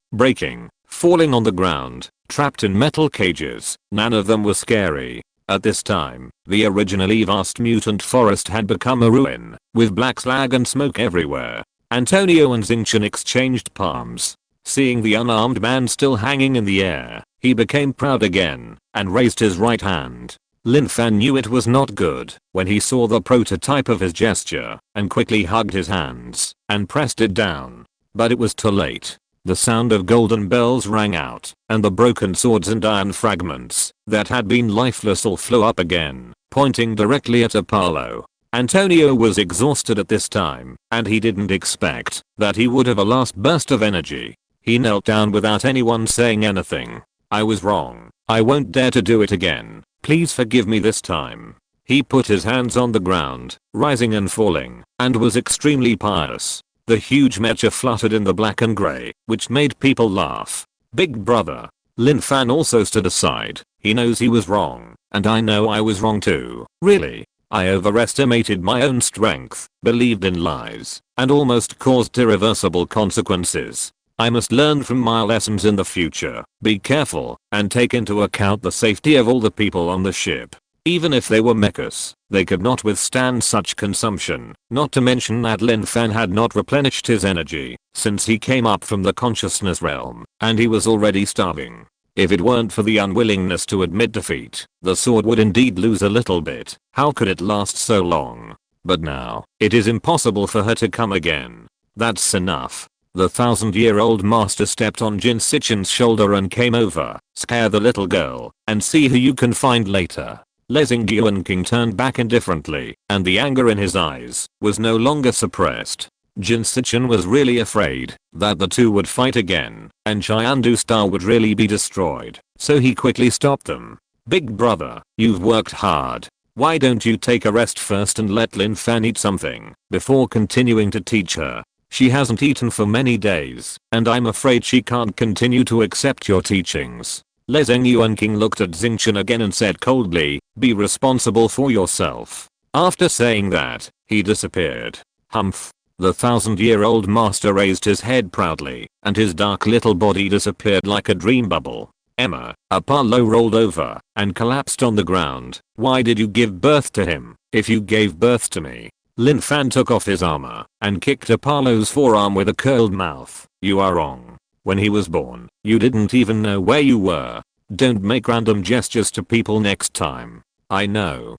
falling on the ground, trapped in metal cages. None of them were scary. At this time, the originally vast mutant forest had become a ruin, with black slag and smoke everywhere. Antonio and Xingqian exchanged palms. Seeing the unarmed man still hanging in the air, he became proud again, and raised his right hand. Lin Fan knew it was not good when he saw the prototype of his gesture, and quickly hugged his hands, and pressed it down. But it was too late. The sound of golden bells rang out, and the broken swords and iron fragments that had been lifeless all flew up again, pointing directly at Apollo. Antonio was exhausted at this time, and he didn't expect that he would have a last burst of energy. He knelt down without anyone saying anything. "I was wrong. I won't dare to do it again. Please forgive me this time." He put his hands on the ground, rising and falling, and was extremely pious. The huge mecha fluttered in the black and grey, which made people laugh. "Big brother." Lin Fan also stood aside. He knows he was wrong, and I know I was wrong too. Really, I overestimated my own strength, believed in lies, and almost caused irreversible consequences. I must learn from my lessons in the future, be careful, and take into account the safety of all the people on the ship. Even if they were mechas, they could not withstand such consumption, not to mention that Lin Fan had not replenished his energy since he came up from the consciousness realm, and he was already starving. If it weren't for the unwillingness to admit defeat, the sword would indeed lose a little bit. How could it last so long? But now, it is impossible for her to come again. That's enough. The 1,000-year-old master stepped on Jin Sichin's shoulder and came over. "Scare the little girl, and see who you can find later." Lezing Yuan turned back indifferently, and the anger in his eyes was no longer suppressed. Jin Sichin was really afraid that the two would fight again, and Chyandu Star would really be destroyed, so he quickly stopped them. Big brother, you've worked hard. Why don't you take a rest first and let Lin Fan eat something before continuing to teach her? She hasn't eaten for many days, and I'm afraid she can't continue to accept your teachings. Le Zheng Yuanqing looked at Xingchen again and said coldly, be responsible for yourself. After saying that, he disappeared. Humph. The 1,000-year-old master raised his head proudly, and his dark little body disappeared like a dream bubble. Emma, Apollo rolled over and collapsed on the ground. Why did you give birth to him? If you gave birth to me. Lin Fan took off his armor and kicked Apollo's forearm with a curled mouth. You are wrong. When he was born, you didn't even know where you were. Don't make random gestures to people next time. I know.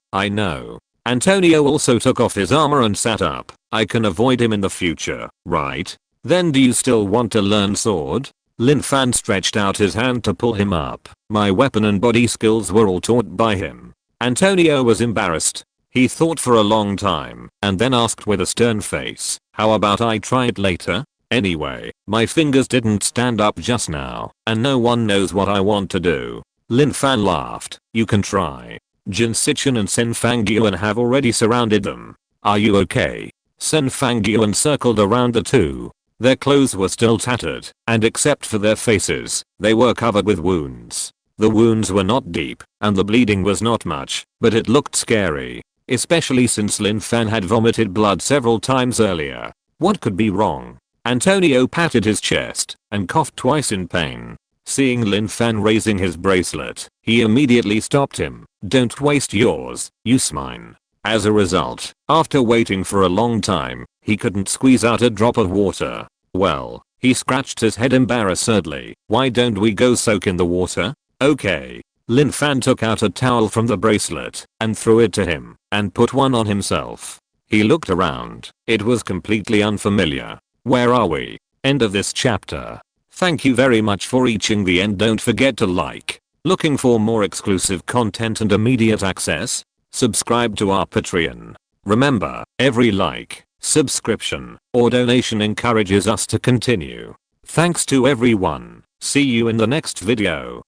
Antonio also took off his armor and sat up. I can avoid him in the future, right? Then do you still want to learn sword? Lin Fan stretched out his hand to pull him up. My weapon and body skills were all taught by him. Antonio was embarrassed. He thought for a long time and then asked with a stern face, how about I try it later? Anyway, my fingers didn't stand up just now, and no one knows what I want to do. Lin Fan laughed. You can try. Jin Sichen and Sen Fangyuan have already surrounded them. Are you okay? Sen Fangyuan circled around the two. Their clothes were still tattered, and except for their faces, they were covered with wounds. The wounds were not deep, and the bleeding was not much, but it looked scary. Especially since Lin Fan had vomited blood several times earlier. What could be wrong? Antonio patted his chest and coughed twice in pain. Seeing Lin Fan raising his bracelet, he immediately stopped him. Don't waste yours, use mine. As a result, after waiting for a long time, he couldn't squeeze out a drop of water. Well, he scratched his head embarrassedly. Why don't we go soak in the water? Okay. Lin Fan took out a towel from the bracelet and threw it to him and put one on himself. He looked around. It was completely unfamiliar. Where are we? End of this chapter. Thank you very much for reaching the end. Don't forget to like. Looking for more exclusive content and immediate access? Subscribe to our Patreon. Remember, every like, subscription, or donation encourages us to continue. Thanks to everyone. See you in the next video.